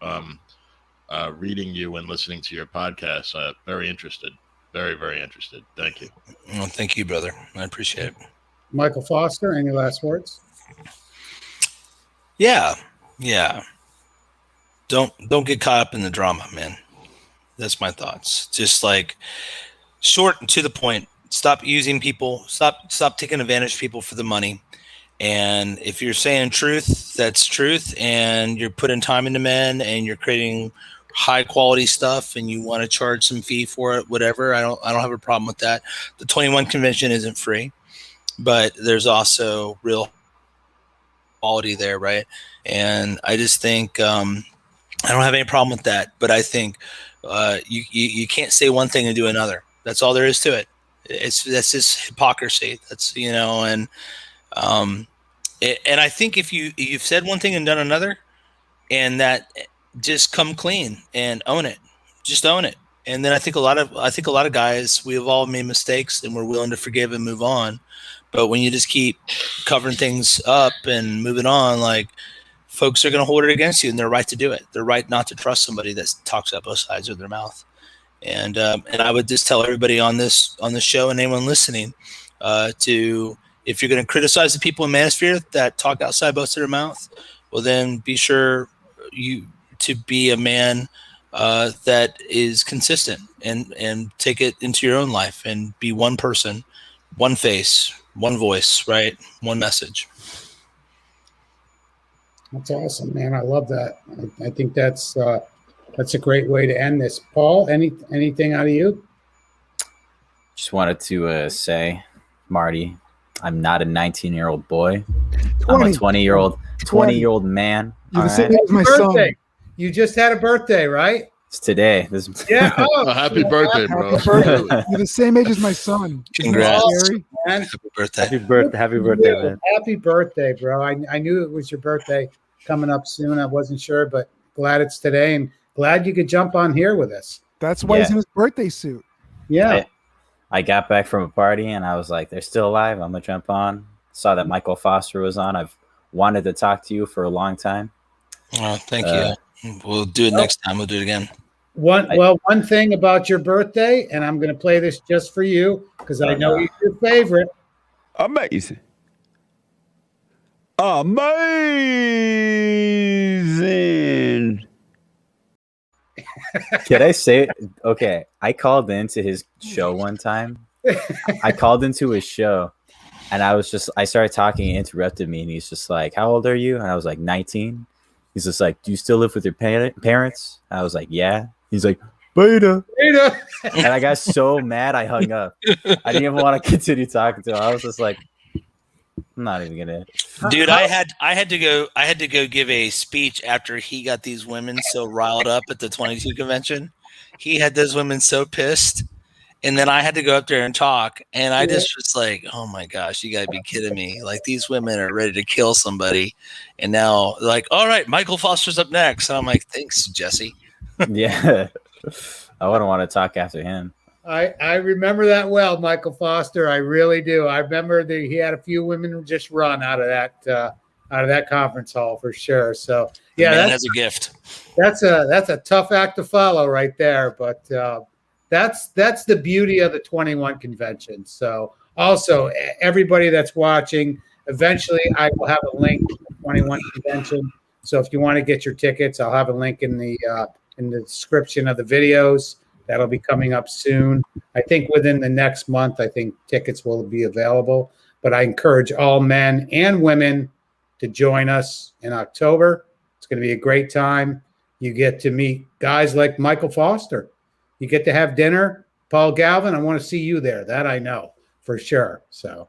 [SPEAKER 10] reading you and listening to your podcast. Very interested. Very, very interested. Thank you.
[SPEAKER 12] Well, thank you, brother. I appreciate it.
[SPEAKER 1] Michael Foster, any last words?
[SPEAKER 12] Yeah. Don't get caught up in the drama, man. That's my thoughts. Just like short and to the point. Stop using people. Stop taking advantage of people for the money. And if you're saying truth, that's truth. And you're putting time into men, and you're creating high quality stuff, and you want to charge some fee for it, whatever. I don't have a problem with that. The 21 convention isn't free, but there's also real quality there, right? And I just think I don't have any problem with that, but I think you can't say one thing and do another. That's all there is to it. That's just hypocrisy. That's and I think if you've said one thing and done another, and that just come clean and own it, just own it. And then I think a lot of guys, we've all made mistakes and we're willing to forgive and move on. But when you just keep covering things up and moving on, like, folks are going to hold it against you, and they're right to do it. They're right not to trust somebody that talks out both sides of their mouth. And I would just tell everybody on this show and anyone listening to, if you're going to criticize the people in Manosphere that talk outside both of their mouth, well, then be sure you to be a man that is consistent and take it into your own life and be one person, one face, one voice, right? One message.
[SPEAKER 1] That's awesome, man. I love that. I think that's a great way to end this. Paul, anything out of you?
[SPEAKER 13] Just wanted to say, Marty, I'm not a 19-year-old boy.
[SPEAKER 2] 20.
[SPEAKER 13] I'm a 20-year-old man.
[SPEAKER 2] You're the same age as my son.
[SPEAKER 1] You just had a birthday, right?
[SPEAKER 13] It's today.
[SPEAKER 1] Yeah. Oh,
[SPEAKER 10] happy birthday, bro.
[SPEAKER 2] Happy birthday. You're the same age as my son.
[SPEAKER 12] Congrats.
[SPEAKER 1] Awesome, man.
[SPEAKER 12] Happy birthday.
[SPEAKER 13] Happy birthday, man.
[SPEAKER 1] Happy birthday, bro. I knew it was your birthday coming up soon. I wasn't sure, but glad it's today and glad you could jump on here with us.
[SPEAKER 2] That's why he's in his birthday suit.
[SPEAKER 1] Yeah.
[SPEAKER 13] I got back from a party and I was like, they're still alive. I'm going to jump on. Saw that Michael Foster was on. I've wanted to talk to you for a long time.
[SPEAKER 12] Oh, thank you. We'll do it next time. We'll do it again.
[SPEAKER 1] One thing about your birthday, and I'm going to play this just for you because I know he's your favorite.
[SPEAKER 14] Amazing. Amazing.
[SPEAKER 13] Can I say, okay, I called into his show one time. I called into his show and I started talking and interrupted me. And he's just like, how old are you? And I was like, 19. He's just like, do you still live with your parents? And I was like, yeah. He's like, beta. And I got so mad, I hung up. I didn't even want to continue talking to him. I was just like, I'm not even gonna.
[SPEAKER 12] Dude, I had to go give a speech after he got these women so riled up at the 22 convention. He had those women so pissed, and then I had to go up there and talk. And I just was like, "Oh my gosh, you gotta be kidding me! Like, these women are ready to kill somebody, and now like, all right, Michael Foster's up next." And I'm like, "Thanks, Jesse."
[SPEAKER 13] Yeah, I wouldn't want to talk after him.
[SPEAKER 1] I remember that well, Michael Foster. I really do. I remember that he had a few women just run out of that conference hall for sure. So yeah,
[SPEAKER 12] that's a gift.
[SPEAKER 1] That's a tough act to follow right there. But that's the beauty of the 21 convention. So also everybody that's watching, eventually I will have a link to the 21 convention. So if you want to get your tickets, I'll have a link in the description of the videos. That'll be coming up soon. I think within the next month, I think tickets will be available. But I encourage all men and women to join us in October. It's going to be a great time. You get to meet guys like Michael Foster. You get to have dinner. Paul Galvin, I want to see you there. That I know for sure. So,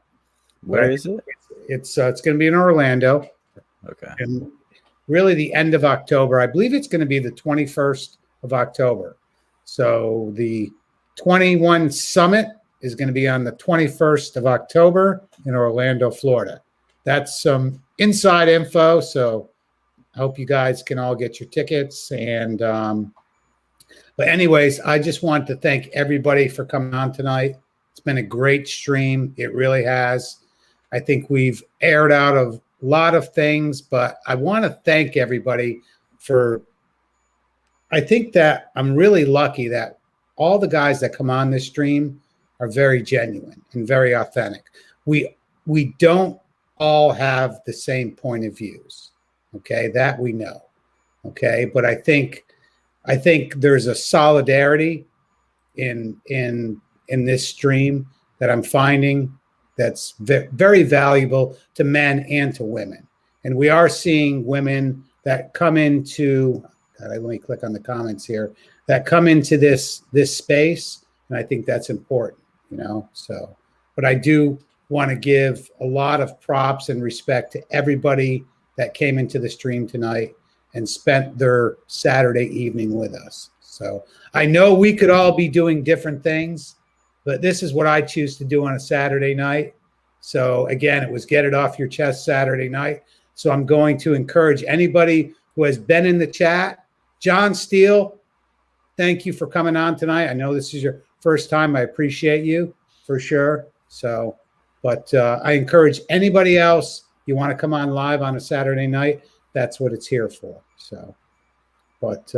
[SPEAKER 13] where is it?
[SPEAKER 1] It's going to be in Orlando.
[SPEAKER 13] Okay.
[SPEAKER 1] And really the end of October. I believe it's going to be the 21st of October. So the 21 Summit is going to be on the 21st of October in Orlando, Florida. That's some inside info. So I hope you guys can all get your tickets. And but anyways, I just want to thank everybody for coming on tonight. It's been a great stream. It really has. I think we've aired out a lot of things, but I want to thank everybody for. I think that I'm really lucky that all the guys that come on this stream are very genuine and very authentic. We don't all have the same point of views. Okay, that we know. Okay, but I think there's a solidarity in this stream that I'm finding that's very valuable to men and to women. And we are seeing women that come into let me click on the comments here that come into this space. And I think that's important, so, but I do want to give a lot of props and respect to everybody that came into the stream tonight and spent their Saturday evening with us. So I know we could all be doing different things, but this is what I choose to do on a Saturday night. So again, it was get it off your chest Saturday night. So I'm going to encourage anybody who has been in the chat. John Steele, thank you for coming on tonight. I know this is your first time. I appreciate you for sure. So, but I encourage anybody else, you want to come on live on a Saturday night, that's what it's here for. So, but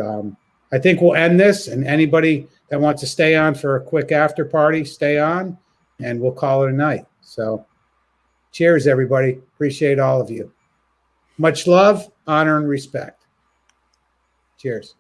[SPEAKER 1] I think we'll end this, and anybody that wants to stay on for a quick after party, stay on, and we'll call it a night. So cheers, everybody. Appreciate all of you. Much love, honor, and respect. Cheers.